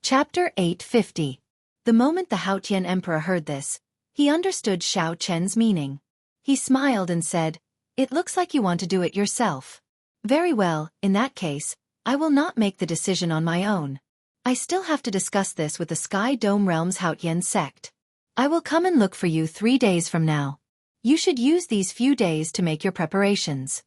Chapter 850. The moment the Haotian Emperor heard this, he understood Xiao Chen's meaning. He smiled and said, "It looks like you want to do it yourself. Very well, in that case, I will not make the decision on my own. I still have to discuss this with the Sky Dome Realm's Haotian sect. I will come and look for you 3 days from now. You should use these few days to make your preparations."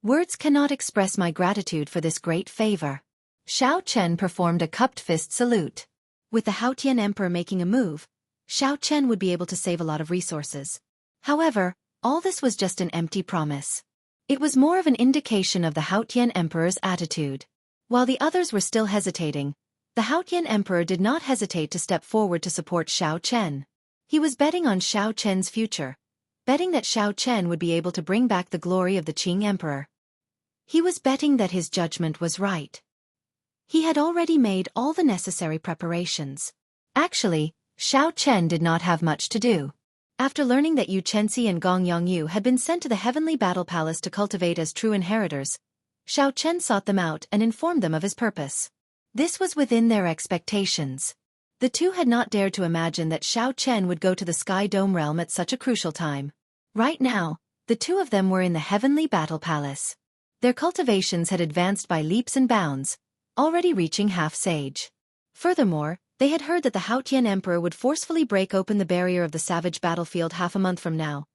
Words cannot express my gratitude for this great favor. Xiao Chen performed a cupped fist salute. With the Haotian Emperor making a move, Xiao Chen would be able to save a lot of resources. However, all this was just an empty promise. It was more of an indication of the Haotian Emperor's attitude. While the others were still hesitating, the Haotian Emperor did not hesitate to step forward to support Xiao Chen. He was betting on Xiao Chen's future, betting that Xiao Chen would be able to bring back the glory of the Qing Emperor. He was betting that his judgment was right. He had already made all the necessary preparations. Actually, Xiao Chen did not have much to do. After learning that Xianxia and Gong Yongyu had been sent to the Heavenly Battle Palace to cultivate as true inheritors, Xiao Chen sought them out and informed them of his purpose. This was within their expectations. The two had not dared to imagine that Xiao Chen would go to the Sky Dome realm at such a crucial time. Right now, the two of them were in the Heavenly Battle Palace. Their cultivations had advanced by leaps and bounds, already reaching half-sage. Furthermore, they had heard that the Haotian Emperor would forcefully break open the barrier of the savage battlefield half a month from now,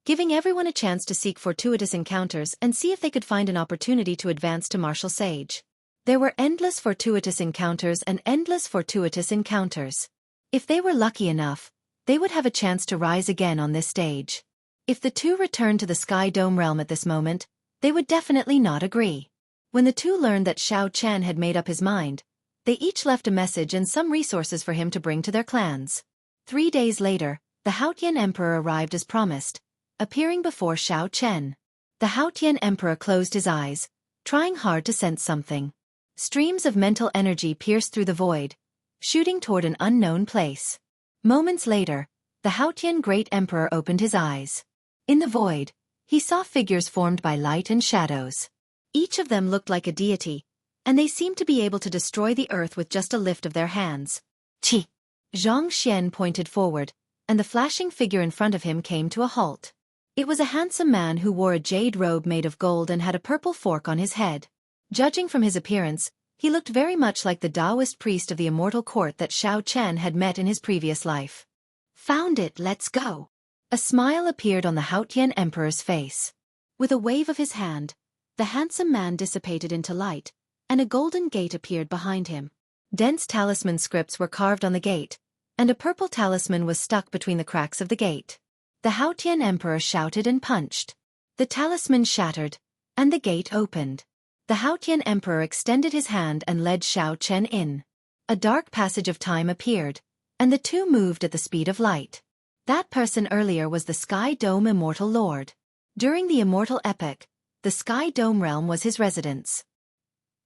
giving everyone a chance to seek fortuitous encounters and see if they could find an opportunity to advance to martial sage. There were endless fortuitous encounters and endless fortuitous encounters. If they were lucky enough, they would have a chance to rise again on this stage. If the two returned to the Sky Dome realm at this moment, they would definitely not agree. When the two learned that Xiao Chen had made up his mind, they each left a message and some resources for him to bring to their clans. 3 days later, the Haotian Emperor arrived as promised, appearing before Xiao Chen. The Haotian Emperor closed his eyes, trying hard to sense something. Streams of mental energy pierced through the void, shooting toward an unknown place. Moments later, the Haotian Great Emperor opened his eyes. In the void, he saw figures formed by light and shadows. Each of them looked like a deity, and they seemed to be able to destroy the earth with just a lift of their hands. Qi! Xianxia pointed forward, and the flashing figure in front of him came to a halt. It was a handsome man who wore a jade robe made of gold and had a purple fork on his head. Judging from his appearance, he looked very much like the Taoist priest of the Immortal court that Xiao Chen had met in his previous life. "Found it, let's go." A smile appeared on the Haotian Emperor's face. With a wave of his hand, the handsome man dissipated into light, and a golden gate appeared behind him. Dense talisman scripts were carved on the gate, and a purple talisman was stuck between the cracks of the gate. The Haotian Emperor shouted and punched. The talisman shattered, and the gate opened. The Haotian Emperor extended his hand and led Xiao Chen in. A dark passage of time appeared, and the two moved at the speed of light. That person earlier was the Sky Dome Immortal Lord. During the Immortal epoch, the Sky Dome realm was his residence.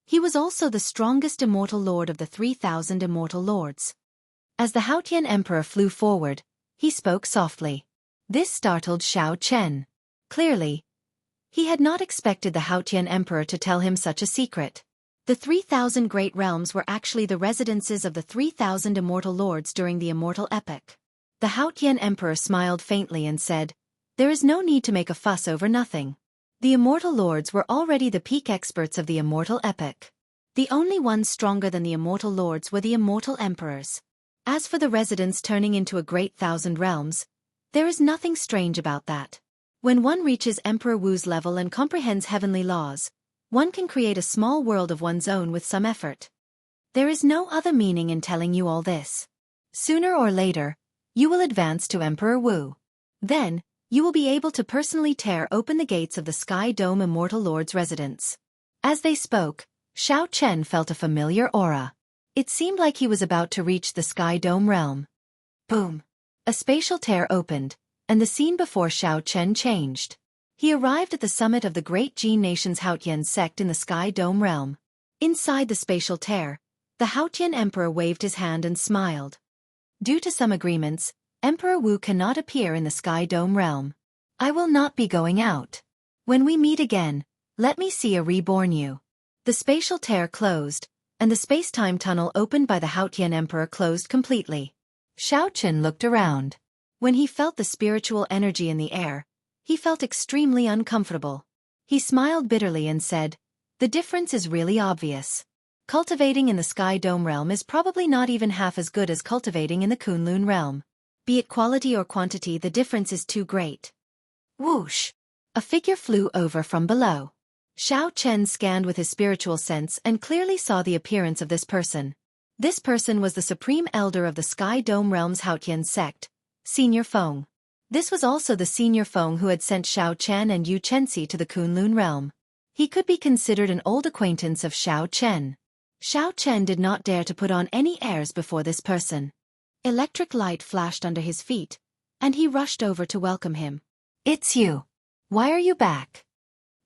He was also the strongest Immortal Lord of the 3,000 Immortal Lords. As the Haotian Emperor flew forward, he spoke softly. This startled Xiao Chen. Clearly, he had not expected the Haotian Emperor to tell him such a secret. The 3,000 Great Realms were actually the residences of the 3,000 Immortal Lords during the Immortal epoch. The Haotian Emperor smiled faintly and said, "There is no need to make a fuss over nothing. The Immortal Lords were already the peak experts of the Immortal epoch. The only ones stronger than the Immortal Lords were the Immortal Emperors. As for the residence turning into a great 1,000 realms, there is nothing strange about that. When one reaches Emperor Wu's level and comprehends heavenly laws, one can create a small world of one's own with some effort. There is no other meaning in telling you all this. Sooner or later, you will advance to Emperor Wu. Then, you will be able to personally tear open the gates of the Sky Dome Immortal Lord's residence." As they spoke, Xiao Chen felt a familiar aura. It seemed like he was about to reach the Sky Dome realm. Boom! A spatial tear opened, and the scene before Xiao Chen changed. He arrived at the summit of the great Jin Nation's Haotian sect in the Sky Dome realm. Inside the spatial tear, the Haotian Emperor waved his hand and smiled. Due to some agreements, Emperor Wu cannot appear in the Sky Dome realm. I will not be going out. When we meet again, let me see a reborn you. The spatial tear closed, and the space-time tunnel opened by the Haotian Emperor closed completely. Xiaochen looked around. When he felt the spiritual energy in the air, he felt extremely uncomfortable. He smiled bitterly and said, "The difference is really obvious. Cultivating in the Sky Dome realm is probably not even half as good as cultivating in the Kunlun realm. Be it quality or quantity, the difference is too great." Whoosh! A figure flew over from below. Xiao Chen scanned with his spiritual sense and clearly saw the appearance of this person. This person was the supreme elder of the Sky Dome realm's Haotian sect, Senior Feng. This was also the Senior Feng who had sent Xiao Chen and Yu Chenxi to the Kunlun realm. He could be considered an old acquaintance of Xiao Chen. Xiao Chen did not dare to put on any airs before this person. Electric light flashed under his feet, and he rushed over to welcome him. "It's you. Why are you back?"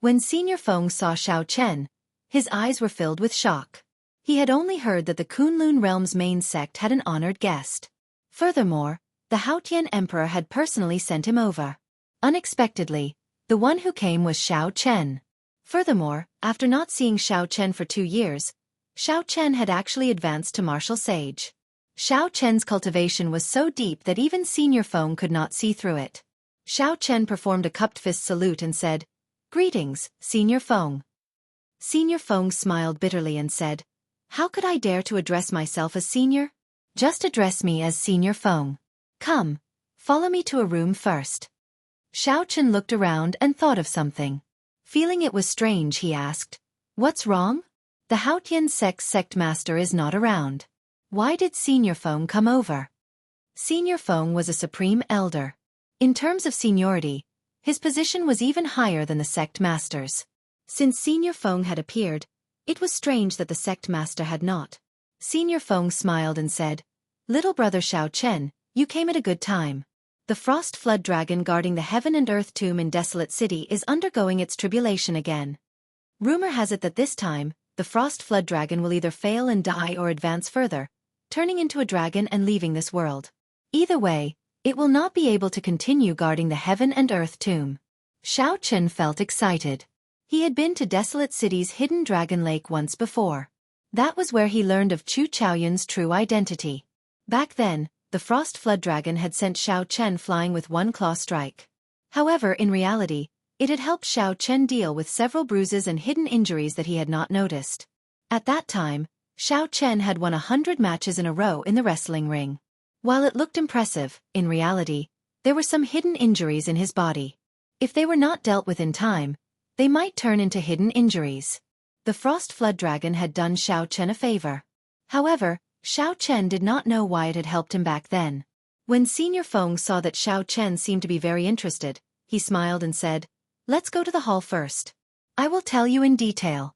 When Senior Feng saw Xiao Chen, his eyes were filled with shock. He had only heard that the Kunlun realm's main sect had an honored guest. Furthermore, the Haotian Emperor had personally sent him over. Unexpectedly, the one who came was Xiao Chen. Furthermore, after not seeing Xiao Chen for 2 years, Xiao Chen had actually advanced to martial sage. Xiao Chen's cultivation was so deep that even Senior Feng could not see through it. Xiao Chen performed a cupped fist salute and said, "Greetings, Senior Feng." Senior Feng smiled bitterly and said, "How could I dare to address myself as senior? Just address me as Senior Feng. Come, follow me to a room first." Xiao Chen looked around and thought of something. Feeling it was strange, he asked, "What's wrong? The Haotian sect master is not around. Why did Senior Feng come over?" Senior Feng was a supreme elder. In terms of seniority, his position was even higher than the sect masters. Since Senior Feng had appeared, it was strange that the sect master had not. Senior Feng smiled and said, "Little brother Xiao Chen, you came at a good time. The frost flood dragon guarding the heaven and earth tomb in Desolate City is undergoing its tribulation again. Rumor has it that this time, the frost flood dragon will either fail and die or advance further, turning into a dragon and leaving this world. Either way, it will not be able to continue guarding the heaven and earth tomb." Xiao Chen felt excited. He had been to Desolate City's hidden dragon lake once before. That was where he learned of Chu Chaoyun's true identity. Back then, the frost flood dragon had sent Xiao Chen flying with one claw strike. However, in reality, it had helped Xiao Chen deal with several bruises and hidden injuries that he had not noticed. At that time, Xiao Chen had won 100 matches in a row in the wrestling ring. While it looked impressive, in reality, there were some hidden injuries in his body. If they were not dealt with in time, they might turn into hidden injuries. The frost flood dragon had done Xiao Chen a favor. However, Xiao Chen did not know why it had helped him back then. When Senior Feng saw that Xiao Chen seemed to be very interested, he smiled and said, "Let's go to the hall first. I will tell you in detail."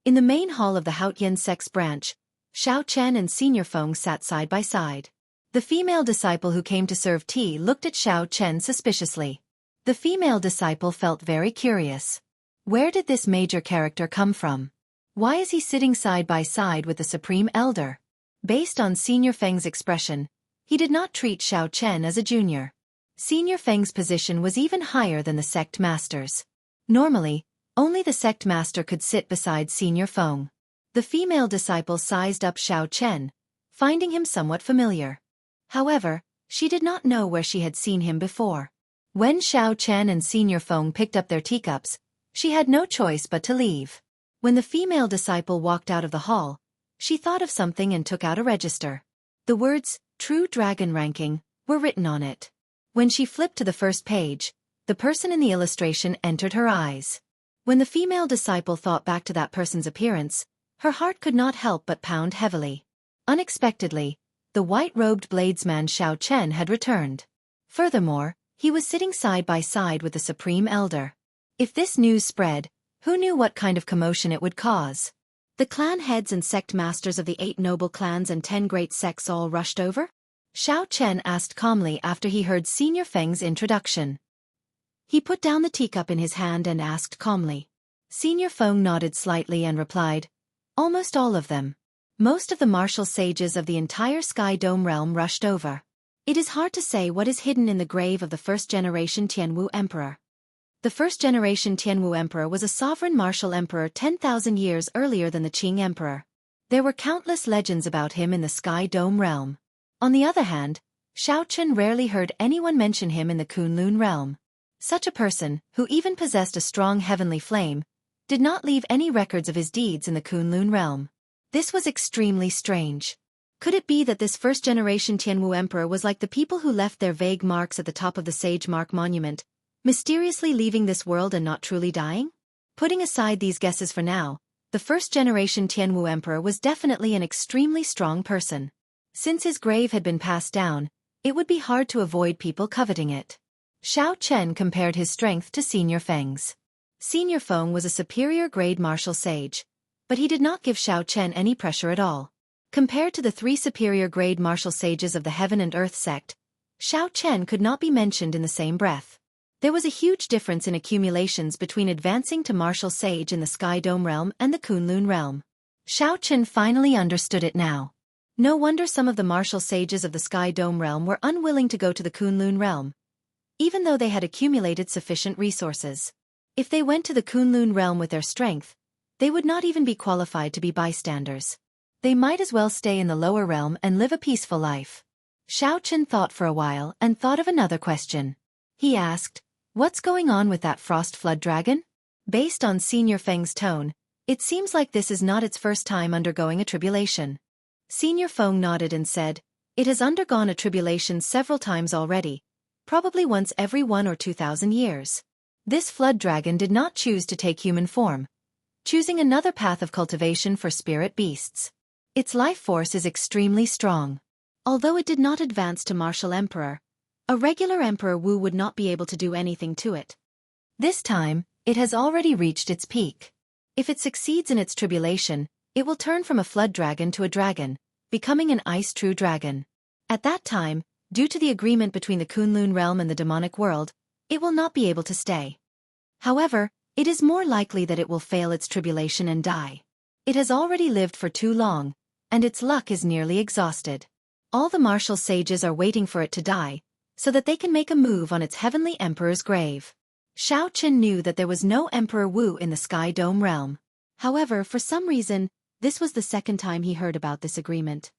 In the main hall of the Haotian sect's branch, Xiao Chen and Senior Feng sat side by side. The female disciple who came to serve tea looked at Xiao Chen suspiciously. The female disciple felt very curious. Where did this major character come from? Why is he sitting side by side with the Supreme Elder? Based on Senior Feng's expression, he did not treat Xiao Chen as a junior. Senior Feng's position was even higher than the sect master's. Normally, only the sect master could sit beside Senior Feng. The female disciple sized up Xiao Chen, finding him somewhat familiar. However, she did not know where she had seen him before. When Xiao Chen and Senior Feng picked up their teacups, she had no choice but to leave. When the female disciple walked out of the hall, she thought of something and took out a register. The words, "True Dragon Ranking," were written on it. When she flipped to the first page, the person in the illustration entered her eyes. When the female disciple thought back to that person's appearance, her heart could not help but pound heavily. Unexpectedly, the white-robed bladesman Xiao Chen had returned. Furthermore, he was sitting side by side with the Supreme Elder. If this news spread, who knew what kind of commotion it would cause? The clan heads and sect masters of the 8 noble clans and 10 great sects all rushed over? Xiao Chen asked calmly after he heard Senior Feng's introduction. He put down the teacup in his hand and asked calmly. Senior Feng nodded slightly and replied, "Almost all of them. Most of the martial sages of the entire Sky Dome realm rushed over. It is hard to say what is hidden in the grave of the first-generation Tianwu Emperor. The first-generation Tianwu Emperor was a sovereign martial emperor 10,000 years earlier than the Qing Emperor. There were countless legends about him in the Sky Dome realm. On the other hand, Xiaochen rarely heard anyone mention him in the Kunlun realm. Such a person, who even possessed a strong heavenly flame, did not leave any records of his deeds in the Kunlun realm. This was extremely strange. Could it be that this first-generation Tianwu emperor was like the people who left their vague marks at the top of the Sage Mark monument, mysteriously leaving this world and not truly dying? Putting aside these guesses for now, the first-generation Tianwu emperor was definitely an extremely strong person. Since his grave had been passed down, it would be hard to avoid people coveting it. Xiao Chen compared his strength to Senior Feng's. Senior Feng was a superior-grade martial sage, but he did not give Xiao Chen any pressure at all. Compared to the 3 superior-grade martial sages of the Heaven and Earth sect, Xiao Chen could not be mentioned in the same breath. There was a huge difference in accumulations between advancing to martial sage in the Sky Dome realm and the Kunlun realm. Xiao Chen finally understood it now. No wonder some of the martial sages of the Sky Dome realm were unwilling to go to the Kunlun realm, even though they had accumulated sufficient resources. If they went to the Kunlun realm with their strength, they would not even be qualified to be bystanders. They might as well stay in the lower realm and live a peaceful life. Xiao Chen thought for a while and thought of another question. He asked, "What's going on with that frost flood dragon?" Based on Senior Feng's tone, it seems like this is not its first time undergoing a tribulation. Senior Feng nodded and said, "It has undergone a tribulation several times already, probably once every 1 or 2,000 years. This flood dragon did not choose to take human form, choosing another path of cultivation for spirit beasts. Its life force is extremely strong. Although it did not advance to martial emperor, a regular Emperor Wu would not be able to do anything to it. This time, it has already reached its peak. If it succeeds in its tribulation, it will turn from a flood dragon to a dragon, becoming an ice true dragon. At that time, due to the agreement between the Kunlun realm and the demonic world, it will not be able to stay. However, it is more likely that it will fail its tribulation and die. It has already lived for too long, and its luck is nearly exhausted. All the martial sages are waiting for it to die, so that they can make a move on its heavenly emperor's grave." Xiao Chen knew that there was no Emperor Wu in the Sky Dome realm. However, for some reason, this was the second time he heard about this agreement.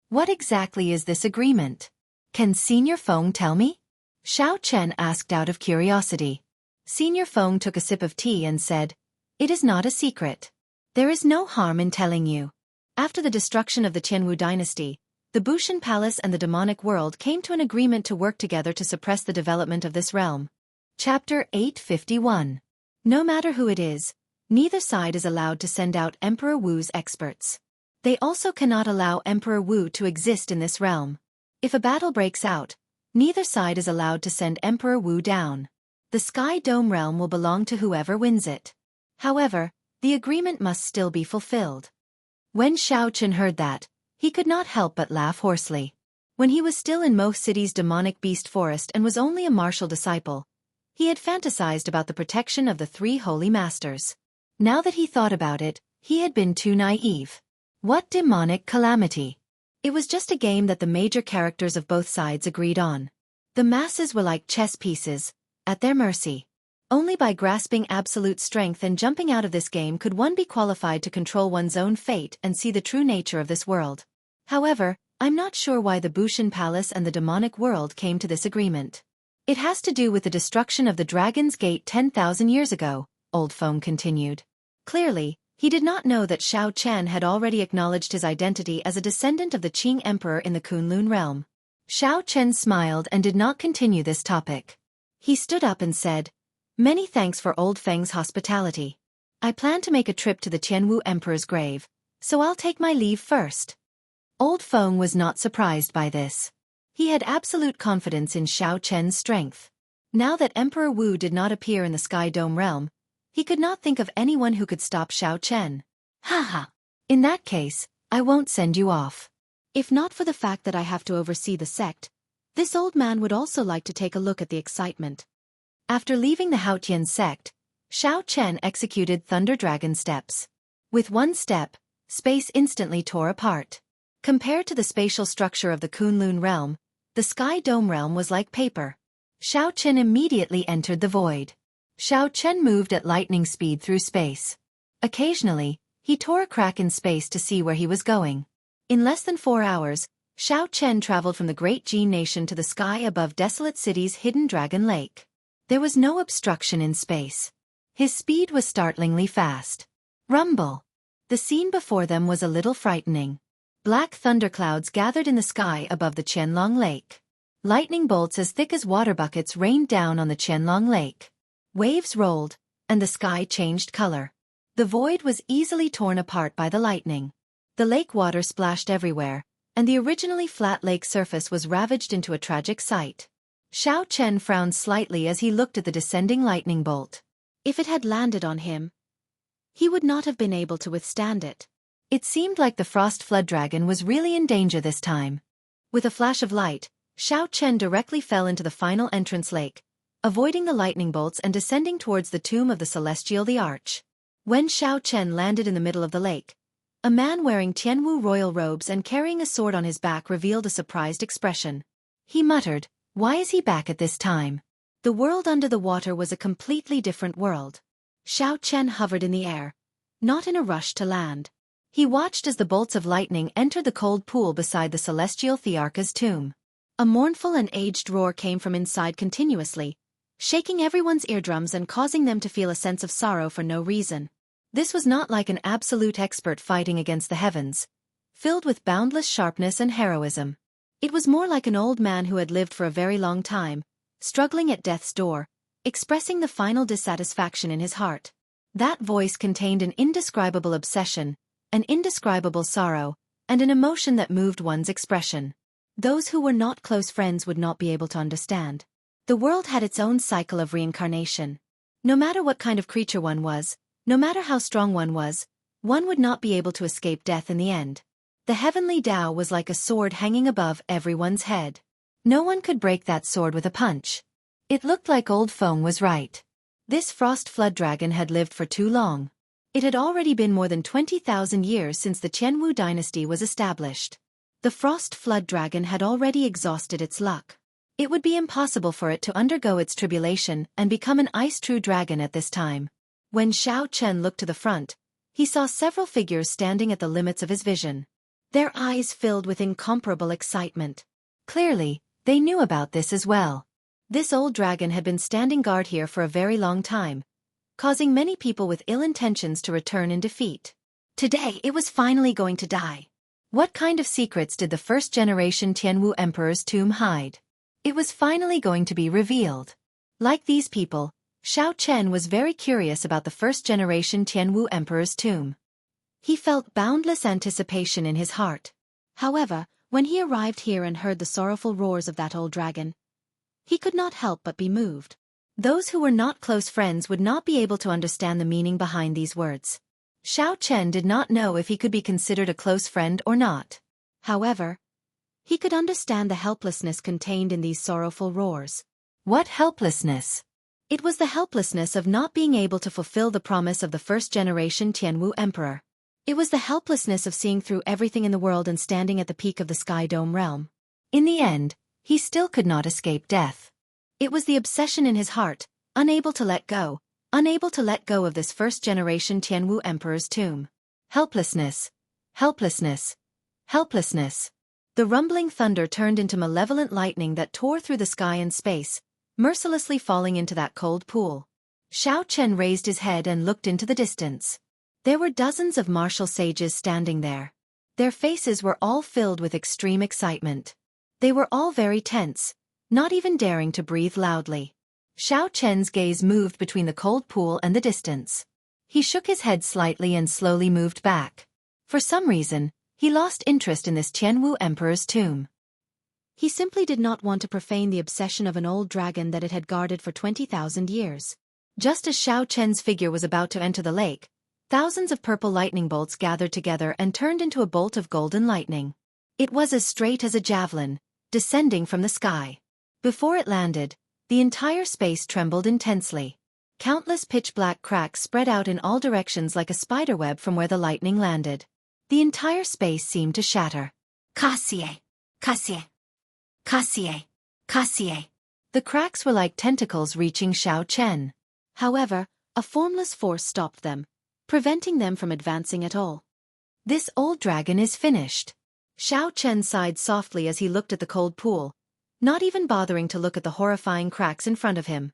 "What exactly is this agreement? Can Senior Feng tell me?" Xiao Chen asked out of curiosity. Senior Feng took a sip of tea and said, "It is not a secret. There is no harm in telling you. After the destruction of the Qianwu dynasty, the Bushan Palace and the demonic world came to an agreement to work together to suppress the development of this realm." Chapter 851. No matter who it is, neither side is allowed to send out Emperor Wu's experts. They also cannot allow Emperor Wu to exist in this realm. If a battle breaks out, neither side is allowed to send Emperor Wu down. The Sky Dome realm will belong to whoever wins it. However, the agreement must still be fulfilled. When Xiao Chen heard that, he could not help but laugh hoarsely. When he was still in Mo City's demonic beast forest and was only a martial disciple, he had fantasized about the protection of the 3 holy masters. Now that he thought about it, he had been too naive. What demonic calamity! It was just a game that the major characters of both sides agreed on. The masses were like chess pieces, at their mercy. Only by grasping absolute strength and jumping out of this game could one be qualified to control one's own fate and see the true nature of this world. However, I'm not sure why the Bushan Palace and the demonic world came to this agreement. It has to do with the destruction of the Dragon's Gate 10,000 years ago, Old Feng continued. Clearly, he did not know that Xiao Chen had already acknowledged his identity as a descendant of the Qing Emperor in the Kunlun realm. Xiao Chen smiled and did not continue this topic. He stood up and said, "Many thanks for Old Feng's hospitality. I plan to make a trip to the Tianwu Emperor's grave, so I'll take my leave first." Old Feng was not surprised by this. He had absolute confidence in Xiao Chen's strength. Now that Emperor Wu did not appear in the Sky Dome realm, he could not think of anyone who could stop Xiao Chen. Haha. In that case, I won't send you off. If not for the fact that I have to oversee the sect, this old man would also like to take a look at the excitement. After leaving the Haotian sect, Xiao Chen executed Thunder Dragon steps. With one step, space instantly tore apart. Compared to the spatial structure of the Kunlun realm, the Sky Dome realm was like paper. Xiao Chen immediately entered the void. Xiao Chen moved at lightning speed through space. Occasionally, He tore a crack in space to see where he was going. In less than 4 hours, Xiao Chen traveled from the great Jin nation to the sky above Desolate City's hidden Dragon Lake. There was no obstruction in space. His speed was startlingly fast. Rumble! The scene before them was a little frightening. Black thunderclouds gathered in the sky above the Qianlong Lake. Lightning bolts as thick as water buckets rained down on the Qianlong Lake. Waves rolled, and the sky changed color. The void was easily torn apart by the lightning. The lake water splashed everywhere, and the originally flat lake surface was ravaged into a tragic sight. Xiao Chen frowned slightly as he looked at the descending lightning bolt. If it had landed on him, he would not have been able to withstand it. It seemed like the frost flood dragon was really in danger this time. With a flash of light, Xiao Chen directly fell into the final entrance lake, avoiding the lightning bolts and descending towards the tomb of the Celestial the Arch. When Xiao Chen landed in the middle of the lake, a man wearing Tianwu royal robes and carrying a sword on his back revealed a surprised expression. He muttered, "Why is he back at this time?" The world under the water was a completely different world. Xiao Chen hovered in the air, not in a rush to land. He watched as the bolts of lightning entered the cold pool beside the Celestial Thearcha's tomb. A mournful and aged roar came from inside continuously, shaking everyone's eardrums and causing them to feel a sense of sorrow for no reason. This was not like an absolute expert fighting against the heavens, filled with boundless sharpness and heroism. It was more like an old man who had lived for a very long time, struggling at death's door, expressing the final dissatisfaction in his heart. That voice contained an indescribable obsession, an indescribable sorrow, and an emotion that moved one's expression. Those who were not close friends would not be able to understand. The world had its own cycle of reincarnation. No matter what kind of creature one was, no matter how strong one was, one would not be able to escape death in the end. The heavenly Tao was like a sword hanging above everyone's head. No one could break that sword with a punch. It looked like old Feng was right. This frost flood dragon had lived for too long. It had already been more than 20,000 years since the Qianwu dynasty was established. The frost flood dragon had already exhausted its luck. It would be impossible for it to undergo its tribulation and become an ice-true dragon at this time. When Xiao Chen looked to the front, he saw several figures standing at the limits of his vision. Their eyes filled with incomparable excitement. Clearly, they knew about this as well. This old dragon had been standing guard here for a very long time, causing many people with ill intentions to return in defeat. Today it was finally going to die. What kind of secrets did the first-generation Tianwu Emperor's tomb hide? It was finally going to be revealed. Like these people, Xiao Chen was very curious about the first-generation Tianwu Emperor's tomb. He felt boundless anticipation in his heart. However, when he arrived here and heard the sorrowful roars of that old dragon, he could not help but be moved. Those who were not close friends would not be able to understand the meaning behind these words. Xiao Chen did not know if he could be considered a close friend or not. However, he could understand the helplessness contained in these sorrowful roars. What helplessness? It was the helplessness of not being able to fulfill the promise of the first-generation Tianwu Emperor. It was the helplessness of seeing through everything in the world and standing at the peak of the Sky Dome realm. In the end, he still could not escape death. It was the obsession in his heart, unable to let go of this first-generation Tianwu Emperor's tomb. Helplessness, helplessness, helplessness. The rumbling thunder turned into malevolent lightning that tore through the sky and space, mercilessly falling into that cold pool. Xiao Chen raised his head and looked into the distance. There were dozens of martial sages standing there. Their faces were all filled with extreme excitement. They were all very tense, not even daring to breathe loudly. Xiao Chen's gaze moved between the cold pool and the distance. He shook his head slightly and slowly moved back. For some reason, he lost interest in this Tianwu Emperor's tomb. He simply did not want to profane the obsession of an old dragon that it had guarded for 20,000 years. Just as Xiao Chen's figure was about to enter the lake, thousands of purple lightning bolts gathered together and turned into a bolt of golden lightning. It was as straight as a javelin, descending from the sky. Before it landed, the entire space trembled intensely. Countless pitch-black cracks spread out in all directions like a spiderweb from where the lightning landed. The entire space seemed to shatter. Cassier! Cassier! Cassier! Cassier! The cracks were like tentacles reaching Xiao Chen. However, a formless force stopped them, preventing them from advancing at all. This old dragon is finished. Xiao Chen sighed softly as he looked at the cold pool, not even bothering to look at the horrifying cracks in front of him.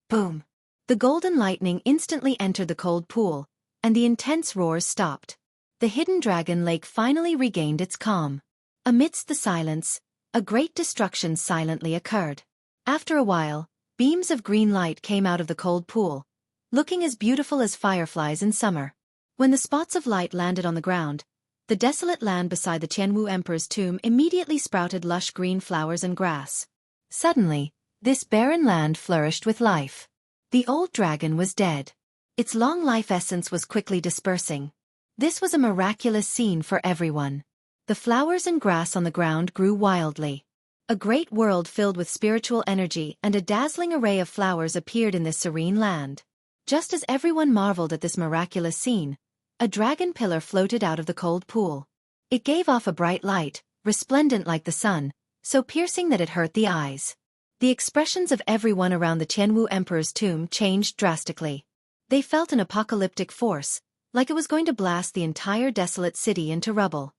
Boom! The golden lightning instantly entered the cold pool, and the intense roars stopped. The hidden dragon lake finally regained its calm. Amidst the silence, a great destruction silently occurred. After a while, beams of green light came out of the cold pool, looking as beautiful as fireflies in summer. When the spots of light landed on the ground, the desolate land beside the Jianghu Emperor's tomb immediately sprouted lush green flowers and grass. Suddenly, this barren land flourished with life. The old dragon was dead. Its long life essence was quickly dispersing. This was a miraculous scene for everyone. The flowers and grass on the ground grew wildly. A great world filled with spiritual energy and a dazzling array of flowers appeared in this serene land. Just as everyone marveled at this miraculous scene, a dragon pillar floated out of the cold pool. It gave off a bright light, resplendent like the sun, so piercing that it hurt the eyes. The expressions of everyone around the Jianghu Emperor's tomb changed drastically. They felt an apocalyptic force, like it was going to blast the entire desolate city into rubble.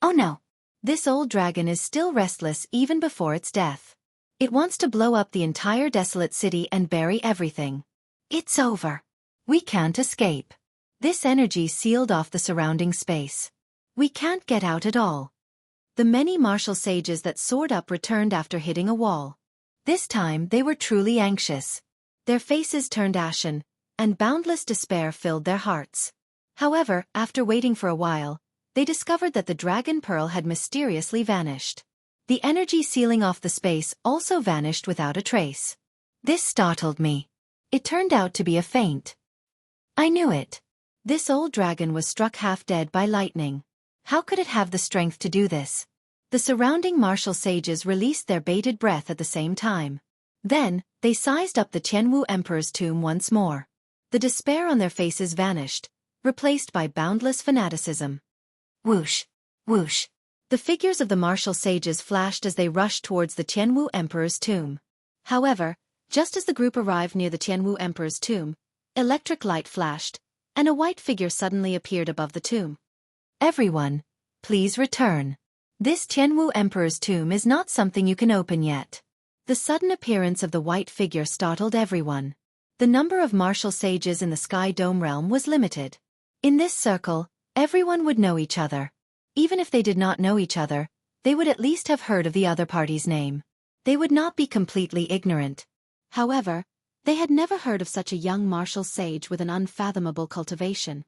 Oh no! This old dragon is still restless even before its death. It wants to blow up the entire desolate city and bury everything. It's over. We can't escape. This energy sealed off the surrounding space. We can't get out at all. The many martial sages that soared up returned after hitting a wall. This time they were truly anxious. Their faces turned ashen, and boundless despair filled their hearts. However, after waiting for a while, they discovered that the dragon pearl had mysteriously vanished. The energy sealing off the space also vanished without a trace. This startled me. It turned out to be a feint. I knew it. This old dragon was struck half dead by lightning. How could it have the strength to do this? The surrounding martial sages released their bated breath at the same time. Then, they sized up the Jianghu Emperor's tomb once more. The despair on their faces vanished, replaced by boundless fanaticism. Whoosh! Whoosh! The figures of the martial sages flashed as they rushed towards the Jianghu Emperor's tomb. However, just as the group arrived near the Jianghu Emperor's tomb, electric light flashed, and a white figure suddenly appeared above the tomb. Everyone, please return. This Jianghu Emperor's tomb is not something you can open yet. The sudden appearance of the white figure startled everyone. The number of martial sages in the Sky Dome realm was limited. In this circle, everyone would know each other. Even if they did not know each other, they would at least have heard of the other party's name. They would not be completely ignorant. However, they had never heard of such a young martial sage with an unfathomable cultivation.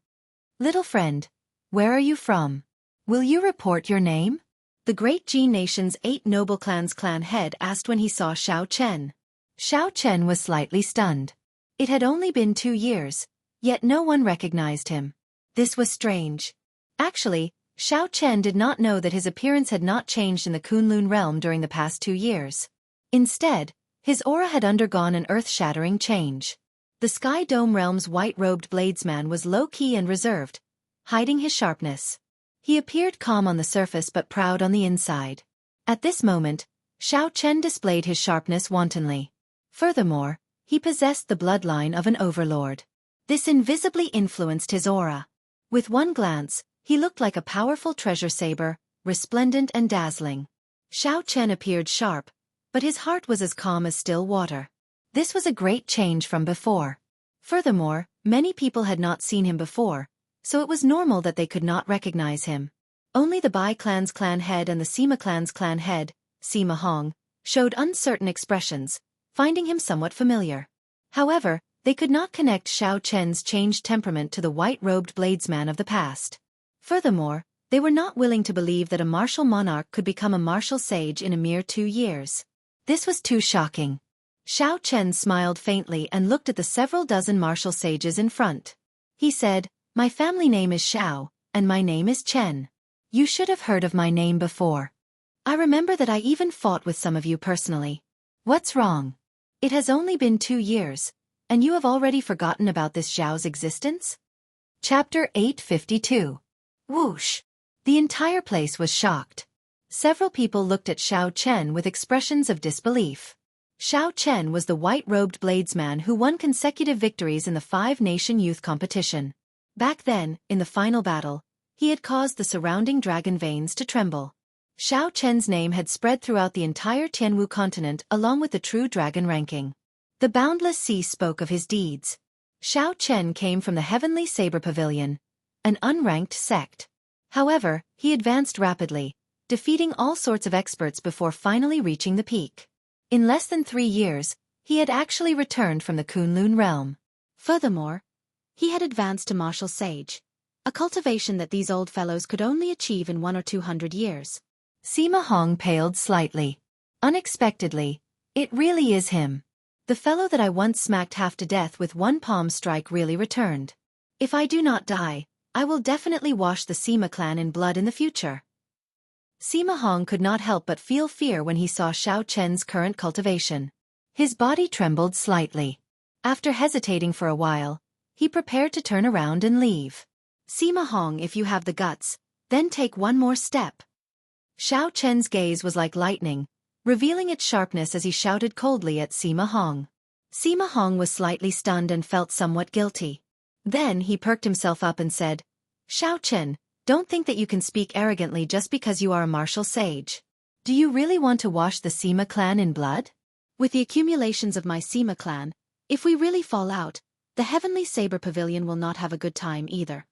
Little friend, where are you from? Will you report your name? The great Jin nation's 8 noble clans clan head asked when he saw Xiao Chen. Xiao Chen was slightly stunned. It had only been 2 years, yet no one recognized him. This was strange. Actually, Xiao Chen did not know that his appearance had not changed in the Kunlun realm during the past 2 years. Instead, his aura had undergone an earth-shattering change. The Sky Dome realm's white-robed bladesman was low-key and reserved, hiding his sharpness. He appeared calm on the surface but proud on the inside. At this moment, Xiao Chen displayed his sharpness wantonly. Furthermore, he possessed the bloodline of an overlord. This invisibly influenced his aura. With one glance, he looked like a powerful treasure saber, resplendent and dazzling. Xiao Chen appeared sharp, but his heart was as calm as still water. This was a great change from before. Furthermore, many people had not seen him before, so it was normal that they could not recognize him. Only the Bai clan's clan head and the Sima clan's clan head, Sima Hong, showed uncertain expressions, finding him somewhat familiar. However, they could not connect Xiao Chen's changed temperament to the white-robed bladesman of the past. Furthermore, they were not willing to believe that a martial monarch could become a martial sage in a mere 2 years. This was too shocking. Xiao Chen smiled faintly and looked at the several dozen martial sages in front. He said, "My family name is Xiao, and my name is Chen. You should have heard of my name before. I remember that I even fought with some of you personally. What's wrong? It has only been 2 years, and you have already forgotten about this Xiao's existence?" Chapter 852. Whoosh! The entire place was shocked. Several people looked at Xiao Chen with expressions of disbelief. Xiao Chen was the white-robed bladesman who won consecutive victories in the 5-nation youth competition. Back then, in the final battle, he had caused the surrounding dragon veins to tremble. Xiao Chen's name had spread throughout the entire Tianwu continent along with the true dragon ranking. The boundless sea spoke of his deeds. Xiao Chen came from the Heavenly Saber Pavilion, an unranked sect. However, he advanced rapidly, defeating all sorts of experts before finally reaching the peak. In less than 3 years, he had actually returned from the Kunlun realm. Furthermore, he had advanced to martial sage, a cultivation that these old fellows could only achieve in 100 or 200 years. Sima Hong paled slightly. Unexpectedly, it really is him. The fellow that I once smacked half to death with one palm strike really returned. If I do not die, I will definitely wash the Sima clan in blood in the future. Sima Hong could not help but feel fear when he saw Xiao Chen's current cultivation. His body trembled slightly. After hesitating for a while, he prepared to turn around and leave. Sima Hong, if you have the guts, then take one more step. Xiao Chen's gaze was like lightning, revealing its sharpness as he shouted coldly at Sima Hong. Sima Hong was slightly stunned and felt somewhat guilty. Then he perked himself up and said, Xiao Chen, don't think that you can speak arrogantly just because you are a martial sage. Do you really want to wash the Sima clan in blood? With the accumulations of my Sima clan, if we really fall out, the Heavenly Saber Pavilion will not have a good time either.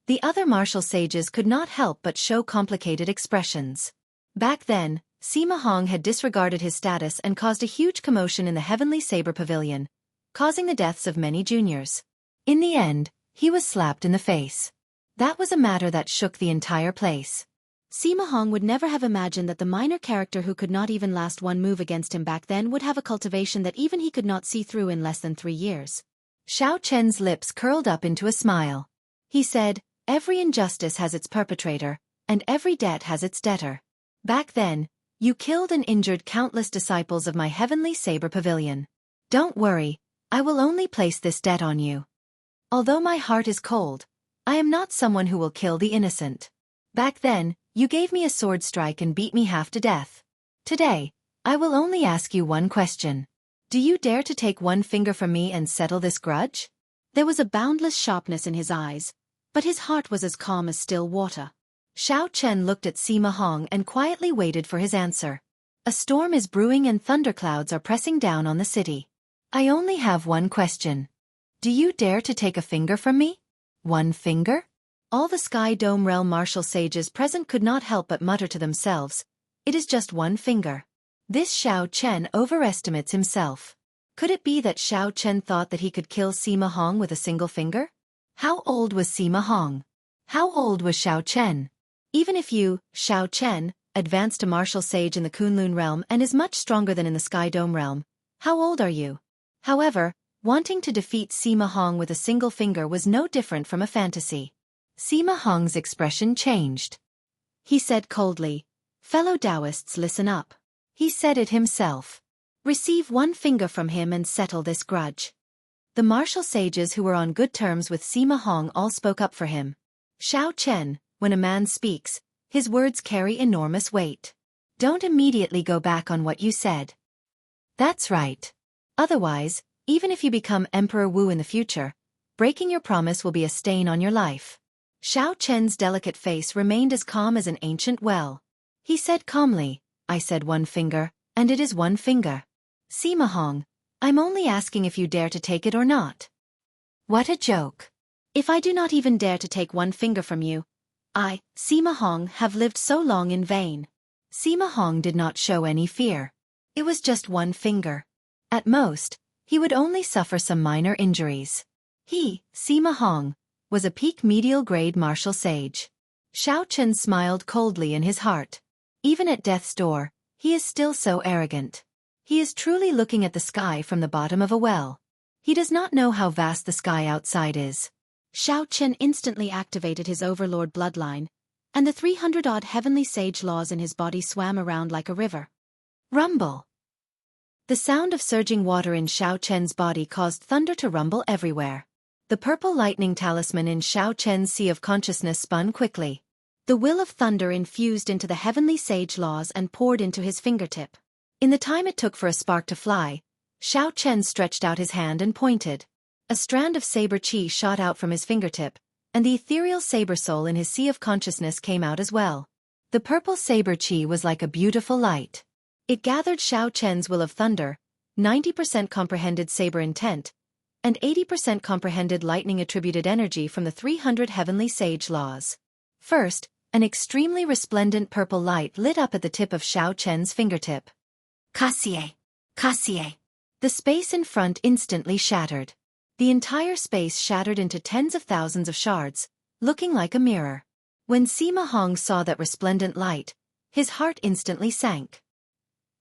The other martial sages could not help but show complicated expressions. Back then, Sima Hong had disregarded his status and caused a huge commotion in the Heavenly Saber Pavilion, causing the deaths of many juniors. In the end, he was slapped in the face. That was a matter that shook the entire place. Sima Hong would never have imagined that the minor character who could not even last one move against him back then would have a cultivation that even he could not see through in less than 3 years. Xiao Chen's lips curled up into a smile. He said, every injustice has its perpetrator, and every debt has its debtor. Back then, you killed and injured countless disciples of my Heavenly Saber Pavilion. Don't worry, I will only place this debt on you. Although my heart is cold, I am not someone who will kill the innocent. Back then, you gave me a sword strike and beat me half to death. Today, I will only ask you one question. Do you dare to take one finger from me and settle this grudge? There was a boundless sharpness in his eyes, but his heart was as calm as still water. Xiao Chen looked at Sima Hong and quietly waited for his answer. A storm is brewing and thunderclouds are pressing down on the city. I only have one question. Do you dare to take a finger from me? One finger? All the Sky Dome realm martial sages present could not help but mutter to themselves, it is just one finger. This Xiao Chen overestimates himself. Could it be that Xiao Chen thought that he could kill Sima Hong with a single finger? How old was Sima Hong? How old was Xiao Chen? Even if you, Xiao Chen, advanced to martial sage in the Kunlun realm and is much stronger than in the Sky Dome realm, how old are you? However, wanting to defeat Sima Hong with a single finger was no different from a fantasy. Sima Hong's expression changed. He said coldly, fellow Taoists, listen up. He said it himself. Receive one finger from him and settle this grudge. The martial sages who were on good terms with Sima Hong all spoke up for him. Xiao Chen, when a man speaks, his words carry enormous weight. Don't immediately go back on what you said. That's right. Otherwise, even if you become Emperor Wu in the future, breaking your promise will be a stain on your life. Xiao Chen's delicate face remained as calm as an ancient well. He said calmly, I said one finger, and it is one finger. Sima Hong, I'm only asking if you dare to take it or not. What a joke. If I do not even dare to take one finger from you, I, Sima Hong, have lived so long in vain. Sima Hong did not show any fear. It was just one finger. At most, he would only suffer some minor injuries. He, Sima Hong, was a peak medial grade martial sage. Xiao Chen smiled coldly in his heart. Even at death's door, he is still so arrogant. He is truly looking at the sky from the bottom of a well. He does not know how vast the sky outside is. Xiao Chen instantly activated his overlord bloodline, and the 300-odd heavenly sage laws in his body swam around like a river. Rumble. The sound of surging water in Xiao Chen's body caused thunder to rumble everywhere. The purple lightning talisman in Xiao Chen's sea of consciousness spun quickly. The will of thunder infused into the heavenly sage laws and poured into his fingertip. In the time it took for a spark to fly, Xiao Chen stretched out his hand and pointed. A strand of saber chi shot out from his fingertip, and the ethereal saber soul in his sea of consciousness came out as well. The purple saber chi was like a beautiful light. It gathered Xiao Chen's will of thunder, 90% comprehended saber intent, and 80% comprehended lightning attributed energy from the 300 heavenly sage laws. First, an extremely resplendent purple light lit up at the tip of Xiao Chen's fingertip. Kasie! Kasie! The space in front instantly shattered. The entire space shattered into tens of thousands of shards, looking like a mirror. When Sima Hong saw that resplendent light, his heart instantly sank.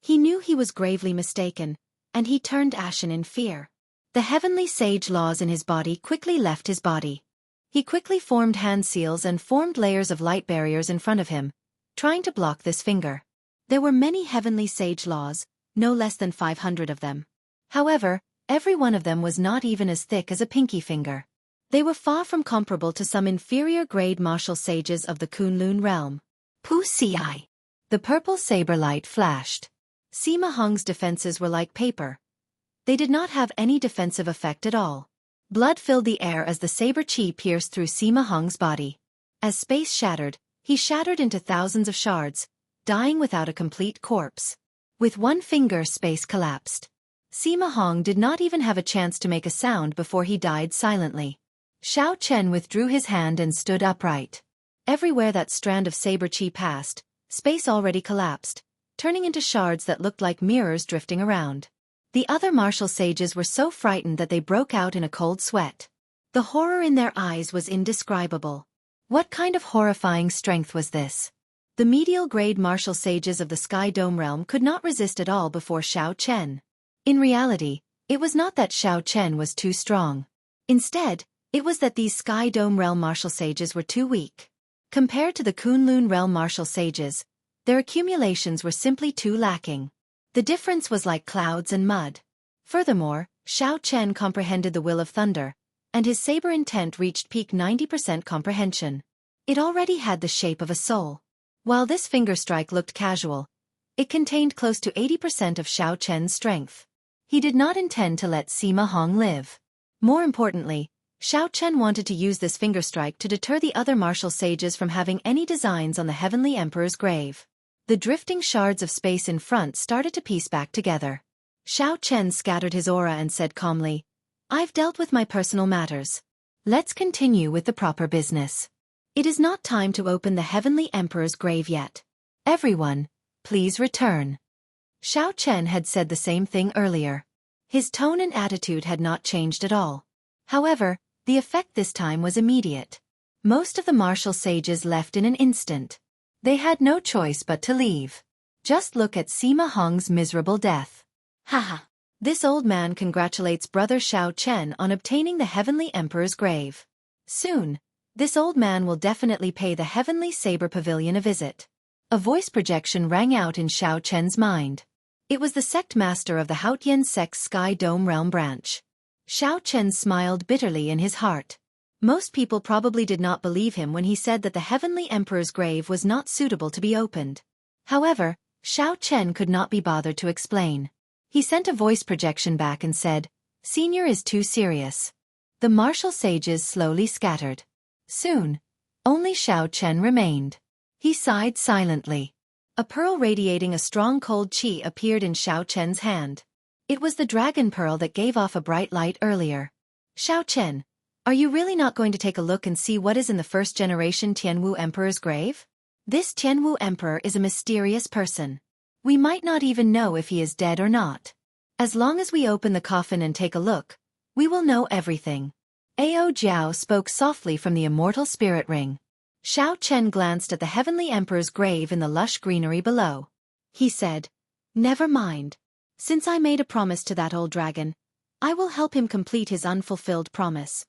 He knew he was gravely mistaken, and he turned ashen in fear. The heavenly sage laws in his body quickly left his body. He quickly formed hand seals and formed layers of light barriers in front of him, trying to block this finger. There were many heavenly sage laws, no less than 500 of them. However, every one of them was not even as thick as a pinky finger. They were far from comparable to some inferior-grade martial sages of the Kunlun realm. Pu Ci! The purple saber light flashed. Sima Hong's defenses were like paper. They did not have any defensive effect at all. Blood filled the air as the saber chi pierced through Sima Hong's body. As space shattered, he shattered into thousands of shards, dying without a complete corpse. With one finger, space collapsed. Sima Hong did not even have a chance to make a sound before he died silently. Xiao Chen withdrew his hand and stood upright. Everywhere that strand of saber chi passed, space already collapsed, turning into shards that looked like mirrors drifting around. The other martial sages were so frightened that they broke out in a cold sweat. The horror in their eyes was indescribable. What kind of horrifying strength was this? The medial-grade martial sages of the Sky Dome realm could not resist at all before Xiao Chen. In reality, it was not that Xiao Chen was too strong. Instead, it was that these Sky Dome realm martial sages were too weak. Compared to the Kunlun realm martial sages, their accumulations were simply too lacking. The difference was like clouds and mud. Furthermore, Xiao Chen comprehended the will of thunder, and his saber intent reached peak 90% comprehension. It already had the shape of a soul. While this finger strike looked casual, it contained close to 80% of Xiao Chen's strength. He did not intend to let Sima Hong live. More importantly, Xiao Chen wanted to use this finger strike to deter the other martial sages from having any designs on the Heavenly Emperor's grave. The drifting shards of space in front started to piece back together. Xiao Chen scattered his aura and said calmly, "I've dealt with my personal matters. Let's continue with the proper business. It is not time to open the Heavenly Emperor's grave yet. Everyone, please return." Xiao Chen had said the same thing earlier. His tone and attitude had not changed at all. However, the effect this time was immediate. Most of the martial sages left in an instant. They had no choice but to leave. Just look at Sima Hong's miserable death. Haha. This old man congratulates brother Xiao Chen on obtaining the Heavenly Emperor's grave. Soon, this old man will definitely pay the Heavenly Saber Pavilion a visit. A voice projection rang out in Xiao Chen's mind. It was the sect master of the Haotian sect's Sky Dome realm branch. Xiao Chen smiled bitterly in his heart. Most people probably did not believe him when he said that the Heavenly Emperor's grave was not suitable to be opened. However, Xiao Chen could not be bothered to explain. He sent a voice projection back and said, "Senior is too serious." The martial sages slowly scattered. Soon, only Xiao Chen remained. He sighed silently. A pearl radiating a strong cold chi appeared in Xiao Chen's hand. It was the dragon pearl that gave off a bright light earlier. "Xiao Chen, are you really not going to take a look and see what is in the first-generation Tianwu Emperor's grave? This Tianwu Emperor is a mysterious person. We might not even know if he is dead or not. As long as we open the coffin and take a look, we will know everything." Ao Jiao spoke softly from the immortal spirit ring. Xiao Chen glanced at the Heavenly Emperor's grave in the lush greenery below. He said, "Never mind. Since I made a promise to that old dragon, I will help him complete his unfulfilled promise."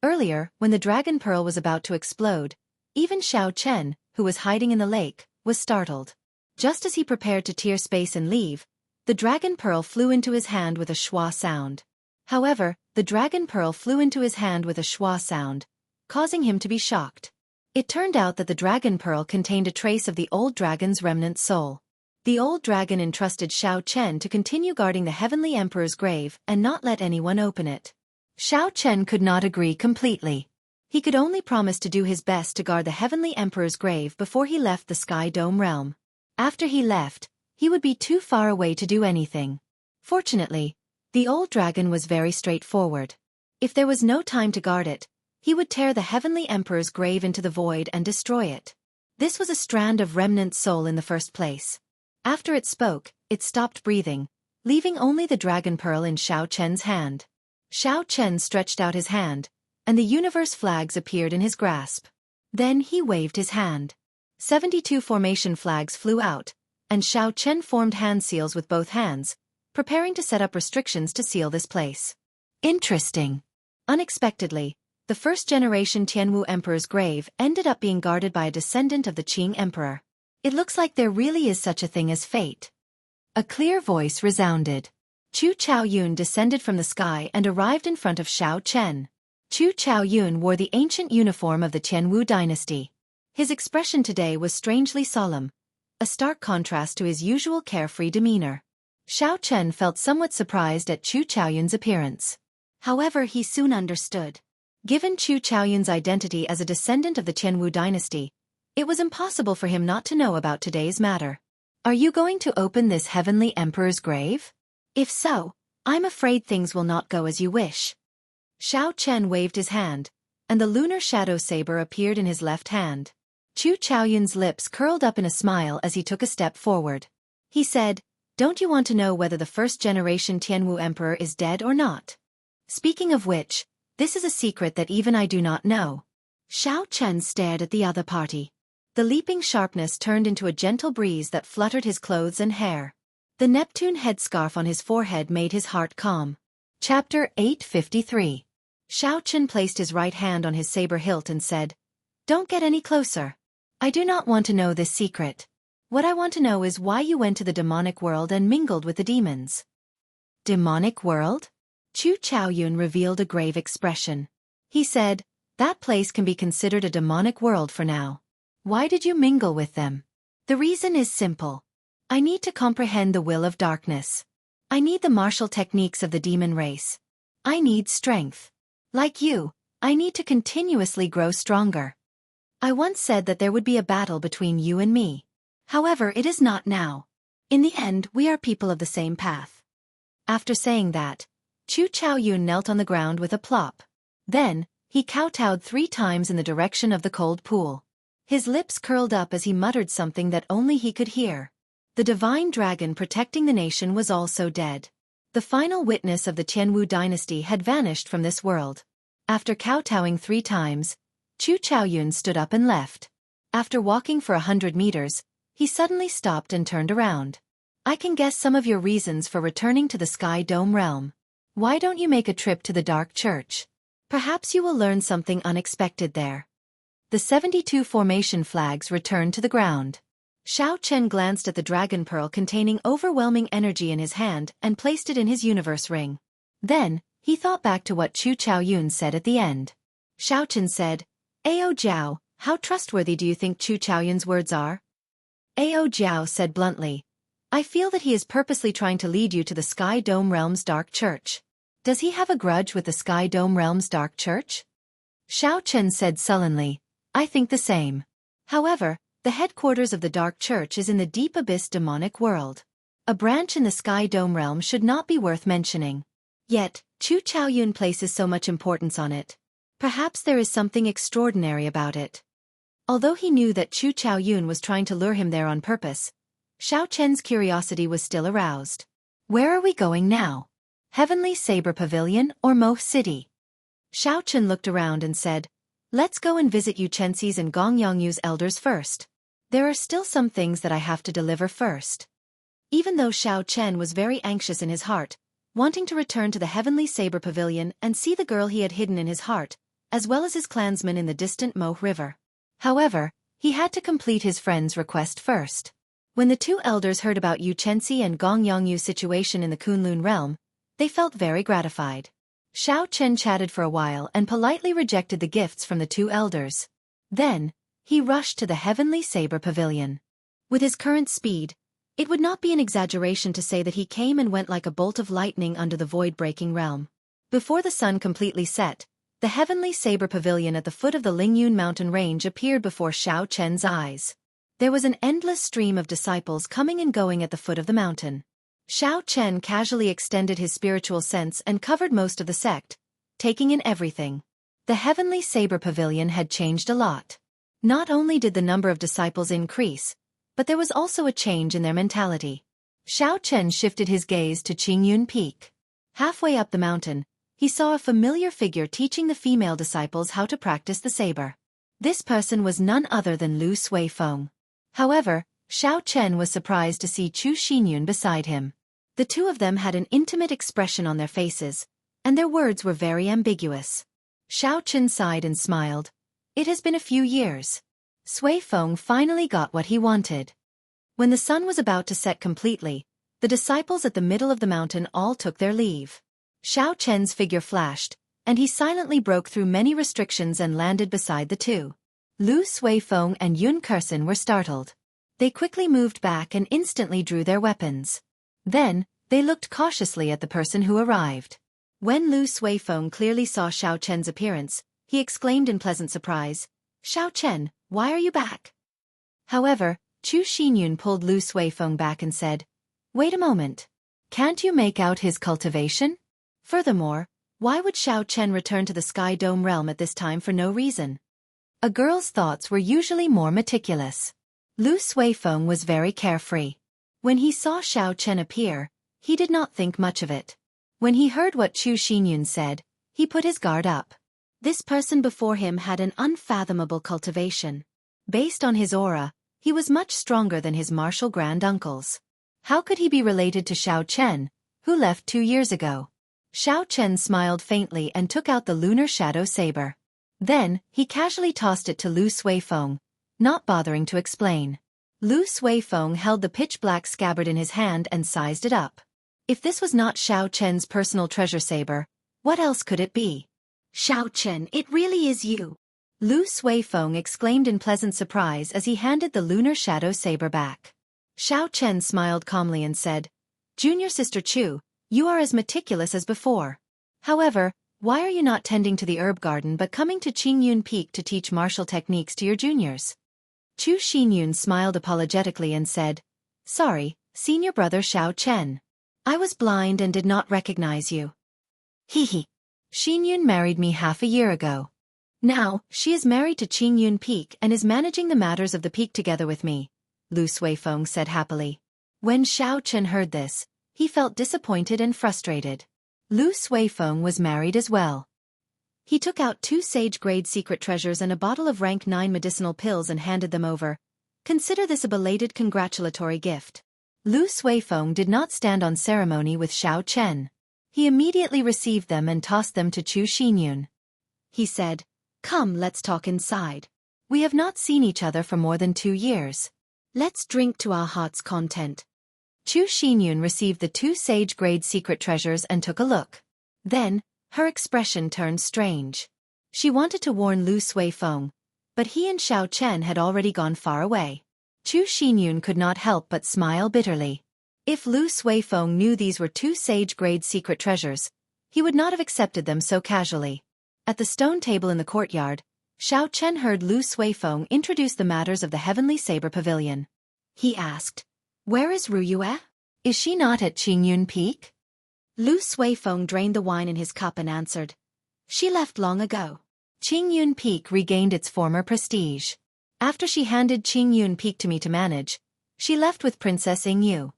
Earlier, when the dragon pearl was about to explode, even Xiao Chen, who was hiding in the lake, was startled. Just as he prepared to tear space and leave, the dragon pearl flew into his hand with a schwa sound. However, the dragon pearl flew into his hand with a schwa sound, causing him to be shocked. It turned out that the dragon pearl contained a trace of the old dragon's remnant soul. The old dragon entrusted Xiao Chen to continue guarding the Heavenly Emperor's grave and not let anyone open it. Xiao Chen could not agree completely. He could only promise to do his best to guard the Heavenly Emperor's grave before he left the Sky Dome realm. After he left, he would be too far away to do anything. Fortunately, the old dragon was very straightforward. If there was no time to guard it, he would tear the Heavenly Emperor's grave into the void and destroy it. This was a strand of remnant soul in the first place. After it spoke, it stopped breathing, leaving only the dragon pearl in Xiao Chen's hand. Xiao Chen stretched out his hand, and the universe flags appeared in his grasp. Then he waved his hand. 72 formation flags flew out, and Xiao Chen formed hand seals with both hands, preparing to set up restrictions to seal this place. Interesting. Unexpectedly, the first-generation Tianwu Emperor's grave ended up being guarded by a descendant of the Qing Emperor. It looks like there really is such a thing as fate. A clear voice resounded. Chu Chaoyun descended from the sky and arrived in front of Xiao Chen. Chu Chaoyun wore the ancient uniform of the Tianwu dynasty. His expression today was strangely solemn, a stark contrast to his usual carefree demeanor. Xiao Chen felt somewhat surprised at Chu Chaoyun's appearance. However, he soon understood. Given Chu Chaoyun's identity as a descendant of the Tianwu dynasty, it was impossible for him not to know about today's matter. Are you going to open this Heavenly Emperor's grave? If so, I'm afraid things will not go as you wish. Xiao Chen waved his hand, and the lunar shadow saber appeared in his left hand. Chu Chaoyun's lips curled up in a smile as he took a step forward. He said, "Don't you want to know whether the first-generation Tianwu Emperor is dead or not? Speaking of which, this is a secret that even I do not know." Xiao Chen stared at the other party. The leaping sharpness turned into a gentle breeze that fluttered his clothes and hair. The Neptune headscarf on his forehead made his heart calm. Chapter 853. Xiao Chen placed his right hand on his saber hilt and said, "Don't get any closer. I do not want to know this secret. What I want to know is why you went to the demonic world and mingled with the demons." Demonic world? Chu Chaoyun revealed a grave expression. He said, "That place can be considered a demonic world for now. Why did you mingle with them?" The reason is simple. I need to comprehend the will of darkness. I need the martial techniques of the demon race. I need strength. Like you, I need to continuously grow stronger. I once said that there would be a battle between you and me. However, it is not now. In the end, we are people of the same path. After saying that, Chu Chaoyun knelt on the ground with a plop. Then, he kowtowed 3 times in the direction of the cold pool. His lips curled up as he muttered something that only he could hear. The divine dragon protecting the nation was also dead. The final witness of the Tianwu dynasty had vanished from this world. After kowtowing 3 times, Chu Chaoyun stood up and left. After walking for 100 meters, he suddenly stopped and turned around. "I can guess some of your reasons for returning to the Sky Dome realm. Why don't you make a trip to the Dark Church? Perhaps you will learn something unexpected there." The 72 formation flags returned to the ground. Xiao Chen glanced at the dragon pearl containing overwhelming energy in his hand and placed it in his universe ring. Then, he thought back to what Chu Chaoyun said at the end. Xiao Chen said, "Ao Jiao, how trustworthy do you think Chu Chaoyun's words are?" Ao Jiao said bluntly, "I feel that he is purposely trying to lead you to the Sky Dome Realm's Dark Church. Does he have a grudge with the Sky Dome Realm's Dark Church?" Xiao Chen said sullenly, "I think the same. However, the headquarters of the Dark Church is in the deep abyss demonic world. A branch in the Sky Dome realm should not be worth mentioning. Yet, Chu Chaoyun places so much importance on it. Perhaps there is something extraordinary about it." Although he knew that Chu Chaoyun was trying to lure him there on purpose, Xiao Chen's curiosity was still aroused. "Where are we going now? Heavenly Saber Pavilion or Mo City?" Xiao Chen looked around and said, "Let's go and visit Xianxia's and Gongyongyu's elders first. There are still some things that I have to deliver first." Even though Xiao Chen was very anxious in his heart, wanting to return to the Heavenly Saber Pavilion and see the girl he had hidden in his heart, as well as his clansmen in the distant Mo River. However, he had to complete his friend's request first. When the 2 elders heard about Xianxia and Gongyongyu's situation in the Kunlun realm, they felt very gratified. Xiao Chen chatted for a while and politely rejected the gifts from the 2 elders. Then, he rushed to the Heavenly Saber Pavilion. With his current speed, it would not be an exaggeration to say that he came and went like a bolt of lightning under the void-breaking realm. Before the sun completely set, The heavenly saber pavilion at the foot of the Lingyun mountain range appeared before Xiao Chen's eyes. There was an endless stream of disciples coming and going at the foot of the mountain. Xiao Chen casually extended his spiritual sense and covered most of the sect, taking in everything. The heavenly saber pavilion had changed a lot. Not only did the number of disciples increase, but there was also a change in their mentality. Xiao Chen shifted his gaze to Qingyun Peak. Halfway up the mountain, he saw a familiar figure teaching the female disciples how to practice the saber. This person was none other than Lu Suifeng. However, Xiao Chen was surprised to see Chu Xinyun beside him. The two of them had an intimate expression on their faces, and their words were very ambiguous. Xiao Chen sighed and smiled. It has been a few years. Suifeng finally got what he wanted. When the sun was about to set completely, the disciples at the middle of the mountain all took their leave. Xiao Chen's figure flashed, and he silently broke through many restrictions and landed beside the two. Lu Suifeng and Yun Kersen were startled. They quickly moved back and instantly drew their weapons. Then, they looked cautiously at the person who arrived. When Lu Suifeng clearly saw Xiao Chen's appearance, he exclaimed in pleasant surprise, "Xiao Chen, why are you back?" However, Chu Xinyun pulled Lu Suifeng back and said, "Wait a moment. Can't you make out his cultivation? Furthermore, why would Xiao Chen return to the Sky Dome realm at this time for no reason?" A girl's thoughts were usually more meticulous. Lu Suifeng was very carefree. When he saw Xiao Chen appear, he did not think much of it. When he heard what Chu Xinyun said, he put his guard up. This person before him had an unfathomable cultivation. Based on his aura, he was much stronger than his martial grand-uncles. How could he be related to Xiao Chen, who left 2 years ago? Xiao Chen smiled faintly and took out the lunar shadow saber. Then, he casually tossed it to Lu Suifeng, not bothering to explain. Lu Suifeng held the pitch-black scabbard in his hand and sized it up. If this was not Xiao Chen's personal treasure saber, what else could it be? "Xiao Chen, it really is you!" Lu Suifeng exclaimed in pleasant surprise as he handed the lunar shadow saber back. Xiao Chen smiled calmly and said, "Junior Sister Chu, you are as meticulous as before. However, why are you not tending to the herb garden but coming to Qingyun Peak to teach martial techniques to your juniors?" Chu Xinyun smiled apologetically and said, "Sorry, senior brother Xiao Chen. I was blind and did not recognize you. Hehe. Xinyun married me half a year ago. Now, she is married to Qingyun Peak and is managing the matters of the peak together with me," Lu Suifeng said happily. When Xiao Chen heard this, he felt disappointed and frustrated. Lu Suifeng was married as well. He took out 2 sage-grade secret treasures and a bottle of rank 9 medicinal pills and handed them over. "Consider this a belated congratulatory gift." Lu Suifeng did not stand on ceremony with Xiao Chen. He immediately received them and tossed them to Chu Xinyun. He said, "Come, let's talk inside. We have not seen each other for more than 2 years. Let's drink to our heart's content." Chu Xinyun received the 2 sage-grade secret treasures and took a look. Then, her expression turned strange. She wanted to warn Lu Suifeng, but he and Xiao Chen had already gone far away. Chu Xinyun could not help but smile bitterly. If Lu Suifeng knew these were 2 sage-grade secret treasures, he would not have accepted them so casually. At the stone table in the courtyard, Xiao Chen heard Lu Suifeng introduce the matters of the heavenly saber pavilion. He asked, "Where is Ruyue? Is she not at Qingyun Peak?" Lu Suifeng drained the wine in his cup and answered, "She left long ago." Qingyun Peak regained its former prestige. After she handed Qingyun Peak to me to manage, she left with Princess Yingyu.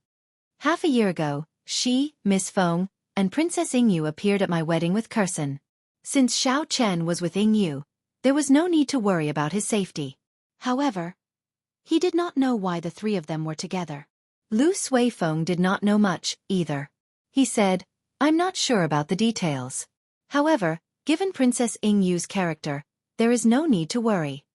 Half a year ago, she, Miss Feng, and Princess Yingyu appeared at my wedding with Kersen. Since Xiao Chen was with Yingyu, there was no need to worry about his safety. However, he did not know why the 3 of them were together. Lu Suifeng did not know much, either. He said, "I'm not sure about the details. However, given Princess Yingyu's character, there is no need to worry."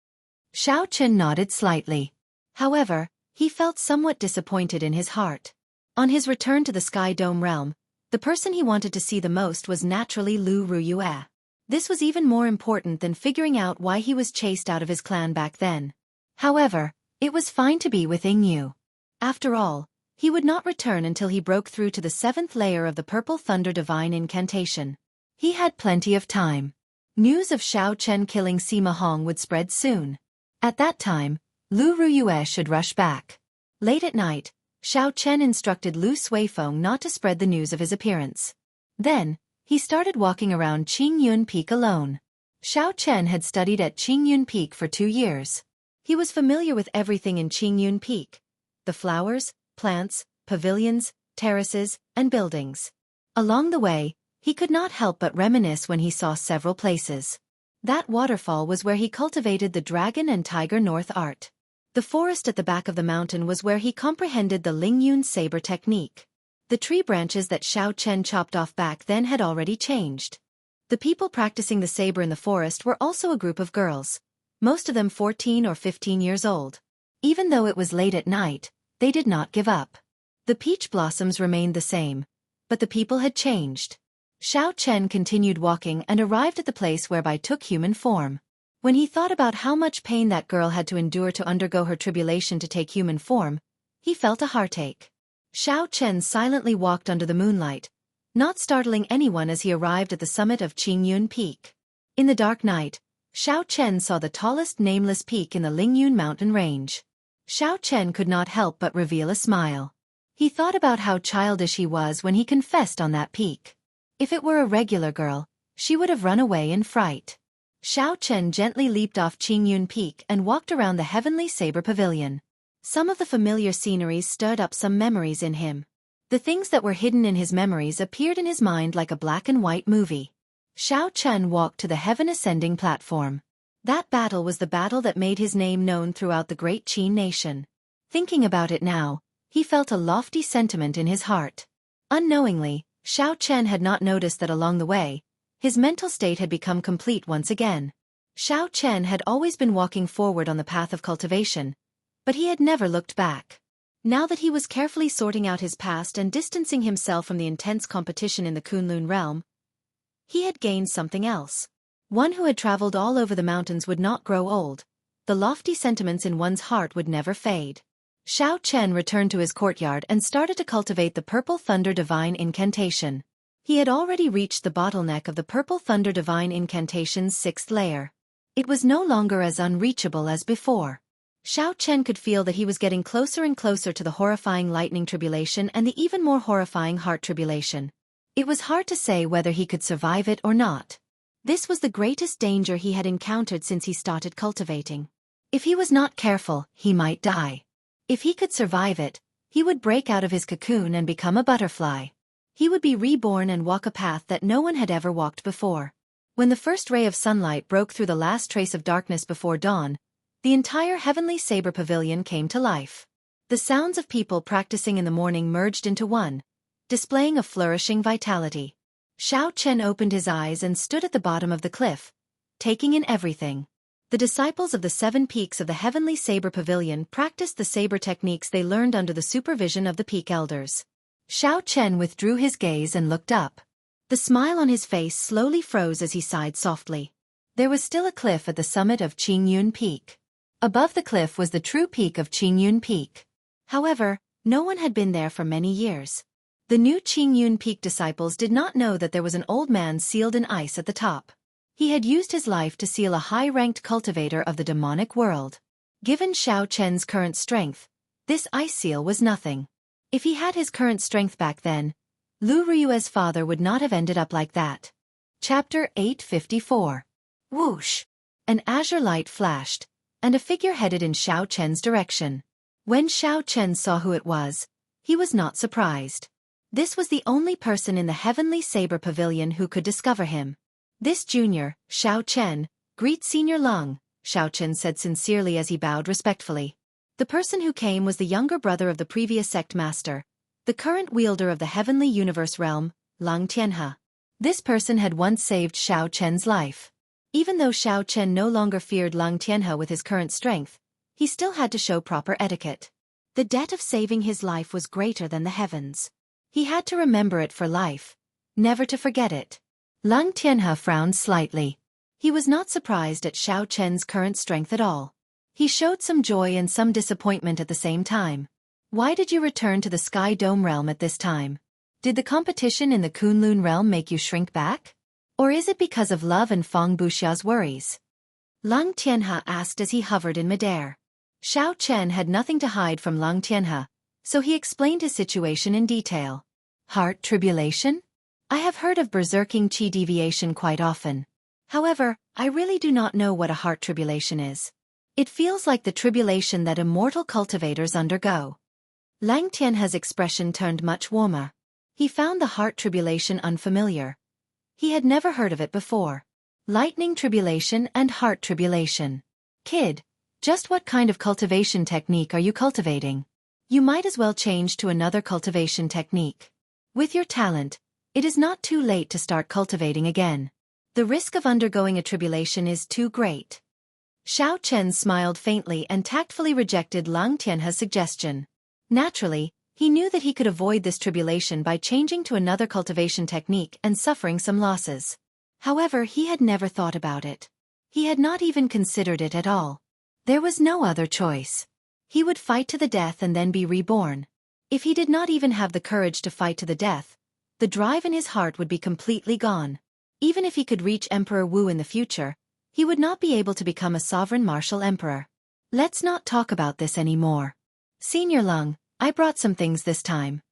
Xiao Chen nodded slightly. However, he felt somewhat disappointed in his heart. On his return to the Sky Dome realm, the person he wanted to see the most was naturally Lu Ruyue. This was even more important than figuring out why he was chased out of his clan back then. However, it was fine to be with Yingyu. After all, he would not return until he broke through to the 7th layer of the Purple Thunder Divine Incantation. He had plenty of time. News of Xiao Chen killing Sima Hong would spread soon. At that time, Lu Ruyue should rush back. Late at night, Xiao Chen instructed Lu Suifeng not to spread the news of his appearance. Then, he started walking around Qingyun Peak alone. Xiao Chen had studied at Qingyun Peak for 2 years. He was familiar with everything in Qingyun Peak: the flowers, plants, pavilions, terraces, and buildings. Along the way, he could not help but reminisce when he saw several places. That waterfall was where he cultivated the dragon and tiger north art. The forest at the back of the mountain was where he comprehended the Lingyun saber technique. The tree branches that Xiao Chen chopped off back then had already changed. The people practicing the saber in the forest were also a group of girls, most of them 14 or 15 years old. Even though it was late at night, they did not give up. The peach blossoms remained the same, but the people had changed. Xiao Chen continued walking and arrived at the place whereby took human form. When he thought about how much pain that girl had to endure to undergo her tribulation to take human form, he felt a heartache. Xiao Chen silently walked under the moonlight, not startling anyone as he arrived at the summit of Qingyun Peak. In the dark night, Xiao Chen saw the tallest nameless peak in the Lingyun mountain range. Xiao Chen could not help but reveal a smile. He thought about how childish he was when he confessed on that peak. If it were a regular girl, she would have run away in fright. Xiao Chen gently leaped off Qingyun Peak and walked around the heavenly saber pavilion. Some of the familiar sceneries stirred up some memories in him. The things that were hidden in his memories appeared in his mind like a black and white movie. Xiao Chen walked to the heaven-ascending platform. That battle was the battle that made his name known throughout the great Qin nation. Thinking about it now, he felt a lofty sentiment in his heart. Unknowingly, Xiao Chen had not noticed that along the way, his mental state had become complete once again. Xiao Chen had always been walking forward on the path of cultivation, but he had never looked back. Now that he was carefully sorting out his past and distancing himself from the intense competition in the Kunlun realm, he had gained something else. One who had traveled all over the mountains would not grow old. The lofty sentiments in one's heart would never fade. Xiao Chen returned to his courtyard and started to cultivate the Purple Thunder Divine Incantation. He had already reached the bottleneck of the Purple Thunder Divine Incantation's 6th layer. It was no longer as unreachable as before. Xiao Chen could feel that he was getting closer and closer to the horrifying lightning tribulation and the even more horrifying heart tribulation. It was hard to say whether he could survive it or not. This was the greatest danger he had encountered since he started cultivating. If he was not careful, he might die. If he could survive it, he would break out of his cocoon and become a butterfly. He would be reborn and walk a path that no one had ever walked before. When the first ray of sunlight broke through the last trace of darkness before dawn, the entire heavenly saber pavilion came to life. The sounds of people practicing in the morning merged into one, displaying a flourishing vitality. Xiao Chen opened his eyes and stood at the bottom of the cliff, taking in everything. The disciples of the 7 peaks of the heavenly saber pavilion practiced the saber techniques they learned under the supervision of the peak elders. Xiao Chen withdrew his gaze and looked up. The smile on his face slowly froze as he sighed softly. There was still a cliff at the summit of Qingyun Peak. Above the cliff was the true peak of Qingyun Peak. However, no one had been there for many years. The new Qingyun Peak disciples did not know that there was an old man sealed in ice at the top. He had used his life to seal a high-ranked cultivator of the demonic world. Given Xiao Chen's current strength, this ice seal was nothing. If he had his current strength back then, Lu Ruyue's father would not have ended up like that. Chapter 854. Whoosh! An azure light flashed, and a figure headed in Xiao Chen's direction. When Xiao Chen saw who it was, he was not surprised. This was the only person in the heavenly saber pavilion who could discover him. This junior, Xiao Chen, greet Senior Lung, Xiao Chen said sincerely as he bowed respectfully. The person who came was the younger brother of the previous sect master, the current wielder of the heavenly universe realm, Lang Tianhe. This person had once saved Xiao Chen's life. Even though Xiao Chen no longer feared Lang Tianhe with his current strength, he still had to show proper etiquette. The debt of saving his life was greater than the heavens. He had to remember it for life, never to forget it. Lang Tianhe frowned slightly. He was not surprised at Xiao Chen's current strength at all. He showed some joy and some disappointment at the same time. Why did you return to the Sky Dome realm at this time? Did the competition in the Kunlun realm make you shrink back? Or is it because of love and Feng Buxia's worries? Lang Tianhe asked as he hovered in midair. Xiao Chen had nothing to hide from Lang Tianhe, so he explained his situation in detail. Heart tribulation? I have heard of berserking qi deviation quite often. However, I really do not know what a heart tribulation is. It feels like the tribulation that immortal cultivators undergo. Lang Tianhe's expression turned much warmer. He found the heart tribulation unfamiliar. He had never heard of it before. Lightning tribulation and heart tribulation. Kid, just what kind of cultivation technique are you cultivating? You might as well change to another cultivation technique. With your talent, it is not too late to start cultivating again. The risk of undergoing a tribulation is too great. Xiao Chen smiled faintly and tactfully rejected Lang Tianhe's suggestion. Naturally, he knew that he could avoid this tribulation by changing to another cultivation technique and suffering some losses. However, he had never thought about it. He had not even considered it at all. There was no other choice. He would fight to the death and then be reborn. If he did not even have the courage to fight to the death, the drive in his heart would be completely gone. Even if he could reach Emperor Wu in the future, he would not be able to become a sovereign martial emperor. Let's not talk about this anymore. Senior Lung, I brought some things this time.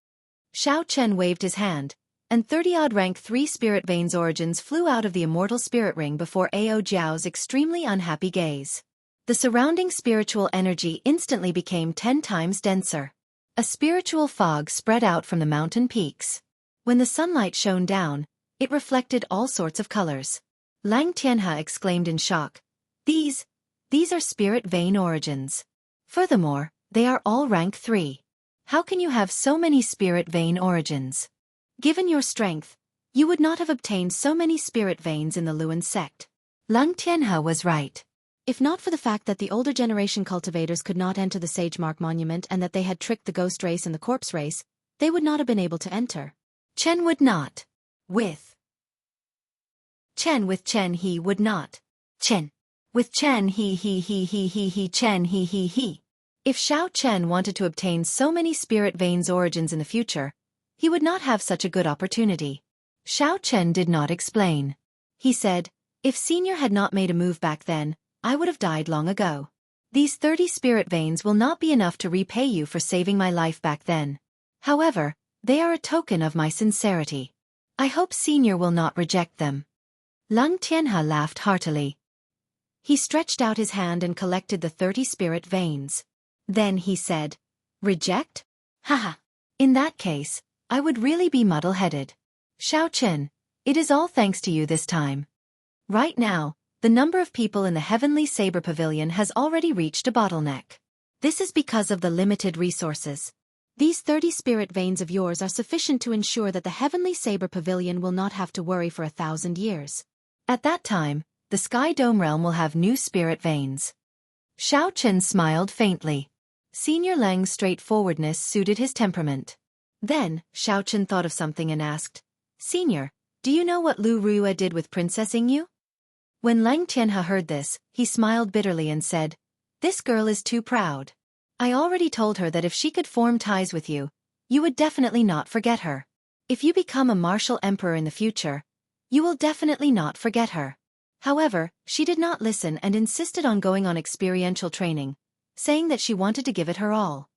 Xiao Chen waved his hand, and 30-odd rank 3 spirit veins origins flew out of the immortal spirit ring before Ao Jiao's extremely unhappy gaze. The surrounding spiritual energy instantly became 10 times denser. A spiritual fog spread out from the mountain peaks. When the sunlight shone down, it reflected all sorts of colors. Lang Tianhe exclaimed in shock. These are spirit vein origins. Furthermore, they are all rank 3. How can you have so many spirit vein origins? Given your strength, you would not have obtained so many spirit veins in the Luan sect. Lang Tianhe was right. If not for the fact that the older generation cultivators could not enter the Sage Mark Monument and that they had tricked the ghost race and the corpse race, they would not have been able to enter. Chen would not. With Chen he would not. Chen. With Chen he Chen he. If Xiao Chen wanted to obtain so many spirit veins origins in the future, he would not have such a good opportunity. Xiao Chen did not explain. He said, if Senior had not made a move back then, I would have died long ago. These 30 spirit veins will not be enough to repay you for saving my life back then. However, they are a token of my sincerity. I hope Senior will not reject them. Lang Tianhe laughed heartily. He stretched out his hand and collected the 30 spirit veins. Then he said, reject? Haha. In that case, I would really be muddle-headed. Xiao Chen, it is all thanks to you this time. Right now, the number of people in the Heavenly Saber Pavilion has already reached a bottleneck. This is because of the limited resources. These 30 spirit veins of yours are sufficient to ensure that the Heavenly Saber Pavilion will not have to worry for 1,000 years. At that time, the Sky Dome realm will have new spirit veins. Xiao Chen smiled faintly. Senior Lang's straightforwardness suited his temperament. Then, Xiao Chen thought of something and asked, Senior, do you know what Lu Ruyue did with Princess Yingyu? When Lang Tianhe heard this, he smiled bitterly and said, this girl is too proud. I already told her that if she could form ties with you, you would definitely not forget her. If you become a martial emperor in the future, you will definitely not forget her. However, she did not listen and insisted on going on experiential training, saying that she wanted to give it her all.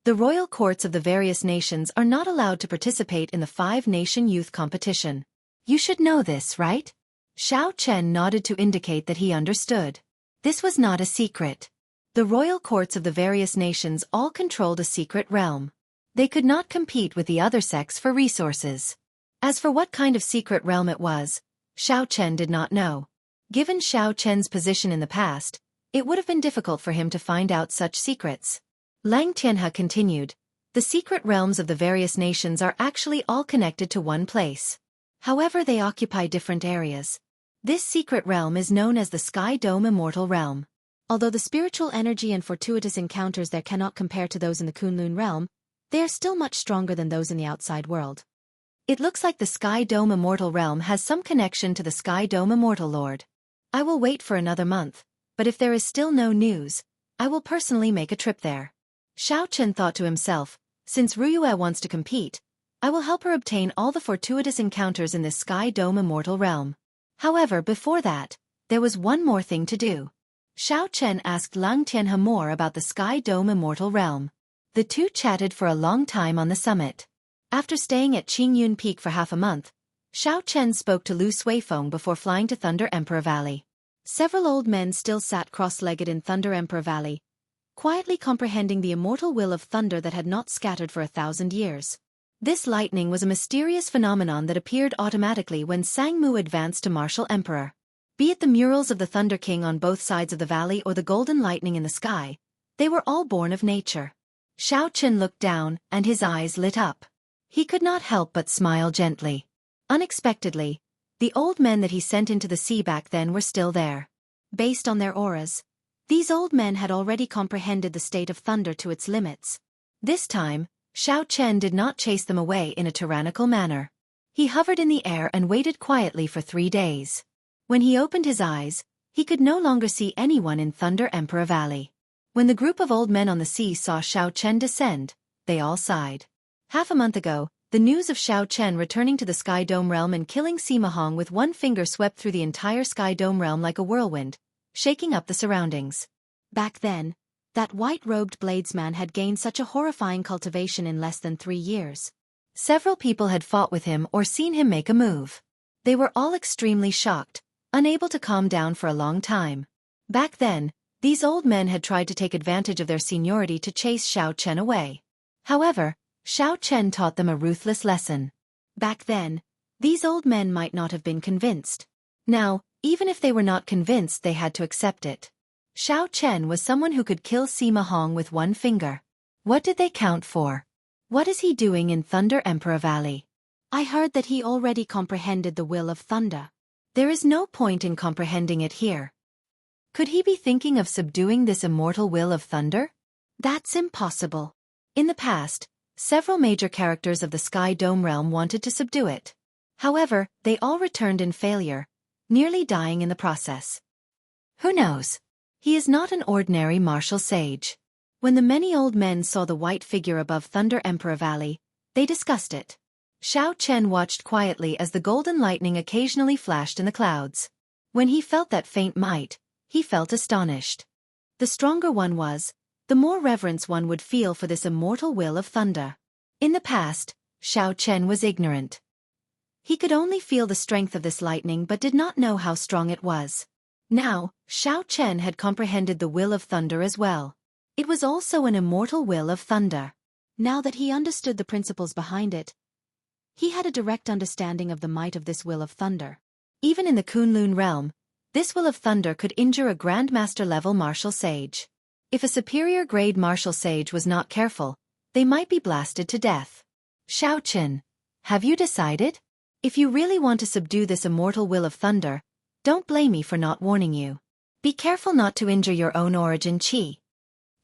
The royal courts of the various nations are not allowed to participate in the 5-nation youth competition. You should know this, right? Xiao Chen nodded to indicate that he understood. This was not a secret. The royal courts of the various nations all controlled a secret realm. They could not compete with the other sects for resources. As for what kind of secret realm it was, Xiao Chen did not know. Given Xiao Chen's position in the past, it would have been difficult for him to find out such secrets. Lang Tianhe continued, the secret realms of the various nations are actually all connected to one place. However, they occupy different areas. This secret realm is known as the Sky Dome Immortal Realm. Although the spiritual energy and fortuitous encounters there cannot compare to those in the Kunlun realm, they are still much stronger than those in the outside world. It looks like the Sky Dome Immortal Realm has some connection to the Sky Dome Immortal Lord. I will wait for another month, but if there is still no news, I will personally make a trip there. Xiao Chen thought to himself, since Ruyue wants to compete, I will help her obtain all the fortuitous encounters in this Sky Dome immortal realm. However, before that, there was one more thing to do. Xiao Chen asked Lang Tianhe more about the Sky Dome immortal realm. The two chatted for a long time on the summit. After staying at Qingyun Peak for half a month, Xiao Chen spoke to Lu Suifeng before flying to Thunder Emperor Valley. Several old men still sat cross-legged in Thunder Emperor Valley, quietly comprehending the immortal will of thunder that had not scattered for 1,000 years. This lightning was a mysterious phenomenon that appeared automatically when Sangmu advanced to martial emperor. Be it the murals of the Thunder King on both sides of the valley or the golden lightning in the sky, they were all born of nature. Xiao Chen looked down, and his eyes lit up. He could not help but smile gently. Unexpectedly, the old men that he sent into the sea back then were still there. Based on their auras, these old men had already comprehended the state of thunder to its limits. This time, Xiao Chen did not chase them away in a tyrannical manner. He hovered in the air and waited quietly for 3 days. When he opened his eyes, he could no longer see anyone in Thunder Emperor Valley. When the group of old men on the sea saw Xiao Chen descend, they all sighed. Half a month ago, the news of Xiao Chen returning to the Sky Dome realm and killing Sima Hong with one finger swept through the entire Sky Dome realm like a whirlwind, shaking up the surroundings. Back then, that white-robed bladesman had gained such a horrifying cultivation in less than 3 years. Several people had fought with him or seen him make a move. They were all extremely shocked, unable to calm down for a long time. Back then, these old men had tried to take advantage of their seniority to chase Xiao Chen away. However, Xiao Chen taught them a ruthless lesson. Back then, these old men might not have been convinced. Now, even if they were not convinced, they had to accept it. Xiao Chen was someone who could kill Sima Hong with one finger. What did they count for? What is he doing in Thunder Emperor Valley? I heard that he already comprehended the will of thunder. There is no point in comprehending it here. Could he be thinking of subduing this immortal will of thunder? That's impossible. In the past, several major characters of the Sky Dome realm wanted to subdue it. However, they all returned in failure, nearly dying in the process. Who knows? He is not an ordinary martial sage. When the many old men saw the white figure above Thunder Emperor Valley, they discussed it. Xiao Chen watched quietly as the golden lightning occasionally flashed in the clouds. When he felt that faint might, he felt astonished. The stronger one was, the more reverence one would feel for this immortal will of thunder. In the past, Xiao Chen was ignorant. He could only feel the strength of this lightning but did not know how strong it was. Now, Xiao Chen had comprehended the will of thunder as well. It was also an immortal will of thunder. Now that he understood the principles behind it, he had a direct understanding of the might of this will of thunder. Even in the Kunlun realm, this will of thunder could injure a Grandmaster-level martial sage. If a superior-grade martial sage was not careful, they might be blasted to death. Xiao Chen, have you decided? If you really want to subdue this immortal will of thunder, don't blame me for not warning you. Be careful not to injure your own origin qi.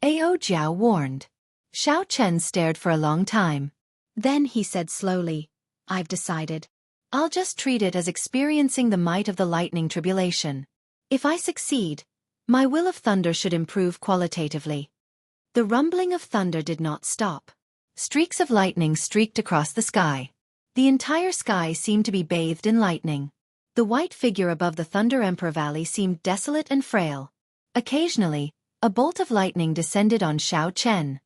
Ao Jiao warned. Xiao Chen stared for a long time. Then he said slowly, I've decided. I'll just treat it as experiencing the might of the lightning tribulation. If I succeed, my will of thunder should improve qualitatively. The rumbling of thunder did not stop. Streaks of lightning streaked across the sky. The entire sky seemed to be bathed in lightning. The white figure above the Thunder Emperor Valley seemed desolate and frail. Occasionally, a bolt of lightning descended on Xiao Chen.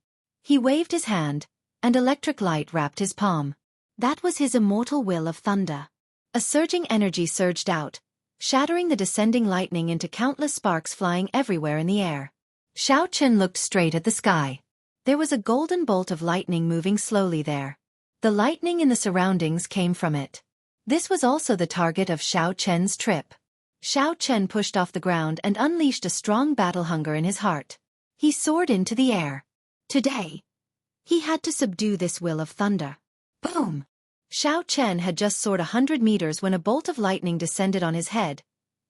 He waved his hand, and electric light wrapped his palm. That was his immortal will of thunder. A surging energy surged out, shattering the descending lightning into countless sparks flying everywhere in the air. Xiao Chen looked straight at the sky. There was a golden bolt of lightning moving slowly there. The lightning in the surroundings came from it. This was also the target of Xiao Chen's trip. Xiao Chen pushed off the ground and unleashed a strong battle hunger in his heart. He soared into the air. Today, he had to subdue this will of thunder. Boom! Xiao Chen had just soared 100 meters when a bolt of lightning descended on his head,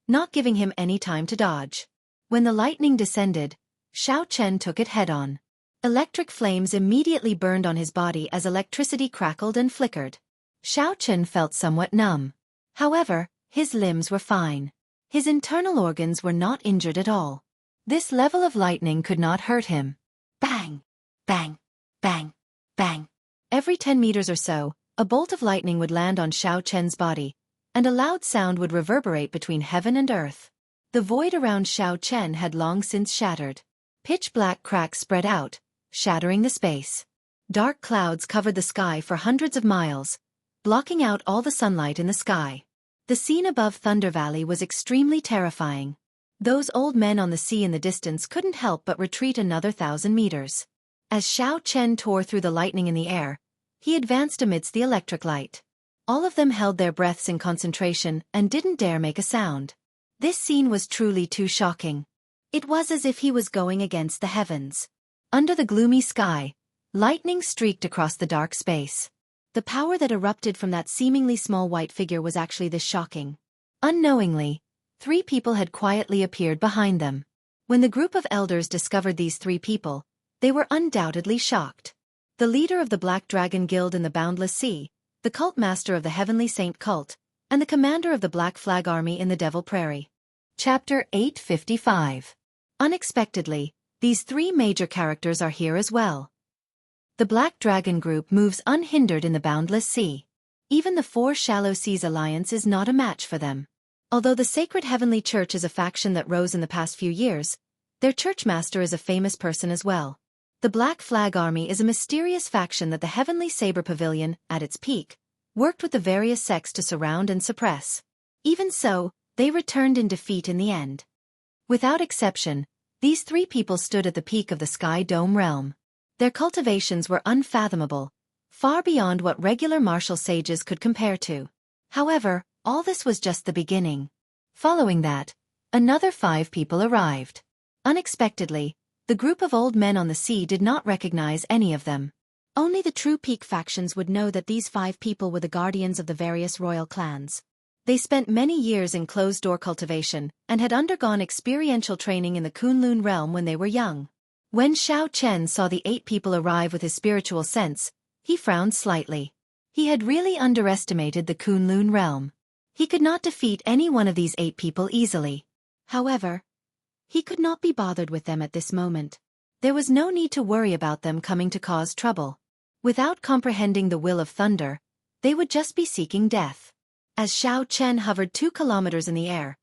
not giving him any time to dodge. When the lightning descended, Xiao Chen took it head-on. Electric flames immediately burned on his body as electricity crackled and flickered. Xiao Chen felt somewhat numb. However, his limbs were fine. His internal organs were not injured at all. This level of lightning could not hurt him. Bang! Bang! Bang! Bang! Every 10 meters or so, A bolt of lightning would land on Xiao Chen's body, and a loud sound would reverberate between heaven and earth. The void around Xiao Chen had long since shattered. Pitch-black cracks spread out, shattering the space. Dark clouds covered the sky for hundreds of miles, blocking out all the sunlight in the sky. The scene above Thunder Valley was extremely terrifying. Those old men on the sea in the distance couldn't help but retreat another 1,000 meters. As Xiao Chen tore through the lightning in the air, he advanced amidst the electric light. All of them held their breaths in concentration and didn't dare make a sound. This scene was truly too shocking. It was as if he was going against the heavens. Under the gloomy sky, lightning streaked across the dark space. The power that erupted from that seemingly small white figure was actually this shocking. Unknowingly, 3 people had quietly appeared behind them. When the group of elders discovered these 3 people, they were undoubtedly shocked. The leader of the Black Dragon Guild in the Boundless Sea, the cult master of the Heavenly Saint cult, and the commander of the Black Flag Army in the Devil Prairie. Chapter 855. Unexpectedly, these 3 major characters are here as well. The Black Dragon Group moves unhindered in the Boundless Sea. Even the 4 Shallow Seas Alliance is not a match for them. Although the Sacred Heavenly Church is a faction that rose in the past few years, their churchmaster is a famous person as well. The Black Flag Army is a mysterious faction that the Heavenly Saber Pavilion, at its peak, worked with the various sects to surround and suppress. Even so, they returned in defeat in the end. Without exception, these 3 people stood at the peak of the Sky Dome realm. Their cultivations were unfathomable, far beyond what regular martial sages could compare to. However, all this was just the beginning. Following that, another 5 people arrived. Unexpectedly, the group of old men on the sea did not recognize any of them. Only the true peak factions would know that these 5 people were the guardians of the various royal clans. They spent many years in closed-door cultivation and had undergone experiential training in the Kunlun realm when they were young. When Xiao Chen saw the 8 people arrive with his spiritual sense, he frowned slightly. He had really underestimated the Kunlun realm. He could not defeat any one of these 8 people easily. However, he could not be bothered with them at this moment. There was no need to worry about them coming to cause trouble. Without comprehending the will of thunder, they would just be seeking death. As Xiao Chen hovered 2 kilometers in the air,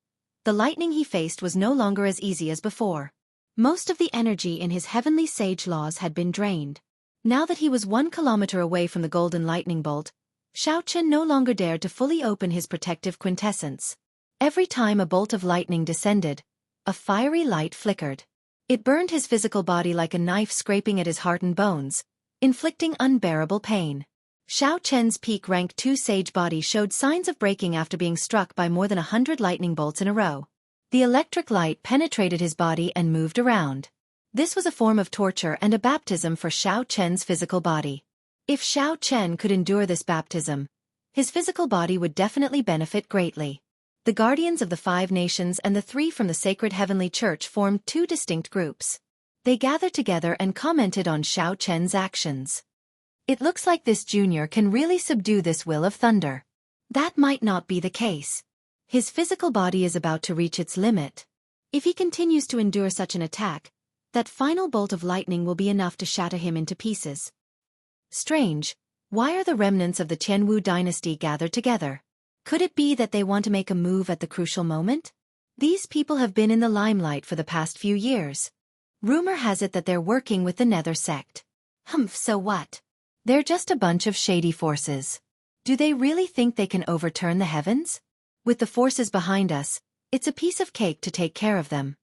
the lightning he faced was no longer as easy as before. Most of the energy in his heavenly sage laws had been drained. Now that he was 1 kilometer away from the golden lightning bolt, Xiao Chen no longer dared to fully open his protective quintessence. Every time a bolt of lightning descended, a fiery light flickered. It burned his physical body like a knife scraping at his heart and bones, inflicting unbearable pain. Xiao Chen's peak rank 2 sage body showed signs of breaking after being struck by more than 100 lightning bolts in a row. The electric light penetrated his body and moved around. This was a form of torture and a baptism for Xiao Chen's physical body. If Xiao Chen could endure this baptism, his physical body would definitely benefit greatly. The guardians of the 5 nations and the 3 from the Sacred Heavenly Church formed 2 distinct groups. They gathered together and commented on Xiao Chen's actions. It looks like this junior can really subdue this will of thunder. That might not be the case. His physical body is about to reach its limit. If he continues to endure such an attack, that final bolt of lightning will be enough to shatter him into pieces. Strange, why are the remnants of the Jianghu dynasty gathered together? Could it be that they want to make a move at the crucial moment? These people have been in the limelight for the past few years. Rumor has it that they're working with the Nether sect. So what? They're just a bunch of shady forces. Do they really think they can overturn the heavens? With the forces behind us, it's a piece of cake to take care of them.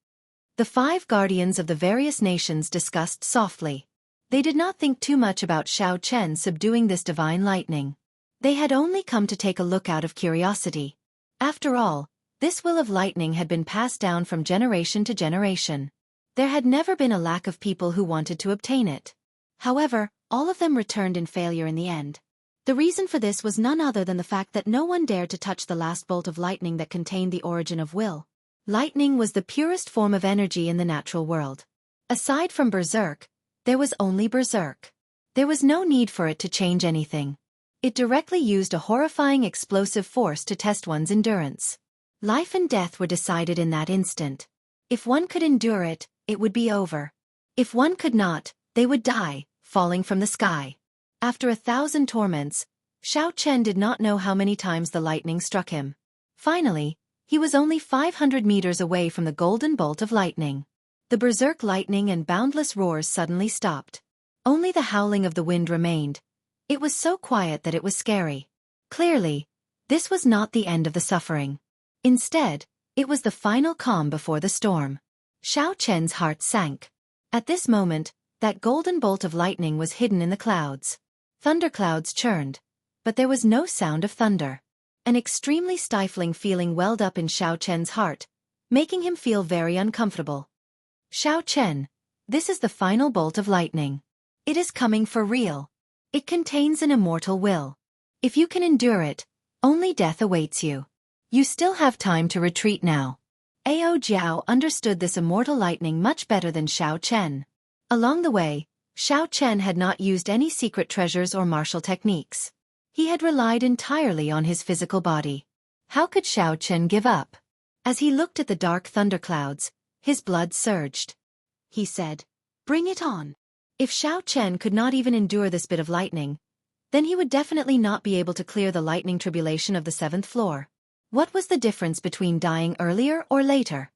The 5 guardians of the various nations discussed softly. They did not think too much about Xiao Chen subduing this divine lightning. They had only come to take a look out of curiosity. After all, this will of lightning had been passed down from generation to generation. There had never been a lack of people who wanted to obtain it. However, all of them returned in failure in the end. The reason for this was none other than the fact that no one dared to touch the last bolt of lightning that contained the origin of will. Lightning was the purest form of energy in the natural world. Aside from Berserk, there was only Berserk. There was no need for it to change anything. It directly used a horrifying explosive force to test one's endurance. Life and death were decided in that instant. If one could endure it, it would be over. If one could not, they would die, falling from the sky. After 1,000 torments, Xiao Chen did not know how many times the lightning struck him. Finally, he was only 500 meters away from the golden bolt of lightning. The berserk lightning and boundless roars suddenly stopped. Only the howling of the wind remained. It was so quiet that it was scary. Clearly, this was not the end of the suffering. Instead, it was the final calm before the storm. Xiao Chen's heart sank. At this moment, that golden bolt of lightning was hidden in the clouds. Thunderclouds churned, but there was no sound of thunder. An extremely stifling feeling welled up in Xiao Chen's heart, making him feel very uncomfortable. Xiao Chen, this is the final bolt of lightning. It is coming for real. It contains an immortal will. If you can endure it, only death awaits you. You still have time to retreat now. Ao Jiao understood this immortal lightning much better than Xiao Chen. Along the way, Xiao Chen had not used any secret treasures or martial techniques. He had relied entirely on his physical body. How could Xiao Chen give up? As he looked at the dark thunderclouds, his blood surged. He said, "Bring it on." If Xiao Chen could not even endure this bit of lightning, then he would definitely not be able to clear the lightning tribulation of the 7th floor. What was the difference between dying earlier or later?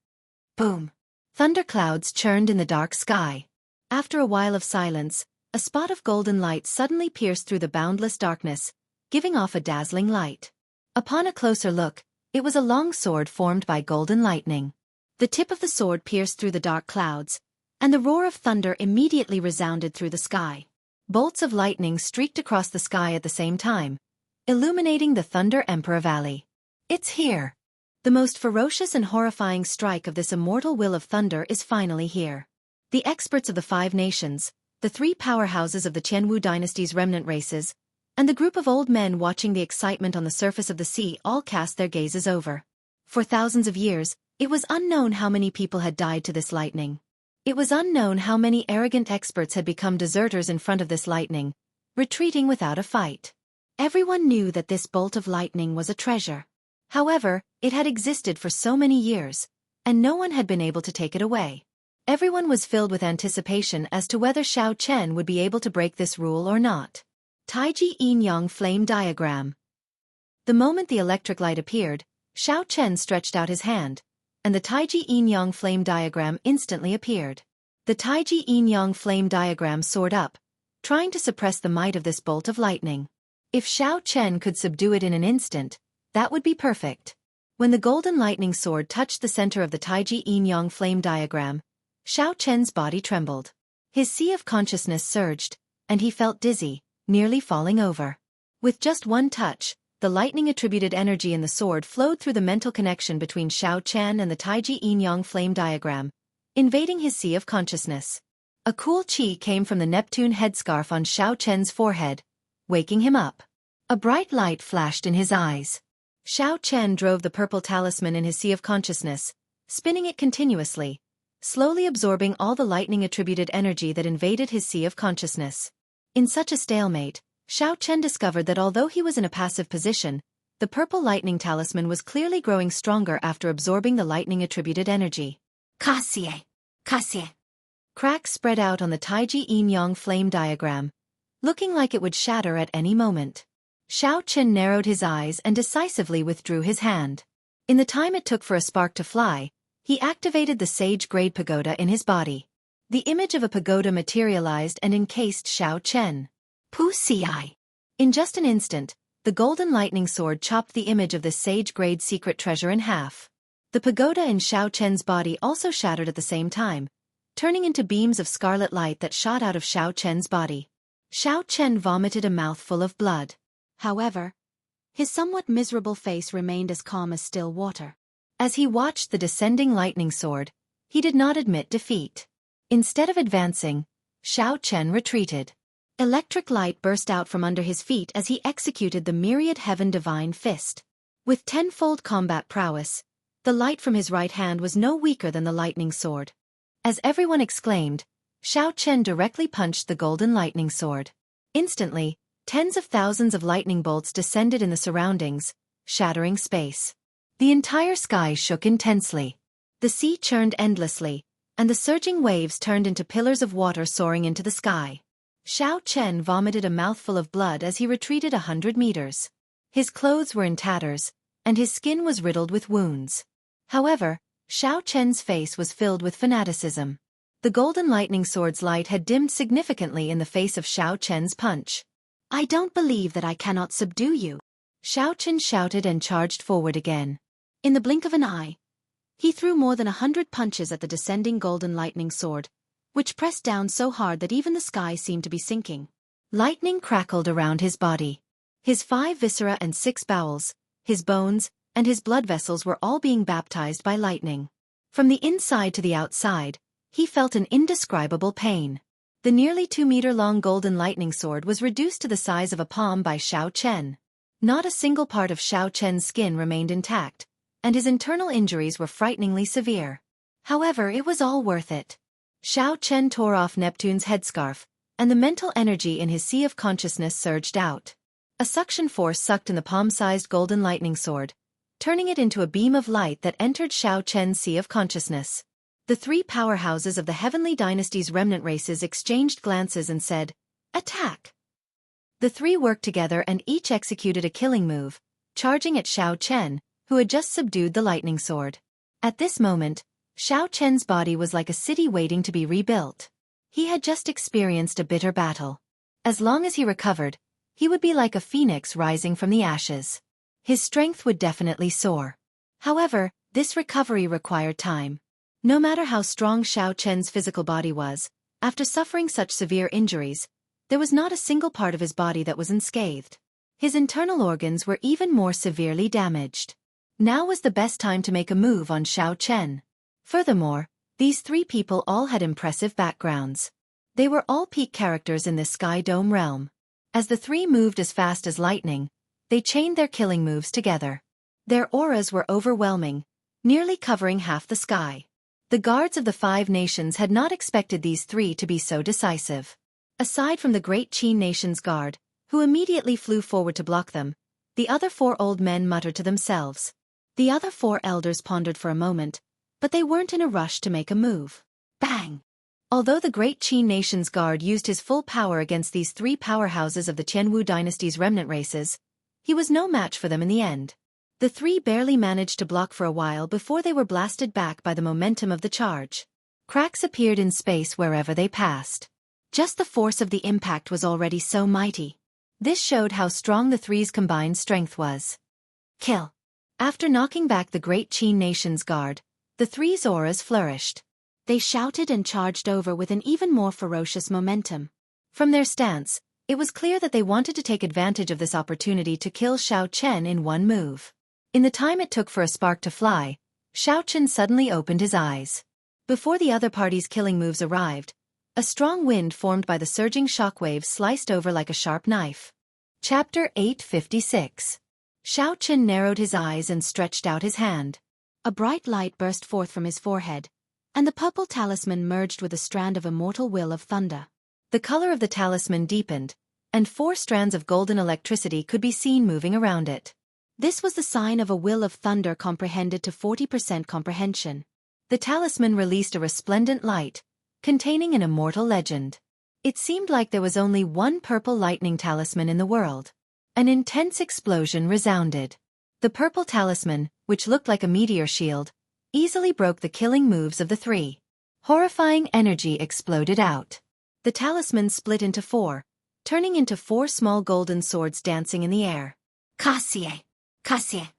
Boom! Thunderclouds churned in the dark sky. After a while of silence, a spot of golden light suddenly pierced through the boundless darkness, giving off a dazzling light. Upon a closer look, it was a long sword formed by golden lightning. The tip of the sword pierced through the dark clouds, and the roar of thunder immediately resounded through the sky. Bolts of lightning streaked across the sky at the same time, illuminating the Thunder Emperor Valley. It's here. The most ferocious and horrifying strike of this immortal will of thunder is finally here. The experts of the 5 nations, the 3 powerhouses of the Jianghu dynasty's remnant races, and the group of old men watching the excitement on the surface of the sea all cast their gazes over. For thousands of years, it was unknown how many people had died to this lightning. It was unknown how many arrogant experts had become deserters in front of this lightning, retreating without a fight. Everyone knew that this bolt of lightning was a treasure. However, it had existed for so many years, and no one had been able to take it away. Everyone was filled with anticipation as to whether Xiao Chen would be able to break this rule or not. Taiji Yin-Yang Flame Diagram. The moment the electric light appeared, Xiao Chen stretched out his hand, and the Taiji Yin-Yang Flame Diagram instantly appeared. The Taiji Yin-Yang Flame Diagram soared up, trying to suppress the might of this bolt of lightning. If Xiao Chen could subdue it in an instant, that would be perfect. When the golden lightning sword touched the center of the Taiji Yin-Yang Flame Diagram, Xiao Chen's body trembled. His sea of consciousness surged, and he felt dizzy, nearly falling over. With just one touch, the lightning-attributed energy in the sword flowed through the mental connection between Xiao Chen and the Taiji Yin-Yang Flame Diagram, invading his sea of consciousness. A cool chi came from the Neptune headscarf on Xiao Chen's forehead, waking him up. A bright light flashed in his eyes. Xiao Chen drove the purple talisman in his sea of consciousness, spinning it continuously, slowly absorbing all the lightning-attributed energy that invaded his sea of consciousness. In such a stalemate, Xiao Chen discovered that although he was in a passive position, the purple lightning talisman was clearly growing stronger after absorbing the lightning-attributed energy. Kasie! Kasie! Cracks spread out on the Taiji Yin-Yang Flame Diagram, looking like it would shatter at any moment. Xiao Chen narrowed his eyes and decisively withdrew his hand. In the time it took for a spark to fly, he activated the Sage-grade pagoda in his body. The image of a pagoda materialized and encased Xiao Chen. Puxia! In just an instant, the golden lightning sword chopped the image of the Sage-grade secret treasure in half. The pagoda in Xiao Chen's body also shattered at the same time, turning into beams of scarlet light that shot out of Xiao Chen's body. Xiao Chen vomited a mouthful of blood. However, his somewhat miserable face remained as calm as still water. As he watched the descending lightning sword, he did not admit defeat. Instead of advancing, Xiao Chen retreated. Electric light burst out from under his feet as he executed the myriad heaven divine fist. With tenfold combat prowess, the light from his right hand was no weaker than the lightning sword. As everyone exclaimed, Xiao Chen directly punched the golden lightning sword. Instantly, tens of thousands of lightning bolts descended in the surroundings, shattering space. The entire sky shook intensely. The sea churned endlessly, and the surging waves turned into pillars of water soaring into the sky. Xiao Chen vomited a mouthful of blood as he retreated 100 meters. His clothes were in tatters, and his skin was riddled with wounds. However, Xiao Chen's face was filled with fanaticism. The golden lightning sword's light had dimmed significantly in the face of Xiao Chen's punch. "I don't believe that I cannot subdue you," Xiao Chen shouted and charged forward again. In the blink of an eye, he threw more than 100 punches at the descending golden lightning sword, which pressed down so hard that even the sky seemed to be sinking. Lightning crackled around his body. His 5 viscera and 6 bowels, his bones, and his blood vessels were all being baptized by lightning. From the inside to the outside, he felt an indescribable pain. The nearly 2-meter-long golden lightning sword was reduced to the size of a palm by Xiao Chen. Not a single part of Xiao Chen's skin remained intact, and his internal injuries were frighteningly severe. However, it was all worth it. Xiao Chen tore off Neptune's headscarf, and the mental energy in his sea of consciousness surged out. A suction force sucked in the palm-sized golden lightning sword, turning it into a beam of light that entered Xiao Chen's sea of consciousness. The 3 powerhouses of the Heavenly Dynasty's remnant races exchanged glances and said, "Attack!" The 3 worked together and each executed a killing move, charging at Xiao Chen, who had just subdued the lightning sword. At this moment, Xiao Chen's body was like a city waiting to be rebuilt. He had just experienced a bitter battle. As long as he recovered, he would be like a phoenix rising from the ashes. His strength would definitely soar. However, this recovery required time. No matter how strong Xiao Chen's physical body was, after suffering such severe injuries, there was not a single part of his body that was unscathed. His internal organs were even more severely damaged. Now was the best time to make a move on Xiao Chen. Furthermore, these 3 people all had impressive backgrounds. They were all peak characters in this Sky Dome realm. As the 3 moved as fast as lightning, they chained their killing moves together. Their auras were overwhelming, nearly covering half the sky. The guards of the 5 nations had not expected these 3 to be so decisive. Aside from the great Qin nation's guard, who immediately flew forward to block them, the other 4 old men muttered to themselves. The other 4 elders pondered for a moment, but they weren't in a rush to make a move. Bang! Although the great Qin nation's guard used his full power against these 3 powerhouses of the Qianwu dynasty's remnant races, he was no match for them in the end. The 3 barely managed to block for a while before they were blasted back by the momentum of the charge. Cracks appeared in space wherever they passed. Just the force of the impact was already so mighty. This showed how strong the 3's combined strength was. Kill! After knocking back the great Qin nation's guard, the 3's auras flourished. They shouted and charged over with an even more ferocious momentum. From their stance, it was clear that they wanted to take advantage of this opportunity to kill Xiao Chen in one move. In the time it took for a spark to fly, Xiao Chen suddenly opened his eyes. Before the other party's killing moves arrived, a strong wind formed by the surging shockwaves sliced over like a sharp knife. Chapter 856. Xiao Chen narrowed his eyes and stretched out his hand. A bright light burst forth from his forehead, and the purple talisman merged with a strand of immortal will of thunder. The color of the talisman deepened, and 4 strands of golden electricity could be seen moving around it. This was the sign of a will of thunder comprehended to 40% comprehension. The talisman released a resplendent light, containing an immortal legend. It seemed like there was only one purple lightning talisman in the world. An intense explosion resounded. The purple talisman, which looked like a meteor shield, easily broke the killing moves of the 3. Horrifying energy exploded out. The talisman split into 4, turning into 4 small golden swords dancing in the air. Kasie! Kasie!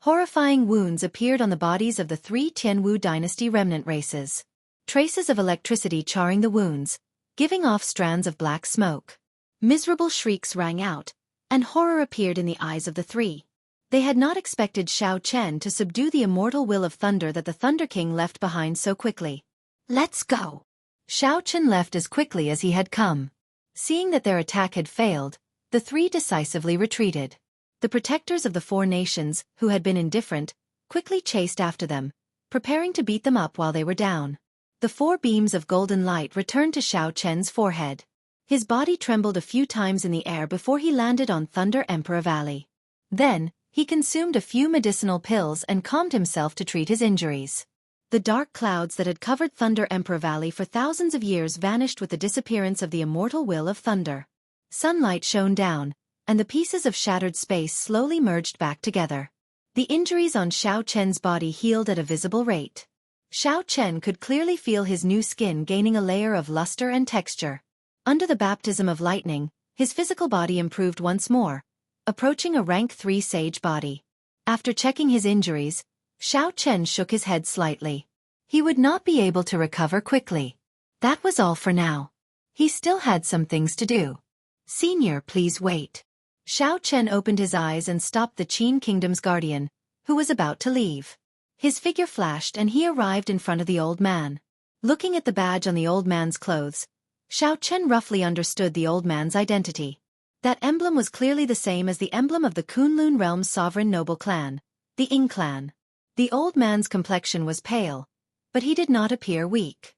Horrifying wounds appeared on the bodies of the 3 Qianwu dynasty remnant races. Traces of electricity charring the wounds, giving off strands of black smoke. Miserable shrieks rang out, and horror appeared in the eyes of the 3. They had not expected Xiao Chen to subdue the immortal will of thunder that the Thunder King left behind so quickly. Let's go! Xiao Chen left as quickly as he had come. Seeing that their attack had failed, the 3 decisively retreated. The protectors of the 4 nations, who had been indifferent, quickly chased after them, preparing to beat them up while they were down. The 4 beams of golden light returned to Xiao Chen's forehead. His body trembled a few times in the air before he landed on Thunder Emperor Valley. Then, he consumed a few medicinal pills and calmed himself to treat his injuries. The dark clouds that had covered Thunder Emperor Valley for thousands of years vanished with the disappearance of the immortal will of thunder. Sunlight shone down, and the pieces of shattered space slowly merged back together. The injuries on Xiao Chen's body healed at a visible rate. Xiao Chen could clearly feel his new skin gaining a layer of luster and texture. Under the baptism of lightning, his physical body improved once more, approaching a rank 3 sage body. After checking his injuries, Xiao Chen shook his head slightly. He would not be able to recover quickly. That was all for now. He still had some things to do. Senior, please wait. Xiao Chen opened his eyes and stopped the Qin Kingdom's guardian, who was about to leave. His figure flashed and he arrived in front of the old man. Looking at the badge on the old man's clothes, Xiao Chen roughly understood the old man's identity. That emblem was clearly the same as the emblem of the Kunlun realm's sovereign noble clan, the Ying clan. The old man's complexion was pale, but he did not appear weak.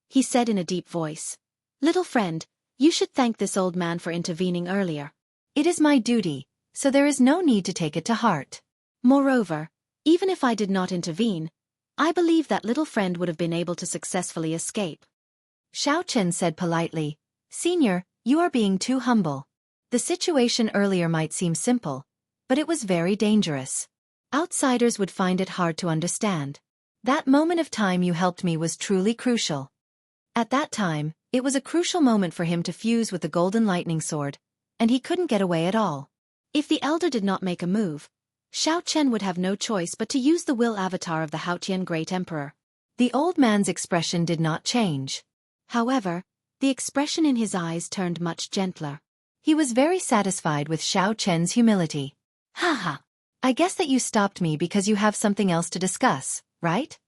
He said in a deep voice, "Little friend, you should thank this old man for intervening earlier. It is my duty, so there is no need to take it to heart. Moreover, even if I did not intervene, I believe that little friend would have been able to successfully escape." Xiao Chen said politely, "Senior, you are being too humble. The situation earlier might seem simple, but it was very dangerous. Outsiders would find it hard to understand. That moment of time you helped me was truly crucial." At that time, it was a crucial moment for him to fuse with the golden lightning sword, and he couldn't get away at all. If the elder did not make a move, Xiao Chen would have no choice but to use the will avatar of the Haotian Great Emperor. The old man's expression did not change. However, the expression in his eyes turned much gentler. He was very satisfied with Xiao Chen's humility. "Haha. I guess that you stopped me because you have something else to discuss, right?"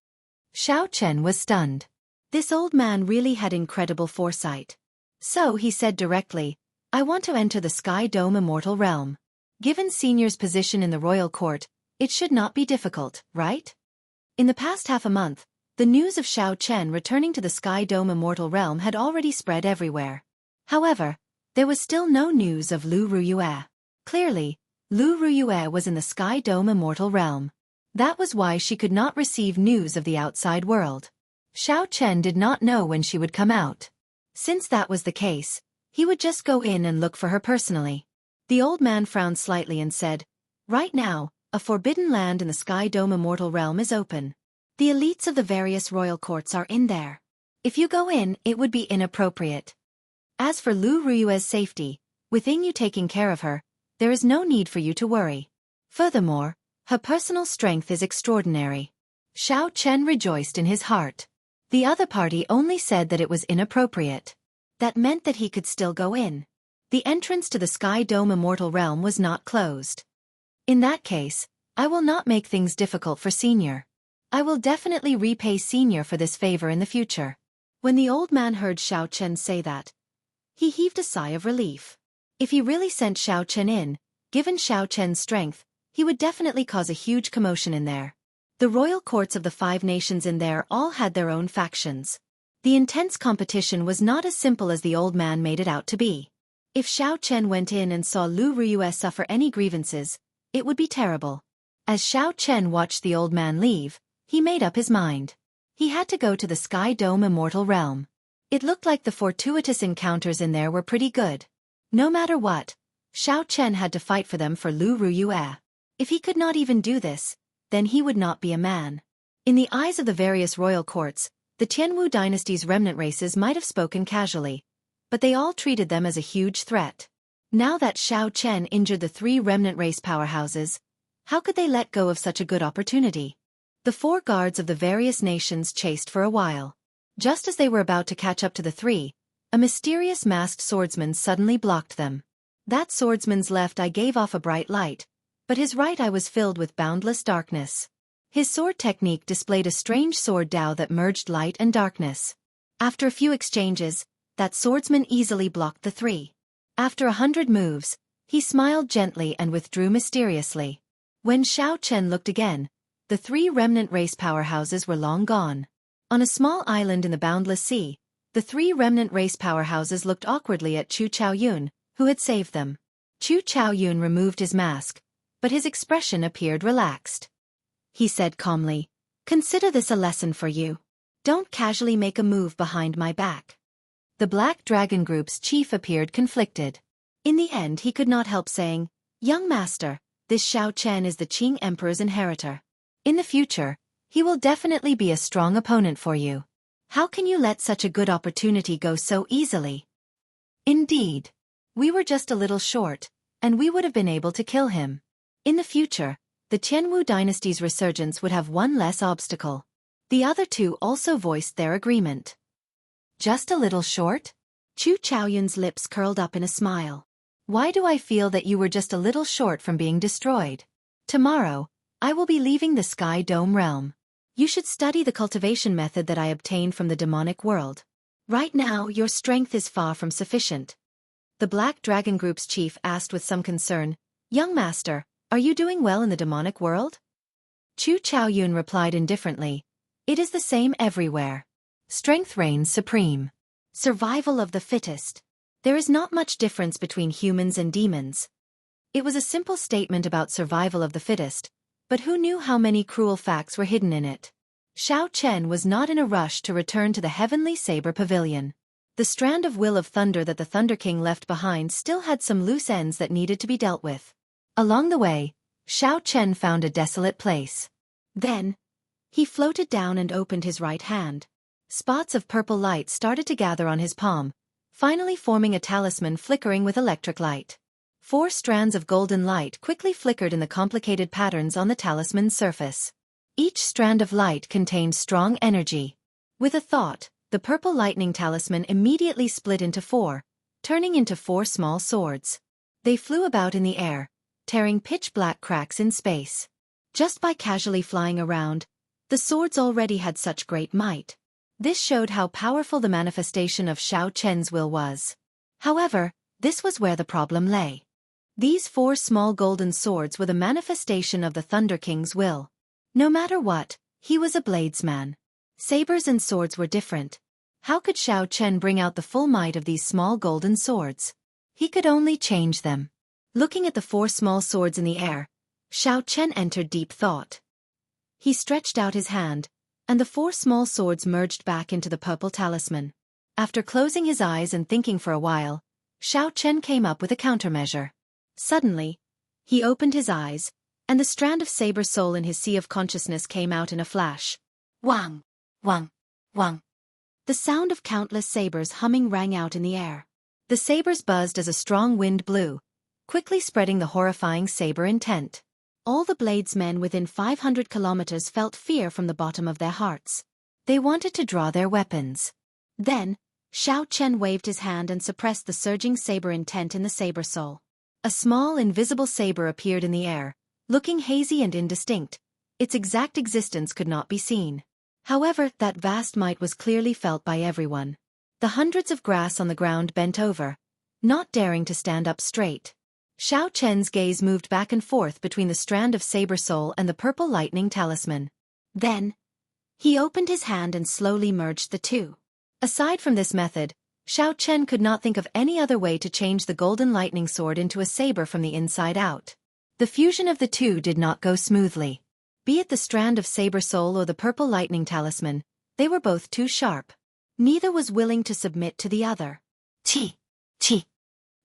Xiao Chen was stunned. This old man really had incredible foresight. So he said directly, "I want to enter the Sky Dome Immortal Realm. Given Senior's position in the royal court, it should not be difficult, right?" In the past half a month, the news of Xiao Chen returning to the Sky Dome Immortal Realm had already spread everywhere. However, there was still no news of Lu Ruyue. Clearly, Lu Ruyue was in the Sky Dome Immortal Realm. That was why she could not receive news of the outside world. Xiao Chen did not know when she would come out. Since that was the case, he would just go in and look for her personally. The old man frowned slightly and said, "Right now, a forbidden land in the Sky Dome Immortal Realm is open. The elites of the various royal courts are in there. If you go in, it would be inappropriate. As for Lu Ruyue's safety, with you taking care of her, there is no need for you to worry. Furthermore, her personal strength is extraordinary." Xiao Chen rejoiced in his heart. The other party only said that it was inappropriate. That meant that he could still go in. The entrance to the Sky Dome Immortal Realm was not closed. "In that case, I will not make things difficult for Senior. I will definitely repay Senior for this favor in the future." When the old man heard Xiao Chen say that, he heaved a sigh of relief. If he really sent Xiao Chen in, given Xiao Chen's strength, he would definitely cause a huge commotion in there. The royal courts of the 5 nations in there all had their own factions. The intense competition was not as simple as the old man made it out to be. If Xiao Chen went in and saw Lu Ruyue suffer any grievances, it would be terrible. As Xiao Chen watched the old man leave, he made up his mind. He had to go to the Sky Dome Immortal Realm. It looked like the fortuitous encounters in there were pretty good. No matter what, Xiao Chen had to fight for them for Lu Ruyue. If he could not even do this, then he would not be a man. In the eyes of the various royal courts, the Tianwu dynasty's remnant races might have spoken casually, but they all treated them as a huge threat. Now that Xiao Chen injured the 3 remnant race powerhouses, how could they let go of such a good opportunity? The 4 guards of the various nations chased for a while. Just as they were about to catch up to the 3, a mysterious masked swordsman suddenly blocked them. That swordsman's left eye gave off a bright light, but his right eye was filled with boundless darkness. His sword technique displayed a strange sword dao that merged light and darkness. After a few exchanges, that swordsman easily blocked the 3. After 100 moves, he smiled gently and withdrew mysteriously. When Xiao Chen looked again, the 3 remnant race powerhouses were long gone. On a small island in the boundless sea, the 3 remnant race powerhouses looked awkwardly at Chu Chaoyun, who had saved them. Chu Chaoyun removed his mask, but his expression appeared relaxed. He said calmly, Consider this a lesson for you. Don't casually make a move behind my back. The Black Dragon Group's chief appeared conflicted. In the end he could not help saying, "Young master, this Xiao Chen is the Qing Emperor's inheritor. In the future, he will definitely be a strong opponent for you. How can you let such a good opportunity go so easily?" Indeed. We were just a little short, and we would have been able to kill him. In the future, the Qianwu dynasty's resurgence would have one less obstacle. The other two also voiced their agreement. Just a little short? Chu Chaoyun's lips curled up in a smile. Why do I feel that you were just a little short from being destroyed? Tomorrow, I will be leaving the Sky Dome realm. You should study the cultivation method that I obtained from the demonic world. Right now, your strength is far from sufficient. The Black Dragon Group's chief asked with some concern, "Young master, are you doing well in the demonic world?" Chu Chaoyun replied indifferently, "It is the same everywhere. Strength reigns supreme. Survival of the fittest. There is not much difference between humans and demons." It was a simple statement about survival of the fittest, but who knew how many cruel facts were hidden in it? Xiao Chen was not in a rush to return to the Heavenly Saber Pavilion. The strand of will of thunder that the Thunder King left behind still had some loose ends that needed to be dealt with. Along the way, Xiao Chen found a desolate place. Then, he floated down and opened his right hand. Spots of purple light started to gather on his palm, finally forming a talisman flickering with electric light. 4 strands of golden light quickly flickered in the complicated patterns on the talisman's surface. Each strand of light contained strong energy. With a thought, the purple lightning talisman immediately split into 4, turning into 4 small swords. They flew about in the air, tearing pitch-black cracks in space. Just by casually flying around, the swords already had such great might. This showed how powerful the manifestation of Xiao Chen's will was. However, this was where the problem lay. These 4 small golden swords were the manifestation of the Thunder King's will. No matter what, he was a bladesman. Sabers and swords were different. How could Xiao Chen bring out the full might of these small golden swords? He could only change them. Looking at the 4 small swords in the air, Xiao Chen entered deep thought. He stretched out his hand, and the 4 small swords merged back into the purple talisman. After closing his eyes and thinking for a while, Xiao Chen came up with a countermeasure. Suddenly, he opened his eyes, and the strand of saber soul in his sea of consciousness came out in a flash. Wang! Wang! Wang! The sound of countless sabers humming rang out in the air. The sabers buzzed as a strong wind blew, quickly spreading the horrifying saber intent. All the bladesmen within 500 kilometers felt fear from the bottom of their hearts. They wanted to draw their weapons. Then, Xiao Chen waved his hand and suppressed the surging saber intent in the saber soul. A small invisible saber appeared in the air, looking hazy and indistinct. Its exact existence could not be seen. However, that vast might was clearly felt by everyone. The hundreds of grass on the ground bent over, not daring to stand up straight. Xiao Chen's gaze moved back and forth between the strand of saber soul and the purple lightning talisman. Then, he opened his hand and slowly merged the two. Aside from this method, Xiao Chen could not think of any other way to change the golden lightning sword into a saber from the inside out. The fusion of the two did not go smoothly. Be it the strand of saber soul or the purple lightning talisman, they were both too sharp. Neither was willing to submit to the other. Chi! Chi!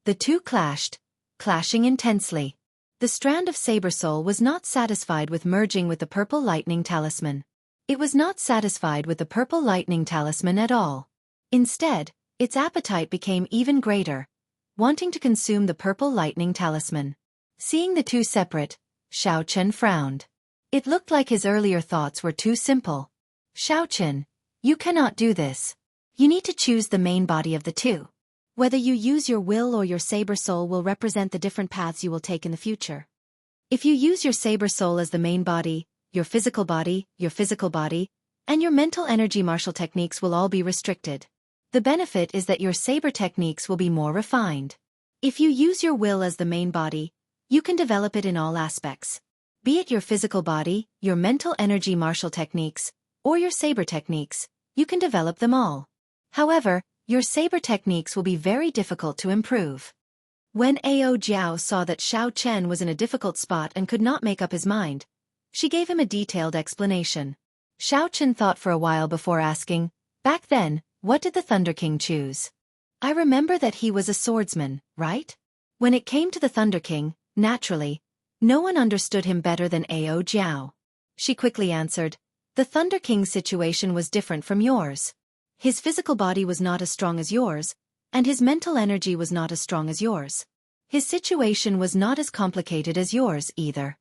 The two clashed, clashing intensely. The strand of saber soul was not satisfied with merging with the purple lightning talisman. It was not satisfied with the purple lightning talisman at all. Instead, its appetite became even greater, wanting to consume the purple lightning talisman. Seeing the two separate, Xiao Chen frowned. It looked like his earlier thoughts were too simple. Xiao Chen, you cannot do this. You need to choose the main body of the two. Whether you use your will or your saber soul will represent the different paths you will take in the future. If you use your saber soul as the main body, your physical body, and your mental energy martial techniques will all be restricted. The benefit is that your saber techniques will be more refined. If you use your will as the main body, you can develop it in all aspects. Be it your physical body, your mental energy martial techniques, or your saber techniques, you can develop them all. However, your saber techniques will be very difficult to improve. When Ao Jiao saw that Xiao Chen was in a difficult spot and could not make up his mind, she gave him a detailed explanation. Xiao Chen thought for a while before asking, "Back then, what did the Thunder King choose?" "I remember that he was a swordsman, right?" When it came to the Thunder King, naturally, no one understood him better than Ao Jiao. She quickly answered, "The Thunder King's situation was different from yours. His physical body was not as strong as yours, and his mental energy was not as strong as yours. His situation was not as complicated as yours either.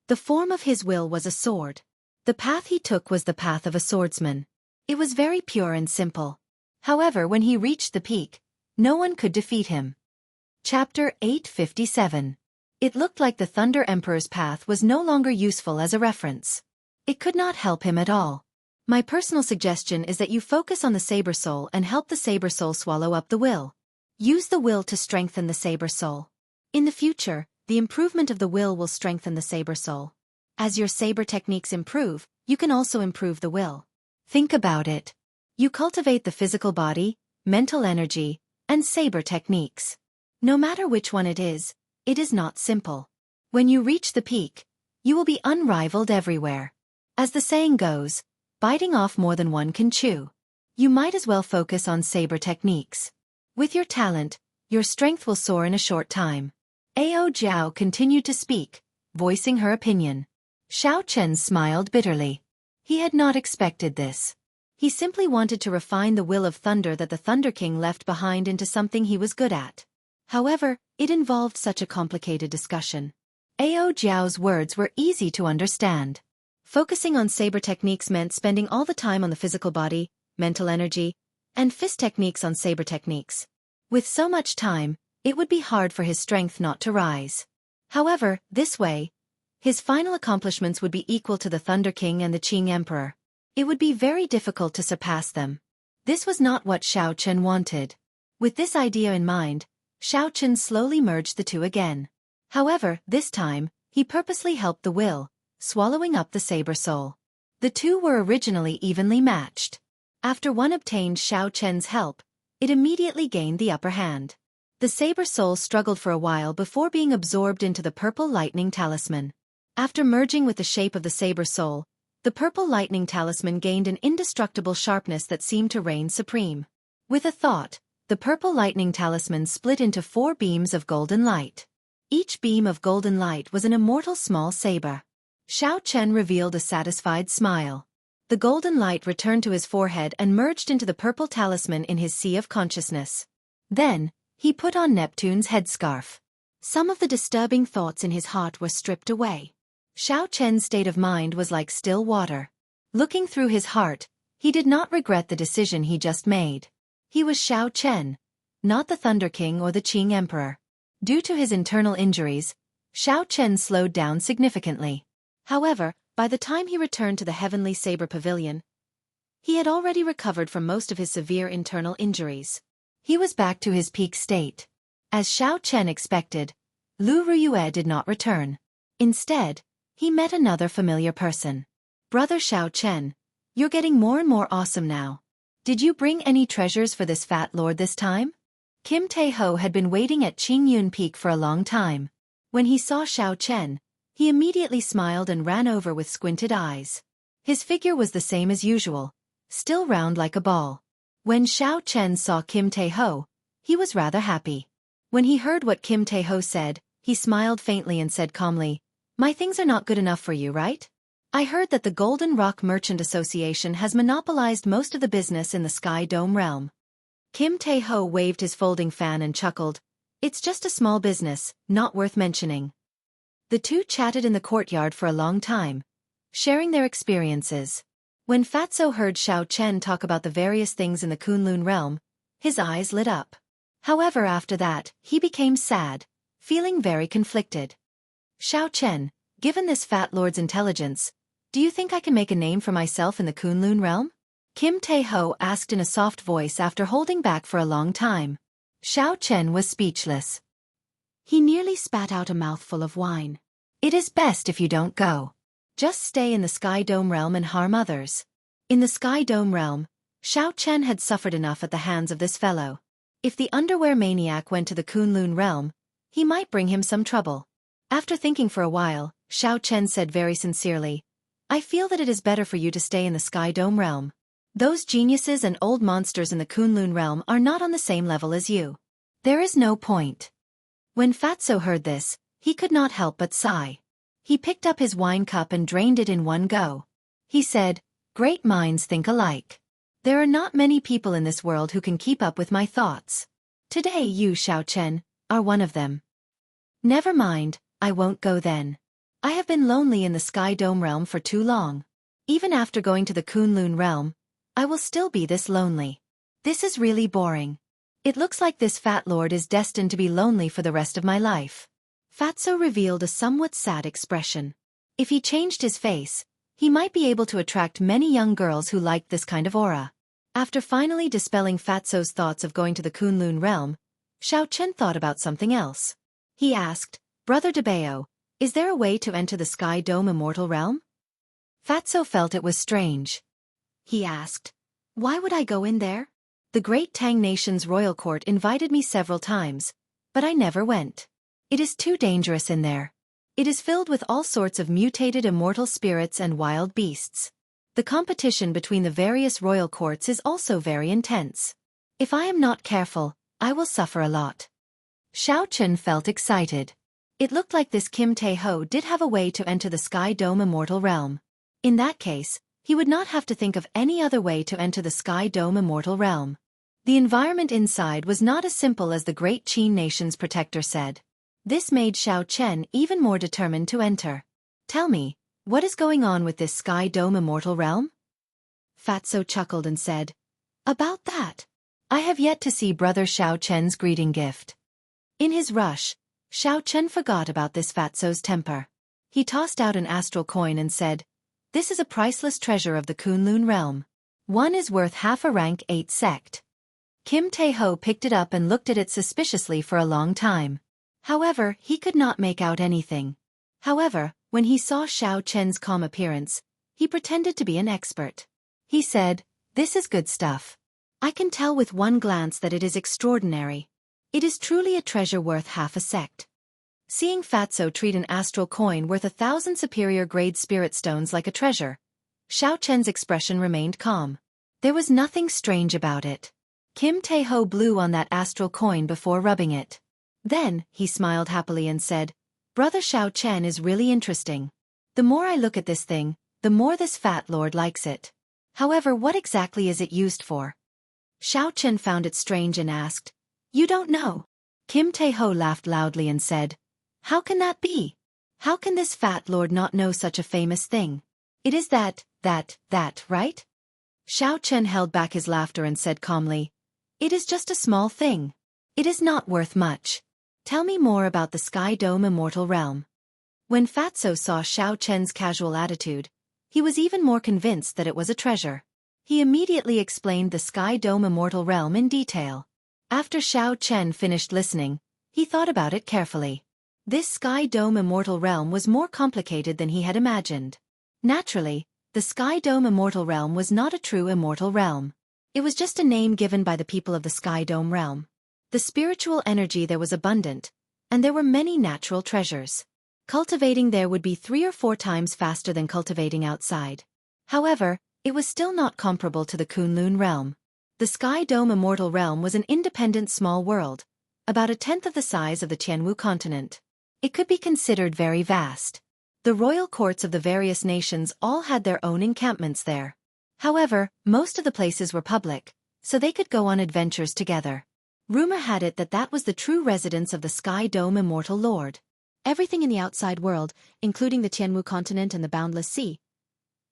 The form of his will was a sword. The path he took was the path of a swordsman. It was very pure and simple. However, when he reached the peak, no one could defeat him." Chapter 857. It looked like the Thunder Emperor's path was no longer useful as a reference. It could not help him at all. "My personal suggestion is that you focus on the Saber Soul and help the Saber Soul swallow up the will. Use the will to strengthen the Saber Soul. In the future, the improvement of the will strengthen the Saber Soul. As your saber techniques improve, you can also improve the will. Think about it. You cultivate the physical body, mental energy, and saber techniques. No matter which one it is not simple. When you reach the peak, you will be unrivaled everywhere. As the saying goes, biting off more than one can chew. You might as well focus on saber techniques. With your talent, your strength will soar in a short time." Ao Jiao continued to speak, voicing her opinion. Xiao Chen smiled bitterly. He had not expected this. He simply wanted to refine the will of thunder that the Thunder King left behind into something he was good at. However, it involved such a complicated discussion. Ao Jiao's words were easy to understand. Focusing on saber techniques meant spending all the time on the physical body, mental energy, and fist techniques on saber techniques. With so much time, it would be hard for his strength not to rise. However, this way, his final accomplishments would be equal to the Thunder King and the Qing Emperor. It would be very difficult to surpass them. This was not what Xiao Chen wanted. With this idea in mind, Xiao Chen slowly merged the two again. However, this time, he purposely helped the will, swallowing up the Saber Soul. The two were originally evenly matched. After one obtained Xiao Chen's help, it immediately gained the upper hand. The Saber Soul struggled for a while before being absorbed into the Purple Lightning Talisman. After merging with the shape of the Saber Soul, the Purple Lightning Talisman gained an indestructible sharpness that seemed to reign supreme. With a thought, the Purple Lightning Talisman split into 4 beams of golden light. Each beam of golden light was an immortal small saber. Xiao Chen revealed a satisfied smile. The golden light returned to his forehead and merged into the purple talisman in his sea of consciousness. Then, he put on Neptune's headscarf. Some of the disturbing thoughts in his heart were stripped away. Xiao Chen's state of mind was like still water. Looking through his heart, he did not regret the decision he just made. He was Xiao Chen, not the Thunder King or the Qing Emperor. Due to his internal injuries, Xiao Chen slowed down significantly. However, by the time he returned to the Heavenly Saber Pavilion, he had already recovered from most of his severe internal injuries. He was back to his peak state. As Xiao Chen expected, Lu Ruyue did not return. Instead, he met another familiar person. "Brother Xiao Chen, you're getting more and more awesome now. Did you bring any treasures for this fat lord this time?" Kim Tae-ho had been waiting at Qingyun Peak for a long time. When he saw Xiao Chen, he immediately smiled and ran over with squinted eyes. His figure was the same as usual, still round like a ball. When Xiao Chen saw Kim Tae-ho, he was rather happy. When he heard what Kim Tae-ho said, he smiled faintly and said calmly, "My things are not good enough for you, right? I heard that the Golden Rock Merchant Association has monopolized most of the business in the Sky Dome realm." Kim Tae-ho waved his folding fan and chuckled, "It's just a small business, not worth mentioning." The two chatted in the courtyard for a long time, sharing their experiences. When Fatso heard Xiao Chen talk about the various things in the Kunlun realm, his eyes lit up. However, after that, he became sad, feeling very conflicted. "Xiao Chen, given this fat lord's intelligence, do you think I can make a name for myself in the Kunlun realm?" Kim Tae-ho asked in a soft voice after holding back for a long time. Xiao Chen was speechless. He nearly spat out a mouthful of wine. "It is best if you don't go. Just stay in the Sky Dome realm and harm others." In the Sky Dome realm, Xiao Chen had suffered enough at the hands of this fellow. If the underwear maniac went to the Kunlun realm, he might bring him some trouble. After thinking for a while, Xiao Chen said very sincerely, I feel that it is better for you to stay in the Sky Dome realm. Those geniuses and old monsters in the Kunlun realm are not on the same level as you. There is no point. When Fatso heard this, he could not help but sigh. He picked up his wine cup and drained it in one go. He said, "Great minds think alike. There are not many people in this world who can keep up with my thoughts. Today you, Xiaochen, are one of them." "Never mind, I won't go then. I have been lonely in the Sky Dome realm for too long. Even after going to the Kunlun realm, I will still be this lonely. This is really boring. It looks like this fat lord is destined to be lonely for the rest of my life." Fatso revealed a somewhat sad expression. If he changed his face, he might be able to attract many young girls who liked this kind of aura. After finally dispelling Fatso's thoughts of going to the Kunlun realm, Xiaochen thought about something else. He asked, "Brother Debao, is there a way to enter the Sky Dome Immortal realm?" Fatso felt it was strange. He asked, "Why would I go in there? The great Tang nation's royal court invited me several times, but I never went. It is too dangerous in there. It is filled with all sorts of mutated immortal spirits and wild beasts. The competition between the various royal courts is also very intense. If I am not careful, I will suffer a lot." Xiaochen felt excited. It looked like this Kim Tae-ho did have a way to enter the Sky Dome Immortal realm. In that case, he would not have to think of any other way to enter the Sky Dome Immortal realm. The environment inside was not as simple as the great Qin nation's protector said. This made Xiaochen even more determined to enter. "Tell me, what is going on with this Sky Dome Immortal realm?" Fatso chuckled and said, "About that, I have yet to see Brother Xiaochen's greeting gift." In his rush, Xiaochen forgot about this Fatso's temper. He tossed out an astral coin and said, "This is a priceless treasure of the Kunlun realm. One is worth half a rank 8 sect." Kim Tae-ho picked it up and looked at it suspiciously for a long time. However, he could not make out anything. However, when he saw Xiaochen's calm appearance, he pretended to be an expert. He said, "This is good stuff. I can tell with one glance that it is extraordinary. It is truly a treasure worth half a sect." Seeing Fatso treat an astral coin worth 1,000 superior grade spirit stones like a treasure, Xiaochen's expression remained calm. There was nothing strange about it. Kim Tae-ho blew on that astral coin before rubbing it. Then, he smiled happily and said, "Brother Xiaochen is really interesting. The more I look at this thing, the more this fat lord likes it. However, what exactly is it used for?" Xiaochen found it strange and asked, "You don't know?" Kim Tae-ho laughed loudly and said, "How can that be? How can this fat lord not know such a famous thing? It is that, right?" Xiaochen held back his laughter and said calmly, "It is just a small thing. It is not worth much. Tell me more about the Sky Dome Immortal realm." When Fatso saw Xiaochen's casual attitude, he was even more convinced that it was a treasure. He immediately explained the Sky Dome Immortal realm in detail. After Xiaochen finished listening, he thought about it carefully. This Sky Dome Immortal realm was more complicated than he had imagined. Naturally, the Sky Dome Immortal realm was not a true immortal realm. It was just a name given by the people of the Sky Dome realm. The spiritual energy there was abundant, and there were many natural treasures. Cultivating there would be 3 or 4 times faster than cultivating outside. However, it was still not comparable to the Kunlun realm. The Sky Dome Immortal realm was an independent small world, about 1/10 of the size of the Jianghu continent. It could be considered very vast. The royal courts of the various nations all had their own encampments there. However, most of the places were public, so they could go on adventures together. Rumor had it that that was the true residence of the Sky Dome Immortal Lord. Everything in the outside world, including the Jianghu continent and the boundless sea,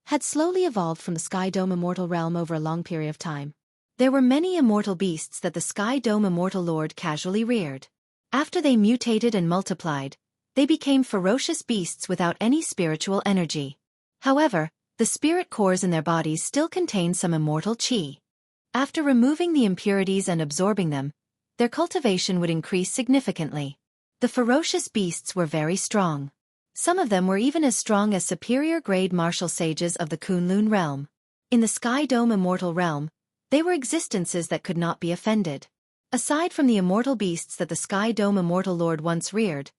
had slowly evolved from the Sky Dome Immortal realm over a long period of time. There were many immortal beasts that the Sky Dome Immortal Lord casually reared. After they mutated and multiplied, they became ferocious beasts without any spiritual energy. However, the spirit cores in their bodies still contained some immortal qi. After removing the impurities and absorbing them, their cultivation would increase significantly. The ferocious beasts were very strong. Some of them were even as strong as superior-grade martial sages of the Kunlun realm. In the Sky Dome Immortal realm, they were existences that could not be offended. Aside from the immortal beasts that the Sky Dome Immortal Lord once reared,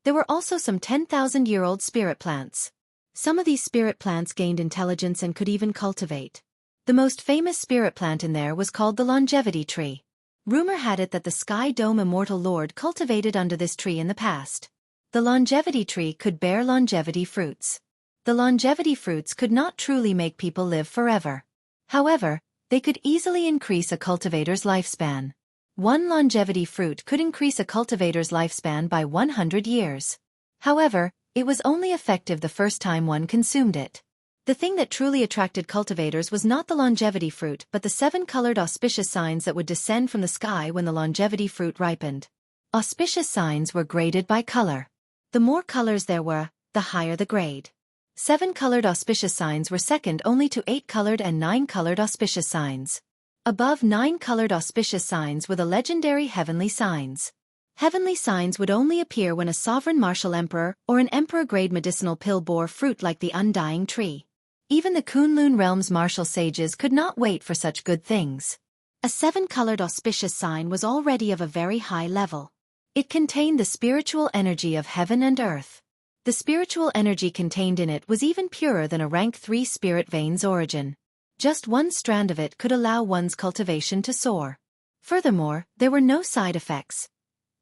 there were also some 10,000-year-old spirit plants. Some of these spirit plants gained intelligence and could even cultivate. The most famous spirit plant in there was called the longevity tree. Rumor had it that the Sky Dome Immortal Lord cultivated under this tree in the past. The longevity tree could bear longevity fruits. The longevity fruits could not truly make people live forever. However, they could easily increase a cultivator's lifespan. One longevity fruit could increase a cultivator's lifespan by 100 years. However, it was only effective the first time one consumed it. The thing that truly attracted cultivators was not the longevity fruit but the 7-colored auspicious signs that would descend from the sky when the longevity fruit ripened. Auspicious signs were graded by color. The more colors there were, the higher the grade. 7-colored auspicious signs were second only to 8-colored and 9-colored auspicious signs. Above 9-colored auspicious signs were the legendary heavenly signs. Heavenly signs would only appear when a sovereign martial emperor or an emperor-grade medicinal pill bore fruit like the undying tree. Even the Kunlun realm's martial sages could not wait for such good things. A 7-colored auspicious sign was already of a very high level. It contained the spiritual energy of heaven and earth. The spiritual energy contained in it was even purer than a rank 3 spirit vein's origin. Just one strand of it could allow one's cultivation to soar. Furthermore, there were no side effects.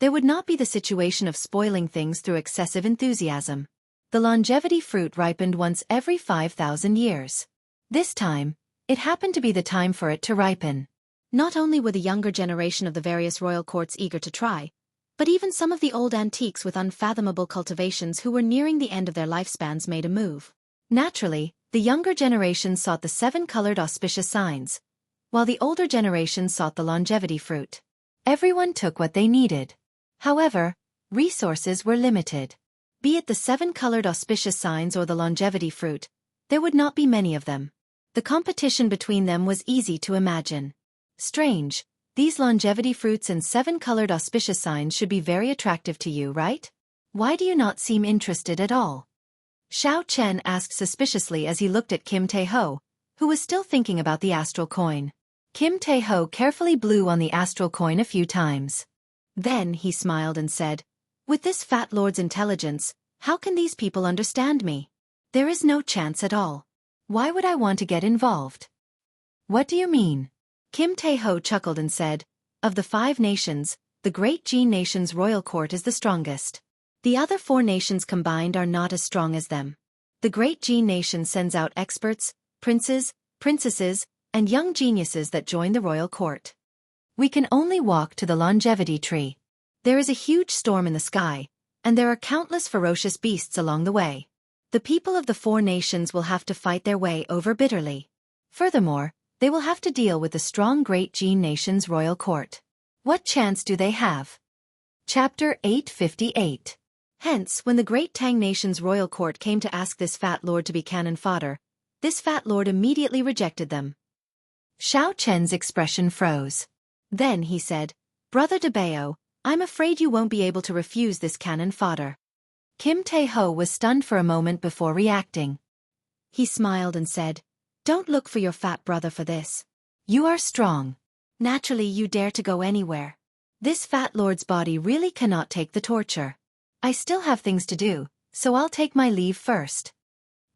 There would not be the situation of spoiling things through excessive enthusiasm. The longevity fruit ripened once every 5,000 years. This time, it happened to be the time for it to ripen. Not only were the younger generation of the various royal courts eager to try, but even some of the old antiques with unfathomable cultivations who were nearing the end of their lifespans made a move. Naturally, the younger generation sought the 7-colored auspicious signs, while the older generation sought the longevity fruit. Everyone took what they needed. However, resources were limited. Be it the 7-colored auspicious signs or the longevity fruit, there would not be many of them. The competition between them was easy to imagine. Strange. These longevity fruits and 7-colored auspicious signs should be very attractive to you, right? Why do you not seem interested at all? Xiao Chen asked suspiciously as he looked at Kim Tae-ho, who was still thinking about the astral coin. Kim Tae-ho carefully blew on the astral coin a few times. Then he smiled and said, "With this fat lord's intelligence, how can these people understand me? There is no chance at all. Why would I want to get involved?" "What do you mean?" Kim Tae-ho chuckled and said, "Of the 5 nations, the great Jin nation's royal court is the strongest. The other 4 nations combined are not as strong as them. The great Jin nation sends out experts, princes, princesses, and young geniuses that join the royal court. We can only walk to the longevity tree. There is a huge storm in the sky, and there are countless ferocious beasts along the way. The people of the 4 nations will have to fight their way over bitterly. Furthermore, they will have to deal with the strong great Jin nation's royal court. What chance do they have?" Chapter 858. Hence, when the great Tang nation's royal court came to ask this fat lord to be cannon fodder, this fat lord immediately rejected them. Xiao Chen's expression froze. Then he said, "Brother Debao, I'm afraid you won't be able to refuse this cannon fodder." Kim Tae-ho was stunned for a moment before reacting. He smiled and said, "Don't look for your fat brother for this. You are strong. Naturally you dare to go anywhere. This fat lord's body really cannot take the torture. I still have things to do, so I'll take my leave first."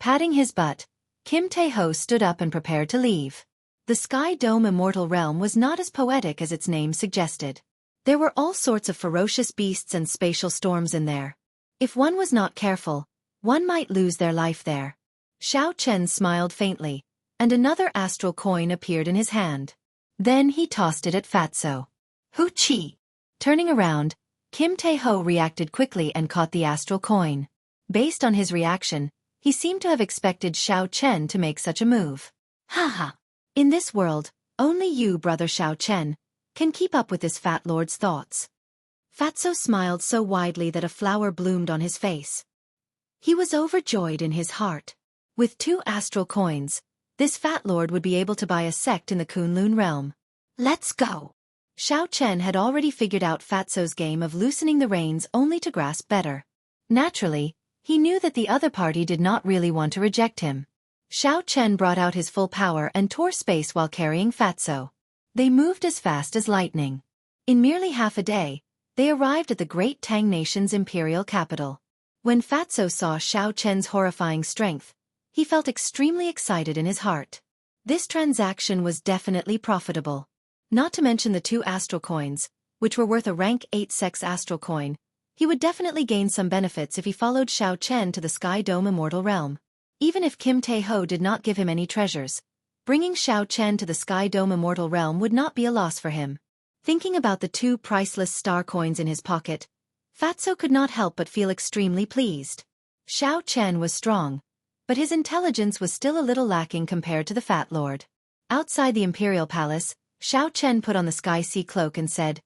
Patting his butt, Kim Tae-ho stood up and prepared to leave. The Sky Dome Immortal Realm was not as poetic as its name suggested. There were all sorts of ferocious beasts and spatial storms in there. If one was not careful, one might lose their life there. Xiao Chen smiled faintly, and another astral coin appeared in his hand. Then he tossed it at Fatso. "Hoo-chi!" Turning around, Kim Tae-ho reacted quickly and caught the astral coin. Based on his reaction, he seemed to have expected Xiao Chen to make such a move. "Ha. In this world, only you, brother Xiao Chen, can keep up with this fat lord's thoughts." Fatso smiled so widely that a flower bloomed on his face. He was overjoyed in his heart. With 2 astral coins, this fat lord would be able to buy a sect in the Kunlun realm. "Let's go." Xiao Chen had already figured out Fatso's game of loosening the reins only to grasp better. Naturally, he knew that the other party did not really want to reject him. Xiao Chen brought out his full power and tore space while carrying Fatso. They moved as fast as lightning. In merely half a day, they arrived at the great Tang nation's imperial capital. When Fatso saw Xiao Chen's horrifying strength, he felt extremely excited in his heart. This transaction was definitely profitable. Not to mention the 2 astral coins, which were worth a rank 8 sex astral coin, he would definitely gain some benefits if he followed Xiao Chen to the Sky Dome Immortal Realm. Even if Kim Tae-ho did not give him any treasures, bringing Xiao Chen to the Sky Dome Immortal Realm would not be a loss for him. Thinking about the 2 priceless star coins in his pocket, Fatso could not help but feel extremely pleased. Xiao Chen was strong, but his intelligence was still a little lacking compared to the Fat Lord. Outside the Imperial Palace, Xiao Chen put on the Sky Sea Cloak and said,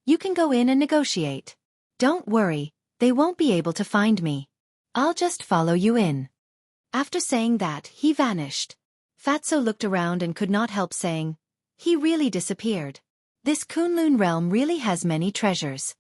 "You can go in and negotiate. Don't worry, they won't be able to find me. I'll just follow you in." After saying that, he vanished. Fatso looked around and could not help saying, he really disappeared. This Kunlun realm really has many treasures.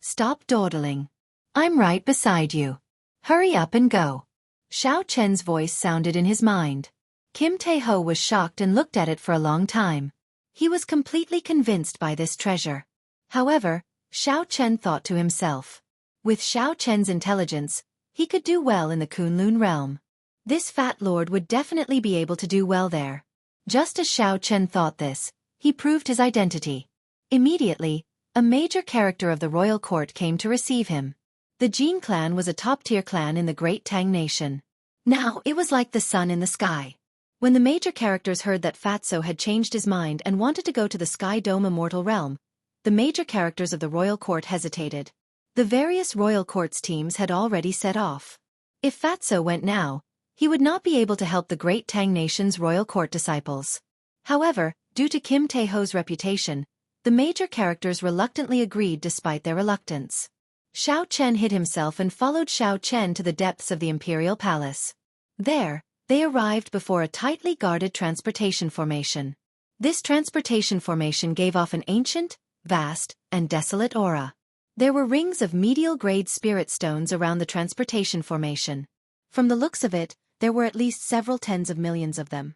Stop dawdling. I'm right beside you. Hurry up and go. Xiao Chen's voice sounded in his mind. Kim Tae-ho was shocked and looked at it for a long time. He was completely convinced by this treasure. However, Xiao Chen thought to himself. With Xiao Chen's intelligence, he could do well in the Kunlun realm. This Fat Lord would definitely be able to do well there. Just as Xiao Chen thought this, he proved his identity. Immediately, a major character of the royal court came to receive him. The Jin clan was a top-tier clan in the Great Tang Nation. Now it was like the sun in the sky. When the major characters heard that Fatso had changed his mind and wanted to go to the Sky Dome Immortal Realm, the major characters of the royal court hesitated. The various royal court's teams had already set off. If Fatso went now, he would not be able to help the Great Tang Nation's royal court disciples. However, due to Kim Tae-ho's reputation, the major characters reluctantly agreed despite their reluctance. Xiao Chen hid himself and followed Xiao Chen to the depths of the Imperial Palace. There, they arrived before a tightly guarded transportation formation. This transportation formation gave off an ancient, vast, and desolate aura. There were rings of medial-grade spirit stones around the transportation formation. From the looks of it, there were at least several tens of millions of them.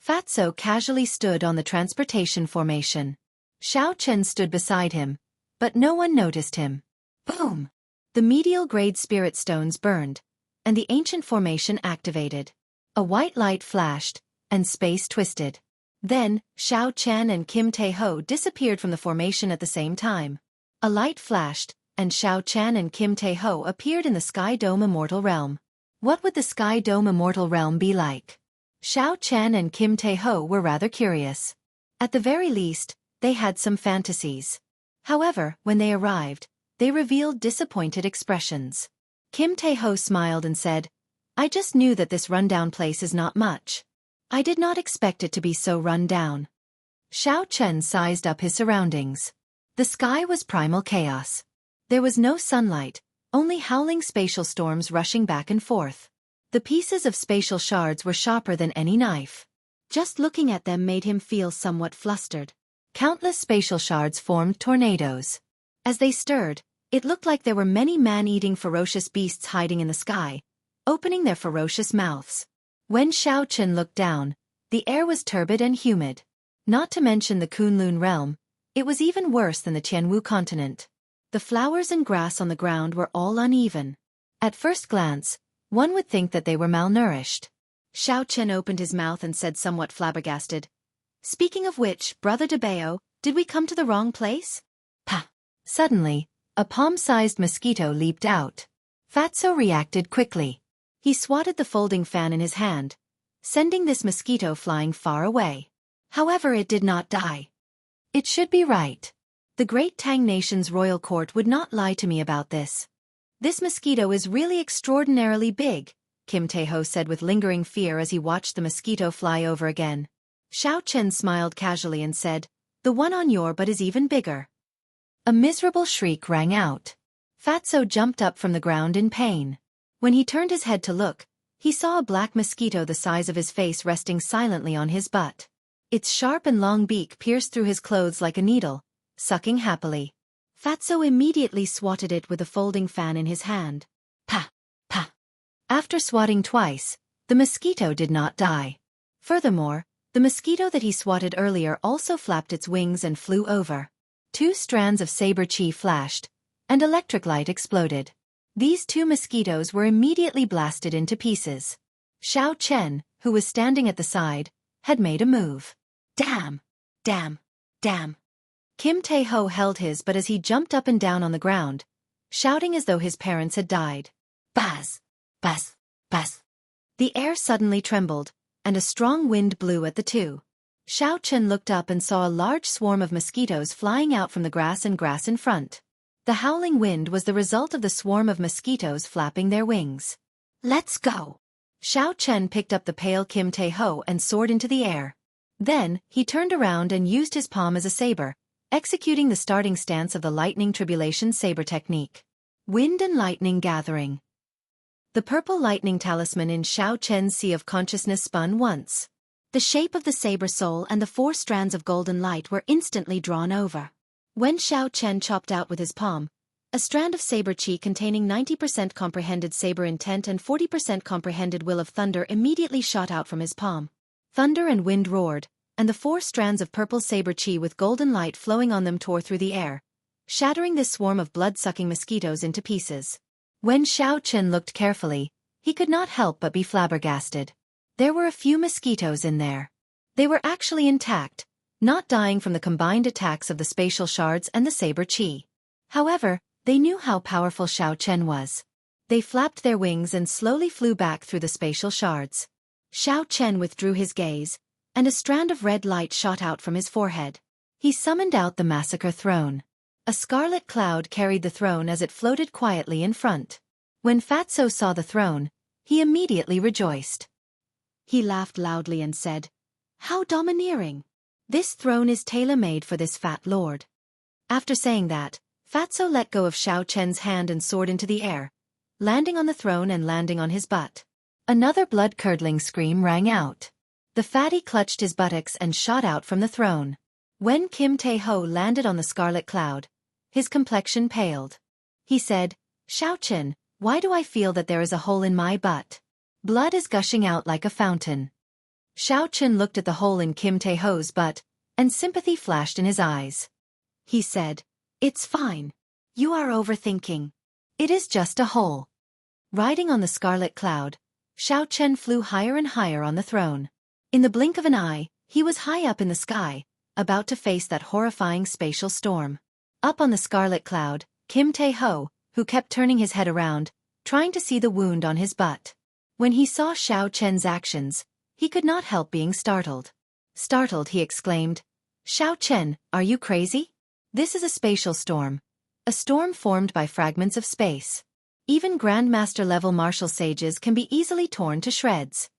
Fatso casually stood on the transportation formation. Xiao Chen stood beside him, but no one noticed him. Boom! The medial-grade spirit stones burned, and the ancient formation activated. A white light flashed, and space twisted. Then, Xiao Chen and Kim Tae-ho disappeared from the formation at the same time. A light flashed, and Xiao Chen and Kim Tae-ho appeared in the Sky Dome Immortal Realm. What would the Sky Dome Immortal Realm be like? Xiao Chen and Kim Tae-ho were rather curious. At the very least, they had some fantasies. However, when they arrived, they revealed disappointed expressions. Kim Tae-ho smiled and said, "I just knew that this rundown place is not much. I did not expect it to be so run down." Xiao Chen sized up his surroundings. The sky was primal chaos. There was no sunlight, only howling spatial storms rushing back and forth. The pieces of spatial shards were sharper than any knife. Just looking at them made him feel somewhat flustered. Countless spatial shards formed tornadoes. As they stirred, it looked like there were many man-eating ferocious beasts hiding in the sky, opening their ferocious mouths. When Xiao Chen looked down, the air was turbid and humid. Not to mention the Kunlun realm, it was even worse than the Jianghu continent. The flowers and grass on the ground were all uneven. At first glance, one would think that they were malnourished. Xiao Chen opened his mouth and said somewhat flabbergasted, "Speaking of which, Brother Debeo, did we come to the wrong place?" Pah! Suddenly, a palm-sized mosquito leaped out. Fatso reacted quickly. He swatted the folding fan in his hand, sending this mosquito flying far away. However, it did not die. It should be right. The Great Tang Nation's royal court would not lie to me about this. This mosquito is really extraordinarily big, Kim Tae-ho said with lingering fear as he watched the mosquito fly over again. Xiao Chen smiled casually and said, "The one on your butt is even bigger." A miserable shriek rang out. Fatso jumped up from the ground in pain. When he turned his head to look, he saw a black mosquito the size of his face resting silently on his butt. Its sharp and long beak pierced through his clothes like a needle, sucking happily. Fatso immediately swatted it with a folding fan in his hand. Pa! Pa! After swatting twice, the mosquito did not die. Furthermore, the mosquito that he swatted earlier also flapped its wings and flew over. 2 strands of saber chi flashed, and electric light exploded. These two mosquitoes were immediately blasted into pieces. Xiao Chen, who was standing at the side, had made a move. Damn! Damn! Damn! Kim Tae-ho held his but as he jumped up and down on the ground, shouting as though his parents had died. Buzz! Buzz! Buzz! The air suddenly trembled, and a strong wind blew at the two. Xiao Chen looked up and saw a large swarm of mosquitoes flying out from the grass in front. The howling wind was the result of the swarm of mosquitoes flapping their wings. Let's go! Xiao Chen picked up the pale Kim Tae-ho and soared into the air. Then, he turned around and used his palm as a saber, executing the starting stance of the lightning tribulation saber technique. Wind and lightning gathering. The purple lightning talisman in Xiao Chen's sea of consciousness spun once. The shape of the saber soul and the 4 strands of golden light were instantly drawn over. When Xiao Chen chopped out with his palm, a strand of saber chi containing 90% comprehended saber intent and 40% comprehended will of thunder immediately shot out from his palm. Thunder and wind roared, and the 4 strands of purple saber chi with golden light flowing on them tore through the air, shattering this swarm of blood-sucking mosquitoes into pieces. When Xiao Chen looked carefully, he could not help but be flabbergasted. There were a few mosquitoes in there. They were actually intact, not dying from the combined attacks of the spatial shards and the saber chi. However, they knew how powerful Xiao Chen was. They flapped their wings and slowly flew back through the spatial shards. Xiao Chen withdrew his gaze, and a strand of red light shot out from his forehead. He summoned out the massacre throne. A scarlet cloud carried the throne as it floated quietly in front. When Fatso saw the throne, he immediately rejoiced. He laughed loudly and said, "How domineering! This throne is tailor-made for this fat lord." After saying that, Fatso let go of Xiao Chen's hand and soared into the air, landing on the throne and landing on his butt. Another blood-curdling scream rang out. The fatty clutched his buttocks and shot out from the throne. When Kim Tae-ho landed on the scarlet cloud, his complexion paled. He said, "Xiao Chen, why do I feel that there is a hole in my butt? Blood is gushing out like a fountain." Xiao Chen looked at the hole in Kim Tae-ho's butt, and sympathy flashed in his eyes. He said, "It's fine. You are overthinking. It is just a hole." Riding on the scarlet cloud, Xiao Chen flew higher and higher on the throne. In the blink of an eye, he was high up in the sky, about to face that horrifying spatial storm. Up on the scarlet cloud, Kim Tae-ho, who kept turning his head around, trying to see the wound on his butt. When he saw Xiao Chen's actions, he could not help being startled. Startled, he exclaimed, "Xiao Chen, are you crazy? This is a spatial storm. A storm formed by fragments of space. Even Grandmaster-level martial sages can be easily torn to shreds."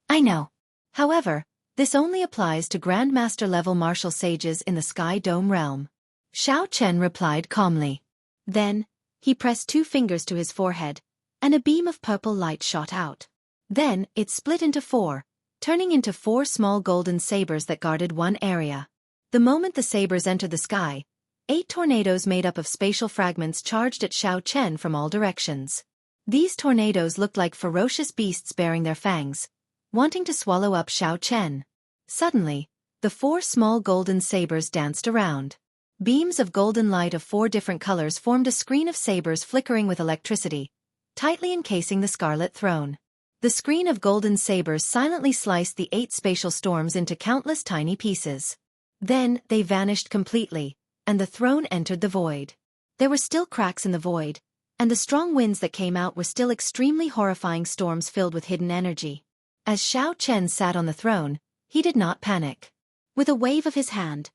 "I know. However, this only applies to Grandmaster-level martial sages in the Sky Dome realm," Xiao Chen replied calmly. Then, he pressed 2 fingers to his forehead, and a beam of purple light shot out. Then, it split into 4, turning into 4 small golden sabers that guarded one area. The moment the sabers entered the sky, 8 tornadoes made up of spatial fragments charged at Xiao Chen from all directions. These tornadoes looked like ferocious beasts baring their fangs, wanting to swallow up Xiao Chen. Suddenly, the 4 small golden sabers danced around. Beams of golden light of 4 different colors formed a screen of sabers flickering with electricity, tightly encasing the scarlet throne. The screen of golden sabers silently sliced the 8 spatial storms into countless tiny pieces. Then, they vanished completely, and the throne entered the void. There were still cracks in the void, and the strong winds that came out were still extremely horrifying storms filled with hidden energy. As Xiao Chen sat on the throne, he did not panic. With a wave of his hand,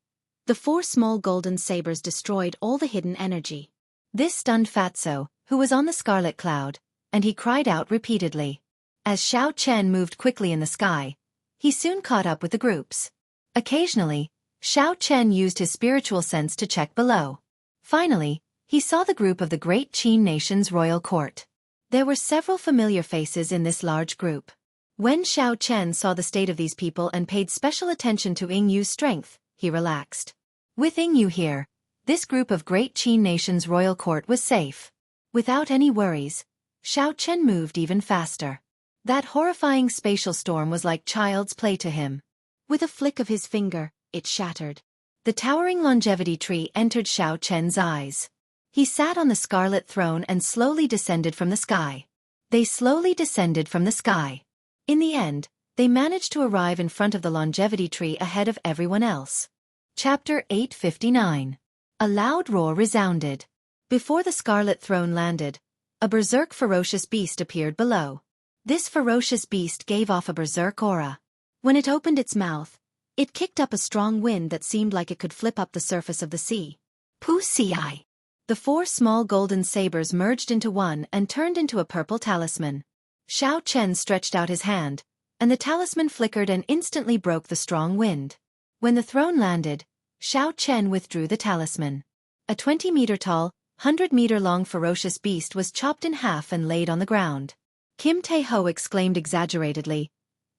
the 4 small golden sabers destroyed all the hidden energy. This stunned Fatso, who was on the scarlet cloud, and he cried out repeatedly. As Xiao Chen moved quickly in the sky, he soon caught up with the groups. Occasionally, Xiao Chen used his spiritual sense to check below. Finally, he saw the group of the great Qin nation's royal court. There were several familiar faces in this large group. When Xiao Chen saw the state of these people and paid special attention to Yingyu's strength, he relaxed. With Yingyu here, this group of great Qin nation's royal court was safe. Without any worries, Xiao Chen moved even faster. That horrifying spatial storm was like child's play to him. With a flick of his finger, it shattered. The towering longevity tree entered Xiao Chen's eyes. He sat on the scarlet throne and slowly descended from the sky. They slowly descended from the sky. In the end, they managed to arrive in front of the longevity tree ahead of everyone else. Chapter 859. A loud roar resounded. Before the scarlet throne landed, a berserk ferocious beast appeared below. This ferocious beast gave off a berserk aura. When it opened its mouth, it kicked up a strong wind that seemed like it could flip up the surface of the sea. Wuxia. The 4 small golden sabers merged into one and turned into a purple talisman. Xiao Chen stretched out his hand, and the talisman flickered and instantly broke the strong wind. When the throne landed, Xiao Chen withdrew the talisman. A 20-meter-tall, 100-meter-long ferocious beast was chopped in half and laid on the ground. Kim Tae-ho exclaimed exaggeratedly,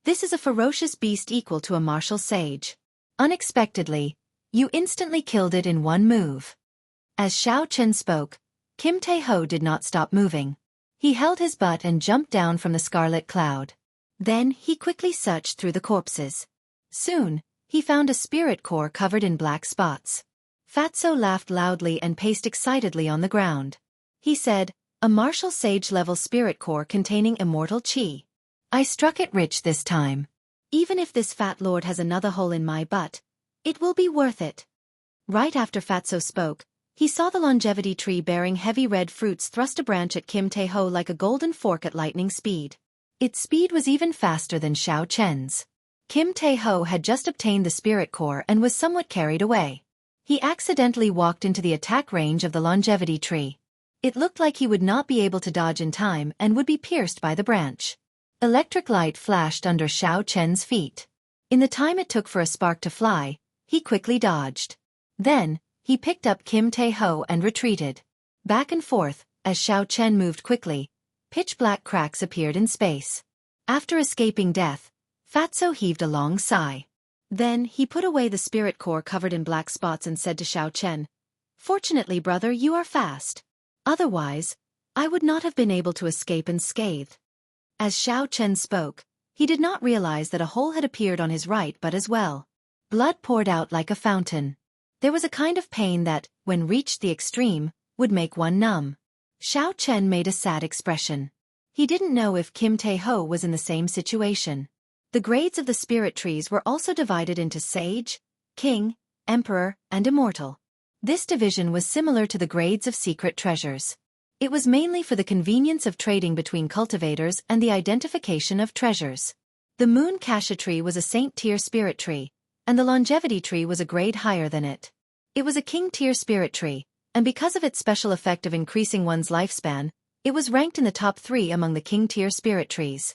"This is a ferocious beast equal to a martial sage. Unexpectedly, you instantly killed it in one move." As Xiao Chen spoke, Kim Tae-ho did not stop moving. He held his butt and jumped down from the scarlet cloud. Then he quickly searched through the corpses. Soon, he found a spirit core covered in black spots. Fatso laughed loudly and paced excitedly on the ground. He said, "A martial sage-level spirit core containing immortal chi. I struck it rich this time. Even if this fat lord has another hole in my butt, it will be worth it." Right after Fatso spoke, he saw the longevity tree bearing heavy red fruits thrust a branch at Kim Tae-ho like a golden fork at lightning speed. Its speed was even faster than Xiao Chen's. Kim Tae-ho had just obtained the spirit core and was somewhat carried away. He accidentally walked into the attack range of the longevity tree. It looked like he would not be able to dodge in time and would be pierced by the branch. Electric light flashed under Xiao Chen's feet. In the time it took for a spark to fly, he quickly dodged. Then, he picked up Kim Tae-ho and retreated. Back and forth, as Xiao Chen moved quickly, pitch-black cracks appeared in space. After escaping death, Fatso heaved a long sigh. Then he put away the spirit core covered in black spots and said to Xiao Chen, "Fortunately, brother, you are fast. Otherwise, I would not have been able to escape unscathed." As Xiao Chen spoke, he did not realize that a hole had appeared on his right butt as well. Blood poured out like a fountain. There was a kind of pain that, when reached the extreme, would make one numb. Xiao Chen made a sad expression. He didn't know if Kim Tae-ho was in the same situation. The grades of the spirit trees were also divided into Sage, King, Emperor, and Immortal. This division was similar to the grades of secret treasures. It was mainly for the convenience of trading between cultivators and the identification of treasures. The Moon Cassia tree was a Saint-tier spirit tree, and the longevity tree was a grade higher than it. It was a King-tier spirit tree, and because of its special effect of increasing one's lifespan, it was ranked in the top 3 among the King-tier spirit trees.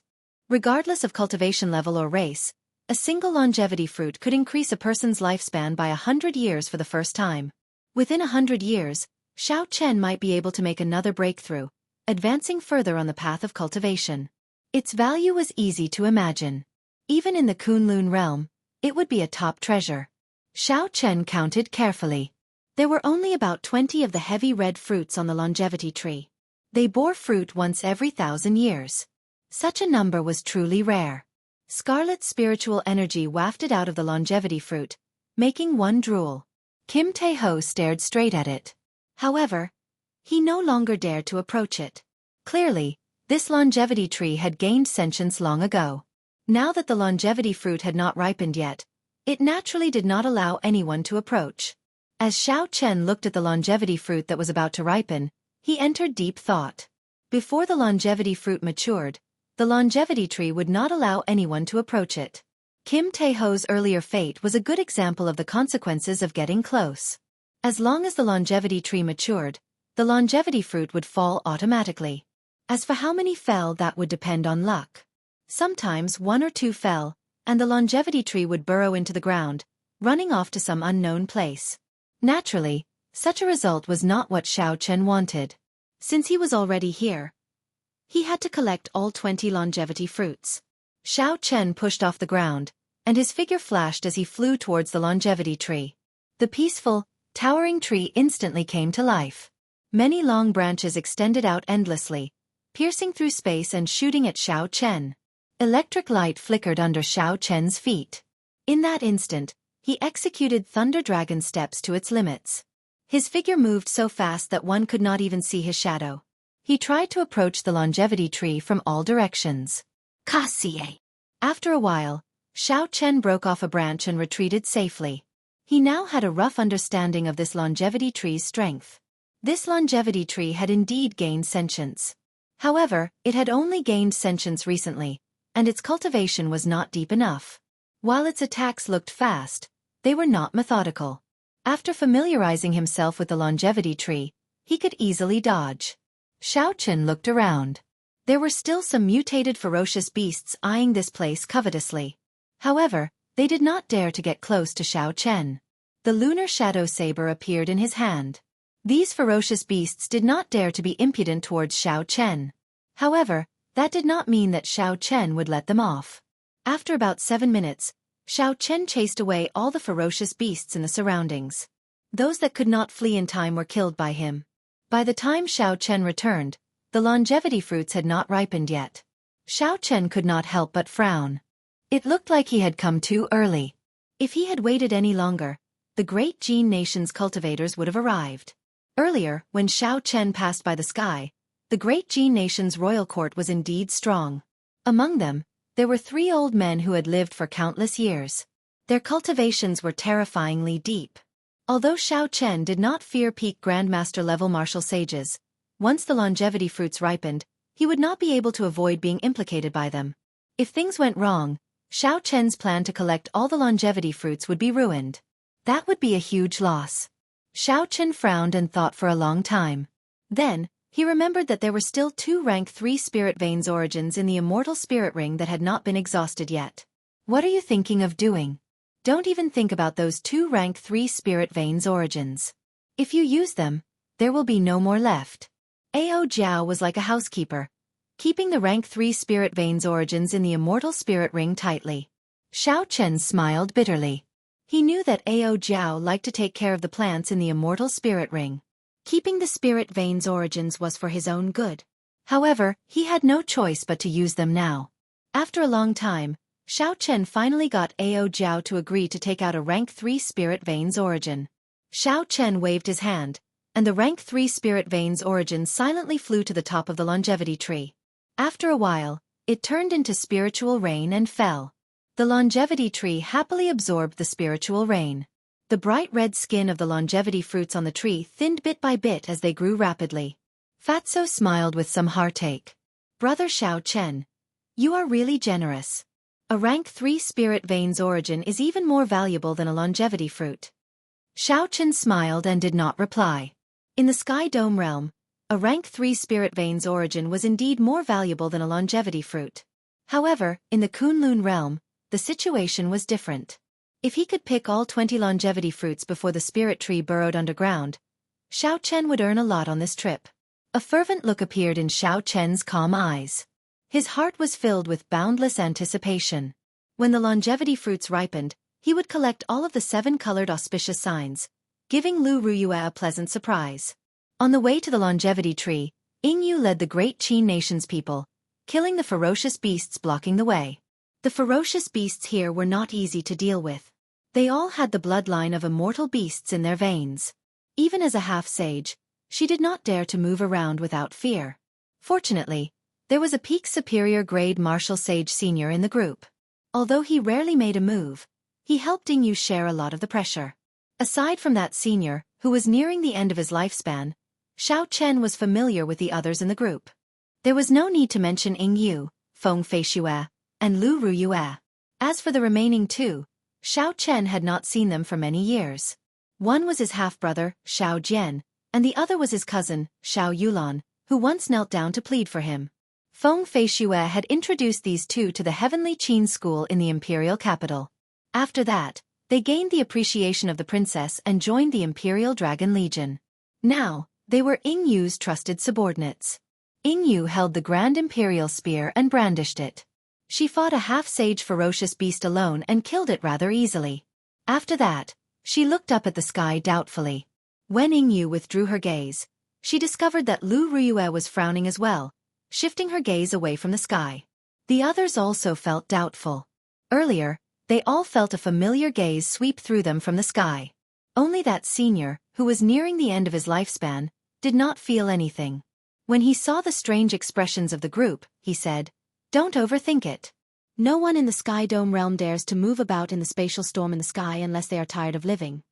Regardless of cultivation level or race, a single longevity fruit could increase a person's lifespan by 100 years for the first time. Within 100 years, Xiao Chen might be able to make another breakthrough, advancing further on the path of cultivation. Its value was easy to imagine. Even in the Kunlun realm, it would be a top treasure. Xiao Chen counted carefully. There were only about 20 of the heavy red fruits on the longevity tree. They bore fruit once every 1,000 years. Such a number was truly rare. Scarlet spiritual energy wafted out of the longevity fruit, making one drool. Kim Tae-ho stared straight at it. However, he no longer dared to approach it. Clearly, this longevity tree had gained sentience long ago. Now that the longevity fruit had not ripened yet, it naturally did not allow anyone to approach. As Xiao Chen looked at the longevity fruit that was about to ripen, he entered deep thought. Before the longevity fruit matured, the longevity tree would not allow anyone to approach it. Kim Tae-ho's earlier fate was a good example of the consequences of getting close. As long as the longevity tree matured, the longevity fruit would fall automatically. As for how many fell, that would depend on luck. Sometimes 1 or 2 fell, and the longevity tree would burrow into the ground, running off to some unknown place. Naturally, such a result was not what Xiao Chen wanted. Since he was already here, he had to collect all 20 longevity fruits. Xiao Chen pushed off the ground, and his figure flashed as he flew towards the longevity tree. The peaceful, towering tree instantly came to life. Many long branches extended out endlessly, piercing through space and shooting at Xiao Chen. Electric light flickered under Xiao Chen's feet. In that instant, he executed Thunder Dragon steps to its limits. His figure moved so fast that one could not even see his shadow. He tried to approach the longevity tree from all directions. Cassie. After a while, Xiao Chen broke off a branch and retreated safely. He now had a rough understanding of this longevity tree's strength. This longevity tree had indeed gained sentience. However, it had only gained sentience recently, and its cultivation was not deep enough. While its attacks looked fast, they were not methodical. After familiarizing himself with the longevity tree, he could easily dodge. Xiao Chen looked around. There were still some mutated ferocious beasts eyeing this place covetously. However, they did not dare to get close to Xiao Chen. The lunar shadow saber appeared in his hand. These ferocious beasts did not dare to be impudent towards Xiao Chen. However, that did not mean that Xiao Chen would let them off. After about 7 minutes, Xiao Chen chased away all the ferocious beasts in the surroundings. Those that could not flee in time were killed by him. By the time Xiao Chen returned, the longevity fruits had not ripened yet. Xiao Chen could not help but frown. It looked like he had come too early. If he had waited any longer, the great Jin nation's cultivators would have arrived. Earlier, when Xiao Chen passed by the sky, the great Jin nation's royal court was indeed strong. Among them, there were 3 old men who had lived for countless years. Their cultivations were terrifyingly deep. Although Xiao Chen did not fear peak grandmaster-level martial sages, once the longevity fruits ripened, he would not be able to avoid being implicated by them. If things went wrong, Xiao Chen's plan to collect all the longevity fruits would be ruined. That would be a huge loss. Xiao Chen frowned and thought for a long time. Then, he remembered that there were still 2 rank 3 spirit veins origins in the immortal spirit ring that had not been exhausted yet. What are you thinking of doing? Don't even think about those 2 rank 3 spirit veins origins. If you use them, there will be no more left. Ao Jiao was like a housekeeper, keeping the rank 3 spirit veins origins in the immortal spirit ring tightly. Xiao Chen smiled bitterly. He knew that Ao Jiao liked to take care of the plants in the immortal spirit ring. Keeping the spirit veins origins was for his own good. However, he had no choice but to use them now. After a long time, Xiao Chen finally got Ao Jiao to agree to take out a rank 3 spirit veins origin. Xiao Chen waved his hand, and the rank 3 spirit veins origin silently flew to the top of the longevity tree. After a while, it turned into spiritual rain and fell. The longevity tree happily absorbed the spiritual rain. The bright red skin of the longevity fruits on the tree thinned bit by bit as they grew rapidly. Fatso smiled with some heartache. Brother Xiao Chen, you are really generous. A rank 3 spirit veins origin is even more valuable than a longevity fruit. Xiao Chen smiled and did not reply. In the Sky Dome realm, a rank 3 spirit veins origin was indeed more valuable than a longevity fruit. However, in the Kunlun realm, the situation was different. If he could pick all 20 longevity fruits before the spirit tree burrowed underground, Xiao Chen would earn a lot on this trip. A fervent look appeared in Xiao Chen's calm eyes. His heart was filled with boundless anticipation. When the longevity fruits ripened, he would collect all of the 7 colored auspicious signs, giving Lu Ruyue a pleasant surprise. On the way to the longevity tree, Yingyu led the great Qin nation's people, killing the ferocious beasts blocking the way. The ferocious beasts here were not easy to deal with. They all had the bloodline of immortal beasts in their veins. Even as a half-sage, she did not dare to move around without fear. Fortunately, there was a peak superior grade martial sage senior in the group. Although he rarely made a move, he helped Yingyu share a lot of the pressure. Aside from that senior, who was nearing the end of his lifespan, Xiao Chen was familiar with the others in the group. There was no need to mention Yingyu, Feng Feishue, and Lu Ruyue. As for the remaining 2, Xiao Chen had not seen them for many years. One was his half-brother, Xiao Jian, and the other was his cousin, Xiao Yulan, who once knelt down to plead for him. Feng Feishue had introduced these 2 to the Heavenly Qin School in the imperial capital. After that, they gained the appreciation of the princess and joined the Imperial Dragon Legion. Now, they were Yingyu's trusted subordinates. Yingyu held the Grand Imperial Spear and brandished it. She fought a half-sage ferocious beast alone and killed it rather easily. After that, she looked up at the sky doubtfully. When Yingyu withdrew her gaze, she discovered that Lu Ruyue was frowning as well, shifting her gaze away from the sky. The others also felt doubtful. Earlier, they all felt a familiar gaze sweep through them from the sky. Only that senior, who was nearing the end of his lifespan, did not feel anything. When he saw the strange expressions of the group, he said, "Don't overthink it. No one in the Sky Dome realm dares to move about in the spatial storm in the sky unless they are tired of living."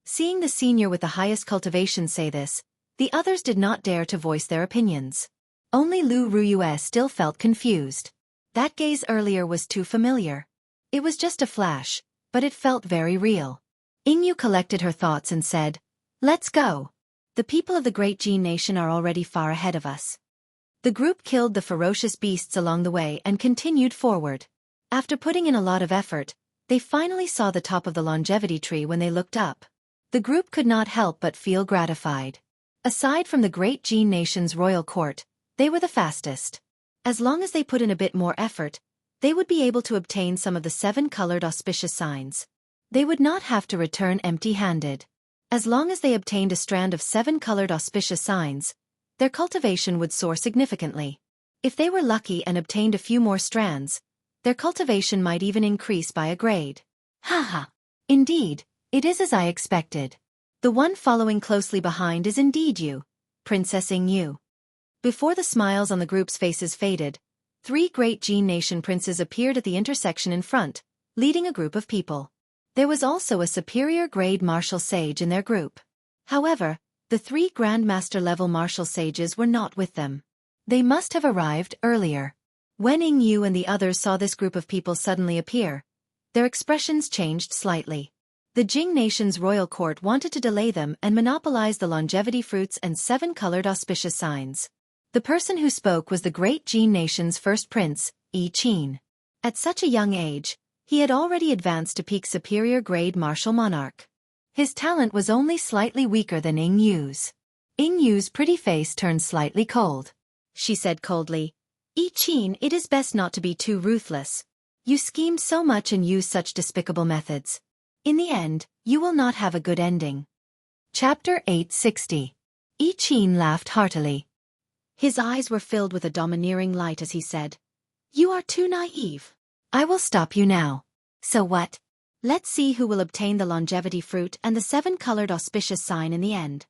Seeing the senior with the highest cultivation say this, the others did not dare to voice their opinions. Only Lu Ruyue still felt confused. That gaze earlier was too familiar. It was just a flash, but it felt very real. Yingyu collected her thoughts and said, "Let's go. The people of the Great Jin Nation are already far ahead of us." The group killed the ferocious beasts along the way and continued forward. After putting in a lot of effort, they finally saw the top of the longevity tree when they looked up. The group could not help but feel gratified. Aside from the Great Jin Nation's royal court, they were the fastest. As long as they put in a bit more effort, they would be able to obtain some of the 7-colored auspicious signs. They would not have to return empty-handed. As long as they obtained a strand of 7-colored auspicious signs, their cultivation would soar significantly. If they were lucky and obtained a few more strands, their cultivation might even increase by a grade. Haha. Indeed, it is as I expected. The one following closely behind is indeed you, Princess Yingyu. Before the smiles on the group's faces faded, 3 Great Jin Nation princes appeared at the intersection in front, leading a group of people. There was also a superior grade martial sage in their group. However, the 3 Grandmaster-level martial sages were not with them. They must have arrived earlier. When Yingyu and the others saw this group of people suddenly appear, their expressions changed slightly. The Jing Nation's royal court wanted to delay them and monopolize the longevity fruits and 7-colored auspicious signs. The person who spoke was the Great Jin Nation's first prince, Yi Qin. At such a young age, he had already advanced to peak superior grade martial monarch. His talent was only slightly weaker than Yingyu's. Yingyu's pretty face turned slightly cold. She said coldly, "Yi Qin, it is best not to be too ruthless. You schemed so much and used such despicable methods. In the end, you will not have a good ending." Chapter 860. Yi Qin laughed heartily. His eyes were filled with a domineering light as he said, "You are too naive. I will stop you now. So what? Let's see who will obtain the longevity fruit and the 7-colored auspicious sign in the end.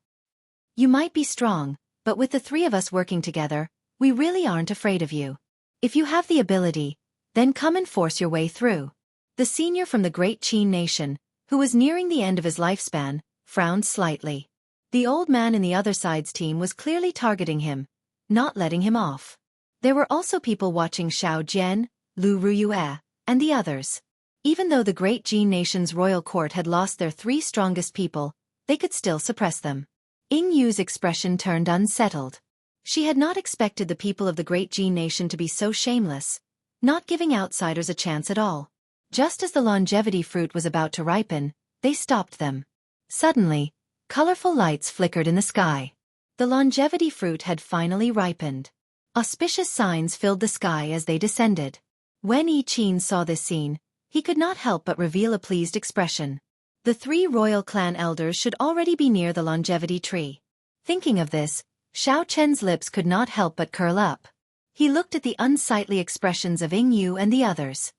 You might be strong, but with the 3 of us working together, we really aren't afraid of you. If you have the ability, then come and force your way through." The senior from the Great Jin Nation, who was nearing the end of his lifespan, frowned slightly. The old man in the other side's team was clearly targeting him, not letting him off. There were also people watching Xiao Jian, Lu Ruyue, and the others. Even though the Great Jin Nation's royal court had lost their 3 strongest people, they could still suppress them. Yingyu's expression turned unsettled. She had not expected the people of the Great Jin Nation to be so shameless, not giving outsiders a chance at all. Just as the longevity fruit was about to ripen, they stopped them. Suddenly, colorful lights flickered in the sky. The longevity fruit had finally ripened. Auspicious signs filled the sky as they descended. When Yi Qin saw this scene, he could not help but reveal a pleased expression. The 3 royal clan elders should already be near the longevity tree. Thinking of this, Xiao Chen's lips could not help but curl up. He looked at the unsightly expressions of Yingyu and the others.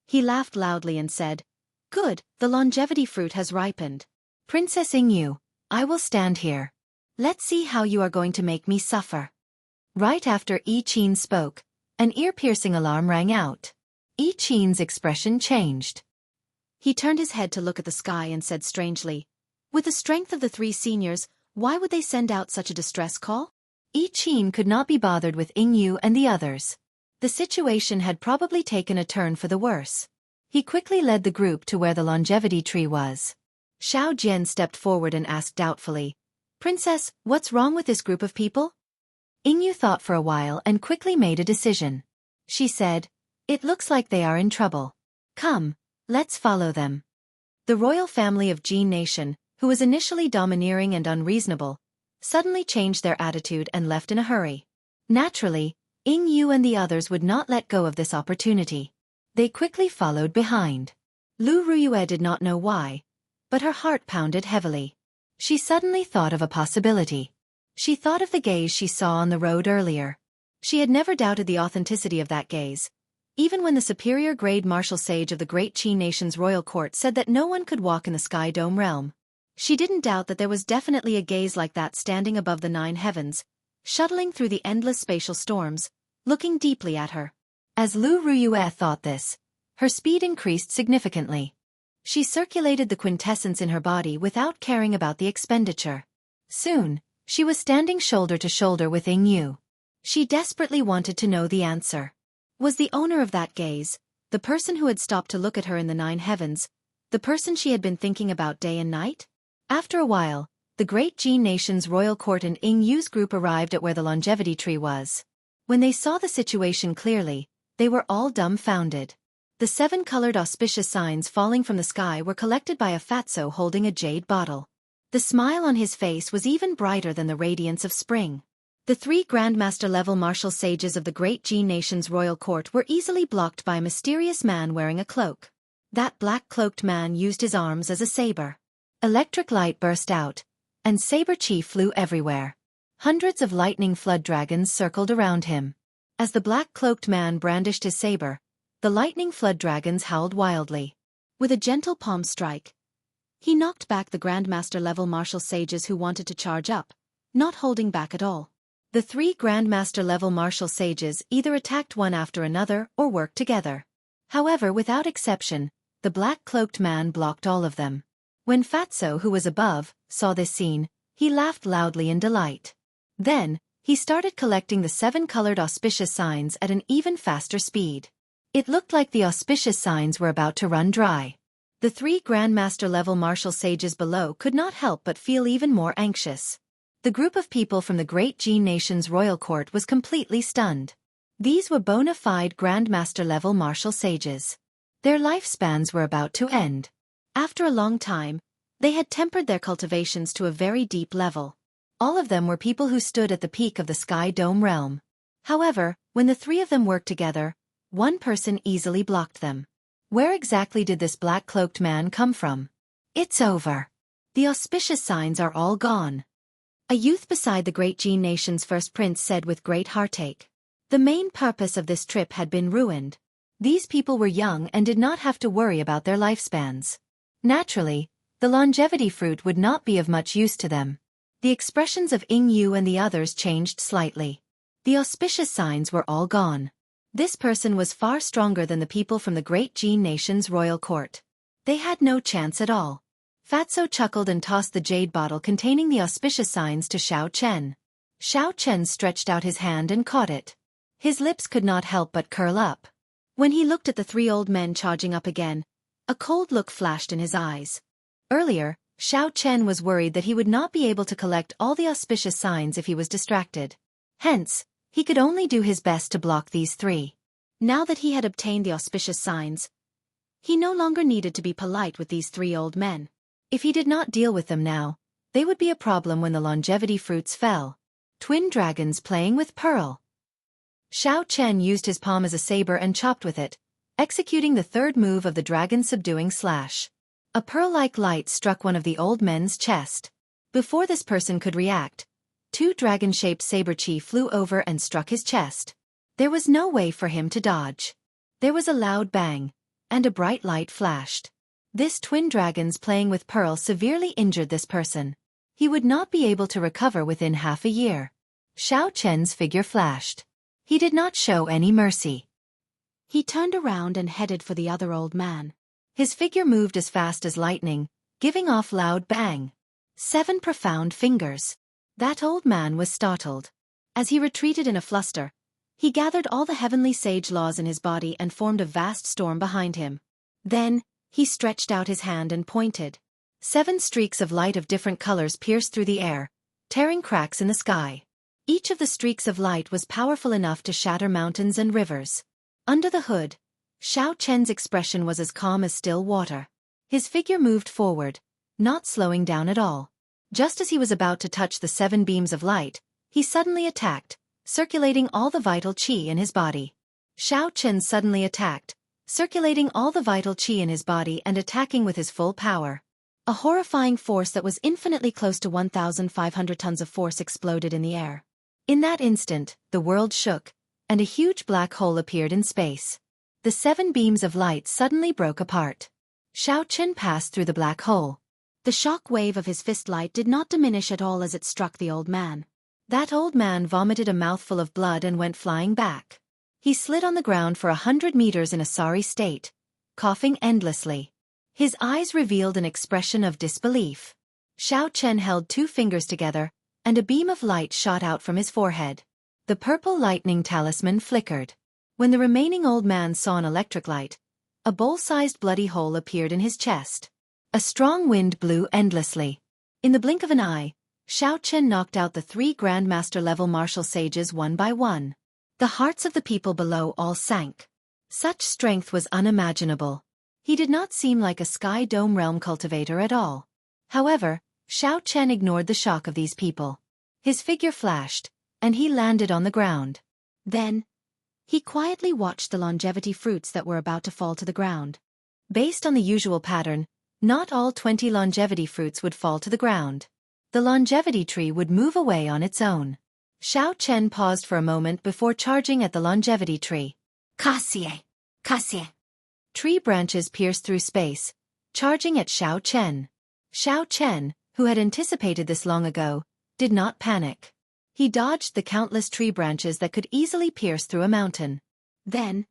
He laughed loudly and said, "Good, the longevity fruit has ripened. Princess Yingyu, I will stand here. Let's see how you are going to make me suffer." Right after Yi Qin spoke, an ear-piercing alarm rang out. Yi Qin's expression changed. He turned his head to look at the sky and said strangely, "With the strength of the 3 seniors, why would they send out such a distress call?" Yi Qin could not be bothered with Yingyu and the others. The situation had probably taken a turn for the worse. He quickly led the group to where the longevity tree was. Xiao Jian stepped forward and asked doubtfully, "Princess, what's wrong with this group of people?" Yingyu thought for a while and quickly made a decision. She said, "It looks like they are in trouble. Come, let's follow them." The royal family of Jin Nation, who was initially domineering and unreasonable, suddenly changed their attitude and left in a hurry. Naturally, Yingyu and the others would not let go of this opportunity. They quickly followed behind. Lu Ruyue did not know why, but her heart pounded heavily. She suddenly thought of a possibility. She thought of the gaze she saw on the road earlier. She had never doubted the authenticity of that gaze, even when the superior grade martial sage of the Great Qin Nation's royal court said that no one could walk in the Sky Dome realm. She didn't doubt that there was definitely a gaze like that standing above the 9 heavens, shuttling through the endless spatial storms, looking deeply at her. As Lu Ruyue thought this, her speed increased significantly. She circulated the quintessence in her body without caring about the expenditure. Soon, she was standing shoulder to shoulder with Ying Yu. She desperately wanted to know the answer. Was the owner of that gaze, the person who had stopped to look at her in the 9 heavens, the person she had been thinking about day and night? After a while, the great Jin nation's royal court and Ying Yu's group arrived at where the longevity tree was. When they saw the situation clearly, they were all dumbfounded. The 7 colored auspicious signs falling from the sky were collected by a fatso holding a jade bottle. The smile on his face was even brighter than the radiance of spring. The 3 Grandmaster-level martial sages of the great Jin nation's royal court were easily blocked by a mysterious man wearing a cloak. That black-cloaked man used his arms as a saber. Electric light burst out, and saber chi flew everywhere. Hundreds of lightning flood dragons circled around him. As the black-cloaked man brandished his saber, the lightning flood dragons howled wildly. With a gentle palm strike, he knocked back the Grandmaster-level martial sages who wanted to charge up, not holding back at all. The 3 Grandmaster-level martial sages either attacked one after another or worked together. However, without exception, the black-cloaked man blocked all of them. When Fatso, who was above, saw this scene, he laughed loudly in delight. Then, he started collecting the 7 colored auspicious signs at an even faster speed. It looked like the auspicious signs were about to run dry. The 3 Grandmaster-level martial sages below could not help but feel even more anxious. The group of people from the great Jin nation's royal court was completely stunned. These were bona fide Grandmaster-level martial sages. Their lifespans were about to end. After a long time, they had tempered their cultivations to a very deep level. All of them were people who stood at the peak of the Sky Dome realm. However, when the 3 of them worked together, one person easily blocked them. Where exactly did this black-cloaked man come from? It's over. The auspicious signs are all gone. A youth beside the great Jin nation's first prince said with great heartache. The main purpose of this trip had been ruined. These people were young and did not have to worry about their lifespans. Naturally, the longevity fruit would not be of much use to them. The expressions of Ying Yu and the others changed slightly. The auspicious signs were all gone. This person was far stronger than the people from the great Jin nation's royal court. They had no chance at all. Fatso chuckled and tossed the jade bottle containing the auspicious signs to Xiao Chen. Xiao Chen stretched out his hand and caught it. His lips could not help but curl up. When he looked at the 3 old men charging up again, a cold look flashed in his eyes. Earlier, Xiao Chen was worried that he would not be able to collect all the auspicious signs if he was distracted. Hence, he could only do his best to block these 3. Now that he had obtained the auspicious signs, he no longer needed to be polite with these 3 old men. If he did not deal with them now, they would be a problem when the longevity fruits fell. Twin dragons playing with pearl. Xiao Chen used his palm as a saber and chopped with it, executing the 3rd move of the dragon subduing slash. A pearl-like light struck one of the old men's chest. Before this person could react, 2 dragon-shaped saber chi flew over and struck his chest. There was no way for him to dodge. There was a loud bang, and a bright light flashed. This twin dragons playing with pearl severely injured this person. He would not be able to recover within half a year. Xiao Chen's figure flashed. He did not show any mercy. He turned around and headed for the other old man. His figure moved as fast as lightning, giving off loud bang. 7 profound fingers. That old man was startled. As he retreated in a fluster, he gathered all the heavenly sage laws in his body and formed a vast storm behind him. Then, he stretched out his hand and pointed. 7 streaks of light of different colors pierced through the air, tearing cracks in the sky. Each of the streaks of light was powerful enough to shatter mountains and rivers. Under the hood, Xiao Chen's expression was as calm as still water. His figure moved forward, not slowing down at all. Just as he was about to touch the 7 beams of light, he suddenly attacked, circulating all the vital qi in his body. Xiao Chen suddenly attacked, circulating all the vital qi in his body and attacking with his full power. A horrifying force that was infinitely close to 1,500 tons of force exploded in the air. In that instant, the world shook, and a huge black hole appeared in space. The 7 beams of light suddenly broke apart. Xiao Chen passed through the black hole. The shock wave of his fist light did not diminish at all as it struck the old man. That old man vomited a mouthful of blood and went flying back. He slid on the ground for 100 meters in a sorry state, coughing endlessly. His eyes revealed an expression of disbelief. Xiao Chen held 2 fingers together, and a beam of light shot out from his forehead. The purple lightning talisman flickered. When the remaining old man saw an electric light, a bowl-sized bloody hole appeared in his chest. A strong wind blew endlessly. In the blink of an eye, Xiao Chen knocked out the 3 Grandmaster-level martial sages one by one. The hearts of the people below all sank. Such strength was unimaginable. He did not seem like a Sky Dome realm cultivator at all. However, Xiao Chen ignored the shock of these people. His figure flashed, and he landed on the ground. Then, he quietly watched the longevity fruits that were about to fall to the ground. Based on the usual pattern, not all 20 longevity fruits would fall to the ground. The longevity tree would move away on its own. Xiao Chen paused for a moment before charging at the longevity tree. Kasie! Kasie! Tree branches pierced through space, charging at Xiao Chen. Xiao Chen, who had anticipated this long ago, did not panic. He dodged the countless tree branches that could easily pierce through a mountain. Then,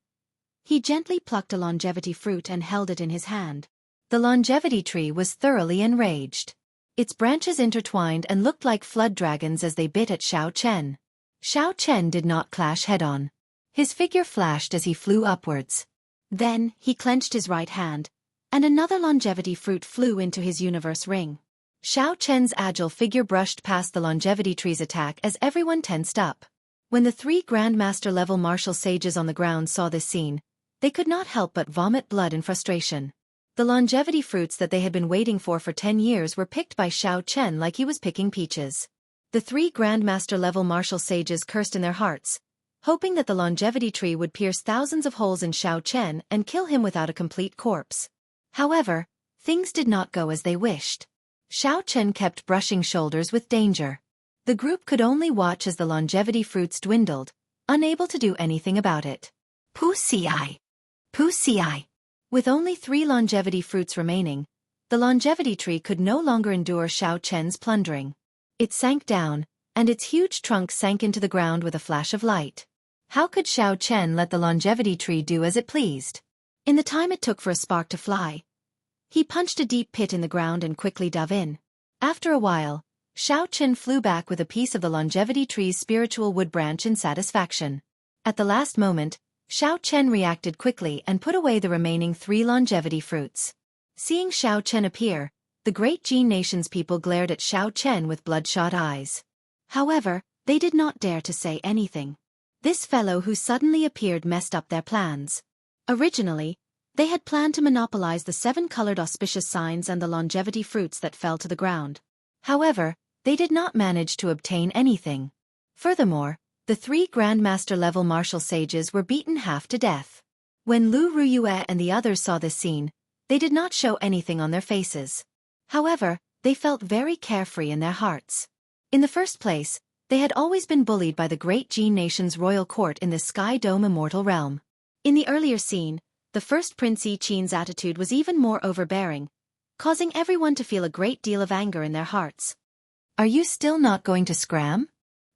he gently plucked a longevity fruit and held it in his hand. The longevity tree was thoroughly enraged. Its branches intertwined and looked like flood dragons as they bit at Xiao Chen. Xiao Chen did not clash head-on. His figure flashed as he flew upwards. Then, he clenched his right hand, and another longevity fruit flew into his universe ring. Xiao Chen's agile figure brushed past the longevity tree's attack as everyone tensed up. When the 3 Grandmaster-level martial sages on the ground saw this scene, they could not help but vomit blood in frustration. The longevity fruits that they had been waiting for 10 years were picked by Xiao Chen like he was picking peaches. The 3 Grandmaster-level martial sages cursed in their hearts, hoping that the longevity tree would pierce thousands of holes in Xiao Chen and kill him without a complete corpse. However, things did not go as they wished. Xiao Chen kept brushing shoulders with danger. The group could only watch as the longevity fruits dwindled, unable to do anything about it. Wuxia! Wuxia! With only 3 longevity fruits remaining, the longevity tree could no longer endure Xiao Chen's plundering. It sank down, and its huge trunk sank into the ground with a flash of light. How could Xiao Chen let the longevity tree do as it pleased? In the time it took for a spark to fly, he punched a deep pit in the ground and quickly dove in. After a while, Xiao Chen flew back with a piece of the longevity tree's spiritual wood branch in satisfaction. At the last moment, Xiao Chen reacted quickly and put away the remaining 3 longevity fruits. Seeing Xiao Chen appear, the great Jin nation's people glared at Xiao Chen with bloodshot eyes. However, they did not dare to say anything. This fellow who suddenly appeared messed up their plans. Originally, they had planned to monopolize the 7-colored auspicious signs and the longevity fruits that fell to the ground. However, they did not manage to obtain anything. Furthermore, the 3 Grandmaster-level martial sages were beaten half to death. When Lu Ruyue and the others saw this scene, they did not show anything on their faces. However, they felt very carefree in their hearts. In the first place, they had always been bullied by the great Jin nation's royal court in the Sky Dome Immortal realm. In the earlier scene, the first Prince Yi Qin's attitude was even more overbearing, causing everyone to feel a great deal of anger in their hearts. "Are you still not going to scram?"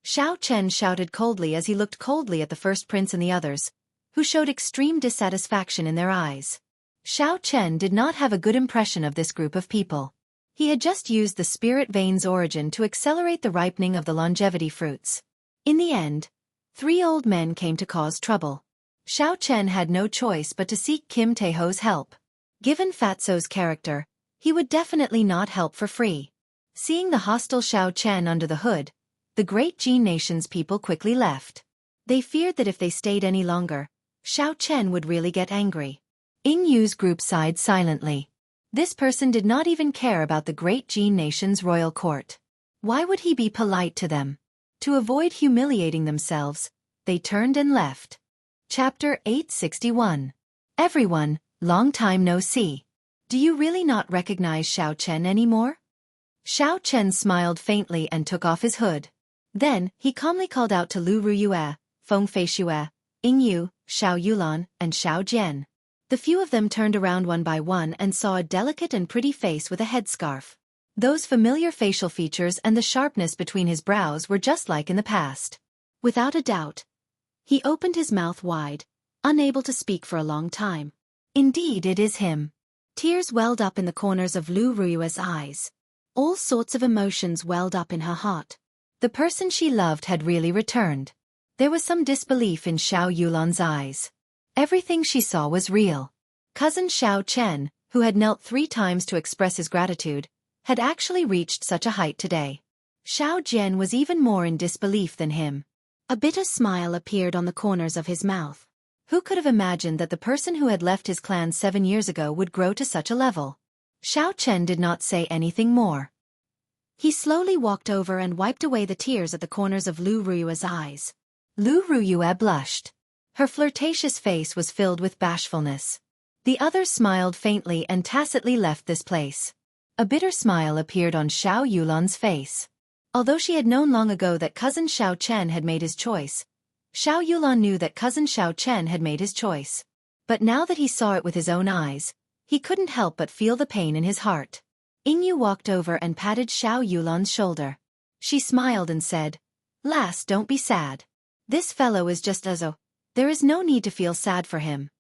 Xiao Chen shouted coldly as he looked coldly at the first prince and the others, who showed extreme dissatisfaction in their eyes. Xiao Chen did not have a good impression of this group of people. He had just used the spirit vein's origin to accelerate the ripening of the longevity fruits. In the end, 3 old men came to cause trouble. Xiao Chen had no choice but to seek Kim Taeho's help. Given Fatso's character, he would definitely not help for free. Seeing the hostile Xiao Chen under the hood, the great Jin nation's people quickly left. They feared that if they stayed any longer, Xiao Chen would really get angry. Ying Yu's group sighed silently. This person did not even care about the great Jin nation's royal court. Why would he be polite to them? To avoid humiliating themselves, they turned and left. Chapter 861. Everyone, long time no see. Do you really not recognize Xiao Chen anymore? Xiao Chen smiled faintly and took off his hood. Then, he calmly called out to Lu Ruyue, Feng Feishue, Ying Yu, Xiao Yulan, and Xiao Jian. The few of them turned around one by one and saw a delicate and pretty face with a headscarf. Those familiar facial features and the sharpness between his brows were just like in the past. Without a doubt. He opened his mouth wide, unable to speak for a long time. Indeed, it is him. Tears welled up in the corners of Lu Ruyue's eyes. All sorts of emotions welled up in her heart. The person she loved had really returned. There was some disbelief in Xiao Yulan's eyes. Everything she saw was real. Cousin Xiao Chen, who had knelt 3 times to express his gratitude, had actually reached such a height today. Xiao Jian was even more in disbelief than him. A bitter smile appeared on the corners of his mouth. Who could have imagined that the person who had left his clan 7 years ago would grow to such a level? Xiao Chen did not say anything more. He slowly walked over and wiped away the tears at the corners of Lu Ruyue's eyes. Lu Ruyue blushed. Her flirtatious face was filled with bashfulness. The others smiled faintly and tacitly left this place. A bitter smile appeared on Xiao Yulan's face. Although she had known long ago that cousin Xiao Chen had made his choice, Xiao Yulan knew that cousin Xiao Chen had made his choice. But now that he saw it with his own eyes, he couldn't help but feel the pain in his heart. Yingyu walked over and patted Xiao Yulan's shoulder. She smiled and said, "Lass, don't be sad. This fellow is just as oh, there is no need to feel sad for him."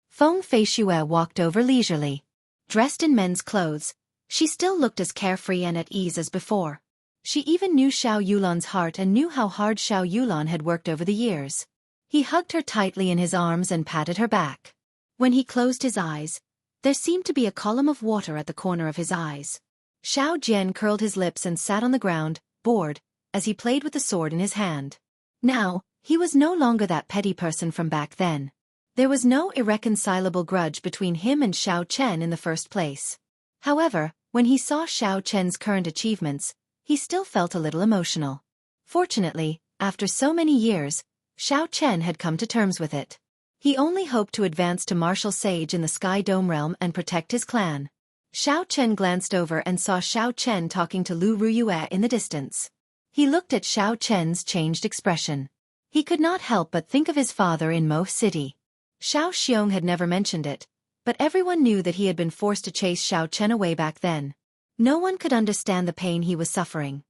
Feng Feishue walked over leisurely. Dressed in men's clothes, she still looked as carefree and at ease as before. She even knew Xiao Yulan's heart and knew how hard Xiao Yulan had worked over the years. He hugged her tightly in his arms and patted her back. When he closed his eyes, there seemed to be a column of water at the corner of his eyes. Xiao Jian curled his lips and sat on the ground, bored, as he played with the sword in his hand. Now, he was no longer that petty person from back then. There was no irreconcilable grudge between him and Xiao Chen in the first place. However, when he saw Xiao Chen's current achievements, he still felt a little emotional. Fortunately, after so many years, Xiao Chen had come to terms with it. He only hoped to advance to Martial Sage in the Sky Dome realm and protect his clan. Xiao Chen glanced over and saw Xiao Chen talking to Lu Ruyue in the distance. He looked at Xiao Chen's changed expression. He could not help but think of his father in Mo City. Xiao Xiong had never mentioned it, but everyone knew that he had been forced to chase Xiao Chen away back then. No one could understand the pain he was suffering.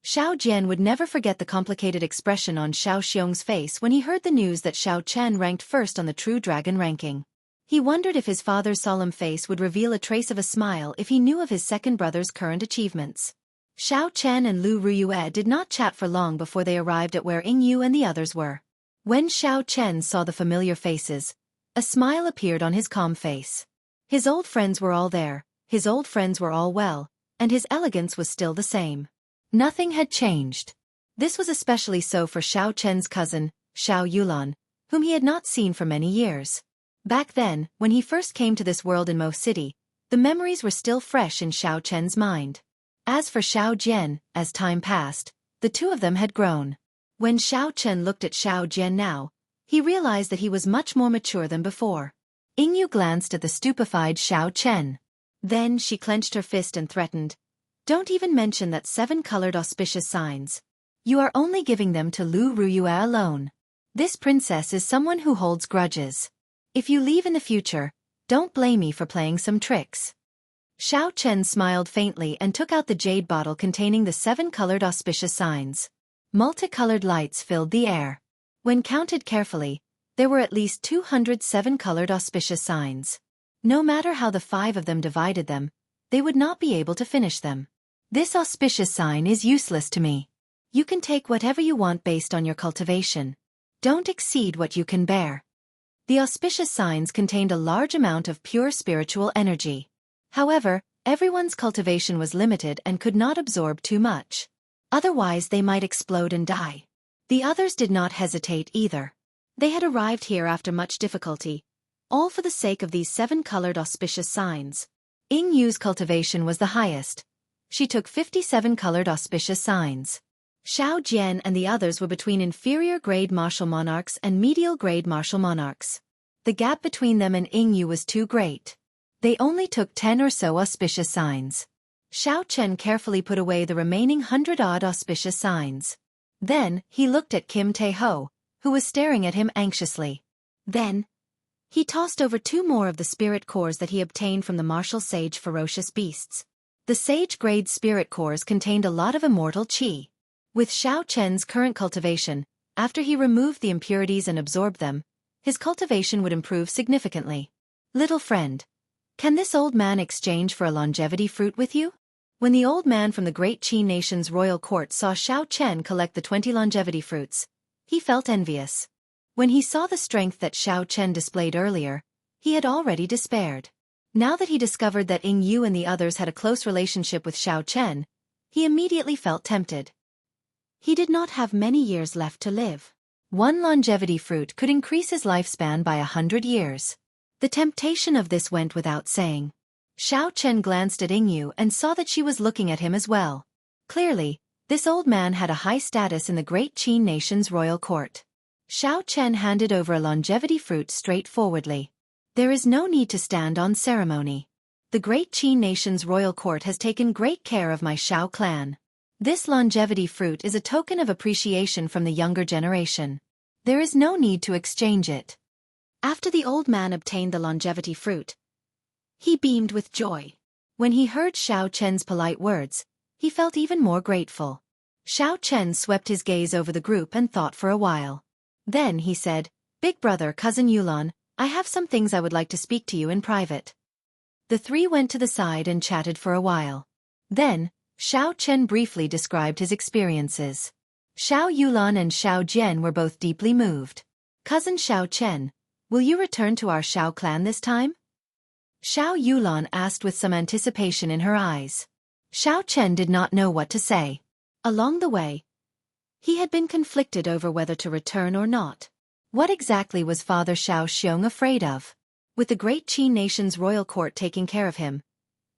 Xiao Jian would never forget the complicated expression on Xiao Xiong's face when he heard the news that Xiao Chen ranked first on the True Dragon ranking. He wondered if his father's solemn face would reveal a trace of a smile if he knew of his second brother's current achievements. Xiao Chen and Lu Ruyue did not chat for long before they arrived at where Yingyu and the others were. When Xiao Chen saw the familiar faces, a smile appeared on his calm face. His old friends were all there, his old friends were all well, and his elegance was still the same. Nothing had changed. This was especially so for Xiao Chen's cousin, Xiao Yulan, whom he had not seen for many years. Back then, when he first came to this world in Mo City, the memories were still fresh in Xiao Chen's mind. As for Xiao Jian, as time passed, the two of them had grown. When Xiao Chen looked at Xiao Jian now, he realized that he was much more mature than before. Yingyu glanced at the stupefied Xiao Chen. Then she clenched her fist and threatened, "Don't even mention that 7-colored auspicious signs. You are only giving them to Lu Ruyue alone. This princess is someone who holds grudges. If you leave in the future, don't blame me for playing some tricks." Xiao Chen smiled faintly and took out the jade bottle containing the 7-colored auspicious signs. Multicolored lights filled the air. When counted carefully, there were at least 207-colored auspicious signs. No matter how the 5 of them divided them, they would not be able to finish them. This auspicious sign is useless to me. You can take whatever you want based on your cultivation. Don't exceed what you can bear. The auspicious signs contained a large amount of pure spiritual energy. However, everyone's cultivation was limited and could not absorb too much. Otherwise they might explode and die. The others did not hesitate either. They had arrived here after much difficulty, all for the sake of these 7-colored auspicious signs. Yingyu's cultivation was the highest. She took 57-colored auspicious signs. Xiao Jian and the others were between inferior-grade martial monarchs and medial-grade martial monarchs. The gap between them and Yingyu was too great. They only took 10 or so auspicious signs. Xiao Chen carefully put away the remaining 100-odd auspicious signs. Then, he looked at Kim Tae-ho, who was staring at him anxiously. Then, he tossed over 2 more of the spirit cores that he obtained from the martial sage ferocious beasts. The sage-grade spirit cores contained a lot of immortal qi. With Xiao Chen's current cultivation, after he removed the impurities and absorbed them, his cultivation would improve significantly. Little friend, can this old man exchange for a longevity fruit with you? When the old man from the great Qi nation's royal court saw Xiao Chen collect the 20 longevity fruits, he felt envious. When he saw the strength that Xiao Chen displayed earlier, he had already despaired. Now that he discovered that Ying Yu and the others had a close relationship with Xiao Chen, he immediately felt tempted. He did not have many years left to live. One longevity fruit could increase his lifespan by 100 years. The temptation of this went without saying. Xiao Chen glanced at Ying Yu and saw that she was looking at him as well. Clearly, this old man had a high status in the great Qi nation's royal court. Xiao Chen handed over a longevity fruit straightforwardly. There is no need to stand on ceremony. The great Qi nation's royal court has taken great care of my Xiao clan. This longevity fruit is a token of appreciation from the younger generation. There is no need to exchange it. After the old man obtained the longevity fruit, he beamed with joy. When he heard Xiao Chen's polite words, he felt even more grateful. Xiao Chen swept his gaze over the group and thought for a while. Then he said, "Big brother cousin Yulan, I have some things I would like to speak to you in private." The three went to the side and chatted for a while. Then, Xiao Chen briefly described his experiences. Xiao Yulan and Xiao Jian were both deeply moved. "Cousin Xiao Chen, will you return to our Xiao clan this time?" Xiao Yulan asked with some anticipation in her eyes. Xiao Chen did not know what to say. Along the way, he had been conflicted over whether to return or not. What exactly was Father Xiao Xiong afraid of? With the great Qi nation's royal court taking care of him,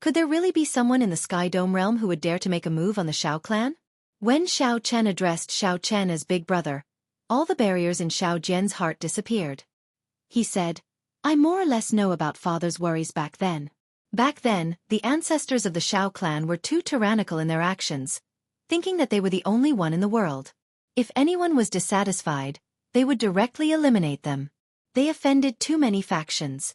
could there really be someone in the Sky Dome realm who would dare to make a move on the Xiao clan? When Xiao Chen addressed Xiao Chen as big brother, all the barriers in Xiao Jian's heart disappeared. He said, "I more or less know about father's worries back then." Back then, the ancestors of the Xiao clan were too tyrannical in their actions, thinking that they were the only one in the world. If anyone was dissatisfied, they would directly eliminate them. They offended too many factions.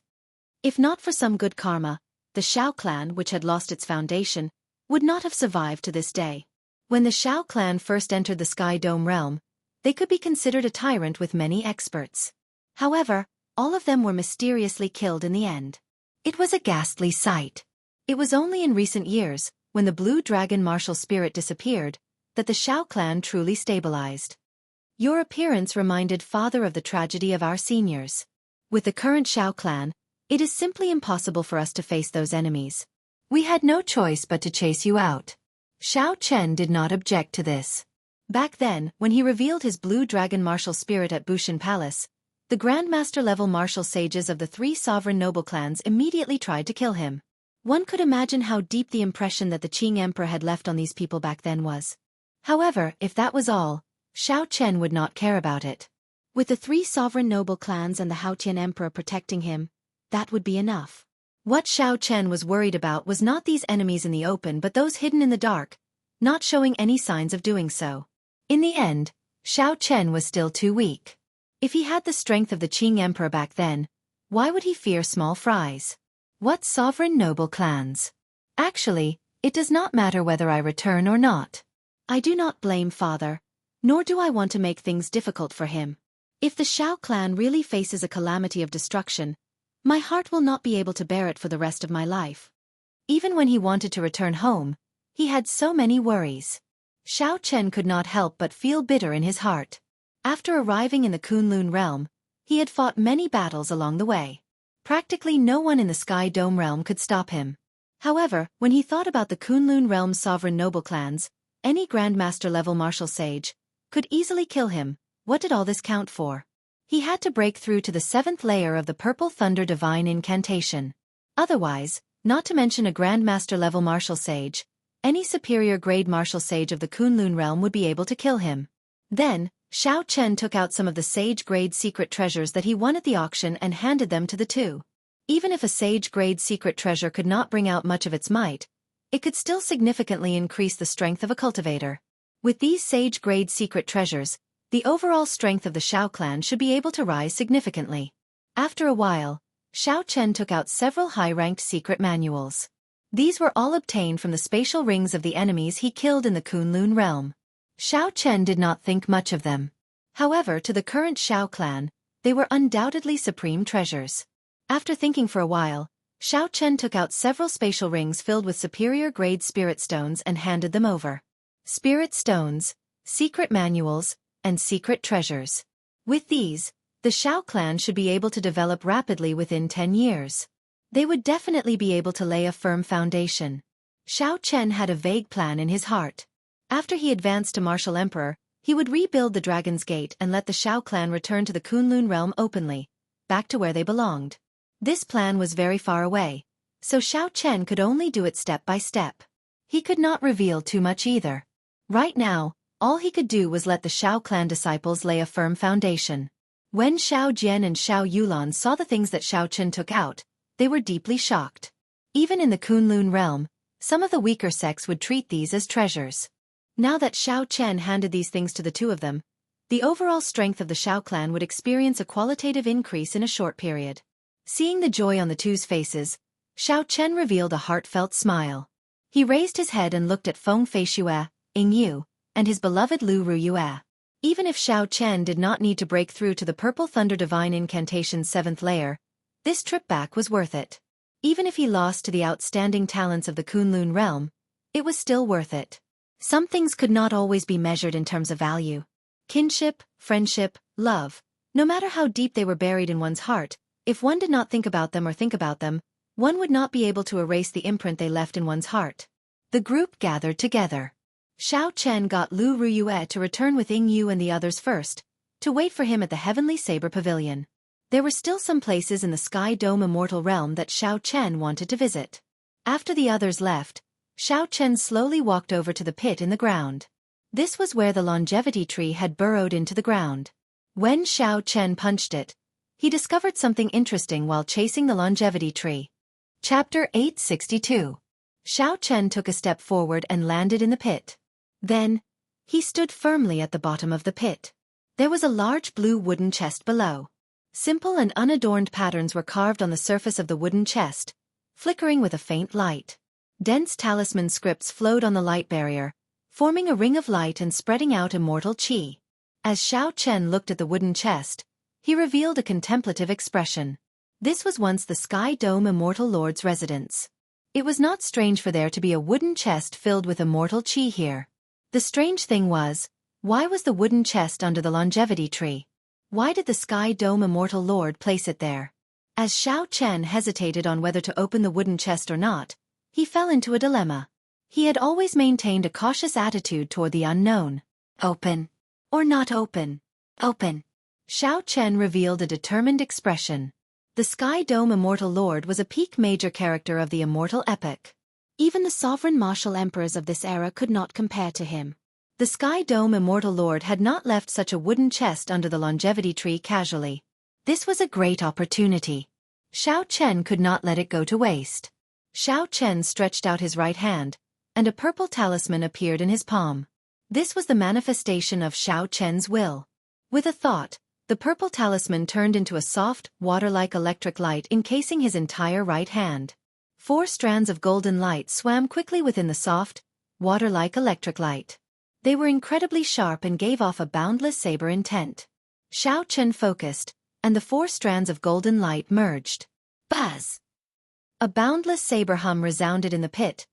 If not for some good karma, the Xiao clan, which had lost its foundation, would not have survived to this day. When the Xiao clan first entered the Sky Dome realm, they could be considered a tyrant with many experts. However, all of them were mysteriously killed in the end. It was a ghastly sight. It was only in recent years, when the blue dragon martial spirit disappeared, that the Xiao clan truly stabilized. Your appearance reminded father of the tragedy of our seniors. With the current Xiao clan, it is simply impossible for us to face those enemies. We had no choice but to chase you out. Xiao Chen did not object to this. Back then, when he revealed his blue dragon martial spirit at Bushan Palace, the Grandmaster-level martial sages of the three sovereign noble clans immediately tried to kill him. One could imagine how deep the impression that the Qing Emperor had left on these people back then was. However, if that was all, Xiao Chen would not care about it. With the three sovereign noble clans and the Haotian Emperor protecting him, that would be enough. What Xiao Chen was worried about was not these enemies in the open but those hidden in the dark, not showing any signs of doing so. In the end, Xiao Chen was still too weak. If he had the strength of the Qing Emperor back then, why would he fear small fries? What sovereign noble clans? Actually, it does not matter whether I return or not. I do not blame father, nor do I want to make things difficult for him. If the Xiao clan really faces a calamity of destruction, my heart will not be able to bear it for the rest of my life. Even when he wanted to return home, he had so many worries. Xiao Chen could not help but feel bitter in his heart. After arriving in the Kunlun realm, he had fought many battles along the way. Practically no one in the Sky Dome realm could stop him. However, when he thought about the Kunlun realm's sovereign noble clans, any Grandmaster-level martial sage could easily kill him. What did all this count for? He had to break through to the 7th layer of the Purple Thunder Divine Incantation. Otherwise, not to mention a Grandmaster-level martial sage, any superior-grade martial sage of the Kunlun realm would be able to kill him. Then, Xiao Chen took out some of the sage-grade secret treasures that he won at the auction and handed them to the two. Even if a sage-grade secret treasure could not bring out much of its might, it could still significantly increase the strength of a cultivator. With these sage-grade secret treasures, the overall strength of the Xiao clan should be able to rise significantly. After a while, Xiao Chen took out several high-ranked secret manuals. These were all obtained from the spatial rings of the enemies he killed in the Kunlun realm. Xiao Chen did not think much of them. However, to the current Xiao clan, they were undoubtedly supreme treasures. After thinking for a while, Xiao Chen took out several spatial rings filled with superior-grade spirit stones and handed them over. Spirit stones, secret manuals, and secret treasures. With these, the Xiao clan should be able to develop rapidly within 10 years. They would definitely be able to lay a firm foundation. Xiao Chen had a vague plan in his heart. After he advanced to Martial Emperor, he would rebuild the Dragon's Gate and let the Xiao clan return to the Kunlun realm openly, back to where they belonged. This plan was very far away, so Xiao Chen could only do it step by step. He could not reveal too much either. Right now, all he could do was let the Xiao clan disciples lay a firm foundation. When Xiao Jian and Xiao Yulan saw the things that Xiao Chen took out, they were deeply shocked. Even in the Kunlun realm, some of the weaker sects would treat these as treasures. Now that Xiao Chen handed these things to the two of them, the overall strength of the Xiao clan would experience a qualitative increase in a short period. Seeing the joy on the two's faces, Xiao Chen revealed a heartfelt smile. He raised his head and looked at Feng Feishue, Ying Yu, and his beloved Lu Ruyue. Even if Xiao Chen did not need to break through to the Purple Thunder Divine Incantation's 7th layer, this trip back was worth it. Even if he lost to the outstanding talents of the Kunlun realm, it was still worth it. Some things could not always be measured in terms of value. Kinship, friendship, love, no matter how deep they were buried in one's heart, if one did not think about them or think about them, one would not be able to erase the imprint they left in one's heart. The group gathered together. Xiao Chen got Lu Ruyue to return with Ying Yu and the others first, to wait for him at the Heavenly Saber Pavilion. There were still some places in the Sky Dome Immortal realm that Xiao Chen wanted to visit. After the others left, Xiao Chen slowly walked over to the pit in the ground. This was where the longevity tree had burrowed into the ground. When Xiao Chen punched it, he discovered something interesting while chasing the longevity tree. Chapter 862. Xiao Chen took a step forward and landed in the pit. Then, he stood firmly at the bottom of the pit. There was a large blue wooden chest below. Simple and unadorned patterns were carved on the surface of the wooden chest, flickering with a faint light. Dense talisman scripts flowed on the light barrier, forming a ring of light and spreading out immortal qi. As Xiao Chen looked at the wooden chest, he revealed a contemplative expression. This was once the Sky Dome Immortal Lord's residence. It was not strange for there to be a wooden chest filled with immortal qi here. The strange thing was, why was the wooden chest under the longevity tree? Why did the Sky Dome Immortal Lord place it there? As Xiao Chen hesitated on whether to open the wooden chest or not, he fell into a dilemma. He had always maintained a cautious attitude toward the unknown. Open. Or not open. Open. Xiao Chen revealed a determined expression. The Sky Dome Immortal Lord was a peak major character of the immortal epic. Even the sovereign martial emperors of this era could not compare to him. The Sky Dome Immortal Lord had not left such a wooden chest under the longevity tree casually. This was a great opportunity. Xiao Chen could not let it go to waste. Xiao Chen stretched out his right hand, and a purple talisman appeared in his palm. This was the manifestation of Xiao Chen's will. With a thought, the purple talisman turned into a soft, water-like electric light encasing his entire right hand. 4 strands of golden light swam quickly within the soft, water-like electric light. They were incredibly sharp and gave off a boundless saber intent. Xiao Chen focused, and the 4 strands of golden light merged. Buzz! A boundless saber hum resounded in the pit,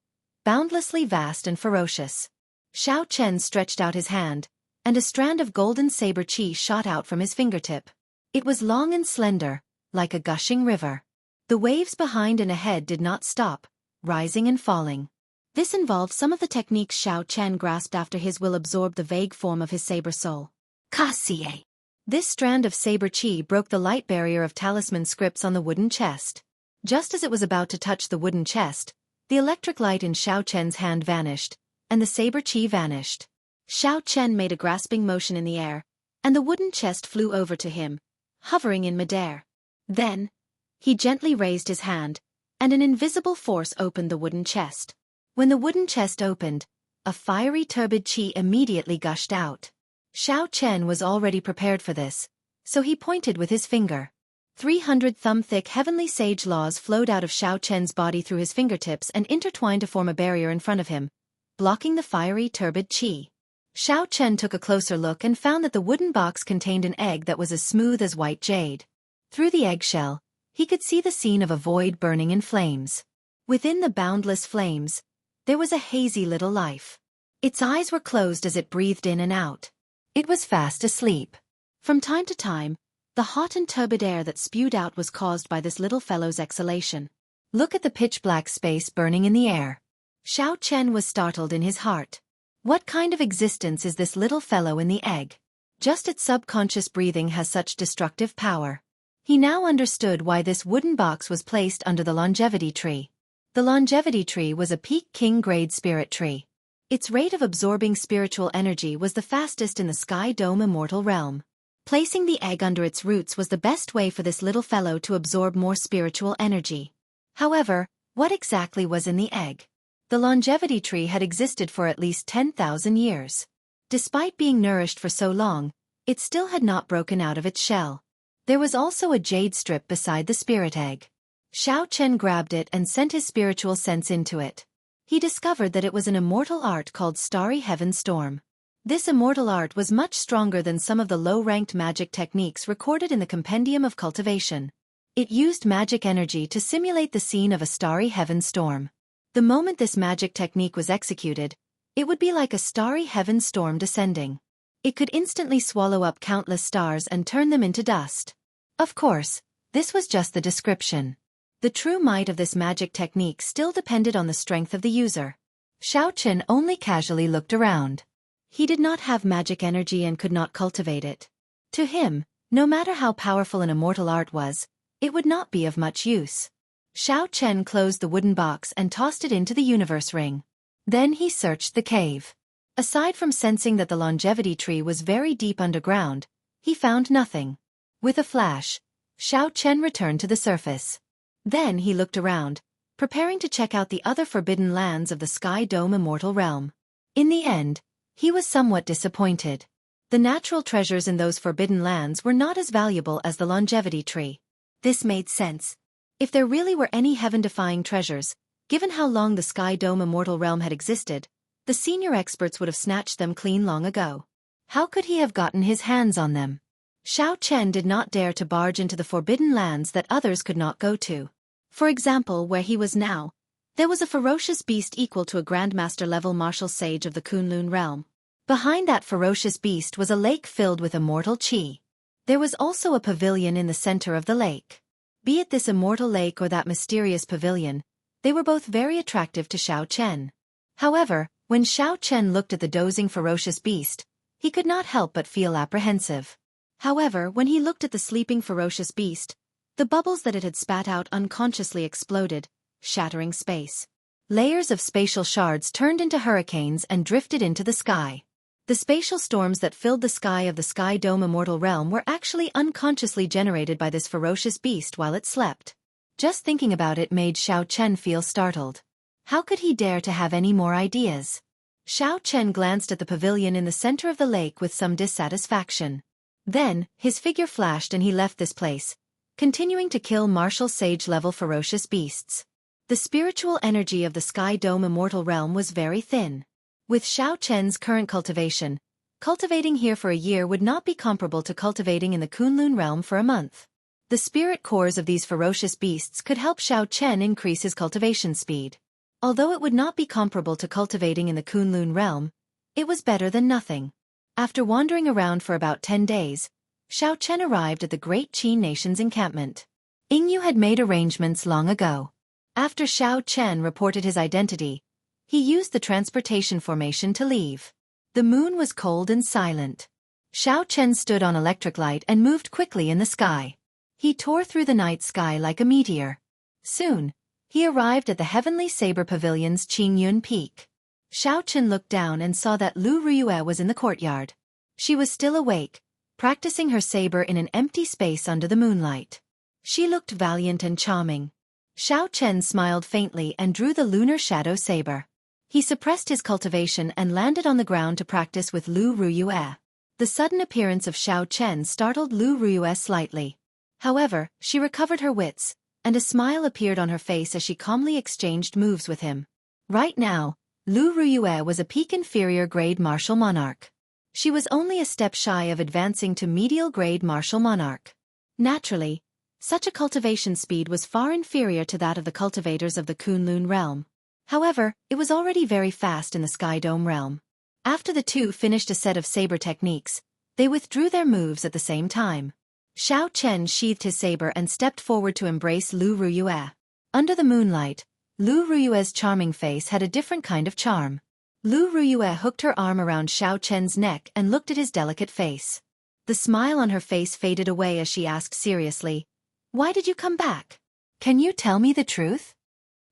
boundlessly vast and ferocious. Xiao Chen stretched out his hand, and a strand of golden saber qi shot out from his fingertip. It was long and slender, like a gushing river. The waves behind and ahead did not stop, rising and falling. This involved some of the techniques Xiao Chen grasped after his will absorbed the vague form of his saber soul. Kasie. This strand of saber qi broke the light barrier of talisman scripts on the wooden chest. Just as it was about to touch the wooden chest, the electric light in Xiao Chen's hand vanished, and the saber qi vanished. Xiao Chen made a grasping motion in the air, and the wooden chest flew over to him, hovering in midair. Then, he gently raised his hand, and an invisible force opened the wooden chest. When the wooden chest opened, a fiery turbid qi immediately gushed out. Xiao Chen was already prepared for this, so he pointed with his finger. 300 thumb-thick heavenly sage laws flowed out of Xiao Chen's body through his fingertips and intertwined to form a barrier in front of him, blocking the fiery, turbid qi. Xiao Chen took a closer look and found that the wooden box contained an egg that was as smooth as white jade. Through the eggshell, he could see the scene of a void burning in flames. Within the boundless flames, there was a hazy little life. Its eyes were closed as it breathed in and out. It was fast asleep. From time to time, the hot and turbid air that spewed out was caused by this little fellow's exhalation. Look at the pitch-black space burning in the air. Xiao Chen was startled in his heart. What kind of existence is this little fellow in the egg? Just its subconscious breathing has such destructive power. He now understood why this wooden box was placed under the longevity tree. The longevity tree was a peak king-grade spirit tree. Its rate of absorbing spiritual energy was the fastest in the Sky Dome Immortal realm. Placing the egg under its roots was the best way for this little fellow to absorb more spiritual energy. However, what exactly was in the egg? The longevity tree had existed for at least 10,000 years. Despite being nourished for so long, it still had not broken out of its shell. There was also a jade strip beside the spirit egg. Xiao Chen grabbed it and sent his spiritual sense into it. He discovered that it was an immortal art called Starry Heaven Storm. This immortal art was much stronger than some of the low-ranked magic techniques recorded in the Compendium of Cultivation. It used magic energy to simulate the scene of a starry heaven storm. The moment this magic technique was executed, it would be like a starry heaven storm descending. It could instantly swallow up countless stars and turn them into dust. Of course, this was just the description. The true might of this magic technique still depended on the strength of the user. Xiao Chen only casually looked around. He did not have magic energy and could not cultivate it. To him, no matter how powerful an immortal art was, it would not be of much use. Xiao Chen closed the wooden box and tossed it into the universe ring. Then he searched the cave. Aside from sensing that the longevity tree was very deep underground, he found nothing. With a flash, Xiao Chen returned to the surface. Then he looked around, preparing to check out the other forbidden lands of the Sky Dome Immortal realm. In the end, he was somewhat disappointed. The natural treasures in those forbidden lands were not as valuable as the longevity tree. This made sense. If there really were any heaven-defying treasures, given how long the Sky Dome Immortal realm had existed, the senior experts would have snatched them clean long ago. How could he have gotten his hands on them? Xiao Chen did not dare to barge into the forbidden lands that others could not go to. For example, where he was now, there was a ferocious beast equal to a Grandmaster-level martial sage of the Kunlun realm. Behind that ferocious beast was a lake filled with immortal qi. There was also a pavilion in the center of the lake. Be it this immortal lake or that mysterious pavilion, they were both very attractive to Xiao Chen. However, when Xiao Chen looked at the dozing ferocious beast, he could not help but feel apprehensive. However, when he looked at the sleeping ferocious beast, the bubbles that it had spat out unconsciously exploded, shattering space. Layers of spatial shards turned into hurricanes and drifted into the sky. The spatial storms that filled the sky of the Sky Dome Immortal realm were actually unconsciously generated by this ferocious beast while it slept. Just thinking about it made Xiao Chen feel startled. How could he dare to have any more ideas? Xiao Chen glanced at the pavilion in the center of the lake with some dissatisfaction. Then, his figure flashed and he left this place, continuing to kill martial sage-level ferocious beasts. The spiritual energy of the Sky Dome Immortal realm was very thin. With Xiao Chen's current cultivation, cultivating here for a year would not be comparable to cultivating in the Kunlun realm for a month. The spirit cores of these ferocious beasts could help Xiao Chen increase his cultivation speed. Although it would not be comparable to cultivating in the Kunlun realm, it was better than nothing. After wandering around for about 10 days, Xiao Chen arrived at the Great Qin Nation's encampment. Yingyu had made arrangements long ago. After Xiao Chen reported his identity, he used the transportation formation to leave. The moon was cold and silent. Xiao Chen stood on electric light and moved quickly in the sky. He tore through the night sky like a meteor. Soon, he arrived at the Heavenly Saber Pavilion's Qingyun Peak. Xiao Chen looked down and saw that Lu Ruyue was in the courtyard. She was still awake, practicing her saber in an empty space under the moonlight. She looked valiant and charming. Xiao Chen smiled faintly and drew the lunar shadow saber. He suppressed his cultivation and landed on the ground to practice with Lu Ruyue. The sudden appearance of Xiao Chen startled Lu Ruyue slightly. However, she recovered her wits, and a smile appeared on her face as she calmly exchanged moves with him. Right now, Lu Ruyue was a peak inferior grade martial monarch. She was only a step shy of advancing to medial grade martial monarch. Naturally, such a cultivation speed was far inferior to that of the cultivators of the Kunlun realm. However, it was already very fast in the Sky Dome realm. After the two finished a set of saber techniques, they withdrew their moves at the same time. Xiao Chen sheathed his saber and stepped forward to embrace Lu Ruyue. Under the moonlight, Lu Ruyue's charming face had a different kind of charm. Lu Ruyue hooked her arm around Xiao Chen's neck and looked at his delicate face. The smile on her face faded away as she asked seriously, "Why did you come back? Can you tell me the truth?"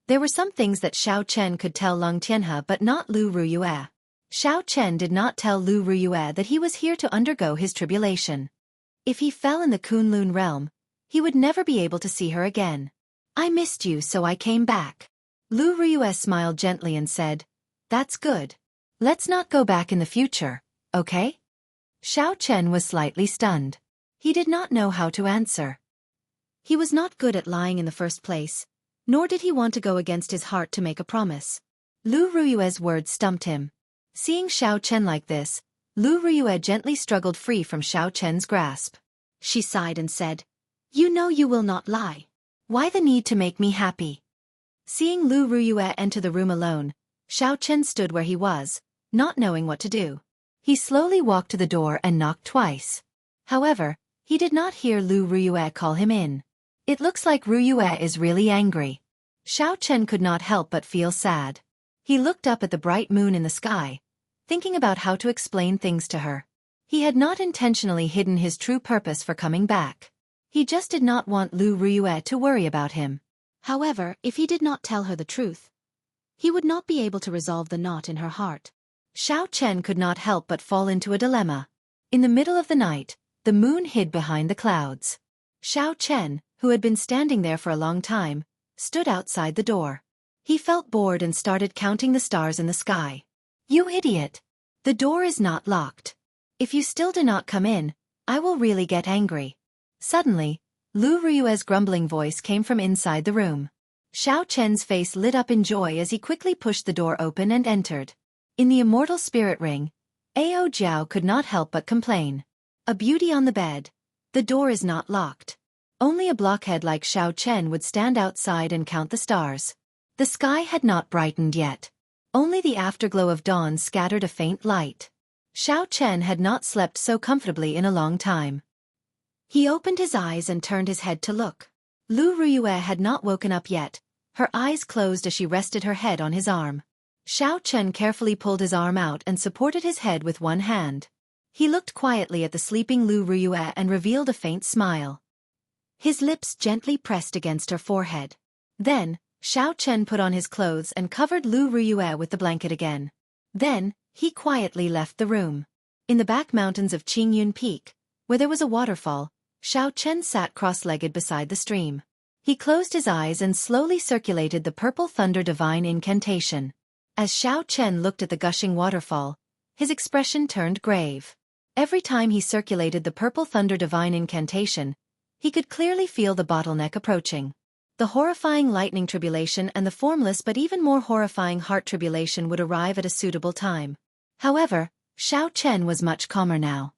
There were some things that Xiao Chen could tell Lung Tianhe but not Lu Ruyue. Xiao Chen did not tell Lu Ruyue that he was here to undergo his tribulation. If he fell in the Kunlun realm, he would never be able to see her again. "I missed you, so I came back." Lu Ruyue smiled gently and said, "That's good. Let's not go back in the future, okay?" Xiao Chen was slightly stunned. He did not know how to answer. He was not good at lying in the first place, nor did he want to go against his heart to make a promise. Lu Ruyue's words stumped him. Seeing Xiao Chen like this, Lu Ruyue gently struggled free from Xiao Chen's grasp. She sighed and said, "You know you will not lie. Why the need to make me happy?" Seeing Lu Ruyue enter the room alone, Xiao Chen stood where he was, not knowing what to do. He slowly walked to the door and knocked twice. However, he did not hear Lu Ruyue call him in. It looks like Ruyue is really angry. Xiao Chen could not help but feel sad. He looked up at the bright moon in the sky, thinking about how to explain things to her. He had not intentionally hidden his true purpose for coming back. He just did not want Lu Ruyue to worry about him. However, if he did not tell her the truth, he would not be able to resolve the knot in her heart. Xiao Chen could not help but fall into a dilemma. In the middle of the night, the moon hid behind the clouds. Xiao Chen, who had been standing there for a long time, stood outside the door. He felt bored and started counting the stars in the sky. "You idiot! The door is not locked. If you still do not come in, I will really get angry." Suddenly, Lu Ruyue's grumbling voice came from inside the room. Xiao Chen's face lit up in joy as he quickly pushed the door open and entered. In the Immortal Spirit Ring, Ao Jiao could not help but complain. "A beauty on the bed. The door is not locked." Only a blockhead like Xiao Chen would stand outside and count the stars. The sky had not brightened yet. Only the afterglow of dawn scattered a faint light. Xiao Chen had not slept so comfortably in a long time. He opened his eyes and turned his head to look. Lu Ruyue had not woken up yet, her eyes closed as she rested her head on his arm. Xiao Chen carefully pulled his arm out and supported his head with one hand. He looked quietly at the sleeping Lu Ruyue and revealed a faint smile. His lips gently pressed against her forehead. Then, Xiao Chen put on his clothes and covered Lu Ruyue with the blanket again. Then, he quietly left the room. In the back mountains of Qingyun Peak, where there was a waterfall, Xiao Chen sat cross-legged beside the stream. He closed his eyes and slowly circulated the Purple Thunder Divine Incantation. As Xiao Chen looked at the gushing waterfall, his expression turned grave. Every time he circulated the Purple Thunder Divine Incantation, he could clearly feel the bottleneck approaching. The horrifying lightning tribulation and the formless but even more horrifying heart tribulation would arrive at a suitable time. However, Xiao Chen was much calmer now.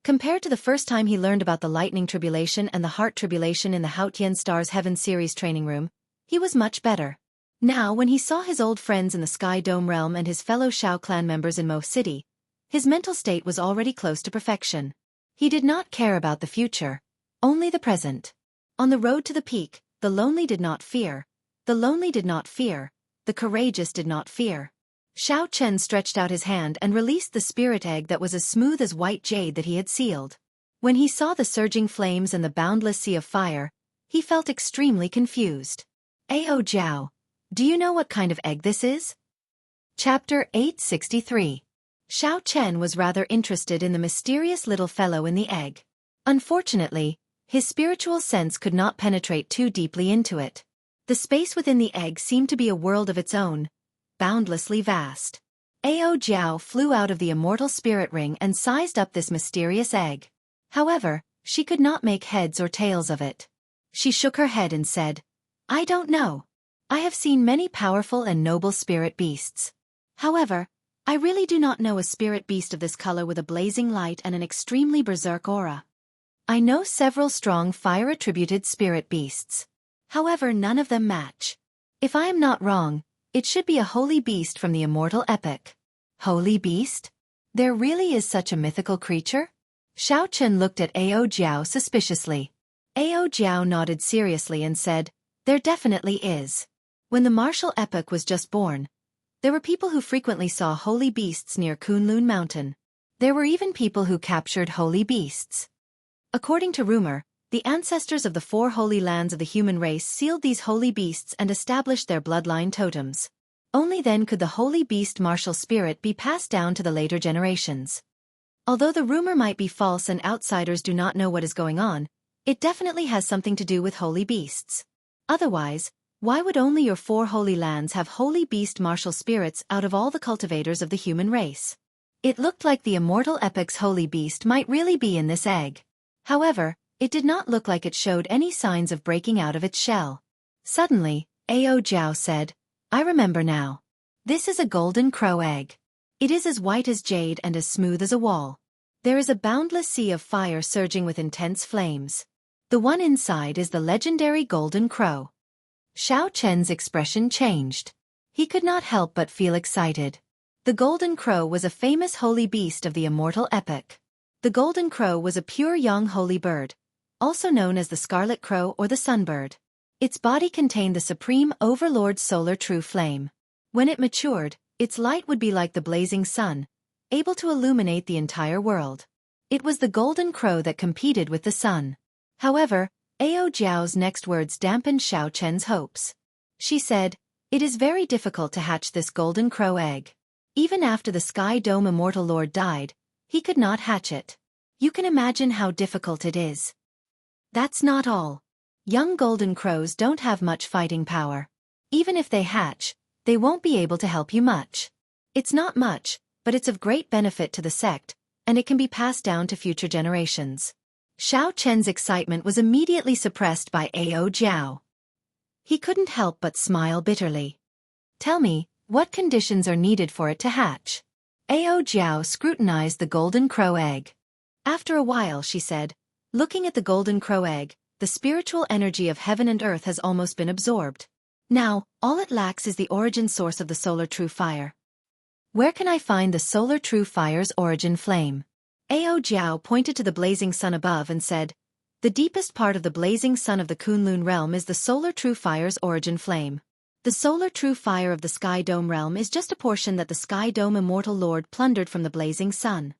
Compared to the first time he learned about the lightning tribulation and the heart tribulation in the Haotian Stars Heaven series training room, he was much better. Now when he saw his old friends in the Sky Dome realm and his fellow Shao clan members in Mo City, his mental state was already close to perfection. He did not care about the future, only the present. On the road to the peak, the lonely did not fear, the lonely did not fear, the courageous did not fear. Xiao Chen stretched out his hand and released the spirit egg that was as smooth as white jade that he had sealed. When he saw the surging flames and the boundless sea of fire, he felt extremely confused. Ao Jiao, do you know what kind of egg this is? Chapter 863. Xiao Chen was rather interested in the mysterious little fellow in the egg. Unfortunately, his spiritual sense could not penetrate too deeply into it. The space within the egg seemed to be a world of its own, boundlessly vast. Ao Jiao flew out of the Immortal Spirit Ring and sized up this mysterious egg. However, She could not make heads or tails of it. She shook her head and said, "I don't know. I have seen many powerful and noble spirit beasts. However, I really do not know a spirit beast of this color with a blazing light and an extremely berserk aura. I know several strong fire-attributed spirit beasts. However, none of them match. If I am not wrong, it should be a holy beast from the Immortal epic." Holy beast? There really is such a mythical creature? Xiao Chen looked at Ao Jiao suspiciously. Ao Jiao nodded seriously and said, "There definitely is. When the martial epoch was just born, there were people who frequently saw holy beasts near Kunlun Mountain. There were even people who captured holy beasts. According to rumor, the ancestors of the 4 holy lands of the human race sealed these holy beasts and established their bloodline totems. Only then could the holy beast martial spirit be passed down to the later generations. Although the rumor might be false and outsiders do not know what is going on, it definitely has something to do with holy beasts. Otherwise, why would only your 4 holy lands have holy beast martial spirits out of all the cultivators of the human race? It looked like the Immortal epic's holy beast might really be in this egg. However, it did not look like it showed any signs of breaking out of its shell. Suddenly, Ao Jiao said, "I remember now. This is a golden crow egg. It is as white as jade and as smooth as a wall. There is a boundless sea of fire surging with intense flames. The one inside is the legendary golden crow." Xiao Chen's expression changed. He could not help but feel excited. The golden crow was a famous holy beast of the Immortal epic. The golden crow was a pure young holy bird, also known as the scarlet crow or the sunbird. Its body contained the supreme overlord solar true flame. When it matured, its light would be like the blazing sun, able to illuminate the entire world. It was the golden crow that competed with the sun. However, Ao Jiao's next words dampened Xiao Chen's hopes. She said, "It is very difficult to hatch this golden crow egg. Even after the Sky Dome Immortal Lord died, he could not hatch it. You can imagine how difficult it is. That's not all. Young golden crows don't have much fighting power. Even if they hatch, they won't be able to help you much. It's not much, but it's of great benefit to the sect, and it can be passed down to future generations." Xiao Chen's excitement was immediately suppressed by Ao Jiao. He couldn't help but smile bitterly. "Tell me, what conditions are needed for it to hatch?" Ao Jiao scrutinized the golden crow egg. After a while she said, "Looking at the golden crow egg, the spiritual energy of heaven and earth has almost been absorbed. Now, all it lacks is the origin source of the solar true fire. Where can I find the solar true fire's origin flame?" Ao Jiao pointed to the blazing sun above and said, "The deepest part of the blazing sun of the Kunlun realm is the solar true fire's origin flame. The solar true fire of the Sky Dome realm is just a portion that the Sky Dome Immortal Lord plundered from the blazing sun."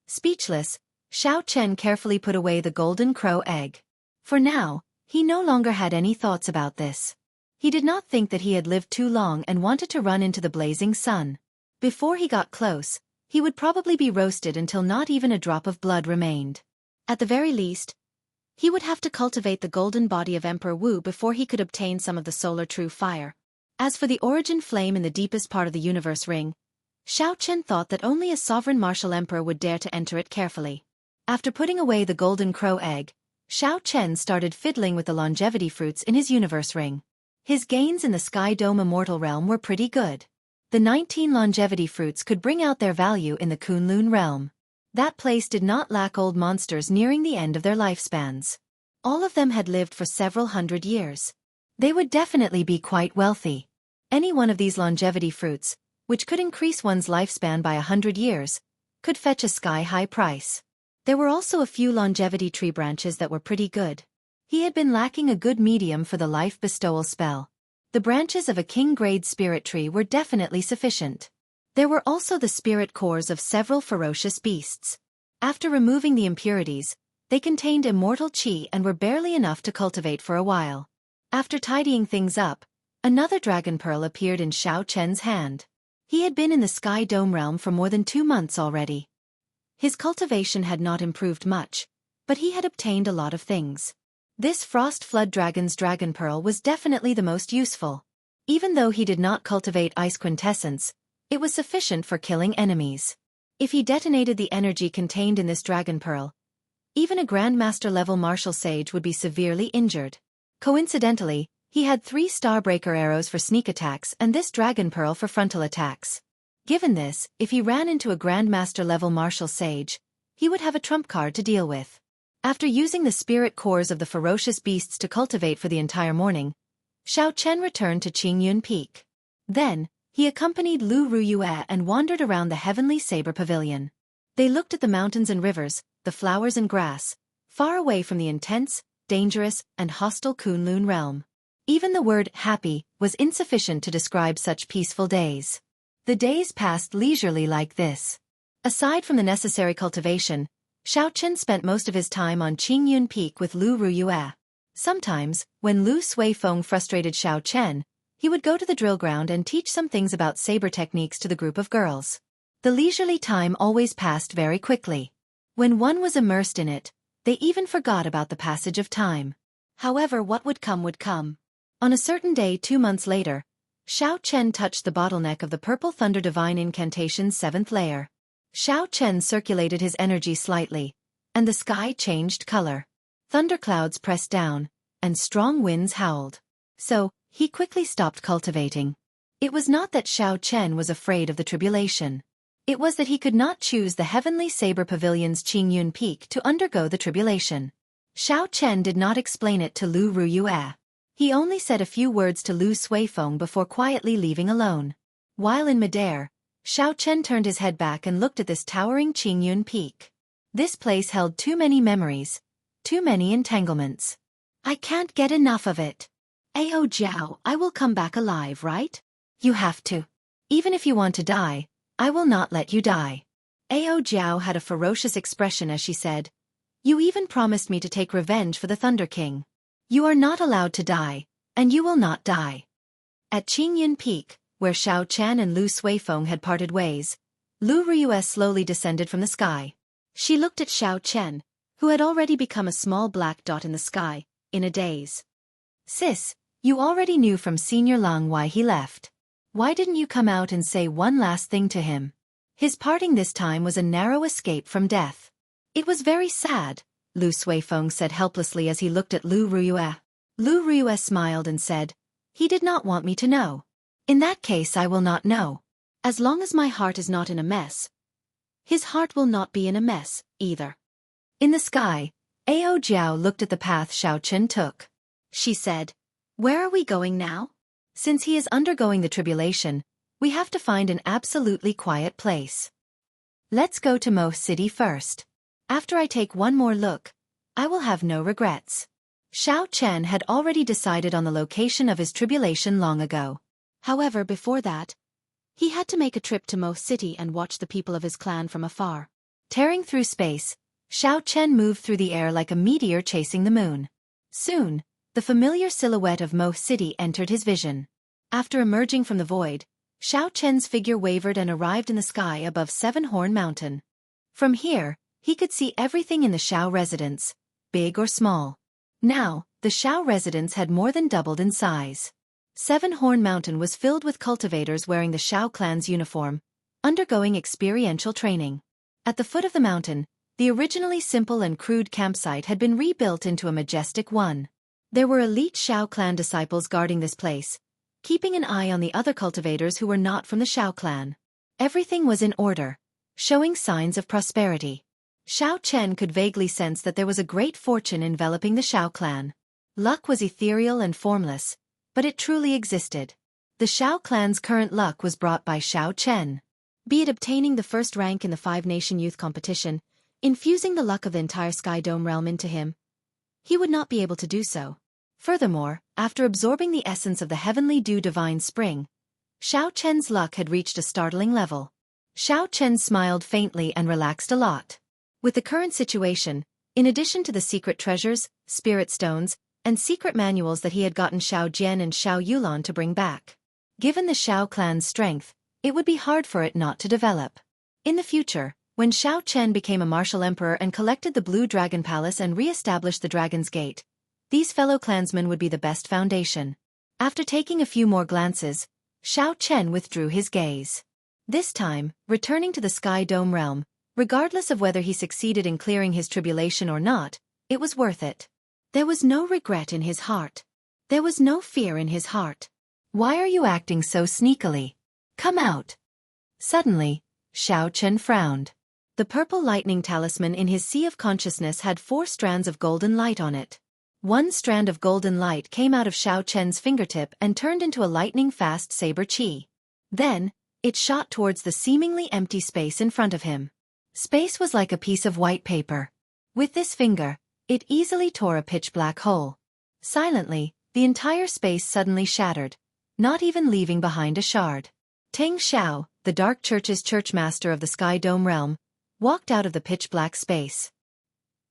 Speechless, Xiao Chen carefully put away the golden crow egg. For now, he no longer had any thoughts about this. He did not think that he had lived too long and wanted to run into the blazing sun. Before he got close, he would probably be roasted until not even a drop of blood remained. At the very least, he would have to cultivate the golden body of Emperor Wu before he could obtain some of the solar true fire. As for the origin flame in the deepest part of the universe ring, Xiao Chen thought that only a sovereign martial emperor would dare to enter it carefully. After putting away the golden crow egg, Xiao Chen started fiddling with the longevity fruits in his universe ring. His gains in the Sky Dome Immortal realm were pretty good. The 19 longevity fruits could bring out their value in the Kunlun realm. That place did not lack old monsters nearing the end of their lifespans. All of them had lived for several hundred years. They would definitely be quite wealthy. Any one of these longevity fruits, which could increase one's lifespan by 100 years, could fetch a sky-high price. There were also a few longevity tree branches that were pretty good. He had been lacking a good medium for the life bestowal spell. The branches of a king-grade spirit tree were definitely sufficient. There were also the spirit cores of several ferocious beasts. After removing the impurities, they contained immortal chi and were barely enough to cultivate for a while. After tidying things up, another dragon pearl appeared in Xiao Chen's hand. He had been in the Sky Dome realm for more than 2 months already. His cultivation had not improved much, but he had obtained a lot of things. This Frost Flood Dragon's dragon pearl was definitely the most useful. Even though he did not cultivate ice quintessence, it was sufficient for killing enemies. If he detonated the energy contained in this dragon pearl, Even a Grandmaster-level martial sage would be severely injured. Coincidentally, he had 3 Starbreaker arrows for sneak attacks and this Dragon Pearl for frontal attacks. Given this, if he ran into a Grandmaster-level martial sage, he would have a trump card to deal with. After using the spirit cores of the ferocious beasts to cultivate for the entire morning, Xiao Chen returned to Qingyun Peak. Then, he accompanied Lu Ruyue and wandered around the Heavenly Saber Pavilion. They looked at the mountains and rivers, the flowers and grass, far away from the intense, dangerous, and hostile Kunlun realm. Even the word happy was insufficient to describe such peaceful days. The days passed leisurely like this. Aside from the necessary cultivation, Xiao Chen spent most of his time on Qingyun Peak with Lu Ruyue. Sometimes, when Lu Suifeng frustrated Xiao Chen, he would go to the drill ground and teach some things about saber techniques to the group of girls. The leisurely time always passed very quickly. When one was immersed in it, they even forgot about the passage of time. However, what would come would come. On a certain day 2 months later, Xiao Chen touched the bottleneck of the Purple Thunder Divine Incantation's 7th layer. Xiao Chen circulated his energy slightly, and the sky changed color. Thunderclouds pressed down, and strong winds howled. So, he quickly stopped cultivating. It was not that Xiao Chen was afraid of the tribulation. It was that he could not choose the Heavenly Saber Pavilion's Qingyun Peak to undergo the tribulation. Xiao Chen did not explain it to Lu Ruyue. He only said a few words to Lu Suifeng before quietly leaving alone. While in midair, Xiao Chen turned his head back and looked at this towering Qingyun Peak. This place held too many memories, too many entanglements. I can't get enough of it. Ao Jiao, I will come back alive, right? You have to. Even if you want to die, I will not let you die. Ao Jiao had a ferocious expression as she said, You even promised me to take revenge for the Thunder King. You are not allowed to die, and you will not die. At Qingyun Peak, where Xiao Chen and Lu Suifeng had parted ways, Lu Ruyue slowly descended from the sky. She looked at Xiao Chen, who had already become a small black dot in the sky, in a daze. Sis, you already knew from Senior Lang why he left. Why didn't you come out and say one last thing to him? His parting this time was a narrow escape from death. It was very sad, Lu Suifeng said helplessly as he looked at Lu Ruyue. Lu Ruyue smiled and said, He did not want me to know. In that case I will not know. As long as my heart is not in a mess, his heart will not be in a mess, either. In the sky, Ao Jiao looked at the path Xiao Chen took. She said, Where are we going now? Since he is undergoing the tribulation, we have to find an absolutely quiet place. Let's go to Mo City first. After I take one more look, I will have no regrets. Xiao Chen had already decided on the location of his tribulation long ago. However, before that, he had to make a trip to Mo City and watch the people of his clan from afar. Tearing through space, Xiao Chen moved through the air like a meteor chasing the moon. Soon, the familiar silhouette of Mo City entered his vision. After emerging from the void, Xiao Chen's figure wavered and arrived in the sky above Seven Horn Mountain. From here, he could see everything in the Xiao residence, big or small. Now, the Xiao residence had more than doubled in size. Seven Horn Mountain was filled with cultivators wearing the Xiao clan's uniform, undergoing experiential training. At the foot of the mountain, the originally simple and crude campsite had been rebuilt into a majestic one. There were elite Xiao clan disciples guarding this place, keeping an eye on the other cultivators who were not from the Xiao clan. Everything was in order, showing signs of prosperity. Xiao Chen could vaguely sense that there was a great fortune enveloping the Xiao clan. Luck was ethereal and formless, but it truly existed. The Xiao clan's current luck was brought by Xiao Chen. Be it obtaining the first rank in the 5-nation youth competition, infusing the luck of the entire Sky Dome realm into him, he would not be able to do so. Furthermore, after absorbing the essence of the Heavenly Dew Divine Spring, Xiao Chen's luck had reached a startling level. Xiao Chen smiled faintly and relaxed a lot. With the current situation, in addition to the secret treasures, spirit stones, and secret manuals that he had gotten Xiao Jian and Xiao Yulan to bring back. Given the Xiao clan's strength, it would be hard for it not to develop. In the future, when Xiao Chen became a martial emperor and collected the Blue Dragon Palace and re-established the Dragon's Gate, these fellow clansmen would be the best foundation. After taking a few more glances, Xiao Chen withdrew his gaze. This time, returning to the Sky Dome realm, Regardless of whether he succeeded in clearing his tribulation or not, it was worth it. There was no regret in his heart. There was no fear in his heart. Why are you acting so sneakily? Come out. Suddenly, Xiao Chen frowned. The purple lightning talisman in his sea of consciousness had 4 strands of golden light on it. One strand of golden light came out of Xiao Chen's fingertip and turned into a lightning-fast saber chi. Then, it shot towards the seemingly empty space in front of him. Space was like a piece of white paper. With this finger, it easily tore a pitch-black hole. Silently, the entire space suddenly shattered, not even leaving behind a shard. Teng Xiao, the Dark Church's churchmaster of the Sky Dome realm, walked out of the pitch-black space.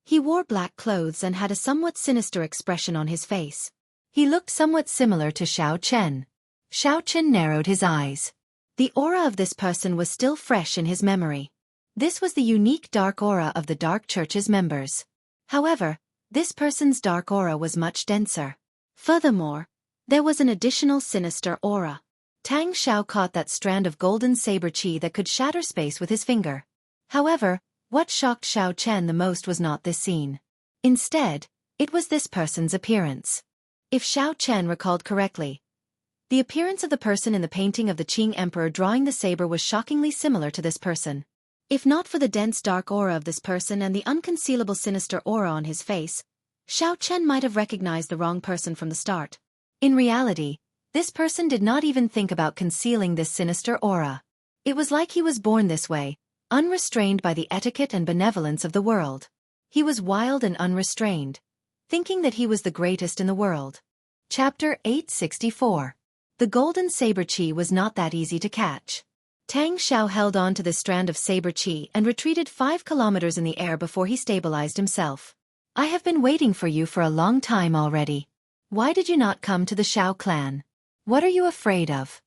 He wore black clothes and had a somewhat sinister expression on his face. He looked somewhat similar to Xiao Chen. Xiao Chen narrowed his eyes. The aura of this person was still fresh in his memory. This was the unique dark aura of the Dark Church's members. However, this person's dark aura was much denser. Furthermore, there was an additional sinister aura. Tang Xiao caught that strand of golden saber chi that could shatter space with his finger. However, what shocked Xiao Chen the most was not this scene. Instead, it was this person's appearance. If Xiao Chen recalled correctly, the appearance of the person in the painting of the Qing Emperor drawing the saber was shockingly similar to this person. If not for the dense dark aura of this person and the unconcealable sinister aura on his face, Xiao Chen might have recognized the wrong person from the start. In reality, this person did not even think about concealing this sinister aura. It was like he was born this way, unrestrained by the etiquette and benevolence of the world. He was wild and unrestrained, thinking that he was the greatest in the world. Chapter 864. The golden saber chi was not that easy to catch. Tang Xiao held on to this strand of saber chi and retreated 5 kilometers in the air before he stabilized himself. I have been waiting for you for a long time already. Why did you not come to the Xiao clan? What are you afraid of?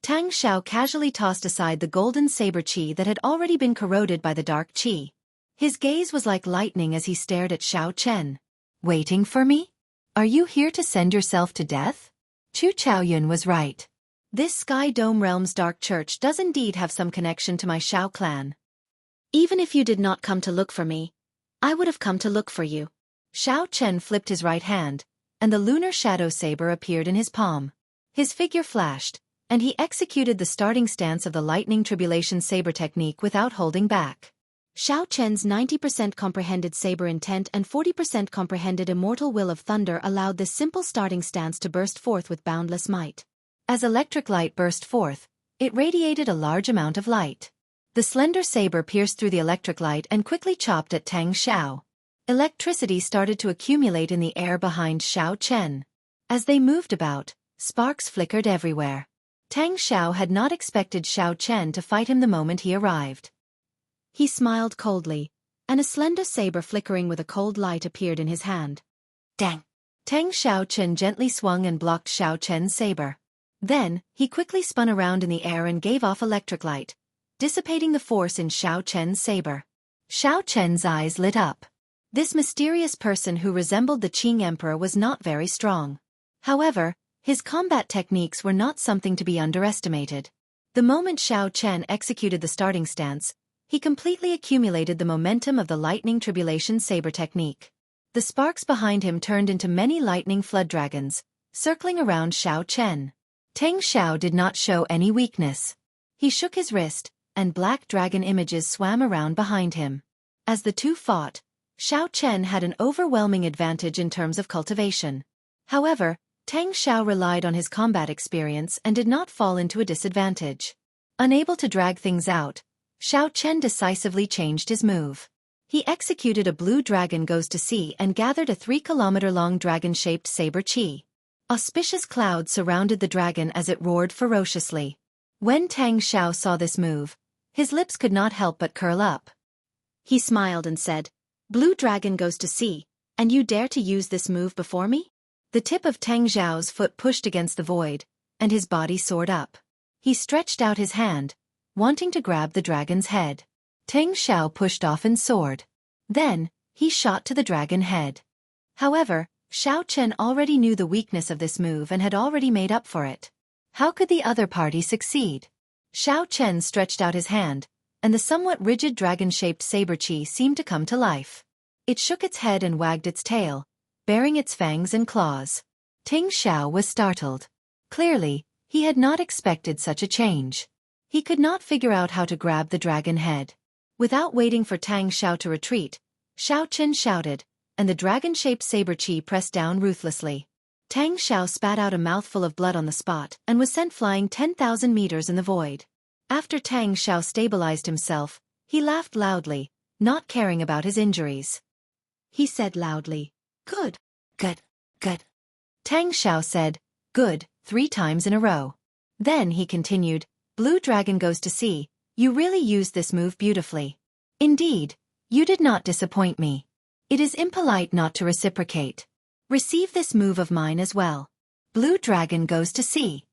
Tang Xiao casually tossed aside the golden saber chi that had already been corroded by the dark chi. His gaze was like lightning as he stared at Xiao Chen. Waiting for me? Are you here to send yourself to death? Chu Chaoyun was right. This Sky Dome Realm's Dark Church does indeed have some connection to my Xiao clan. Even if you did not come to look for me, I would have come to look for you. Xiao Chen flipped his right hand, and the lunar shadow saber appeared in his palm. His figure flashed, and he executed the starting stance of the lightning tribulation saber technique without holding back. Xiao Chen's 90% comprehended saber intent and 40% comprehended immortal will of thunder allowed this simple starting stance to burst forth with boundless might. As electric light burst forth, it radiated a large amount of light. The slender saber pierced through the electric light and quickly chopped at Tang Xiao. Electricity started to accumulate in the air behind Xiao Chen. As they moved about, sparks flickered everywhere. Tang Xiao had not expected Xiao Chen to fight him the moment he arrived. He smiled coldly, and a slender saber flickering with a cold light appeared in his hand. Dang! Tang Xiao Chen gently swung and blocked Xiao Chen's saber. Then, he quickly spun around in the air and gave off electric light, dissipating the force in Xiao Chen's saber. Xiao Chen's eyes lit up. This mysterious person who resembled the Qing Emperor was not very strong. However, his combat techniques were not something to be underestimated. The moment Xiao Chen executed the starting stance, he completely accumulated the momentum of the lightning tribulation saber technique. The sparks behind him turned into many lightning flood dragons, circling around Xiao Chen. Tang Xiao did not show any weakness. He shook his wrist, and black dragon images swam around behind him. As the two fought, Xiao Chen had an overwhelming advantage in terms of cultivation. However, Tang Xiao relied on his combat experience and did not fall into a disadvantage. Unable to drag things out, Xiao Chen decisively changed his move. He executed a blue dragon goes to sea and gathered a 3-kilometer-long dragon-shaped saber chi. Auspicious clouds surrounded the dragon as it roared ferociously. When Tang Xiao saw this move, his lips could not help but curl up. He smiled and said, "Blue dragon goes to sea, and you dare to use this move before me?" The tip of Tang Xiao's foot pushed against the void, and his body soared up. He stretched out his hand, wanting to grab the dragon's head. Tang Xiao pushed off and soared. Then, he shot to the dragon head. However, Xiao Chen already knew the weakness of this move and had already made up for it. How could the other party succeed? Xiao Chen stretched out his hand, and the somewhat rigid dragon-shaped saber chi seemed to come to life. It shook its head and wagged its tail, baring its fangs and claws. Ting Xiao was startled. Clearly, he had not expected such a change. He could not figure out how to grab the dragon head. Without waiting for Tang Xiao to retreat, Xiaochen shouted, and the dragon-shaped saber chi pressed down ruthlessly. Tang Xiao spat out a mouthful of blood on the spot and was sent flying 10,000 meters in the void. After Tang Xiao stabilized himself, he laughed loudly, not caring about his injuries. He said loudly, "Good, good, good." Tang Xiao said, "Good," 3 times in a row. Then he continued, "Blue Dragon goes to sea, you really used this move beautifully. Indeed, you did not disappoint me. It is impolite not to reciprocate. Receive this move of mine as well. Blue Dragon goes to sea."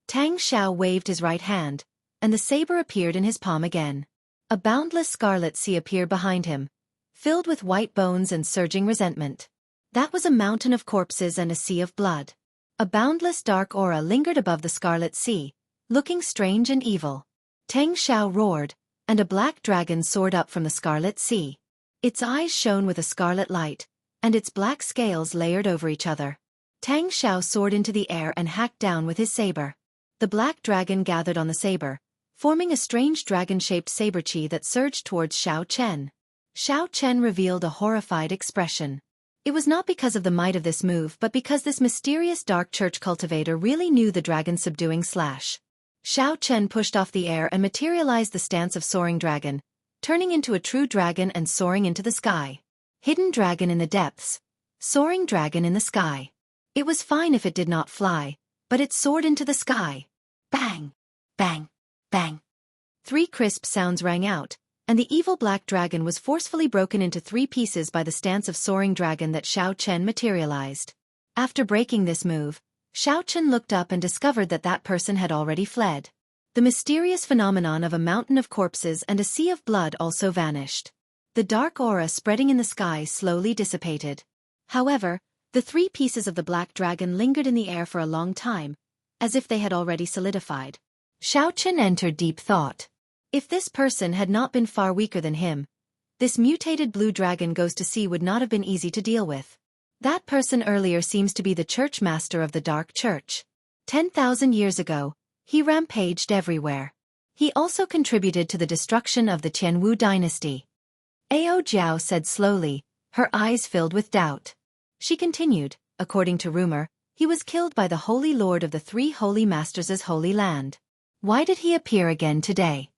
Tang Xiao waved his right hand, and the saber appeared in his palm again. A boundless scarlet sea appeared behind him, filled with white bones and surging resentment. That was a mountain of corpses and a sea of blood. A boundless dark aura lingered above the scarlet sea, looking strange and evil. Tang Xiao roared, and a black dragon soared up from the scarlet sea. Its eyes shone with a scarlet light, and its black scales layered over each other. Tang Xiao soared into the air and hacked down with his saber. The black dragon gathered on the saber, forming a strange dragon-shaped saber chi that surged towards Xiao Chen. Xiao Chen revealed a horrified expression. It was not because of the might of this move but because this mysterious dark church cultivator really knew the dragon's subduing slash. Xiao Chen pushed off the air and materialized the stance of soaring dragon, turning into a true dragon and soaring into the sky. Hidden dragon in the depths, soaring dragon in the sky. It was fine if it did not fly, but it soared into the sky. Bang! Bang! Bang! 3 crisp sounds rang out, and the evil black dragon was forcefully broken into 3 pieces by the stance of soaring dragon that Xiao Chen materialized. After breaking this move, Xiao Chen looked up and discovered that that person had already fled. The mysterious phenomenon of a mountain of corpses and a sea of blood also vanished. The dark aura spreading in the sky slowly dissipated. However, the 3 pieces of the black dragon lingered in the air for a long time, as if they had already solidified. Xiao Chen entered deep thought. If this person had not been far weaker than him, this mutated blue dragon goes to sea would not have been easy to deal with. That person earlier seems to be the church master of the Dark Church. 10,000 years ago, he rampaged everywhere. He also contributed to the destruction of the Jianghu dynasty. Ao Jiao said slowly, her eyes filled with doubt. She continued, according to rumor, he was killed by the Holy Lord of the 3 Holy Masters' Holy Land. Why did he appear again today?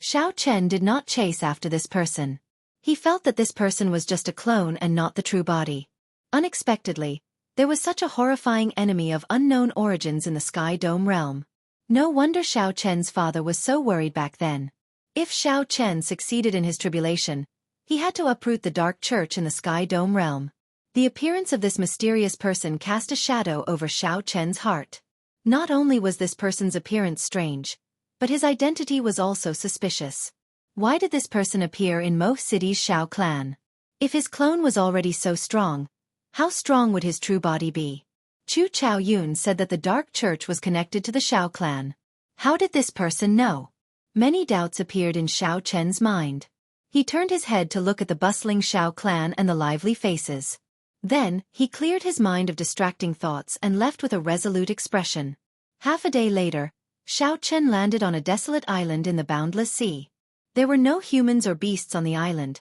Xiao Chen did not chase after this person. He felt that this person was just a clone and not the true body. Unexpectedly, there was such a horrifying enemy of unknown origins in the Sky Dome realm. No wonder Xiao Chen's father was so worried back then. If Xiao Chen succeeded in his tribulation, he had to uproot the Dark Church in the Sky Dome realm. The appearance of this mysterious person cast a shadow over Xiao Chen's heart. Not only was this person's appearance strange, but his identity was also suspicious. Why did this person appear in Mo City's Xiao clan? If his clone was already so strong, how strong would his true body be? Chu Chaoyun said that the Dark Church was connected to the Xiao clan. How did this person know? Many doubts appeared in Xiao Chen's mind. He turned his head to look at the bustling Xiao clan and the lively faces. Then, he cleared his mind of distracting thoughts and left with a resolute expression. Half a day later, Xiao Chen landed on a desolate island in the boundless sea. There were no humans or beasts on the island.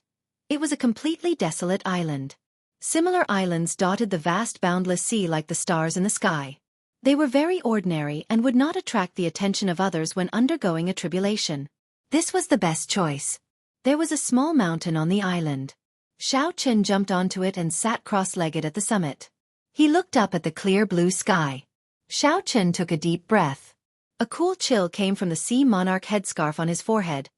It was a completely desolate island. Similar islands dotted the vast boundless sea like the stars in the sky. They were very ordinary and would not attract the attention of others when undergoing a tribulation. This was the best choice. There was a small mountain on the island. Xiao Chen jumped onto it and sat cross-legged at the summit. He looked up at the clear blue sky. Xiao Chen took a deep breath. A cool chill came from the sea monarch headscarf on his forehead,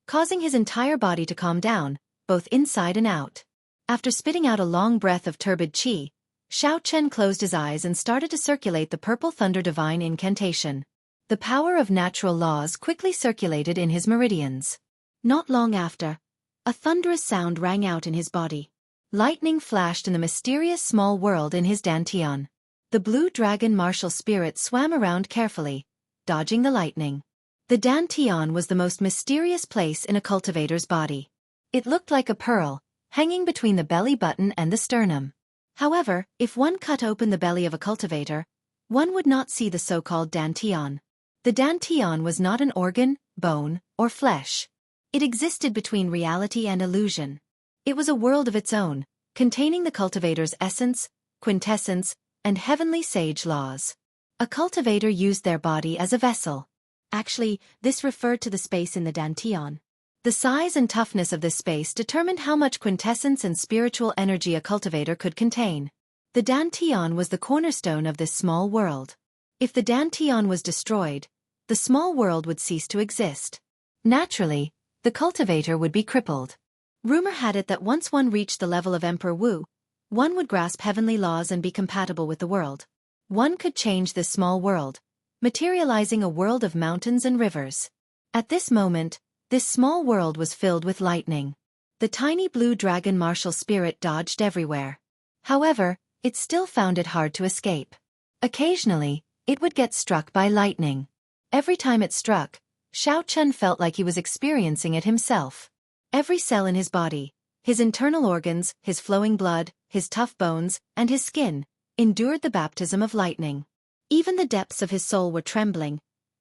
causing his entire body to calm down, both inside and out. After spitting out a long breath of turbid qi, Xiao Chen closed his eyes and started to circulate the purple thunder divine incantation. The power of natural laws quickly circulated in his meridians. Not long after, a thunderous sound rang out in his body. Lightning flashed in the mysterious small world in his dantian. The blue dragon martial spirit swam around carefully, dodging the lightning. The dantian was the most mysterious place in a cultivator's body. It looked like a pearl, hanging between the belly button and the sternum. However, if one cut open the belly of a cultivator, one would not see the so-called dantian. The dantian was not an organ, bone, or flesh. It existed between reality and illusion. It was a world of its own, containing the cultivator's essence, quintessence, and heavenly sage laws. A cultivator used their body as a vessel. Actually, this referred to the space in the dantian. The size and toughness of this space determined how much quintessence and spiritual energy a cultivator could contain. The dantian was the cornerstone of this small world. If the dantian was destroyed, the small world would cease to exist. Naturally, the cultivator would be crippled. Rumor had it that once one reached the level of Emperor Wu, one would grasp heavenly laws and be compatible with the world. One could change this small world, materializing a world of mountains and rivers. At this moment, this small world was filled with lightning. The tiny blue dragon martial spirit dodged everywhere. However, it still found it hard to escape. Occasionally, it would get struck by lightning. Every time it struck, Xianxia felt like he was experiencing it himself. Every cell in his body, his internal organs, his flowing blood, his tough bones, and his skin, endured the baptism of lightning. Even the depths of his soul were trembling,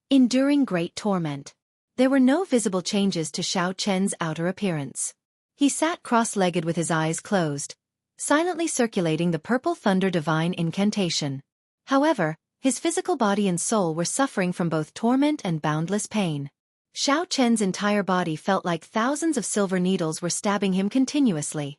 enduring great torment. There were no visible changes to Xianxia's outer appearance. He sat cross-legged with his eyes closed, silently circulating the purple thunder divine incantation. However, his physical body and soul were suffering from both torment and boundless pain. Xianxia's entire body felt like thousands of silver needles were stabbing him continuously.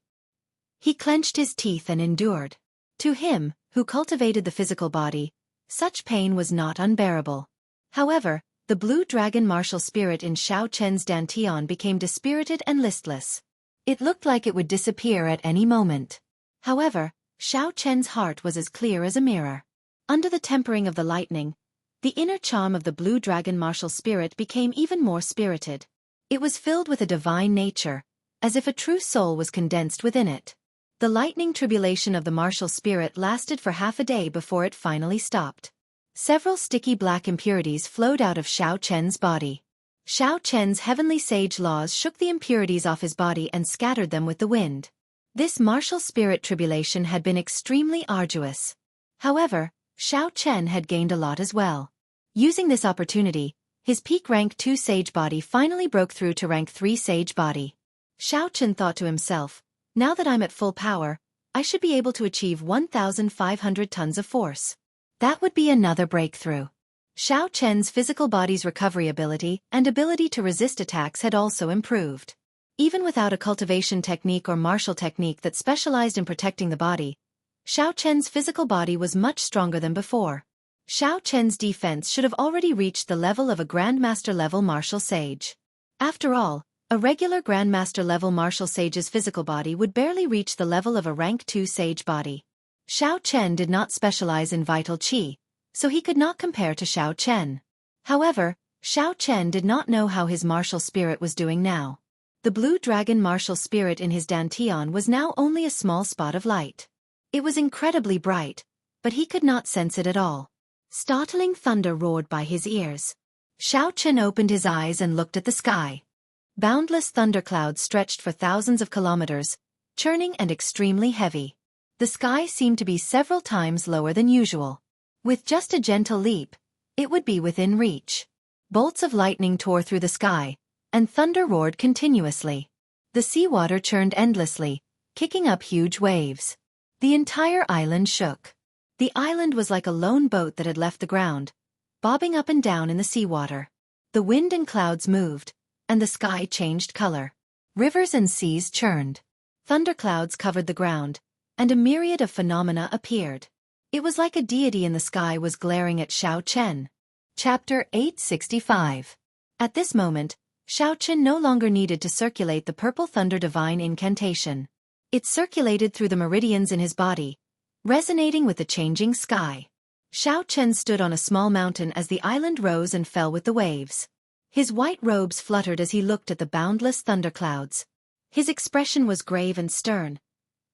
He clenched his teeth and endured. To him, who cultivated the physical body, such pain was not unbearable. However, the blue dragon martial spirit in Xianxia's dantian became dispirited and listless. It looked like it would disappear at any moment. However, Xianxia's heart was as clear as a mirror. Under the tempering of the lightning, the inner charm of the blue dragon martial spirit became even more spirited. It was filled with a divine nature, as if a true soul was condensed within it. The lightning tribulation of the martial spirit lasted for half a day before it finally stopped. Several sticky black impurities flowed out of Xianxia's body. Xianxia's heavenly sage laws shook the impurities off his body and scattered them with the wind. This martial spirit tribulation had been extremely arduous. However, Xianxia had gained a lot as well. Using this opportunity, his peak rank 2 sage body finally broke through to rank 3 sage body. Xianxia thought to himself, now that I'm at full power, I should be able to achieve 1,500 tons of force. That would be another breakthrough. Xianxia's physical body's recovery ability and ability to resist attacks had also improved. Even without a cultivation technique or martial technique that specialized in protecting the body, Xianxia's physical body was much stronger than before. Xianxia's defense should have already reached the level of a Grandmaster-level martial sage. After all, a regular Grandmaster-level martial sage's physical body would barely reach the level of a rank 2 sage body. Xianxia did not specialize in vital qi, so he could not compare to Xianxia. However, Xianxia did not know how his martial spirit was doing now. The blue dragon martial spirit in his dantian was now only a small spot of light. It was incredibly bright, but he could not sense it at all. Startling thunder roared by his ears. Xianxia opened his eyes and looked at the sky. Boundless thunderclouds stretched for thousands of kilometers, churning and extremely heavy. The sky seemed to be several times lower than usual. With just a gentle leap, it would be within reach. Bolts of lightning tore through the sky, and thunder roared continuously. The seawater churned endlessly, kicking up huge waves. The entire island shook. The island was like a lone boat that had left the ground, bobbing up and down in the seawater. The wind and clouds moved, and the sky changed color. Rivers and seas churned. Thunderclouds covered the ground, and a myriad of phenomena appeared. It was like a deity in the sky was glaring at Xianxia. Chapter 865. At this moment, Xianxia no longer needed to circulate the purple thunder divine incantation. It circulated through the meridians in his body, resonating with the changing sky. Xianxia stood on a small mountain as the island rose and fell with the waves. His white robes fluttered as he looked at the boundless thunderclouds. His expression was grave and stern,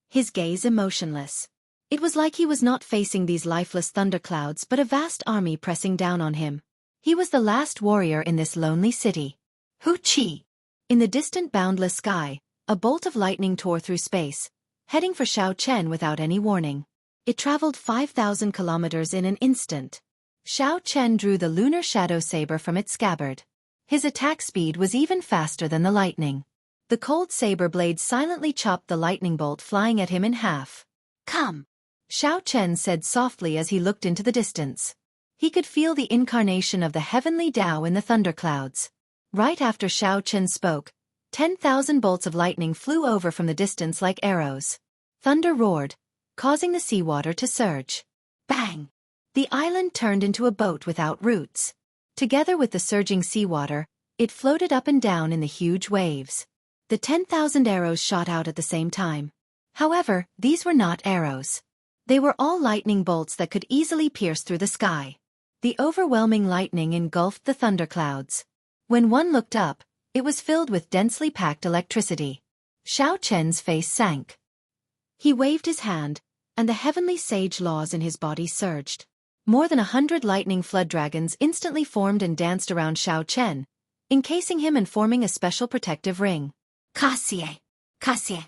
his gaze emotionless. It was like he was not facing these lifeless thunderclouds but a vast army pressing down on him. He was the last warrior in this lonely city. Chi! In the distant boundless sky, a bolt of lightning tore through space, heading for Xiao Chen without any warning. It traveled 5,000 kilometers in an instant. Xiao Chen drew the lunar shadow saber from its scabbard. His attack speed was even faster than the lightning. The cold saber blade silently chopped the lightning bolt flying at him in half. Come! Xiao Chen said softly as he looked into the distance. He could feel the incarnation of the heavenly Tao in the thunderclouds. Right after Xiao Chen spoke, 10,000 bolts of lightning flew over from the distance like arrows. Thunder roared, causing the seawater to surge. Bang! The island turned into a boat without roots. Together with the surging seawater, it floated up and down in the huge waves. The 10,000 arrows shot out at the same time. However, these were not arrows. They were all lightning bolts that could easily pierce through the sky. The overwhelming lightning engulfed the thunderclouds. When one looked up, it was filled with densely packed electricity. Xiao Chen's face sank. He waved his hand, and the heavenly sage laws in his body surged. More than 100 lightning flood dragons instantly formed and danced around Xiao Chen, encasing him and forming a special protective ring. Cassie! Cassie!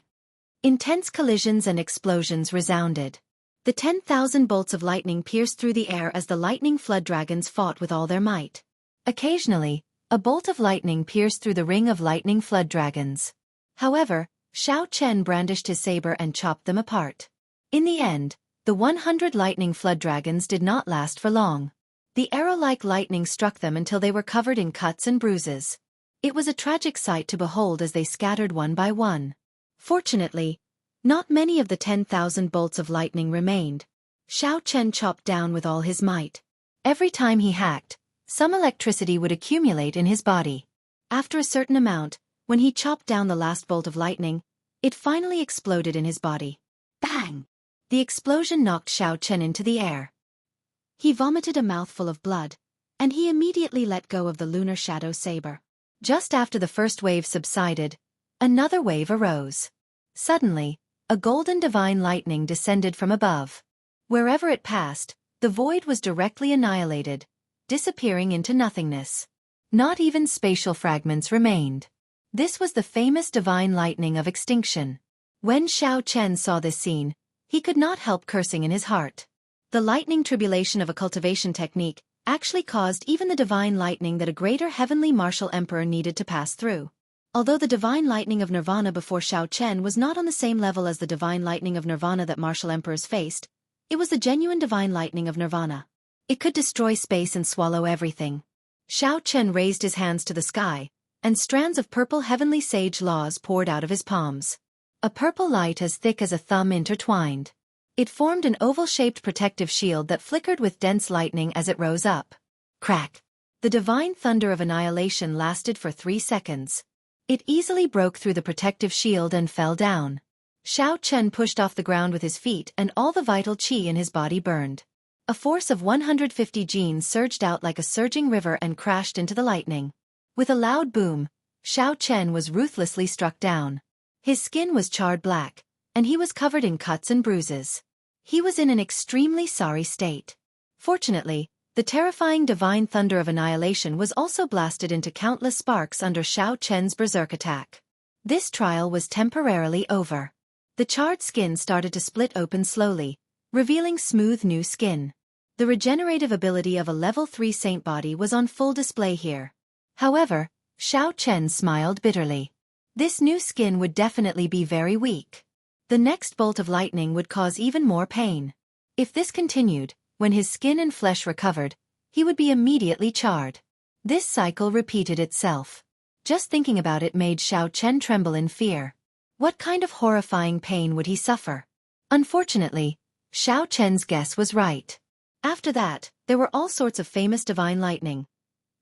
Intense collisions and explosions resounded. The 10,000 bolts of lightning pierced through the air as the lightning flood dragons fought with all their might. Occasionally, a bolt of lightning pierced through the ring of lightning flood dragons. However, Xiao Chen brandished his saber and chopped them apart. In the end, the 100 lightning flood dragons did not last for long. The arrow-like lightning struck them until they were covered in cuts and bruises. It was a tragic sight to behold as they scattered one by one. Fortunately, not many of the 10,000 bolts of lightning remained. Xiao Chen chopped down with all his might. Every time he hacked, some electricity would accumulate in his body. After a certain amount, when he chopped down the last bolt of lightning, it finally exploded in his body. Bang! The explosion knocked Xiao Chen into the air. He vomited a mouthful of blood, and he immediately let go of the lunar shadow saber. Just after the first wave subsided, another wave arose. Suddenly, a golden divine lightning descended from above. Wherever it passed, the void was directly annihilated, disappearing into nothingness. Not even spatial fragments remained. This was the famous divine lightning of extinction. When Xiao Chen saw this scene, he could not help cursing in his heart. The lightning tribulation of a cultivation technique actually caused even the divine lightning that a greater heavenly martial emperor needed to pass through. Although the divine lightning of Nirvana before Xiao Chen was not on the same level as the divine lightning of Nirvana that martial emperors faced, it was the genuine divine lightning of Nirvana. It could destroy space and swallow everything. Xiao Chen raised his hands to the sky, and strands of purple heavenly sage laws poured out of his palms. A purple light as thick as a thumb intertwined. It formed an oval-shaped protective shield that flickered with dense lightning as it rose up. Crack! The divine thunder of annihilation lasted for 3 seconds. It easily broke through the protective shield and fell down. Xiao Chen pushed off the ground with his feet and all the vital qi in his body burned. A force of 150 genes surged out like a surging river and crashed into the lightning. With a loud boom, Xiao Chen was ruthlessly struck down. His skin was charred black, and he was covered in cuts and bruises. He was in an extremely sorry state. Fortunately, the terrifying divine thunder of annihilation was also blasted into countless sparks under Xiao Chen's berserk attack. This trial was temporarily over. The charred skin started to split open slowly, revealing smooth new skin. The regenerative ability of a level 3 saint body was on full display here. However, Xiao Chen smiled bitterly. This new skin would definitely be very weak. The next bolt of lightning would cause even more pain. If this continued, when his skin and flesh recovered, he would be immediately charred. This cycle repeated itself. Just thinking about it made Xiao Chen tremble in fear. What kind of horrifying pain would he suffer? Unfortunately, Xiao Chen's guess was right. After that, there were all sorts of famous divine lightning.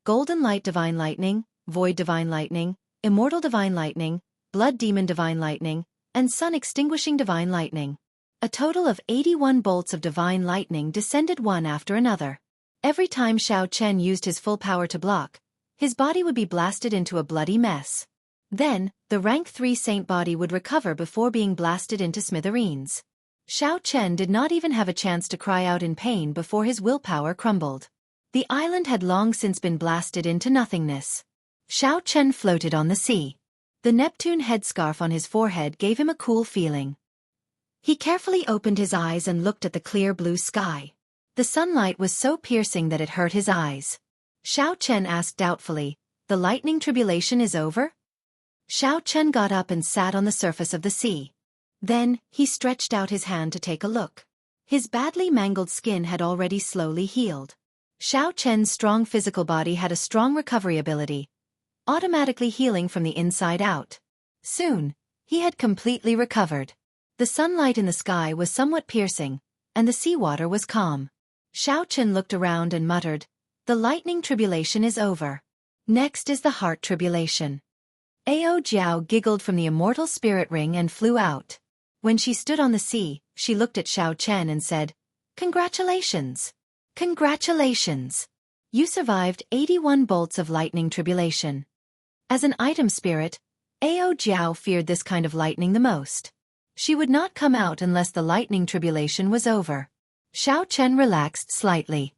Golden light divine lightning, void divine lightning, immortal divine lightning, blood demon divine lightning, and sun-extinguishing divine lightning. A total of 81 bolts of divine lightning descended one after another. Every time Xiao Chen used his full power to block, his body would be blasted into a bloody mess. Then, the rank 3 saint body would recover before being blasted into smithereens. Xiao Chen did not even have a chance to cry out in pain before his willpower crumbled. The island had long since been blasted into nothingness. Xiao Chen floated on the sea. The Neptune headscarf on his forehead gave him a cool feeling. He carefully opened his eyes and looked at the clear blue sky. The sunlight was so piercing that it hurt his eyes. Xiao Chen asked doubtfully, "The lightning tribulation is over?" Xiao Chen got up and sat on the surface of the sea. Then, he stretched out his hand to take a look. His badly mangled skin had already slowly healed. Xiao Chen's strong physical body had a strong recovery ability, automatically healing from the inside out. Soon, he had completely recovered. The sunlight in the sky was somewhat piercing, and the seawater was calm. Xiao Chen looked around and muttered, "The lightning tribulation is over. Next is the heart tribulation." Ao Jiao giggled from the immortal spirit ring and flew out. When she stood on the sea, she looked at Xiao Chen and said, "Congratulations! Congratulations! You survived 81 bolts of lightning tribulation." As an item spirit, Ao Jiao feared this kind of lightning the most. She would not come out unless the lightning tribulation was over. Xiao Chen relaxed slightly.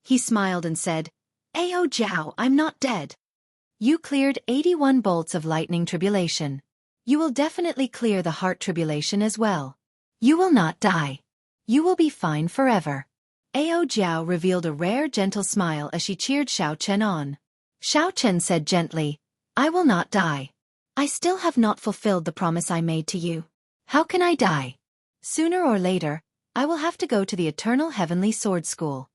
He smiled and said, "Ao Jiao, I'm not dead. You cleared 81 bolts of lightning tribulation. You will definitely clear the heart tribulation as well. You will not die. You will be fine forever." Ao Jiao revealed a rare gentle smile as she cheered Xiao Chen on. Xiao Chen said gently, "I will not die. I still have not fulfilled the promise I made to you. How can I die? Sooner or later, I will have to go to the eternal heavenly sword school."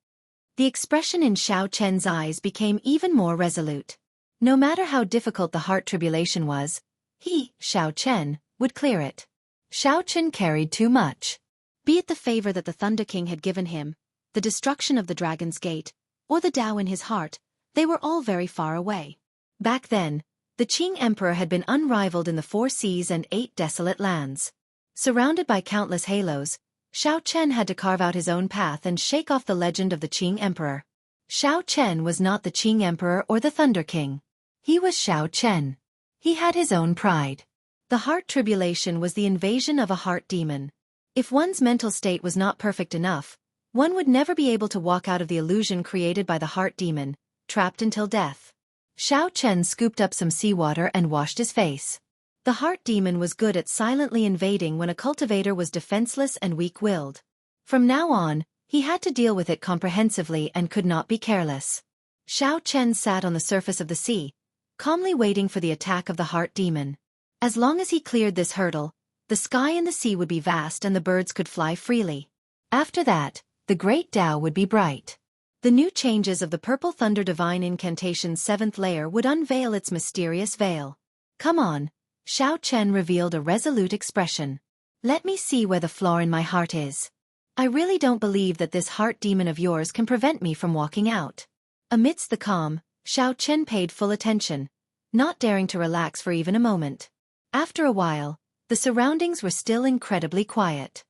The expression in Xiao Chen's eyes became even more resolute. No matter how difficult the heart tribulation was, he, Xiao Chen, would clear it. Xiao Chen carried too much. Be it the favor that the Thunder King had given him, the destruction of the Dragon's Gate, or the Tao in his heart, they were all very far away. Back then, the Qing Emperor had been unrivaled in the 4 seas and 8 desolate lands. Surrounded by countless halos, Xiao Chen had to carve out his own path and shake off the legend of the Qing Emperor. Xiao Chen was not the Qing Emperor or the Thunder King. He was Xiao Chen. He had his own pride. The heart tribulation was the invasion of a heart demon. If one's mental state was not perfect enough, one would never be able to walk out of the illusion created by the heart demon, trapped until death. Xiao Chen scooped up some seawater and washed his face. The heart demon was good at silently invading when a cultivator was defenseless and weak-willed. From now on, he had to deal with it comprehensively and could not be careless. Xiao Chen sat on the surface of the sea, calmly waiting for the attack of the heart demon. As long as he cleared this hurdle, the sky and the sea would be vast and the birds could fly freely. After that, the great Tao would be bright. The new changes of the Purple Thunder Divine Incantation's 7th layer would unveil its mysterious veil. "Come on," Xiao Chen revealed a resolute expression. "Let me see where the flaw in my heart is. I really don't believe that this heart demon of yours can prevent me from walking out." Amidst the calm, Xiao Chen paid full attention, not daring to relax for even a moment. After a while, the surroundings were still incredibly quiet.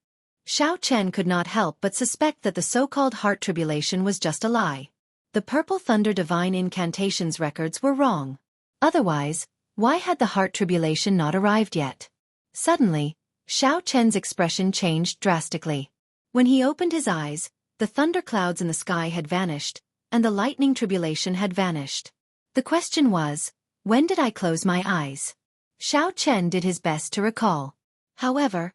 Xiao Chen could not help but suspect that the so-called heart tribulation was just a lie. The Purple Thunder Divine Incantation's records were wrong. Otherwise, why had the heart tribulation not arrived yet? Suddenly, Xiao Chen's expression changed drastically. When he opened his eyes, the thunderclouds in the sky had vanished, and the lightning tribulation had vanished. The question was, when did I close my eyes? Xiao Chen did his best to recall. However,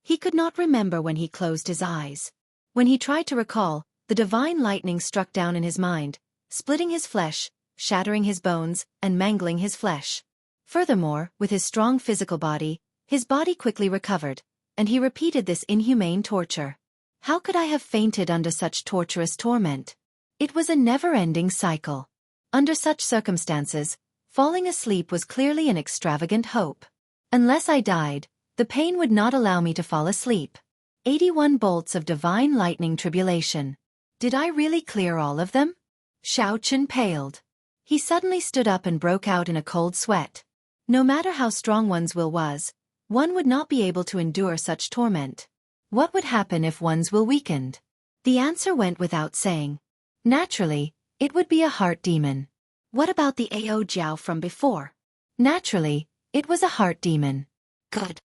he could not remember when he closed his eyes. When he tried to recall, the divine lightning struck down in his mind, splitting his flesh, shattering his bones, and mangling his flesh. Furthermore, with his strong physical body, his body quickly recovered, and he repeated this inhumane torture. How could I have fainted under such torturous torment? It was a never-ending cycle. Under such circumstances, falling asleep was clearly an extravagant hope. Unless I died, the pain would not allow me to fall asleep. 81 bolts of divine lightning tribulation. Did I really clear all of them? Xiao Chen paled. He suddenly stood up and broke out in a cold sweat. No matter how strong one's will was, one would not be able to endure such torment. What would happen if one's will weakened? The answer went without saying. Naturally, it would be a heart demon. What about the Ao Jiao from before? Naturally, it was a heart demon. Good.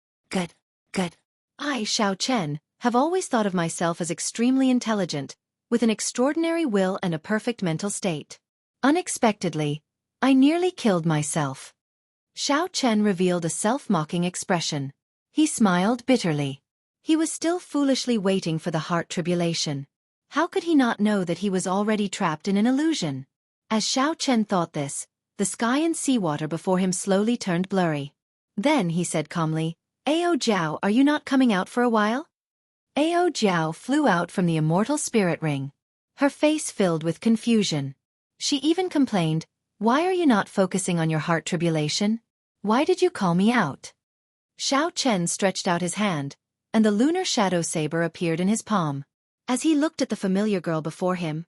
I, Xiao Chen, have always thought of myself as extremely intelligent, with an extraordinary will and a perfect mental state. Unexpectedly, I nearly killed myself. Xiao Chen revealed a self-mocking expression. He smiled bitterly. He was still foolishly waiting for the heart tribulation. How could he not know that he was already trapped in an illusion? As Xiao Chen thought this, the sky and seawater before him slowly turned blurry. Then he said calmly, "Ao Jiao, are you not coming out for a while?" Ao Jiao flew out from the immortal spirit ring. Her face filled with confusion. She even complained, "Why are you not focusing on your heart tribulation? Why did you call me out?" Xiao Chen stretched out his hand, and the lunar shadow saber appeared in his palm. As he looked at the familiar girl before him,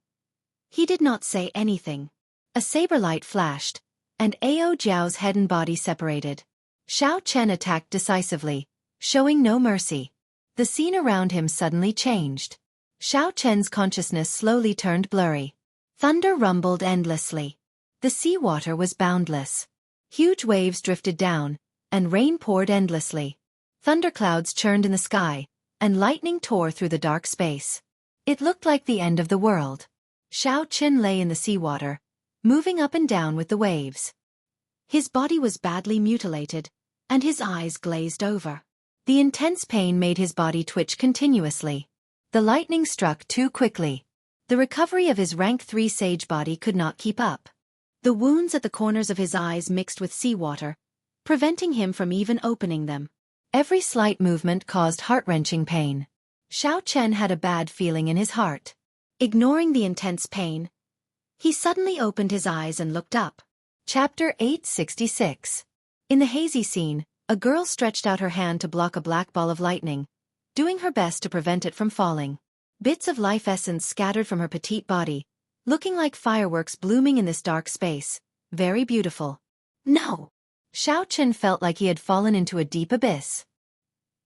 he did not say anything. A saber light flashed, and Ao Jiao's head and body separated. Xiao Chen attacked decisively, showing no mercy. The scene around him suddenly changed. Xiao Chen's consciousness slowly turned blurry. Thunder rumbled endlessly. The seawater was boundless. Huge waves drifted down, and rain poured endlessly. Thunderclouds churned in the sky, and lightning tore through the dark space. It looked like the end of the world. Xiao Chen lay in the seawater, moving up and down with the waves. His body was badly mutilated, and his eyes glazed over. The intense pain made his body twitch continuously. The lightning struck too quickly. The recovery of his rank 3 sage body could not keep up. The wounds at the corners of his eyes mixed with seawater, preventing him from even opening them. Every slight movement caused heart-wrenching pain. Xiao Chen had a bad feeling in his heart. Ignoring the intense pain, he suddenly opened his eyes and looked up. Chapter 866. In the hazy scene, a girl stretched out her hand to block a black ball of lightning, doing her best to prevent it from falling. Bits of life essence scattered from her petite body, looking like fireworks blooming in this dark space. Very beautiful. No! Xiao Chen felt like he had fallen into a deep abyss.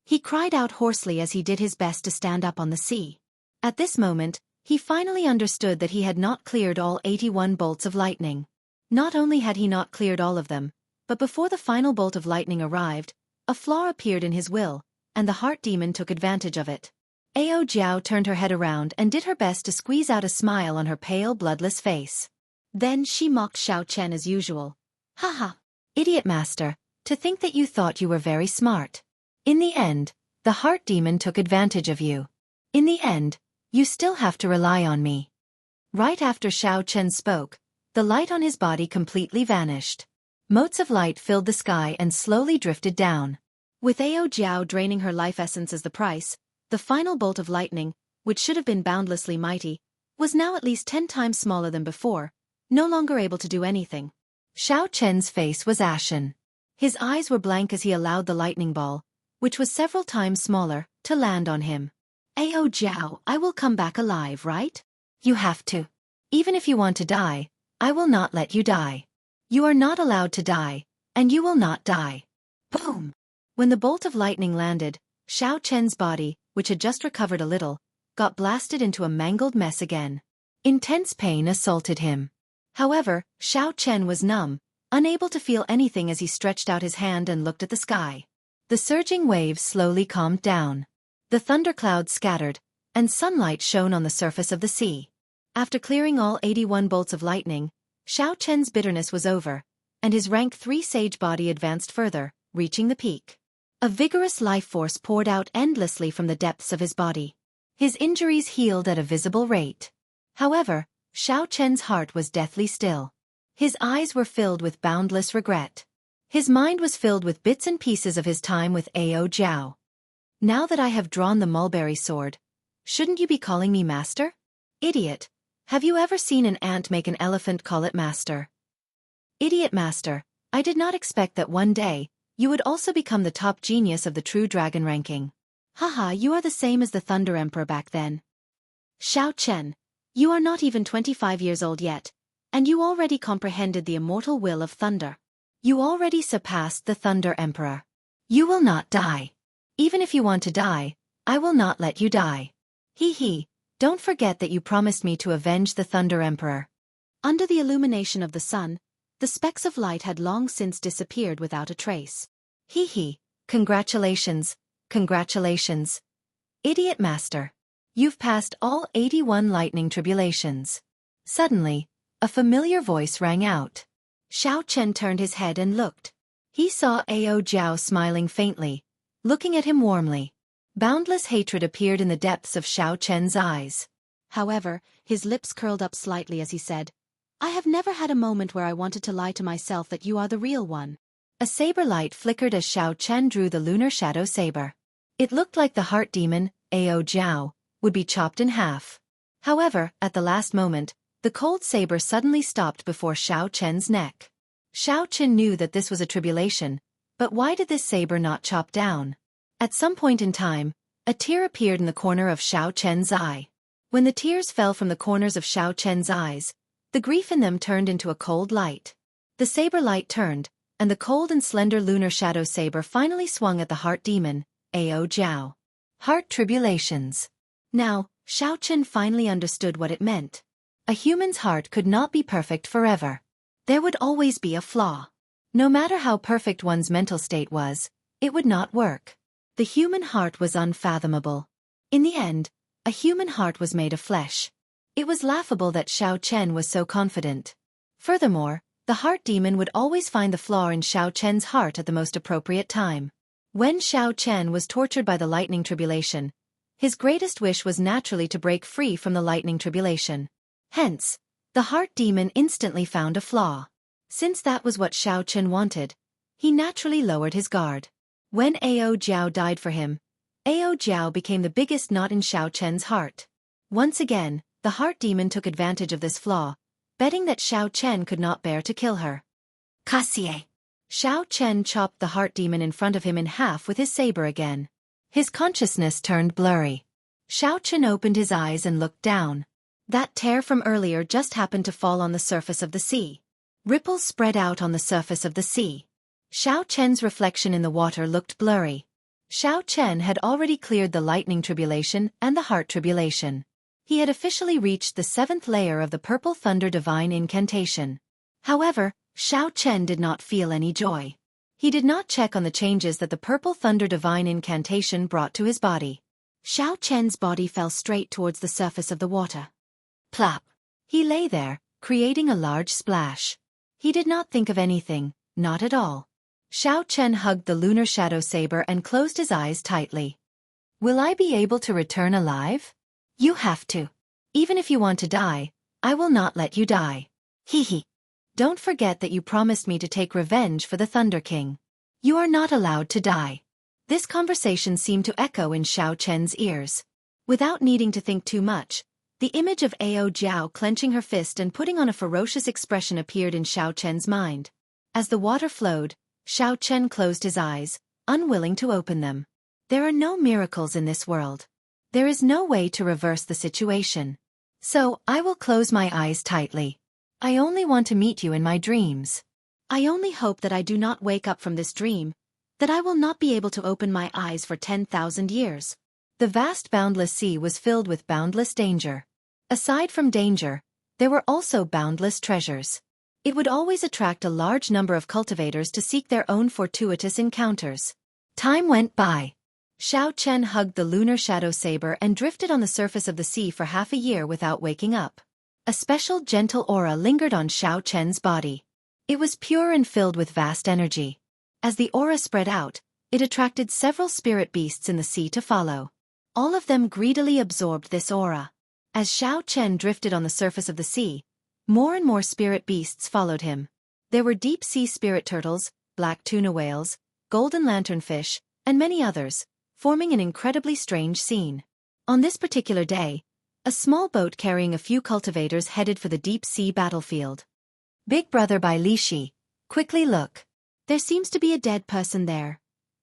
He cried out hoarsely as he did his best to stand up on the sea. At this moment, he finally understood that he had not cleared all 81 bolts of lightning. Not only had he not cleared all of them, but before the final bolt of lightning arrived, a flaw appeared in his will, and the heart demon took advantage of it. Ao Jiao turned her head around and did her best to squeeze out a smile on her pale, bloodless face. Then she mocked Xiao Chen as usual. "Haha, idiot master, to think that you thought you were very smart. In the end, the heart demon took advantage of you. In the end, you still have to rely on me." Right after Xiao Chen spoke, the light on his body completely vanished. Motes of light filled the sky and slowly drifted down. With Ao Jiao draining her life essence as the price, the final bolt of lightning, which should have been boundlessly mighty, was now at least 10 times smaller than before, no longer able to do anything. Xiao Chen's face was ashen. His eyes were blank as he allowed the lightning ball, which was several times smaller, to land on him. "Ao Jiao, I will come back alive, right? You have to. Even if you want to die, I will not let you die. You are not allowed to die, and you will not die." Boom! When the bolt of lightning landed, Xiao Chen's body, which had just recovered a little, got blasted into a mangled mess again. Intense pain assaulted him. However, Xiao Chen was numb, unable to feel anything as he stretched out his hand and looked at the sky. The surging waves slowly calmed down. The thunderclouds scattered, and sunlight shone on the surface of the sea. After clearing all 81 bolts of lightning, Xiao Chen's bitterness was over, and his rank 3 sage body advanced further, reaching the peak. A vigorous life force poured out endlessly from the depths of his body. His injuries healed at a visible rate. However, Xiao Chen's heart was deathly still. His eyes were filled with boundless regret. His mind was filled with bits and pieces of his time with Ao Jiao. "Now that I have drawn the mulberry sword, shouldn't you be calling me master? Idiot! Have you ever seen an ant make an elephant call it master? Idiot master, I did not expect that one day, you would also become the top genius of the true dragon ranking. Haha, you are the same as the Thunder Emperor back then. Xiao Chen, you are not even 25 years old yet, and you already comprehended the immortal will of thunder. You already surpassed the Thunder Emperor. You will not die. Even if you want to die, I will not let you die. Hee hee. Don't forget that you promised me to avenge the Thunder Emperor." Under the illumination of the sun, the specks of light had long since disappeared without a trace. "Hee hee, congratulations, congratulations. Idiot master. You've passed all 81 lightning tribulations. Suddenly, a familiar voice rang out. Xiao Chen turned his head and looked. He saw Ao Jiao smiling faintly, looking at him warmly. Boundless hatred appeared in the depths of Xiao Chen's eyes. However, his lips curled up slightly as he said, I have never had a moment where I wanted to lie to myself that you are the real one. A saber light flickered as Xiao Chen drew the lunar shadow saber. It looked like the heart demon, Ao Jiao, would be chopped in half. However, at the last moment, the cold saber suddenly stopped before Xiao Chen's neck. Xiao Chen knew that this was a tribulation, but why did this saber not chop down? At some point in time, a tear appeared in the corner of Xiao Chen's eye. When the tears fell from the corners of Xiao Chen's eyes, the grief in them turned into a cold light. The saber light turned, and the cold and slender lunar shadow saber finally swung at the heart demon, Ao Jiao. Heart tribulations. Now, Xiao Chen finally understood what it meant. A human's heart could not be perfect forever. There would always be a flaw. No matter how perfect one's mental state was, it would not work. The human heart was unfathomable. In the end, a human heart was made of flesh. It was laughable that Xiao Chen was so confident. Furthermore, the heart demon would always find the flaw in Xiao Chen's heart at the most appropriate time. When Xiao Chen was tortured by the lightning tribulation, his greatest wish was naturally to break free from the lightning tribulation. Hence, the heart demon instantly found a flaw. Since that was what Xiao Chen wanted, he naturally lowered his guard. When Ao Jiao died for him, Ao Jiao became the biggest knot in Xiao Chen's heart. Once again, the heart demon took advantage of this flaw, betting that Xiao Chen could not bear to kill her. Cassie. Xiao Chen chopped the heart demon in front of him in half with his saber again. His consciousness turned blurry. Xiao Chen opened his eyes and looked down. That tear from earlier just happened to fall on the surface of the sea. Ripples spread out on the surface of the sea. Xiao Chen's reflection in the water looked blurry. Xiao Chen had already cleared the lightning tribulation and the heart tribulation. He had officially reached the 7th layer of the Purple Thunder Divine Incantation. However, Xiao Chen did not feel any joy. He did not check on the changes that the Purple Thunder Divine Incantation brought to his body. Xiao Chen's body fell straight towards the surface of the water. Plop! He lay there, creating a large splash. He did not think of anything, not at all. Xiao Chen hugged the lunar shadow saber and closed his eyes tightly. Will I be able to return alive? You have to. Even if you want to die, I will not let you die. Hee. Don't forget that you promised me to take revenge for the Thunder King. You are not allowed to die. This conversation seemed to echo in Xiao Chen's ears. Without needing to think too much, the image of Ao Jiao clenching her fist and putting on a ferocious expression appeared in Xiao Chen's mind. As the water flowed, Xiao Chen closed his eyes, unwilling to open them. There are no miracles in this world. There is no way to reverse the situation. So, I will close my eyes tightly. I only want to meet you in my dreams. I only hope that I do not wake up from this dream, that I will not be able to open my eyes for 10,000 years. The vast boundless sea was filled with boundless danger. Aside from danger, there were also boundless treasures. It would always attract a large number of cultivators to seek their own fortuitous encounters. Time went by. Xiao Chen hugged the lunar shadow saber and drifted on the surface of the sea for half a year without waking up. A special gentle aura lingered on Xiao Chen's body. It was pure and filled with vast energy. As the aura spread out, it attracted several spirit beasts in the sea to follow. All of them greedily absorbed this aura. As Xiao Chen drifted on the surface of the sea, more and more spirit beasts followed him. There were deep-sea spirit turtles, black tuna whales, golden lanternfish, and many others, forming an incredibly strange scene. On this particular day, a small boat carrying a few cultivators headed for the deep-sea battlefield. Big Brother by Lishi, quickly look. There seems to be a dead person there.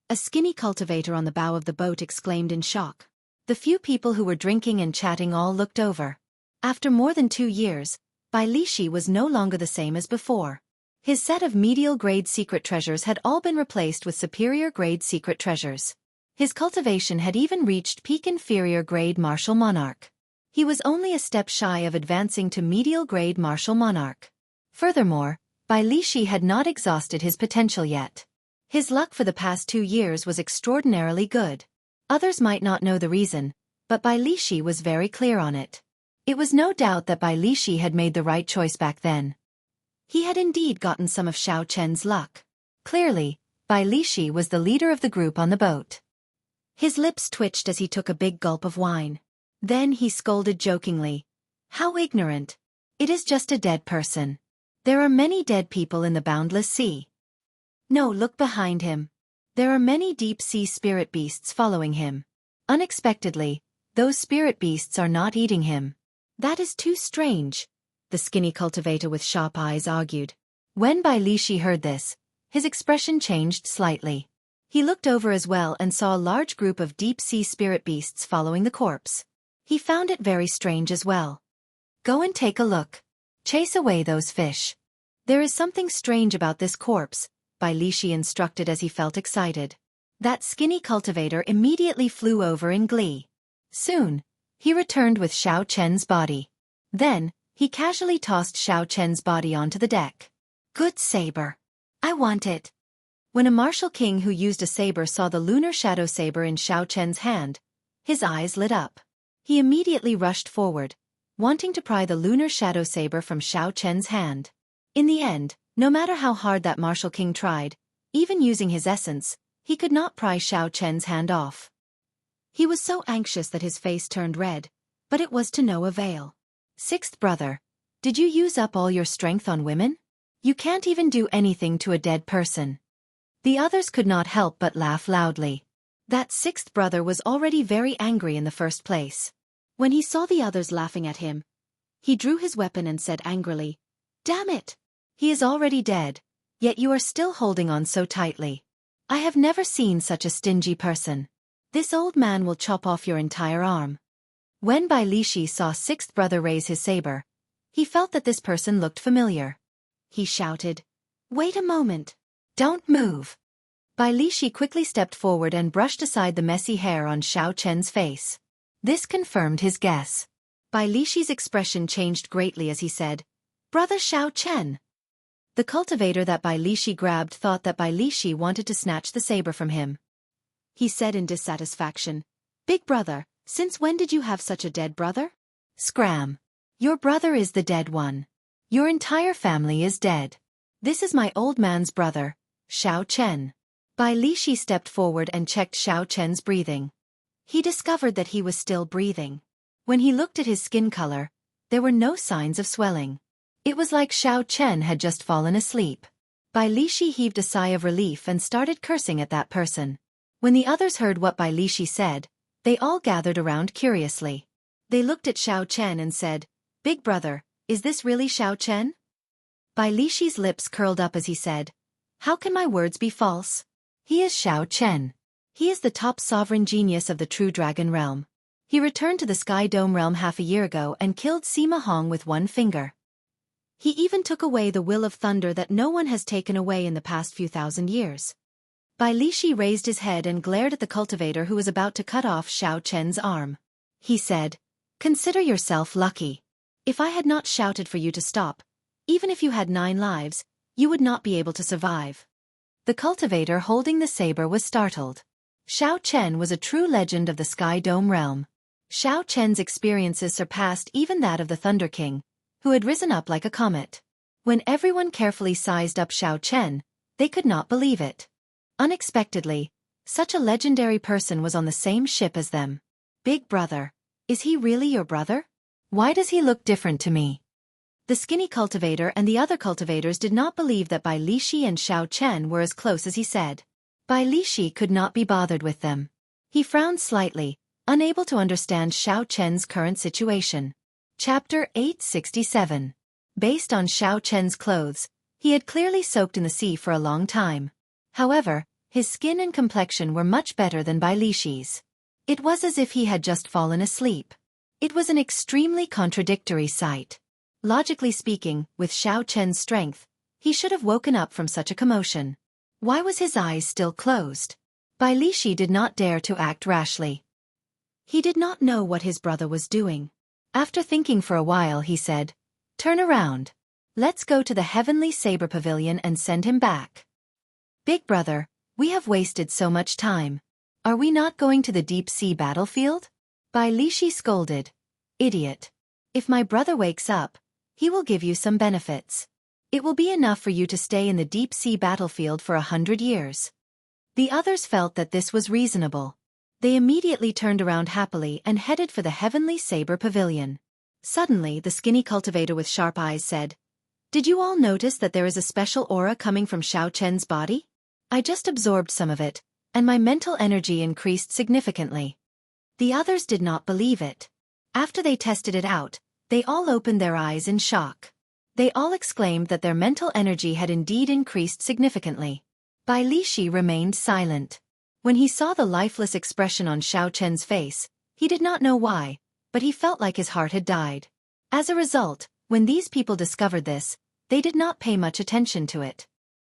A skinny cultivator on the bow of the boat exclaimed in shock. The few people who were drinking and chatting all looked over. After more than 2 years, Bai Lishi was no longer the same as before. His set of medial-grade secret treasures had all been replaced with superior-grade secret treasures. His cultivation had even reached peak inferior-grade martial monarch. He was only a step shy of advancing to medial-grade martial monarch. Furthermore, Bai Lishi had not exhausted his potential yet. His luck for the past 2 years was extraordinarily good. Others might not know the reason, but Bai Lishi was very clear on it. It was no doubt that Bai Lishi had made the right choice back then. He had indeed gotten some of Xiao Chen's luck. Clearly, Bai Lishi was the leader of the group on the boat. His lips twitched as he took a big gulp of wine. Then he scolded jokingly. How ignorant. It is just a dead person. There are many dead people in the boundless sea. No, look behind him. There are many deep-sea spirit beasts following him. Unexpectedly, those spirit beasts are not eating him. That is too strange, the skinny cultivator with sharp eyes argued. When Bai Lishi heard this, his expression changed slightly. He looked over as well and saw a large group of deep-sea spirit beasts following the corpse. He found it very strange as well. Go and take a look. Chase away those fish. There is something strange about this corpse, Bai Lishi instructed as he felt excited. That skinny cultivator immediately flew over in glee. Soon, he returned with Xiao Chen's body. Then, he casually tossed Xiao Chen's body onto the deck. Good saber. I want it. When a martial king who used a saber saw the lunar shadow saber in Xiao Chen's hand, his eyes lit up. He immediately rushed forward, wanting to pry the lunar shadow saber from Xiao Chen's hand. In the end, no matter how hard that martial king tried, even using his essence, he could not pry Xiao Chen's hand off. He was so anxious that his face turned red, but it was to no avail. Sixth brother, did you use up all your strength on women? You can't even do anything to a dead person. The others could not help but laugh loudly. That sixth brother was already very angry in the first place. When he saw the others laughing at him, he drew his weapon and said angrily, Damn it! He is already dead, yet you are still holding on so tightly. I have never seen such a stingy person. This old man will chop off your entire arm. When Bai Lishi saw sixth brother raise his saber, he felt that this person looked familiar. He shouted, Wait a moment. Don't move. Bai Lishi quickly stepped forward and brushed aside the messy hair on Xiao Chen's face. This confirmed his guess. Bai Lishi's expression changed greatly as he said, Brother Xiao Chen. The cultivator that Bai Lishi grabbed thought that Bai Lishi wanted to snatch the saber from him. He said in dissatisfaction, Big brother, since when did you have such a dead brother? Scram. Your brother is the dead one. Your entire family is dead. This is my old man's brother, Xiao Chen. Bai Lishi stepped forward and checked Xiao Chen's breathing. He discovered that he was still breathing. When he looked at his skin color, there were no signs of swelling. It was like Xiao Chen had just fallen asleep. Bai Lishi heaved a sigh of relief and started cursing at that person. When the others heard what Bai Lishi said, they all gathered around curiously. They looked at Xiao Chen and said, Big brother, is this really Xiao Chen? Bai Lishi's lips curled up as he said, How can my words be false? He is Xiao Chen. He is the top sovereign genius of the True Dragon realm. He returned to the Sky Dome realm half a year ago and killed Sima Hong with one finger. He even took away the will of thunder that no one has taken away in the past few thousand years. Bai Lishi raised his head and glared at the cultivator who was about to cut off Xiao Chen's arm. He said, Consider yourself lucky. If I had not shouted for you to stop, even if you had 9 lives, you would not be able to survive. The cultivator holding the saber was startled. Xiao Chen was a true legend of the Sky Dome realm. Xiao Chen's experiences surpassed even that of the Thunder King, who had risen up like a comet. When everyone carefully sized up Xiao Chen, they could not believe it. Unexpectedly, such a legendary person was on the same ship as them. Big brother, is he really your brother? Why does he look different to me? The skinny cultivator and the other cultivators did not believe that Bai Lishi and Xiao Chen were as close as he said. Bai Lishi could not be bothered with them. He frowned slightly, unable to understand Xiao Chen's current situation. Chapter 867. Based on Xiao Chen's clothes, he had clearly soaked in the sea for a long time. However, his skin and complexion were much better than Bai Lishi's. It was as if he had just fallen asleep. It was an extremely contradictory sight. Logically speaking, with Xiao Chen's strength, he should have woken up from such a commotion. Why was his eyes still closed? Bai Lishi did not dare to act rashly. He did not know what his brother was doing. After thinking for a while he said, Turn around. Let's go to the Heavenly Saber Pavilion and send him back. Big brother, we have wasted so much time. Are we not going to the deep sea battlefield? Bai Lishi scolded. Idiot. If my brother wakes up, he will give you some benefits. It will be enough for you to stay in the deep-sea battlefield for 100 years. The others felt that this was reasonable. They immediately turned around happily and headed for the Heavenly Saber Pavilion. Suddenly, the skinny cultivator with sharp eyes said, "Did you all notice that there is a special aura coming from Xiao Chen's body? I just absorbed some of it, and my mental energy increased significantly." The others did not believe it. After they tested it out, they all opened their eyes in shock. They all exclaimed that their mental energy had indeed increased significantly. Bai Lishi remained silent. When he saw the lifeless expression on Xiao Chen's face, he did not know why, but he felt like his heart had died. As a result, when these people discovered this, they did not pay much attention to it.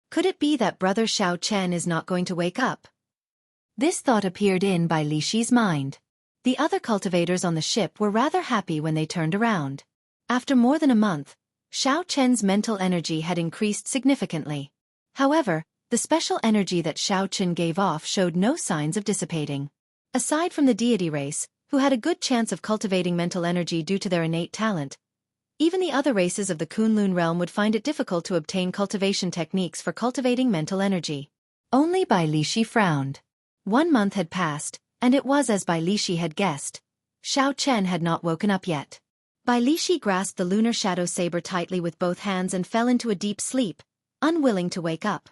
Could it be that brother Xiao Chen is not going to wake up? This thought appeared in Bai Lishi's mind. The other cultivators on the ship were rather happy when they turned around. After more than a month, Xiao Chen's mental energy had increased significantly. However, the special energy that Xiao Chen gave off showed no signs of dissipating. Aside from the deity race, who had a good chance of cultivating mental energy due to their innate talent, even the other races of the Kunlun realm would find it difficult to obtain cultivation techniques for cultivating mental energy. Only Bai Lishi frowned. 1 month had passed, and it was as Bai Lishi had guessed. Xiao Chen had not woken up yet. Bai Lishi grasped the lunar shadow saber tightly with both hands and fell into a deep sleep, unwilling to wake up.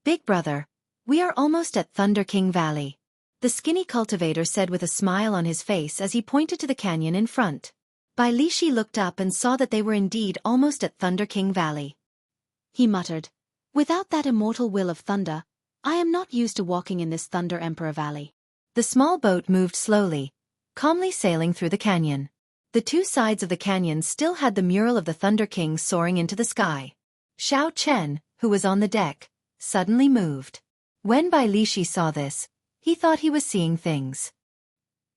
"Big brother, we are almost at Thunder King Valley," the skinny cultivator said with a smile on his face as he pointed to the canyon in front. Bai Lishi looked up and saw that they were indeed almost at Thunder King Valley. He muttered, "Without that immortal will of thunder, I am not used to walking in this Thunder Emperor Valley." The small boat moved slowly, calmly sailing through the canyon. The two sides of the canyon still had the mural of the Thunder King soaring into the sky. Xiao Chen, who was on the deck, suddenly moved. When Bai Lishi saw this, he thought he was seeing things.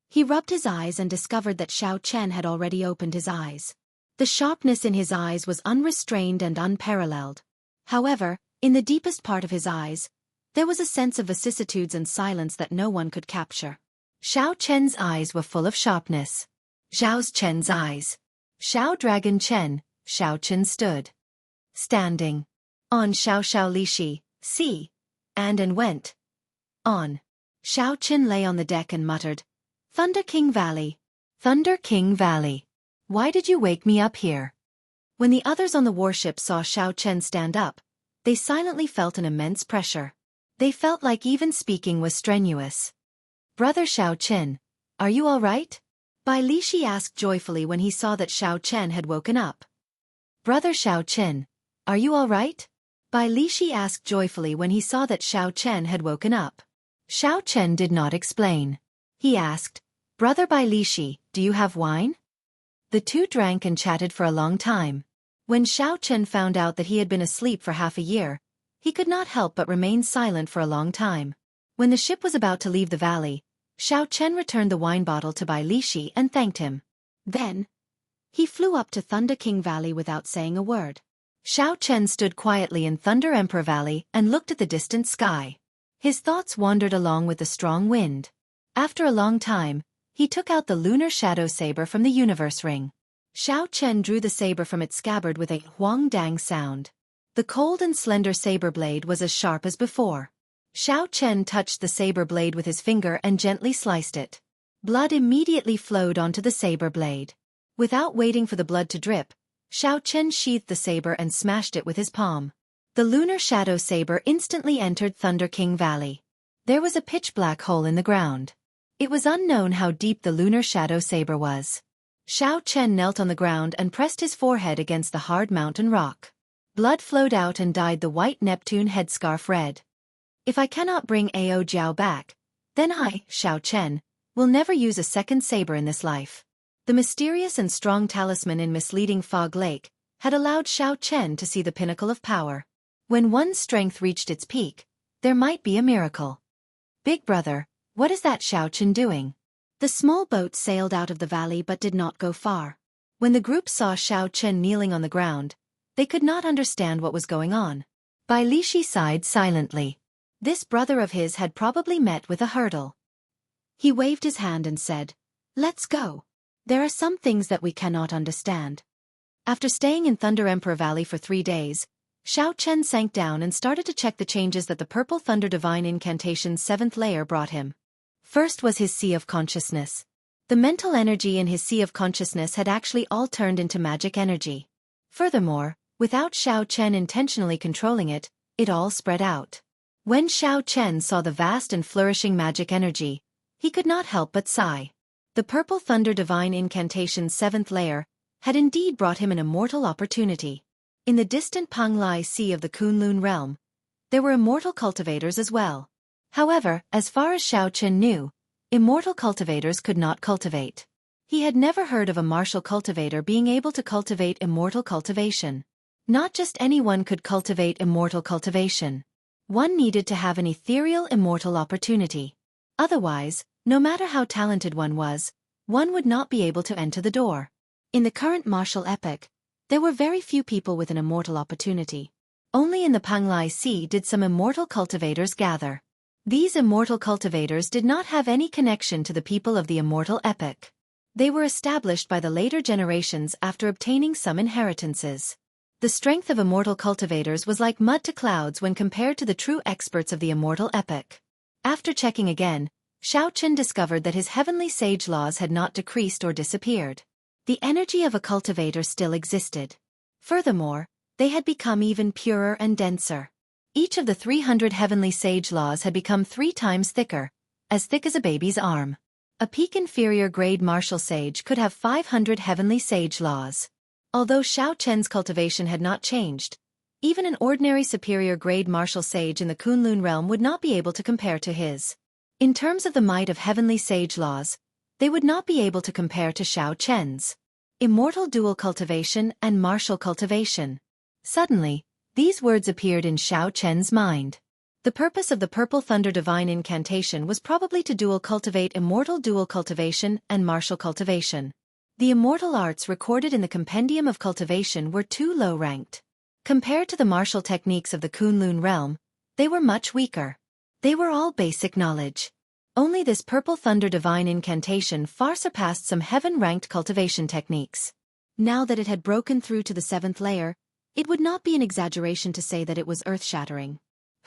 He rubbed his eyes and discovered that Xiao Chen had already opened his eyes. The sharpness in his eyes was unrestrained and unparalleled. However, in the deepest part of his eyes, there was a sense of vicissitudes and silence that no one could capture. Xiao Chen's eyes were full of sharpness. Xiao Chen's eyes. Xiao Dragon Chen, Xiao Chen stood. Standing. On Xiao Lishi, see. And went. On. Xiao Chen lay on the deck and muttered, "Thunder King Valley. Thunder King Valley. Why did you wake me up here?" When the others on the warship saw Xiao Chen stand up, they silently felt an immense pressure. They felt like even speaking was strenuous. "Brother Xiao Chen, are you all right?" Bai Lishi asked joyfully when he saw that Xiao Chen had woken up. "Brother Xiao Chen, are you all right?" Bai Lishi asked joyfully when he saw that Xiao Chen had woken up. Xiao Chen did not explain. He asked, "Brother Bai Lishi, do you have wine?" The two drank and chatted for a long time. When Xiao Chen found out that he had been asleep for half a year, he could not help but remain silent for a long time. When the ship was about to leave the valley, Xiao Chen returned the wine bottle to Bai Lishi and thanked him. Then, he flew up to Thunder King Valley without saying a word. Xiao Chen stood quietly in Thunder Emperor Valley and looked at the distant sky. His thoughts wandered along with the strong wind. After a long time, he took out the lunar shadow saber from the universe ring. Xiao Chen drew the saber from its scabbard with a huang dang sound. The cold and slender saber blade was as sharp as before. Xiao Chen touched the saber blade with his finger and gently sliced it. Blood immediately flowed onto the saber blade. Without waiting for the blood to drip, Xiao Chen sheathed the saber and smashed it with his palm. The lunar shadow saber instantly entered Thunder King Valley. There was a pitch-black hole in the ground. It was unknown how deep the lunar shadow saber was. Xiao Chen knelt on the ground and pressed his forehead against the hard mountain rock. Blood flowed out and dyed the white Neptune headscarf red. "If I cannot bring Ao Jiao back, then I, Xiao Chen, will never use a second saber in this life." The mysterious and strong talisman in misleading Fog Lake had allowed Xiao Chen to see the pinnacle of power. When one's strength reached its peak, there might be a miracle. "Big brother, what is that Xiao Chen doing?" The small boat sailed out of the valley but did not go far. When the group saw Xiao Chen kneeling on the ground, they could not understand what was going on. Bai Lishi sighed silently. This brother of his had probably met with a hurdle. He waved his hand and said, Let's go. There are some things that we cannot understand. After staying in Thunder Emperor Valley for 3 days, Xiao Chen sank down and started to check the changes that the Purple Thunder Divine Incantation's 7th layer brought him. First was his Sea of Consciousness. The mental energy in his Sea of Consciousness had actually all turned into magic energy. Furthermore, without Xiao Chen intentionally controlling it, it all spread out. When Xiao Chen saw the vast and flourishing magic energy, he could not help but sigh. The Purple Thunder Divine Incantation's 7th layer had indeed brought him an immortal opportunity. In the distant Panglai Sea of the Kunlun realm, there were immortal cultivators as well. However, as far as Xiao Chen knew, immortal cultivators could not cultivate. He had never heard of a martial cultivator being able to cultivate immortal cultivation. Not just anyone could cultivate immortal cultivation. One needed to have an ethereal immortal opportunity. Otherwise, no matter how talented one would not be able to enter the door. In the current martial epoch, there were very few people with an immortal opportunity. Only in the Panglai Sea did some immortal cultivators gather. These immortal cultivators did not have any connection to the people of the immortal epoch. They were established by the later generations after obtaining some inheritances. The strength of immortal cultivators was like mud to clouds when compared to the true experts of the immortal epoch. After checking again, Xiao Chen discovered that his heavenly sage laws had not decreased or disappeared. The energy of a cultivator still existed. Furthermore, they had become even purer and denser. Each of the 300 heavenly sage laws had become 3 times thicker, as thick as a baby's arm. A peak inferior grade martial sage could have 500 heavenly sage laws. Although Xiao Chen's cultivation had not changed, even an ordinary superior grade martial sage in the Kunlun realm would not be able to compare to his. In terms of the might of heavenly sage laws, they would not be able to compare to Xiao Chen's. Immortal dual cultivation and martial cultivation. Suddenly, these words appeared in Xiao Chen's mind. The purpose of the Purple Thunder Divine Incantation was probably to dual cultivate immortal dual cultivation and martial cultivation. The immortal arts recorded in the Compendium of Cultivation were too low-ranked. Compared to the martial techniques of the Kunlun realm, they were much weaker. They were all basic knowledge. Only this Purple Thunder Divine Incantation far surpassed some heaven-ranked cultivation techniques. Now that it had broken through to the 7th layer, it would not be an exaggeration to say that it was earth-shattering.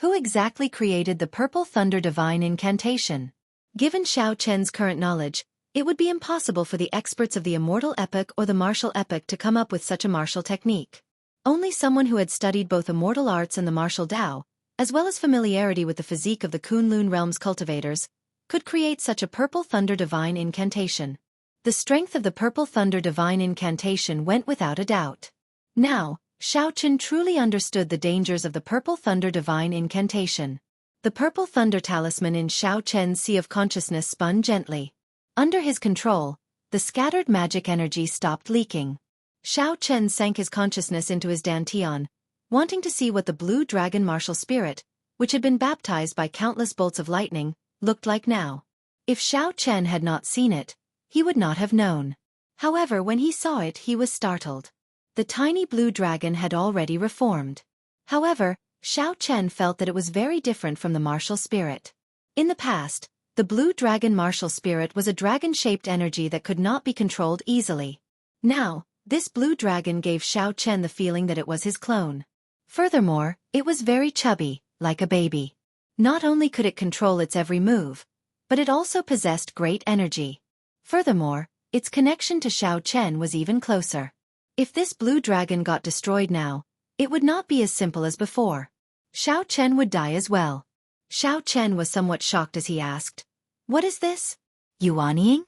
Who exactly created the Purple Thunder Divine Incantation? Given Xiao Chen's current knowledge, it would be impossible for the experts of the immortal epoch or the martial epoch to come up with such a martial technique. Only someone who had studied both immortal arts and the martial Tao, as well as familiarity with the physique of the Kunlun realm's cultivators, could create such a Purple Thunder Divine Incantation. The strength of the Purple Thunder Divine Incantation went without a doubt. Now, Xiao Chen truly understood the dangers of the Purple Thunder Divine Incantation. The Purple Thunder Talisman in Xiao Chen's Sea of Consciousness spun gently. Under his control, the scattered magic energy stopped leaking. Xiao Chen sank his consciousness into his dantian, wanting to see what the blue dragon martial spirit, which had been baptized by countless bolts of lightning, looked like now. If Xiao Chen had not seen it, he would not have known. However, when he saw it, he was startled. The tiny blue dragon had already reformed. However, Xiao Chen felt that it was very different from the martial spirit. In the past, the blue dragon martial spirit was a dragon-shaped energy that could not be controlled easily. Now, this blue dragon gave Xiao Chen the feeling that it was his clone. Furthermore, it was very chubby, like a baby. Not only could it control its every move, but it also possessed great energy. Furthermore, its connection to Xiao Chen was even closer. If this blue dragon got destroyed now, it would not be as simple as before. Xiao Chen would die as well. Xiao Chen was somewhat shocked as he asked, "What is this? Yuanying?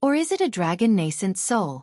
Or is it a dragon nascent soul?"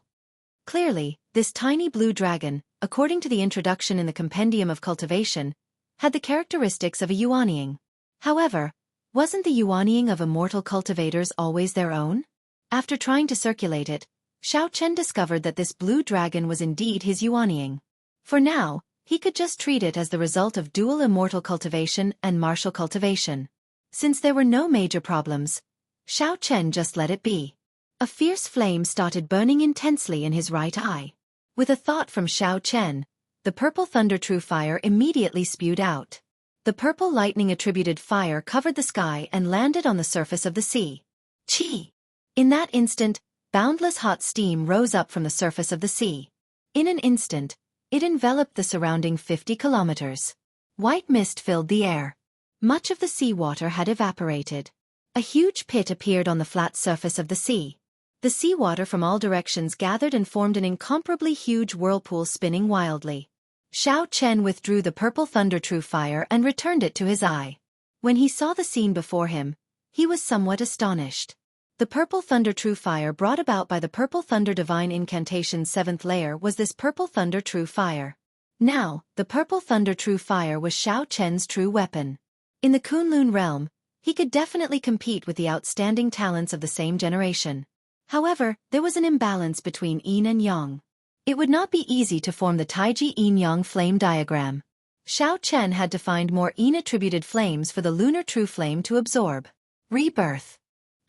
Clearly, this tiny blue dragon, according to the introduction in the Compendium of Cultivation, had the characteristics of a yuanying. However, wasn't the yuanying of immortal cultivators always their own? After trying to circulate it, Xiao Chen discovered that this blue dragon was indeed his yuanying. For now, he could just treat it as the result of dual immortal cultivation and martial cultivation. Since there were no major problems, Xiao Chen just let it be. A fierce flame started burning intensely in his right eye. With a thought from Xiao Chen, the purple thunder true fire immediately spewed out. The purple lightning attributed fire covered the sky and landed on the surface of the sea. Chi! In that instant, boundless hot steam rose up from the surface of the sea. In an instant, it enveloped the surrounding 50 kilometers. White mist filled the air. Much of the seawater had evaporated. A huge pit appeared on the flat surface of the sea. The seawater from all directions gathered and formed an incomparably huge whirlpool spinning wildly. Xiao Chen withdrew the purple thunder true fire and returned it to his eye. When he saw the scene before him, he was somewhat astonished. The purple thunder true fire brought about by the purple thunder divine incantation's 7th layer was this purple thunder true fire. Now, the purple thunder true fire was Xiao Chen's true weapon. In the Kunlun realm, he could definitely compete with the outstanding talents of the same generation. However, there was an imbalance between yin and yang. It would not be easy to form the Taiji yin-yang flame diagram. Xiao Chen had to find more yin-attributed flames for the lunar true flame to absorb. Rebirth.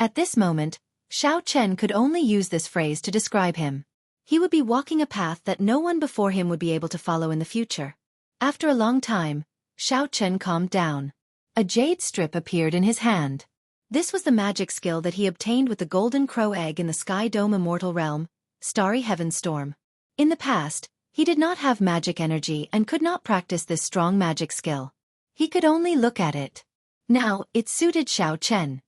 At this moment, Xiao Chen could only use this phrase to describe him. He would be walking a path that no one before him would be able to follow in the future. After a long time, Xiao Chen calmed down. A jade strip appeared in his hand. This was the magic skill that he obtained with the golden crow egg in the Sky Dome Immortal realm, Starry Heaven Storm. In the past, he did not have magic energy and could not practice this strong magic skill. He could only look at it. Now, it suited Xiao Chen.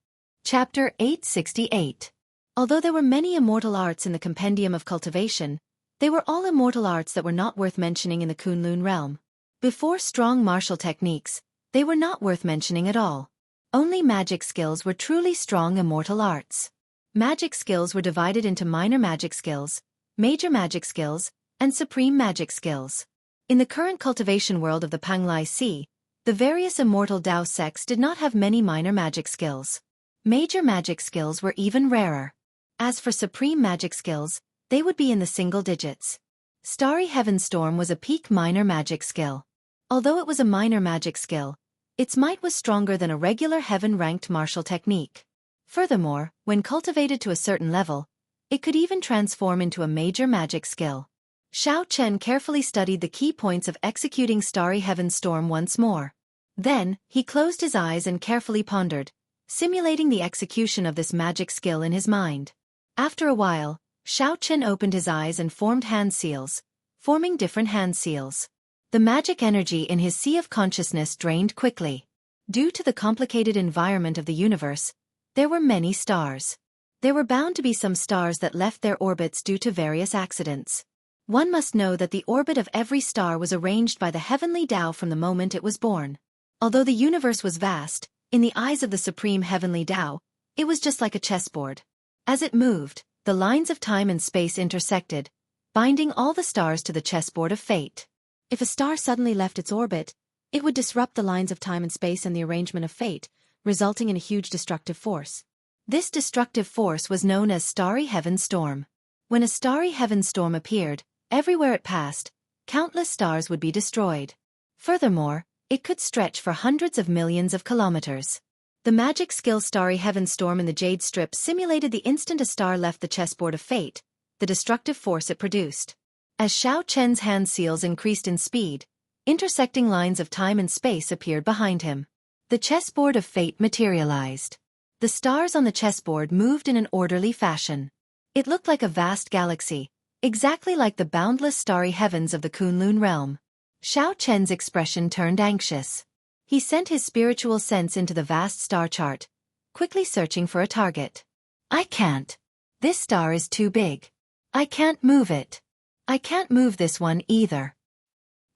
Chapter 868. Although there were many immortal arts in the Compendium of Cultivation, they were all immortal arts that were not worth mentioning in the Kunlun realm. Before strong martial techniques, they were not worth mentioning at all. Only magic skills were truly strong immortal arts. Magic skills were divided into minor magic skills, major magic skills, and supreme magic skills. In the current cultivation world of the Panglai Sea, the various immortal Dao sects did not have many minor magic skills. Major magic skills were even rarer. As for supreme magic skills, they would be in the single digits. Starry Heaven Storm was a peak minor magic skill. Although it was a minor magic skill, its might was stronger than a regular heaven-ranked martial technique. Furthermore, when cultivated to a certain level, it could even transform into a major magic skill. Xiao Chen carefully studied the key points of executing Starry Heaven Storm once more. Then, he closed his eyes and carefully pondered, simulating the execution of this magic skill in his mind. After a while, Xiao Chen opened his eyes and formed hand seals, forming different hand seals. The magic energy in his sea of consciousness drained quickly. Due to the complicated environment of the universe, there were many stars. There were bound to be some stars that left their orbits due to various accidents. One must know that the orbit of every star was arranged by the heavenly Tao from the moment it was born. Although the universe was vast, in the eyes of the Supreme Heavenly Tao, it was just like a chessboard. As it moved, the lines of time and space intersected, binding all the stars to the chessboard of fate. If a star suddenly left its orbit, it would disrupt the lines of time and space and the arrangement of fate, resulting in a huge destructive force. This destructive force was known as Starry Heaven Storm. When a Starry Heaven Storm appeared, everywhere it passed, countless stars would be destroyed. Furthermore, it could stretch for hundreds of millions of kilometers. The magic skill Starry Heaven Storm in the Jade Strip simulated the instant a star left the chessboard of fate, the destructive force it produced. As Xiao Chen's hand seals increased in speed, intersecting lines of time and space appeared behind him. The chessboard of fate materialized. The stars on the chessboard moved in an orderly fashion. It looked like a vast galaxy, exactly like the boundless starry heavens of the Kunlun realm. Xiao Chen's expression turned anxious. He sent his spiritual sense into the vast star chart, quickly searching for a target. I can't. This star is too big. I can't move it. I can't move this one either.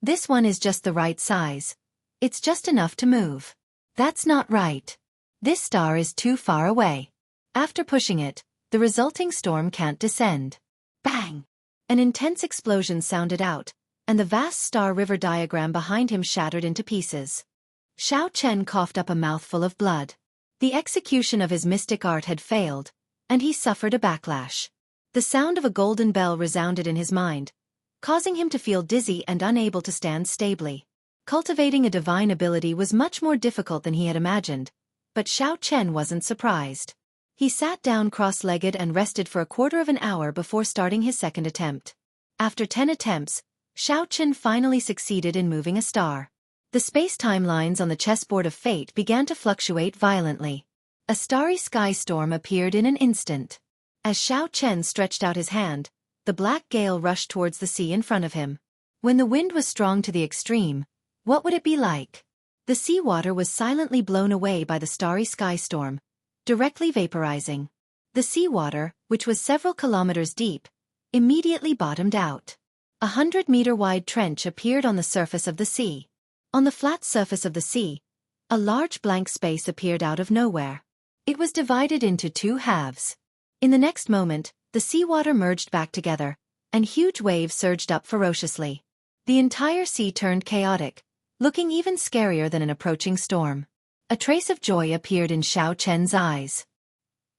This one is just the right size. It's just enough to move. That's not right. This star is too far away. After pushing it, the resulting storm can't descend. Bang! An intense explosion sounded out, and the vast star river diagram behind him shattered into pieces. Xiao Chen coughed up a mouthful of blood. The execution of his mystic art had failed, and he suffered a backlash. The sound of a golden bell resounded in his mind, causing him to feel dizzy and unable to stand stably. Cultivating a divine ability was much more difficult than he had imagined, but Xiao Chen wasn't surprised. He sat down cross-legged and rested for a quarter of an hour before starting his second attempt. After 10 attempts, Xiao Chen finally succeeded in moving a star. The space-time lines on the chessboard of fate began to fluctuate violently. A starry sky storm appeared in an instant. As Xiao Chen stretched out his hand, the black gale rushed towards the sea in front of him. When the wind was strong to the extreme, what would it be like? The seawater was silently blown away by the starry sky storm, directly vaporizing. The seawater, which was several kilometers deep, immediately bottomed out. 100-meter-wide trench appeared on the surface of the sea. On the flat surface of the sea, a large blank space appeared out of nowhere. It was divided into two halves. In the next moment, the seawater merged back together, and huge waves surged up ferociously. The entire sea turned chaotic, looking even scarier than an approaching storm. A trace of joy appeared in Xiao Chen's eyes.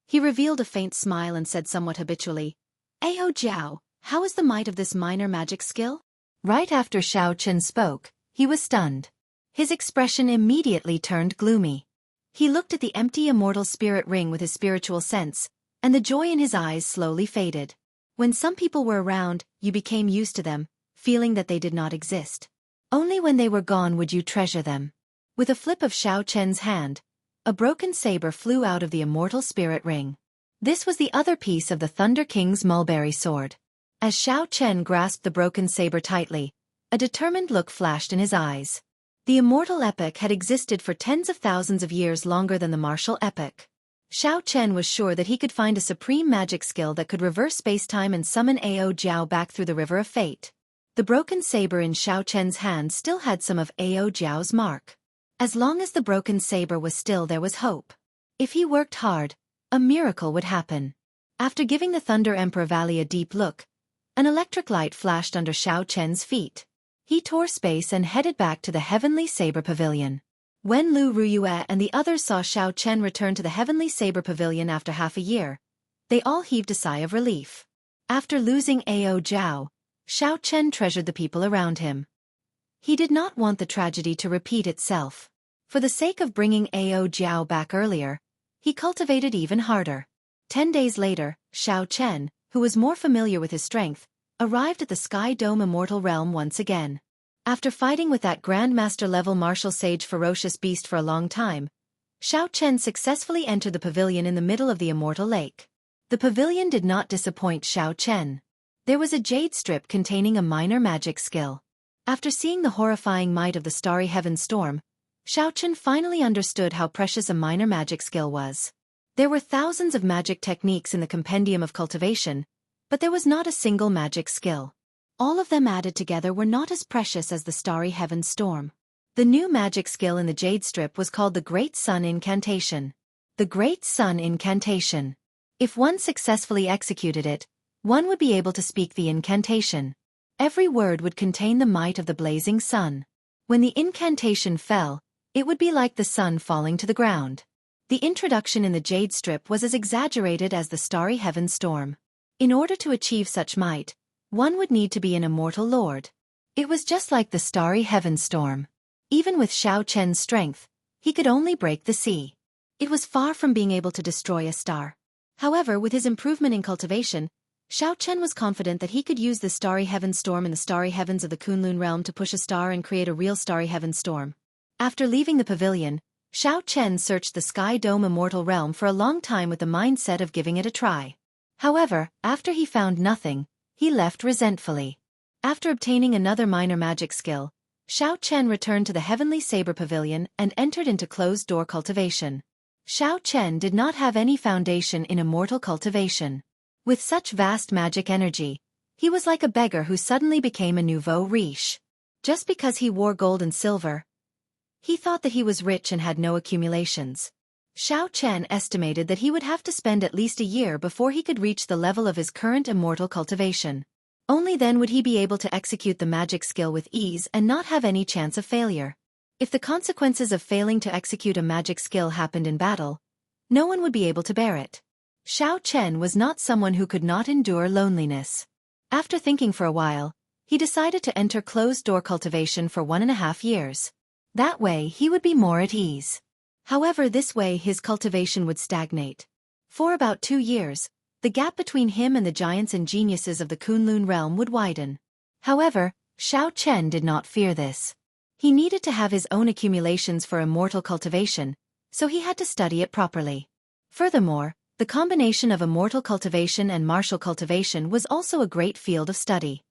He revealed a faint smile and said somewhat habitually, "Ao Jiao, how is the might of this minor magic skill?" Right after Xiao Chen spoke, he was stunned. His expression immediately turned gloomy. He looked at the empty immortal spirit ring with his spiritual sense, and the joy in his eyes slowly faded. When some people were around, you became used to them, feeling that they did not exist. Only when they were gone would you treasure them. With a flip of Xiao Chen's hand, a broken saber flew out of the immortal spirit ring. This was the other piece of the Thunder King's mulberry sword. As Xiao Chen grasped the broken saber tightly, a determined look flashed in his eyes. The immortal epic had existed for tens of thousands of years longer than the martial epic. Xiao Chen was sure that he could find a supreme magic skill that could reverse space-time and summon Ao Jiao back through the river of fate. The broken saber in Xiao Chen's hand still had some of Ao Jiao's mark. As long as the broken saber was still, there was hope. If he worked hard, a miracle would happen. After giving the Thunder Emperor Valley a deep look, an electric light flashed under Xiao Chen's feet. He tore space and headed back to the Heavenly Saber Pavilion. When Lu Ruyue and the others saw Xiao Chen return to the Heavenly Saber Pavilion after half a year, they all heaved a sigh of relief. After losing Ao Jiao, Xiao Chen treasured the people around him. He did not want the tragedy to repeat itself. For the sake of bringing Ao Jiao back earlier, he cultivated even harder. 10 days later, Xiao Chen, who was more familiar with his strength, arrived at the Sky Dome Immortal Realm once again. After fighting with that Grandmaster-level martial sage ferocious beast for a long time, Xiao Chen successfully entered the pavilion in the middle of the Immortal Lake. The pavilion did not disappoint Xiao Chen. There was a jade strip containing a minor magic skill. After seeing the horrifying might of the Starry Heaven Storm, Xiao Chen finally understood how precious a minor magic skill was. There were thousands of magic techniques in the Compendium of Cultivation, but there was not a single magic skill. All of them added together were not as precious as the Starry Heaven Storm. The new magic skill in the jade strip was called the Great Sun Incantation. The Great Sun Incantation. If one successfully executed it, one would be able to speak the incantation. Every word would contain the might of the blazing sun. When the incantation fell, it would be like the sun falling to the ground. The introduction in the jade strip was as exaggerated as the Starry Heaven Storm. In order to achieve such might, one would need to be an immortal lord. It was just like the Starry Heaven Storm. Even with Xiao Chen's strength, he could only break the sea. It was far from being able to destroy a star. However, with his improvement in cultivation, Xiao Chen was confident that he could use the Starry Heaven Storm in the starry heavens of the Kunlun realm to push a star and create a real Starry Heaven Storm. After leaving the pavilion, Xiao Chen searched the Sky Dome Immortal Realm for a long time with the mindset of giving it a try. However, after he found nothing, he left resentfully. After obtaining another minor magic skill, Xiao Chen returned to the Heavenly Saber Pavilion and entered into closed-door cultivation. Xiao Chen did not have any foundation in immortal cultivation. With such vast magic energy, he was like a beggar who suddenly became a nouveau riche. Just because he wore gold and silver, he thought that he was rich and had no accumulations. Xiao Chen estimated that he would have to spend at least a year before he could reach the level of his current immortal cultivation. Only then would he be able to execute the magic skill with ease and not have any chance of failure. If the consequences of failing to execute a magic skill happened in battle, no one would be able to bear it. Xiao Chen was not someone who could not endure loneliness. After thinking for a while, he decided to enter closed-door cultivation for 1.5 years. That way he would be more at ease. However, this way his cultivation would stagnate. For about 2 years, the gap between him and the giants and geniuses of the Kunlun realm would widen. However, Xiao Chen did not fear this. He needed to have his own accumulations for immortal cultivation, so he had to study it properly. Furthermore, The combination of immortal cultivation and martial cultivation was also a great field of study.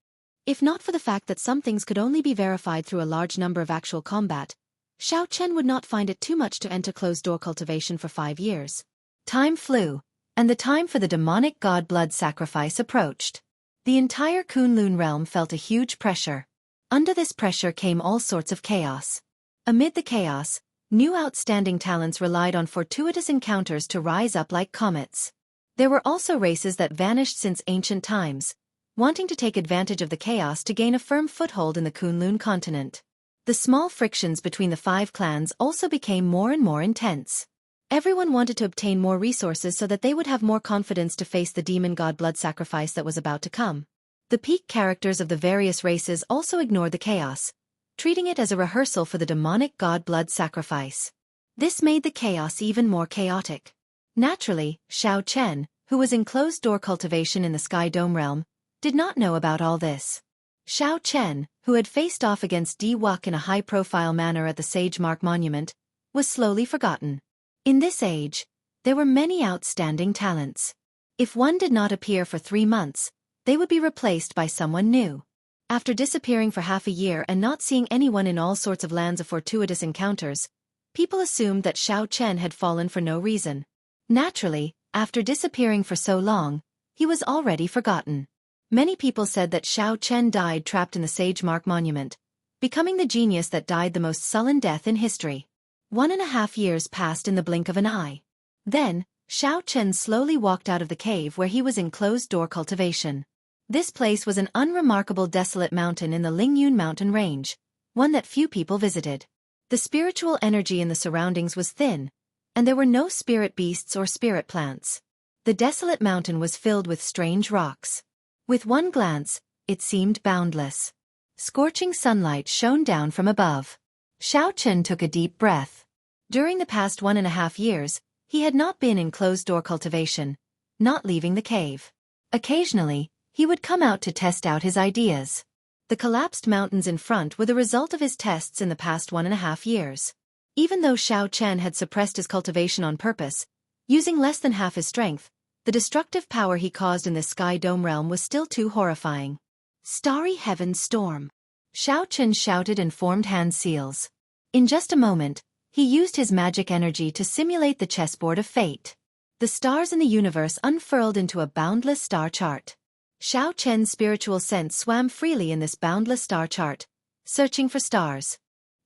If not for the fact that some things could only be verified through a large number of actual combat, Xiao Chen would not find it too much to enter closed-door cultivation for 5 years. Time flew, and the time for the demonic god blood sacrifice approached. The entire Kunlun realm felt a huge pressure. Under this pressure came all sorts of chaos. Amid the chaos, new outstanding talents relied on fortuitous encounters to rise up like comets. There were also races that vanished since ancient times, wanting to take advantage of the chaos to gain a firm foothold in the Kunlun continent. The small frictions between the 5 clans also became more and more intense. Everyone wanted to obtain more resources so that they would have more confidence to face the demon god blood sacrifice that was about to come. The peak characters of the various races also ignored the chaos, treating it as a rehearsal for the demonic god blood sacrifice. This made the chaos even more chaotic. Naturally, Xiao Chen, who was in closed-door cultivation in the Sky Dome realm, did not know about all this. Xiao Chen, who had faced off against Di Wuk in a high-profile manner at the Sage Mark Monument, was slowly forgotten. In this age, there were many outstanding talents. If one did not appear for 3 months, they would be replaced by someone new. After disappearing for half a year and not seeing anyone in all sorts of lands of fortuitous encounters, people assumed that Xiao Chen had fallen for no reason. Naturally, after disappearing for so long, he was already forgotten. Many people said that Xiao Chen died trapped in the Sage Mark Monument, becoming the genius that died the most sullen death in history. 1.5 years passed in the blink of an eye. Then, Xiao Chen slowly walked out of the cave where he was in closed-door cultivation. This place was an unremarkable desolate mountain in the Lingyun mountain range, one that few people visited. The spiritual energy in the surroundings was thin, and there were no spirit beasts or spirit plants. The desolate mountain was filled with strange rocks. With one glance, it seemed boundless. Scorching sunlight shone down from above. Xiao Chen took a deep breath. During the past 1.5 years, he had not been in closed-door cultivation, not leaving the cave. Occasionally, he would come out to test out his ideas. The collapsed mountains in front were the result of his tests in the past 1.5 years. Even though Xiao Chen had suppressed his cultivation on purpose, using less than half his strength, the destructive power he caused in this Sky Dome realm was still too horrifying. Starry Heaven Storm. Xiao Chen shouted and formed hand seals. In just a moment, he used his magic energy to simulate the chessboard of fate. The stars in the universe unfurled into a boundless star chart. Xiao Chen's spiritual sense swam freely in this boundless star chart, searching for stars.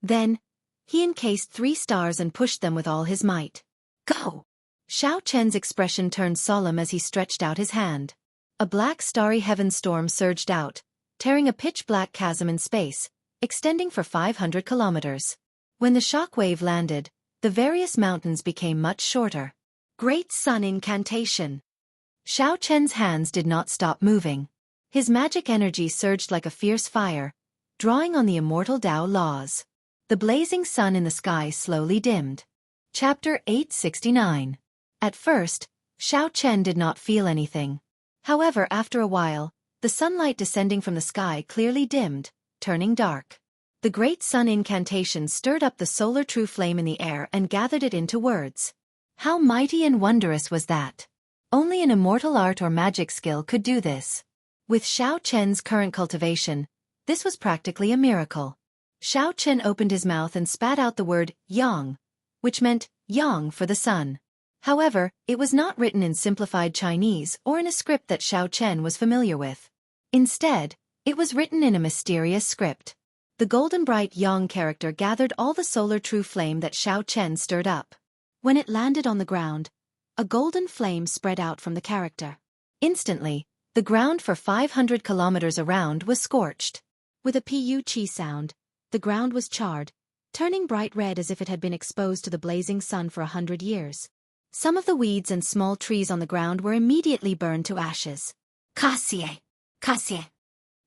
Then, he encased 3 stars and pushed them with all his might. Go! Xiao Chen's expression turned solemn as he stretched out his hand. A black starry heaven storm surged out, tearing a pitch-black chasm in space, extending for 500 kilometers. When the shockwave landed, the various mountains became much shorter. Great Sun Incantation. Xiao Chen's hands did not stop moving. His magic energy surged like a fierce fire, drawing on the immortal Tao laws. The blazing sun in the sky slowly dimmed. Chapter 869. At first, Xiao Chen did not feel anything. However, after a while, the sunlight descending from the sky clearly dimmed, turning dark. The great sun incantation stirred up the solar true flame in the air and gathered it into words. How mighty and wondrous was that! Only an immortal art or magic skill could do this. With Xiao Chen's current cultivation, this was practically a miracle. Xiao Chen opened his mouth and spat out the word Yang, which meant Yang for the sun. However, it was not written in simplified Chinese or in a script that Xiao Chen was familiar with. Instead, it was written in a mysterious script. The golden bright Yang character gathered all the solar true flame that Xiao Chen stirred up. When it landed on the ground, a golden flame spread out from the character. Instantly, the ground for 500 kilometers around was scorched. With a pu-chi sound, the ground was charred, turning bright red as if it had been exposed to the blazing sun for 100 years. Some of the weeds and small trees on the ground were immediately burned to ashes. Kasie! Kasie!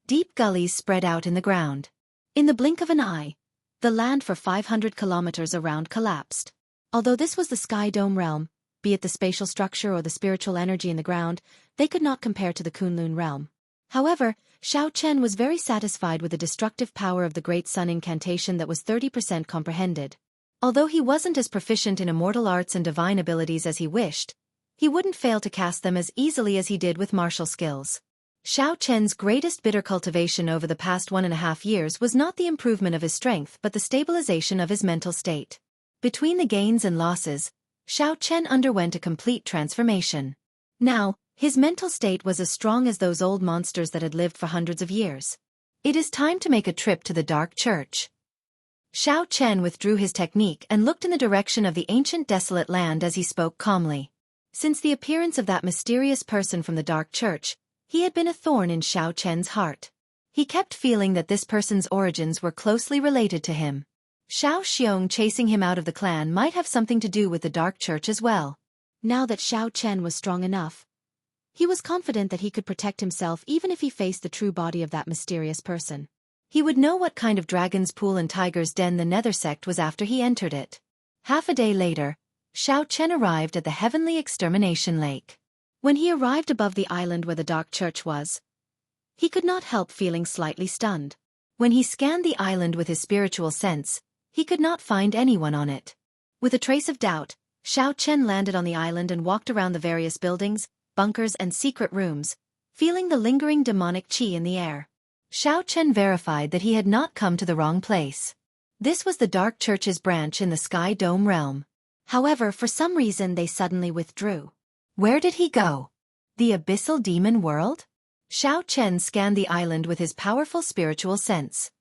Deep gullies spread out in the ground. In the blink of an eye, the land for 500 kilometers around collapsed. Although this was the Sky Dome realm, be it the spatial structure or the spiritual energy in the ground, they could not compare to the Kunlun realm. However, Xiao Chen was very satisfied with the destructive power of the Great Sun Incantation that was 30% comprehended. Although he wasn't as proficient in immortal arts and divine abilities as he wished, he wouldn't fail to cast them as easily as he did with martial skills. Xiao Chen's greatest bitter cultivation over the past 1.5 years was not the improvement of his strength but the stabilization of his mental state. Between the gains and losses, Xiao Chen underwent a complete transformation. Now, his mental state was as strong as those old monsters that had lived for hundreds of years. It is time to make a trip to the Dark Church. Xiao Chen withdrew his technique and looked in the direction of the ancient desolate land as he spoke calmly. Since the appearance of that mysterious person from the Dark Church, he had been a thorn in Xiao Chen's heart. He kept feeling that this person's origins were closely related to him. Xiao Xiong chasing him out of the clan might have something to do with the Dark Church as well. Now that Xiao Chen was strong enough, he was confident that he could protect himself even if he faced the true body of that mysterious person. He would know what kind of dragon's pool and tiger's den the Nether sect was after he entered it. Half a day later, Xiao Chen arrived at the Heavenly Extermination Lake. When he arrived above the island where the Dark Church was, he could not help feeling slightly stunned. When he scanned the island with his spiritual sense, he could not find anyone on it. With a trace of doubt, Xiao Chen landed on the island and walked around the various buildings, bunkers and secret rooms, feeling the lingering demonic qi in the air. Xiao Chen verified that he had not come to the wrong place. This was the Dark Church's branch in the Sky Dome realm. However, for some reason they suddenly withdrew. Where did he go? The abyssal demon world? Xiao Chen scanned the island with his powerful spiritual sense.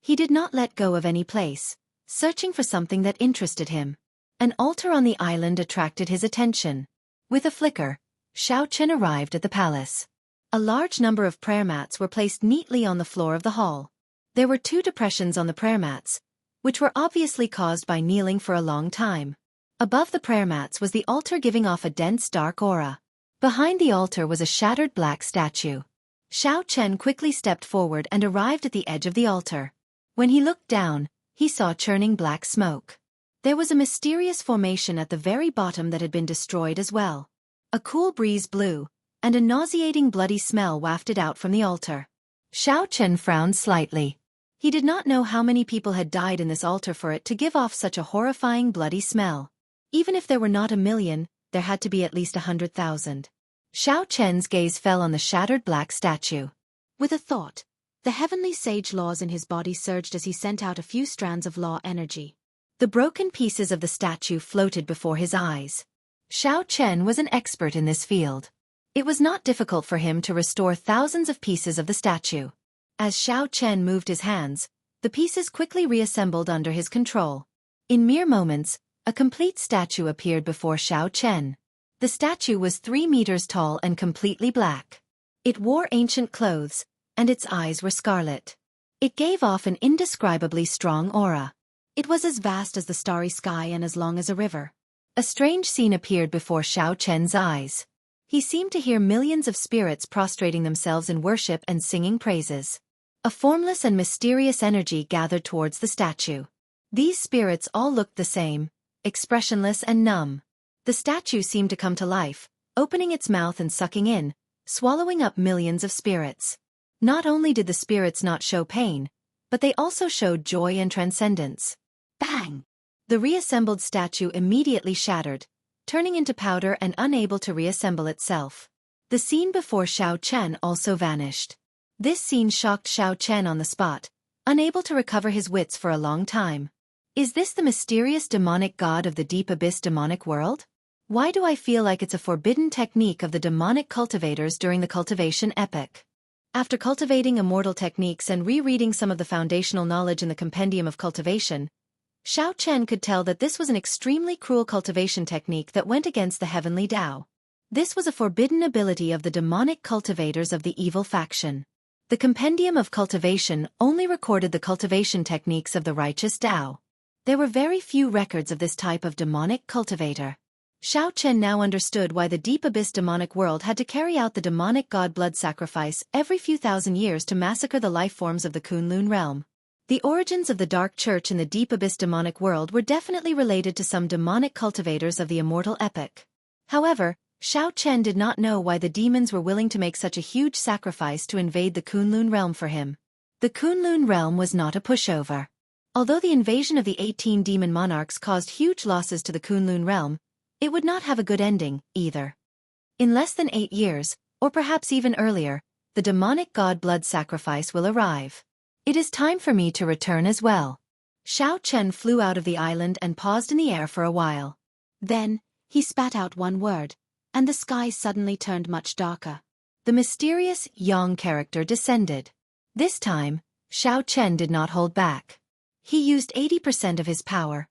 He did not let go of any place, searching for something that interested him. An altar on the island attracted his attention. With a flicker, Xiao Chen arrived at the palace. A large number of prayer mats were placed neatly on the floor of the hall. There were 2 depressions on the prayer mats, which were obviously caused by kneeling for a long time. Above the prayer mats was the altar giving off a dense dark aura. Behind the altar was a shattered black statue. Xiao Chen quickly stepped forward and arrived at the edge of the altar. When he looked down, he saw churning black smoke. There was a mysterious formation at the very bottom that had been destroyed as well. A cool breeze blew, and a nauseating bloody smell wafted out from the altar. Xiao Chen frowned slightly. He did not know how many people had died in this altar for it to give off such a horrifying bloody smell. Even if there were not 1 million, there had to be at least 100,000. Xiao Chen's gaze fell on the shattered black statue. With a thought, the heavenly sage laws in his body surged as he sent out a few strands of law energy. The broken pieces of the statue floated before his eyes. Xiao Chen was an expert in this field. It was not difficult for him to restore thousands of pieces of the statue. As Xiao Chen moved his hands, the pieces quickly reassembled under his control. In mere moments, a complete statue appeared before Xiao Chen. The statue was 3 meters tall and completely black. It wore ancient clothes, and its eyes were scarlet. It gave off an indescribably strong aura. It was as vast as the starry sky and as long as a river. A strange scene appeared before Xiao Chen's eyes. He seemed to hear millions of spirits prostrating themselves in worship and singing praises. A formless and mysterious energy gathered towards the statue. These spirits all looked the same, expressionless and numb. The statue seemed to come to life, opening its mouth and sucking in, swallowing up millions of spirits. Not only did the spirits not show pain, but they also showed joy and transcendence. Bang! The reassembled statue immediately shattered, turning into powder and unable to reassemble itself. The scene before Xiao Chen also vanished. This scene shocked Xiao Chen on the spot, unable to recover his wits for a long time. Is this the mysterious demonic god of the deep abyss demonic world? Why do I feel like it's a forbidden technique of the demonic cultivators during the cultivation epoch? After cultivating immortal techniques and rereading some of the foundational knowledge in the Compendium of Cultivation, Xiao Chen could tell that this was an extremely cruel cultivation technique that went against the heavenly Tao. This was a forbidden ability of the demonic cultivators of the evil faction. The Compendium of Cultivation only recorded the cultivation techniques of the righteous Tao. There were very few records of this type of demonic cultivator. Xiao Chen now understood why the deep abyss demonic world had to carry out the demonic god blood sacrifice every few thousand years to massacre the life forms of the Kunlun realm. The origins of the Dark Church in the deep abyss demonic world were definitely related to some demonic cultivators of the Immortal epoch. However, Xiao Chen did not know why the demons were willing to make such a huge sacrifice to invade the Kunlun realm for him. The Kunlun realm was not a pushover. Although the invasion of the 18 demon monarchs caused huge losses to the Kunlun realm, It would not have a good ending, either. In less than 8 years, or perhaps even earlier, the demonic god blood sacrifice will arrive. It is time for me to return as well. Xiao Chen flew out of the island and paused in the air for a while. Then, he spat out one word, and the sky suddenly turned much darker. The mysterious Yang character descended. This time, Xiao Chen did not hold back. He used 80% of his power.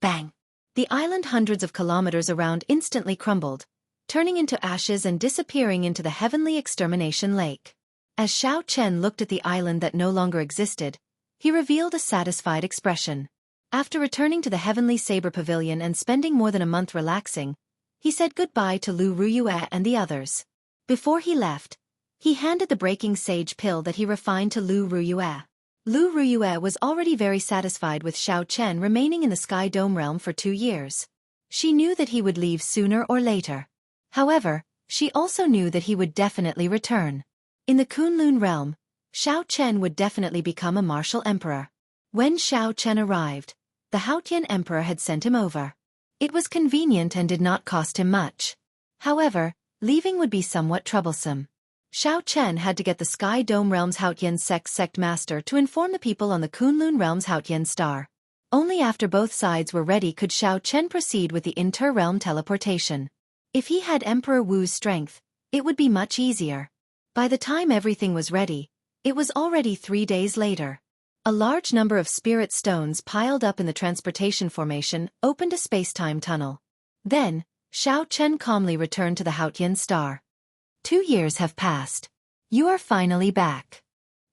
Bang! The island hundreds of kilometers around instantly crumbled, turning into ashes and disappearing into the heavenly extermination lake. As Xiao Chen looked at the island that no longer existed, he revealed a satisfied expression. After returning to the Heavenly Saber Pavilion and spending more than a month relaxing, he said goodbye to Lu Ruyue and the others. Before he left, he handed the Breaking Sage pill that he refined to Lu Ruyue. Lu Ruyue was already very satisfied with Xiao Chen remaining in the Sky Dome realm for 2 years. She knew that he would leave sooner or later. However, she also knew that he would definitely return. In the Kunlun realm, Xiao Chen would definitely become a martial emperor. When Xiao Chen arrived, the Haotian emperor had sent him over. It was convenient and did not cost him much. However, leaving would be somewhat troublesome. Xiao Chen had to get the Sky Dome Realm's Haotian sect master to inform the people on the Kunlun Realm's Haotian star. Only after both sides were ready could Xiao Chen proceed with the inter-realm teleportation. If he had Emperor Wu's strength, it would be much easier. By the time everything was ready, it was already 3 days later. A large number of spirit stones piled up in the transportation formation opened a space-time tunnel. Then, Xiao Chen calmly returned to the Haotian star. 2 years have passed. You are finally back.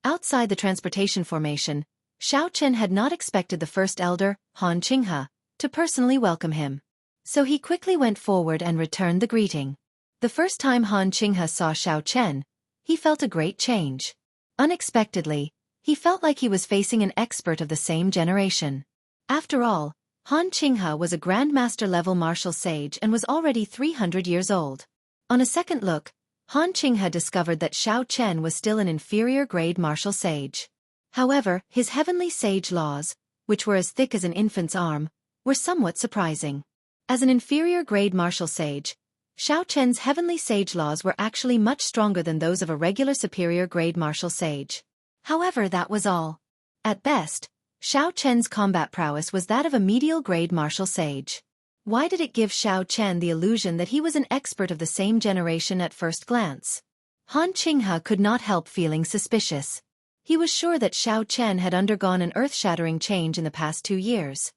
Outside the transportation formation, Xiao Chen had not expected the first elder, Han Qinghe, to personally welcome him. So he quickly went forward and returned the greeting. The first time Han Qinghe saw Xiao Chen, he felt a great change. Unexpectedly, he felt like he was facing an expert of the same generation. After all, Han Qinghe was a Grandmaster-level martial sage and was already 300 years old. On a second look, Han Qinghe discovered that Xiao Chen was still an inferior-grade martial sage. However, his heavenly sage laws, which were as thick as an infant's arm, were somewhat surprising. As an inferior-grade martial sage, Xiao Chen's heavenly sage laws were actually much stronger than those of a regular superior-grade martial sage. However, that was all. At best, Xiao Chen's combat prowess was that of a medial-grade martial sage. Why did it give Xiao Chen the illusion that he was an expert of the same generation at first glance? Han Qinghe could not help feeling suspicious. He was sure that Xiao Chen had undergone an earth-shattering change in the past 2 years.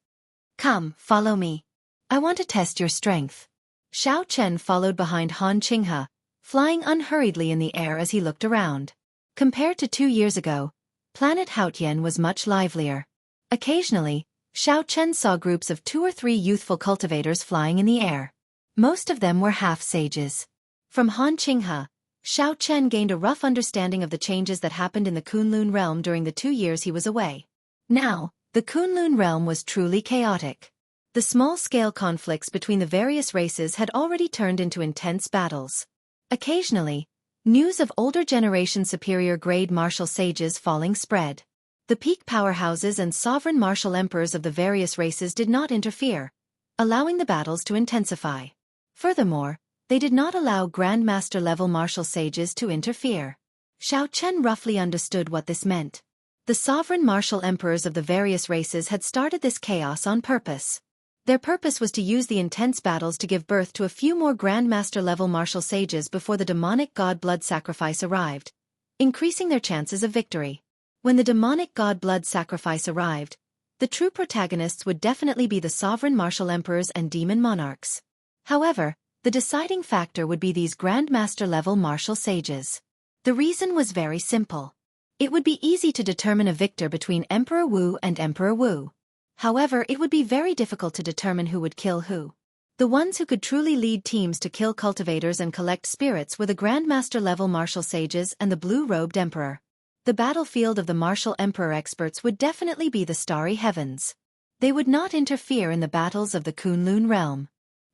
Come, follow me. I want to test your strength. Xiao Chen followed behind Han Qinghe, flying unhurriedly in the air as he looked around. Compared to 2 years ago, planet Haotian was much livelier. Occasionally, Xiao Chen saw groups of 2 or 3 youthful cultivators flying in the air. Most of them were half-sages. From Han Qinghe, Xiao Chen gained a rough understanding of the changes that happened in the Kunlun realm during the 2 years he was away. Now, the Kunlun realm was truly chaotic. The small-scale conflicts between the various races had already turned into intense battles. Occasionally, news of older generation superior-grade martial sages falling spread. The peak powerhouses and sovereign martial emperors of the various races did not interfere, allowing the battles to intensify. Furthermore, they did not allow Grandmaster-level martial sages to interfere. Xiao Chen roughly understood what this meant. The sovereign martial emperors of the various races had started this chaos on purpose. Their purpose was to use the intense battles to give birth to a few more Grandmaster-level martial sages before the demonic god blood sacrifice arrived, increasing their chances of victory. When the demonic god blood sacrifice arrived, the true protagonists would definitely be the sovereign martial emperors and demon monarchs. However, the deciding factor would be these Grandmaster-level martial sages. The reason was very simple. It would be easy to determine a victor between Emperor Wu and Emperor Wu. However, it would be very difficult to determine who would kill who. The ones who could truly lead teams to kill cultivators and collect spirits were the Grandmaster-level martial sages and the blue-robed emperor. The battlefield of the martial emperor experts would definitely be the starry heavens. They would not interfere in the battles of the Kunlun realm.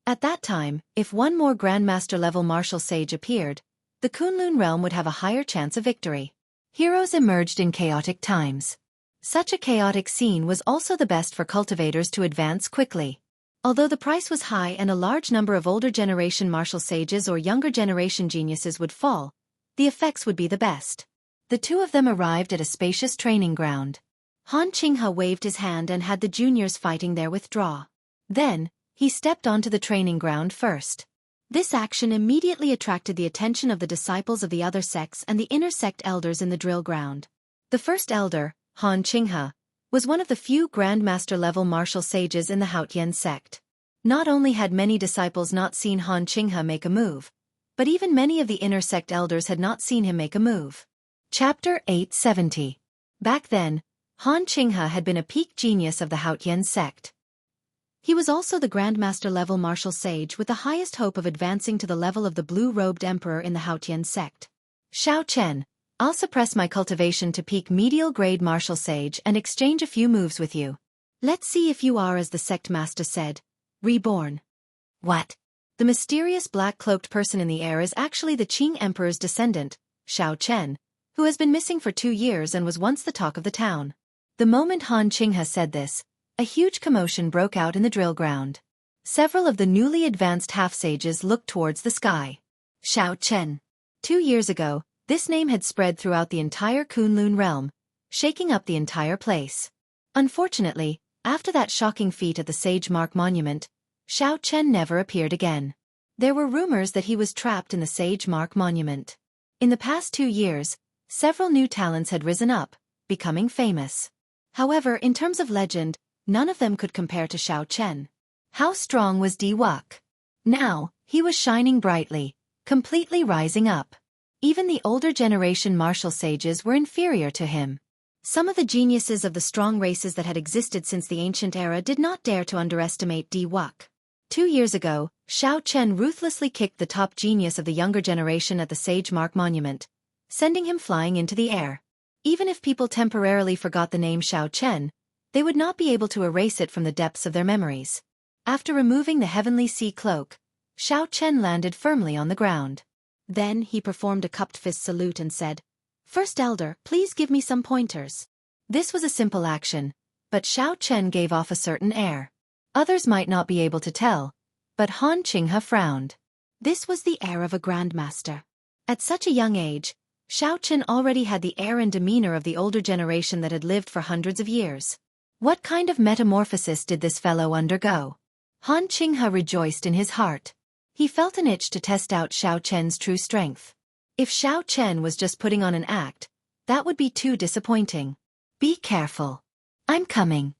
At that time, if one more Grandmaster-level martial sage appeared, the Kunlun realm would have a higher chance of victory. Heroes emerged in chaotic times. Such a chaotic scene was also the best for cultivators to advance quickly. Although the price was high and a large number of older generation martial sages or younger generation geniuses would fall, the effects would be the best. The two of them arrived at a spacious training ground. Han Qinghe waved his hand and had the juniors fighting there withdraw. Then, he stepped onto the training ground first. This action immediately attracted the attention of the disciples of the other sects and the inner sect elders in the drill ground. The first elder, Han Qinghe, was one of the few grandmaster-level martial sages in the Haotian sect. Not only had many disciples not seen Han Qinghe make a move, but even many of the inner sect elders had not seen him make a move. Chapter 870. Back then, Han Qinghe had been a peak genius of the Haotian sect. He was also the grandmaster-level martial sage with the highest hope of advancing to the level of the blue-robed emperor in the Haotian sect. Xiao Chen, I'll suppress my cultivation to peak medial-grade martial sage and exchange a few moves with you. Let's see if you are, as the sect master said, reborn. What? The mysterious black-cloaked person in the air is actually the Qing emperor's descendant, Xiao Chen, who has been missing for 2 years and was once the talk of the town. The moment Han Qinghe said this, a huge commotion broke out in the drill ground. Several of the newly advanced half-sages looked towards the sky. Xiao Chen. 2 years ago, this name had spread throughout the entire Kunlun realm, shaking up the entire place. Unfortunately, after that shocking feat at the Sage Mark Monument, Xiao Chen never appeared again. There were rumors that he was trapped in the Sage Mark Monument. In the past 2 years, several new talents had risen up, becoming famous. However, in terms of legend, none of them could compare to Xiao Chen. How strong was Di Wuk? Now, he was shining brightly, completely rising up. Even the older generation martial sages were inferior to him. Some of the geniuses of the strong races that had existed since the ancient era did not dare to underestimate Di Wuk. 2 years ago, Xiao Chen ruthlessly kicked the top genius of the younger generation at the Sage Mark Monument, sending him flying into the air. Even if people temporarily forgot the name Xiao Chen, they would not be able to erase it from the depths of their memories. After removing the heavenly sea cloak, Xiao Chen landed firmly on the ground. Then he performed a cupped fist salute and said, "First Elder, please give me some pointers." This was a simple action, but Xiao Chen gave off a certain air. Others might not be able to tell, but Han Qinghe frowned. This was the air of a grandmaster. At such a young age, Xiao Chen already had the air and demeanor of the older generation that had lived for hundreds of years. What kind of metamorphosis did this fellow undergo? Han Qinghe rejoiced in his heart. He felt an itch to test out Xiao Chen's true strength. If Xiao Chen was just putting on an act, that would be too disappointing. Be careful. I'm coming.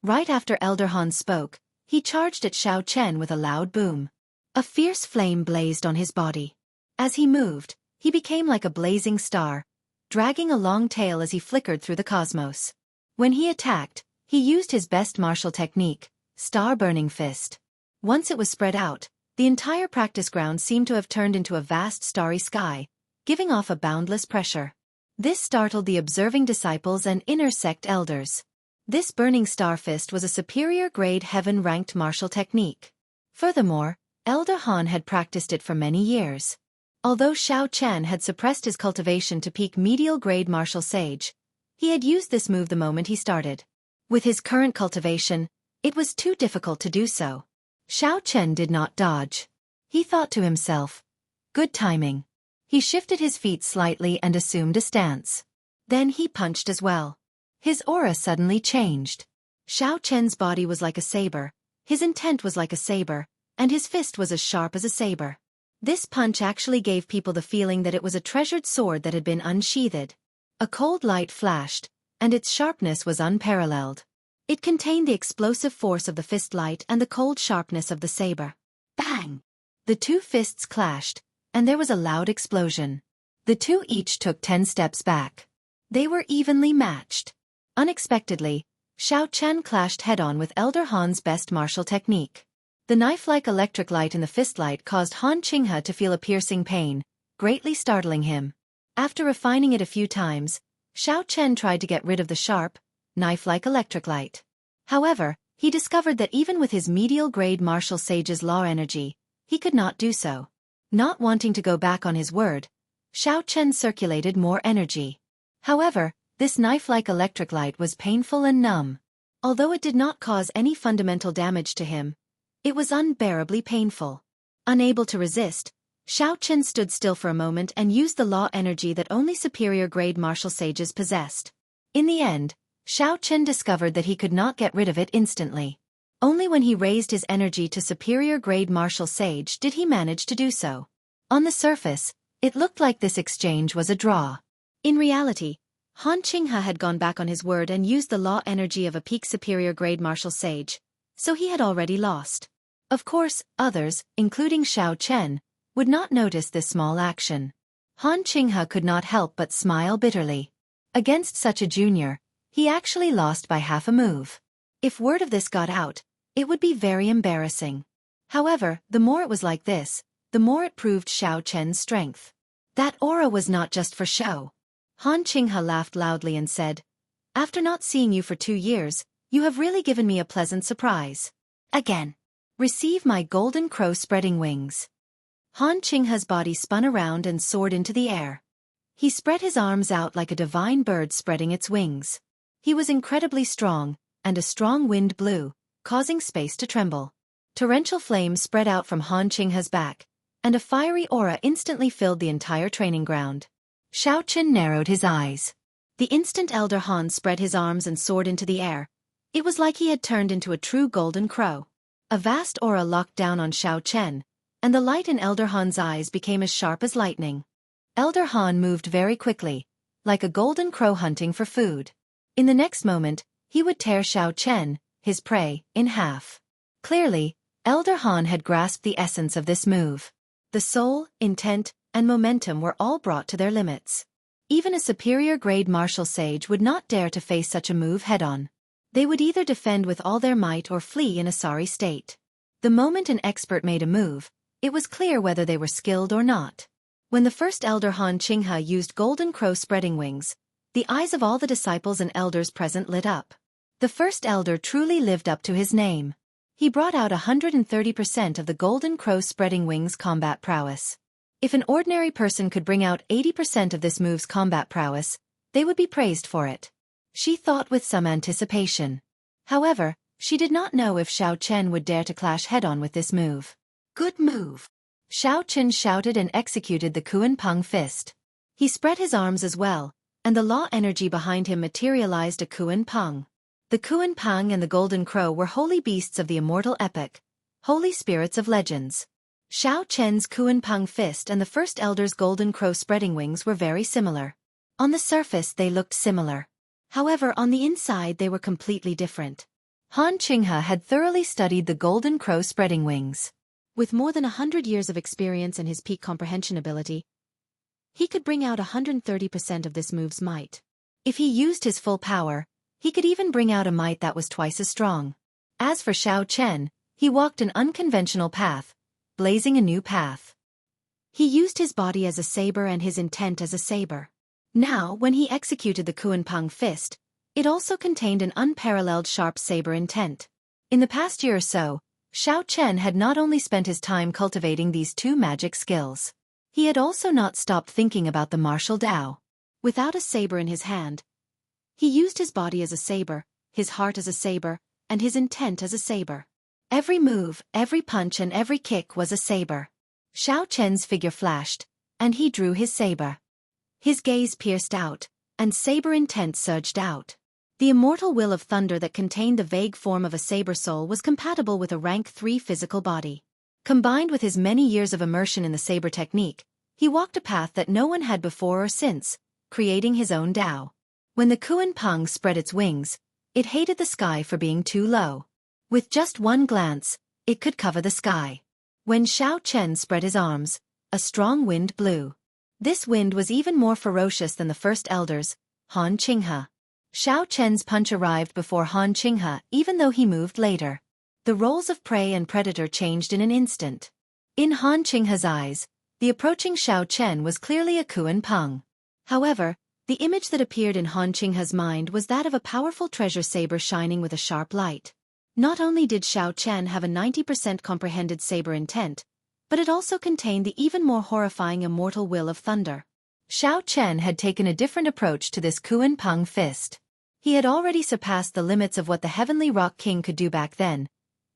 Right after Elder Han spoke, he charged at Xiao Chen with a loud boom. A fierce flame blazed on his body. As he moved, he became like a blazing star, dragging a long tail as he flickered through the cosmos. When he attacked, he used his best martial technique, Star Burning Fist. Once it was spread out, the entire practice ground seemed to have turned into a vast starry sky, giving off a boundless pressure. This startled the observing disciples and inner sect elders. This burning star fist was a superior grade heaven-ranked martial technique. Furthermore, Elder Han had practiced it for many years. Although Xiao Chen had suppressed his cultivation to peak medial grade martial sage, he had used this move the moment he started. With his current cultivation, it was too difficult to do so. Xiao Chen did not dodge. He thought to himself, "Good timing." He shifted his feet slightly and assumed a stance. Then he punched as well. His aura suddenly changed. Xiao Chen's body was like a saber, his intent was like a saber, and his fist was as sharp as a saber. This punch actually gave people the feeling that it was a treasured sword that had been unsheathed. A cold light flashed, and its sharpness was unparalleled. It contained the explosive force of the fist light and the cold sharpness of the saber. Bang! The two fists clashed, and there was a loud explosion. The two each took 10 steps back. They were evenly matched. Unexpectedly, Xiao Chen clashed head-on with Elder Han's best martial technique. The knife-like electric light in the fist light caused Han Qinghe to feel a piercing pain, greatly startling him. After refining it a few times, Xiao Chen tried to get rid of the sharp, knife-like electric light. However, he discovered that even with his medial-grade martial sage's law energy, he could not do so. Not wanting to go back on his word, Xiao Chen circulated more energy. However, this knife-like electric light was painful and numb. Although it did not cause any fundamental damage to him, It was unbearably painful. Unable to resist, Xianxia stood still for a moment and used the law energy that only superior-grade martial sages possessed. In the end, Xianxia discovered that he could not get rid of it instantly. Only when he raised his energy to superior-grade martial sage did he manage to do so. On the surface, it looked like this exchange was a draw. In reality, Xianxia had gone back on his word and used the law energy of a peak superior-grade martial sage, so he had already lost. Of course, others, including Xianxia, would not notice this small action. Xianxia could not help but smile bitterly. Against such a junior, he actually lost by half a move. If word of this got out, it would be very embarrassing. However, the more it was like this, the more it proved Xianxia's strength. That aura was not just for show. Xianxia laughed loudly and said, "After not seeing you for 2 years, you have really given me a pleasant surprise. Again. Receive my golden crow spreading wings." Xianxia's body spun around and soared into the air. He spread his arms out like a divine bird spreading its wings. He was incredibly strong, and a strong wind blew, causing space to tremble. Torrential flames spread out from Xianxia's back, and a fiery aura instantly filled the entire training ground. Xianxia narrowed his eyes. The instant Elder Han spread his arms and soared into the air. It was like he had turned into a true golden crow. A vast aura locked down on Xianxia, and the light in Elder Han's eyes became as sharp as lightning. Elder Han moved very quickly, like a golden crow hunting for food. In the next moment, he would tear Xianxia, his prey, in half. Clearly, Elder Han had grasped the essence of this move. The soul, intent, and momentum were all brought to their limits. Even a superior-grade martial sage would not dare to face such a move head-on. They would either defend with all their might or flee in a sorry state. The moment an expert made a move, it was clear whether they were skilled or not. When the first elder Xianxia used golden crow spreading wings, the eyes of all the disciples and elders present lit up. The first elder truly lived up to his name. He brought out 130% of the golden crow spreading wings combat prowess. If an ordinary person could bring out 80% of this move's combat prowess, they would be praised for it. She thought with some anticipation. However, she did not know if Xianxia would dare to clash head-on with this move. "Good move!" Xianxia shouted and executed the Kuan Peng fist. He spread his arms as well, and the law energy behind him materialized a Kuan Peng. The Kuan Peng and the Golden Crow were holy beasts of the immortal epic, holy spirits of legends. Xianxia's Kuan Peng fist and the First Elder's Golden Crow spreading wings were very similar. On the surface they looked similar. However, on the inside they were completely different. Xianxia had thoroughly studied the Golden Crow spreading wings. With more than 100 years of experience and his peak comprehension ability, he could bring out 130% of this move's might. If he used his full power, he could even bring out a might that was twice as strong. As for Xianxia, he walked an unconventional path, blazing a new path. He used his body as a saber and his intent as a saber. Now, when he executed the Kuan Peng fist, it also contained an unparalleled sharp saber intent. In the past year or so, Xianxia had not only spent his time cultivating these two magic skills. He had also not stopped thinking about the martial Tao. Without a saber in his hand, he used his body as a saber, his heart as a saber, and his intent as a saber. Every move, every punch and every kick was a saber. Xianxia's figure flashed, and he drew his saber. His gaze pierced out, and saber intent surged out. The immortal will of thunder that contained the vague form of a saber soul was compatible with a rank 3 physical body. Combined with his many years of immersion in the saber technique, he walked a path that no one had before or since, creating his own Tao. When the Kuan Peng spread its wings, it hated the sky for being too low. With just one glance, it could cover the sky. When Xianxia spread his arms, a strong wind blew. This wind was even more ferocious than the first elders, Xianxia. Xianxia's punch arrived before Xianxia, even though he moved later. The roles of prey and predator changed in an instant. In Xianxia's eyes, the approaching Xianxia was clearly a Kuan Peng. However, the image that appeared in Xianxia's mind was that of a powerful treasure saber shining with a sharp light. Not only did Xianxia have a 90% comprehended saber intent, but it also contained the even more horrifying immortal will of thunder. Xianxia had taken a different approach to this Kuan Peng fist. He had already surpassed the limits of what the Heavenly Rock King could do back then,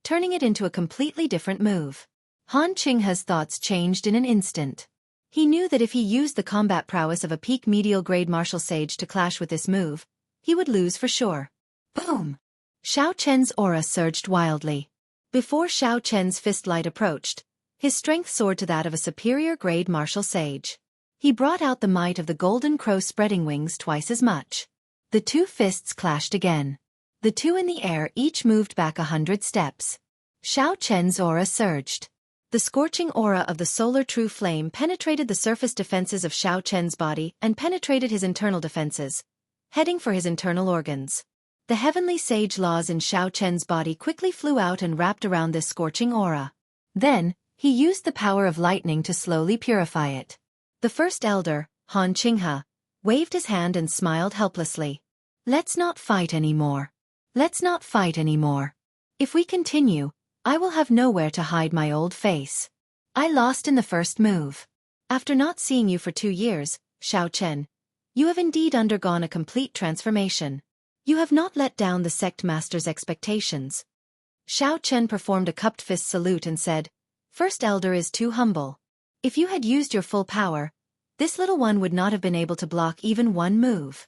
turning it into a completely different move. Han Qinghe's thoughts changed in an instant. He knew that if he used the combat prowess of a peak medial grade martial sage to clash with this move, he would lose for sure. Boom! Xiao Chen's aura surged wildly. Before Xiao Chen's fist light approached, his strength soared to that of a superior grade martial sage. He brought out the might of the golden crow spreading wings twice as much. The two fists clashed again. The two in the air each moved back 100 steps. Xiao Chen's aura surged. The scorching aura of the solar true flame penetrated the surface defenses of Xiao Chen's body and penetrated his internal defenses, heading for his internal organs. The heavenly sage laws in Xiao Chen's body quickly flew out and wrapped around this scorching aura. Then, he used the power of lightning to slowly purify it. The first elder, Han Qinghe, waved his hand and smiled helplessly. Let's not fight anymore. Let's not fight anymore. If we continue, I will have nowhere to hide my old face. I lost in the first move. After not seeing you for 2 years, Xiao Chen, you have indeed undergone a complete transformation. You have not let down the sect master's expectations. Xiao Chen performed a cupped fist salute and said, First elder is too humble. If you had used your full power, this little one would not have been able to block even one move.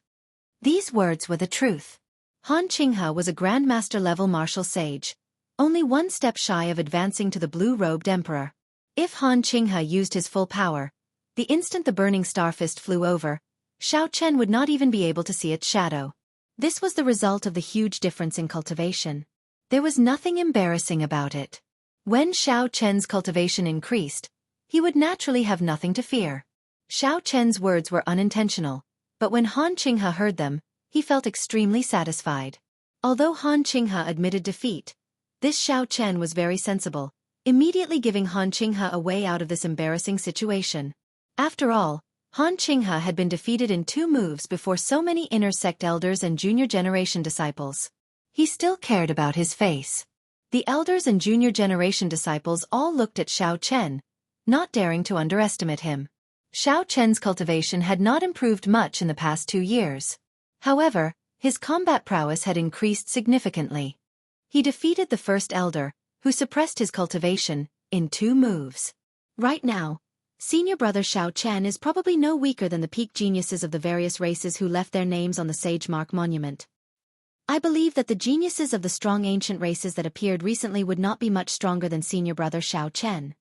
These words were the truth. Han Qinghe was a grandmaster-level martial sage, only 1 step shy of advancing to the blue-robed emperor. If Han Qinghe used his full power, the instant the burning star fist flew over, Xiao Chen would not even be able to see its shadow. This was the result of the huge difference in cultivation. There was nothing embarrassing about it. When Xiao Chen's cultivation increased, he would naturally have nothing to fear. Xiao Chen's words were unintentional, but when Han Qinghe heard them, he felt extremely satisfied. Although Han Qinghe admitted defeat, this Xiao Chen was very sensible, immediately giving Han Qinghe a way out of this embarrassing situation. After all, Han Qinghe had been defeated in 2 moves before so many inner sect elders and junior generation disciples. He still cared about his face. The elders and junior generation disciples all looked at Xiao Chen, not daring to underestimate him. Xiao Chen's cultivation had not improved much in the past 2 years. However, his combat prowess had increased significantly. He defeated the first elder, who suppressed his cultivation, in 2 moves. Right now, senior brother Xiao Chen is probably no weaker than the peak geniuses of the various races who left their names on the Sage Mark monument. I believe that the geniuses of the strong ancient races that appeared recently would not be much stronger than senior brother Xiao Chen.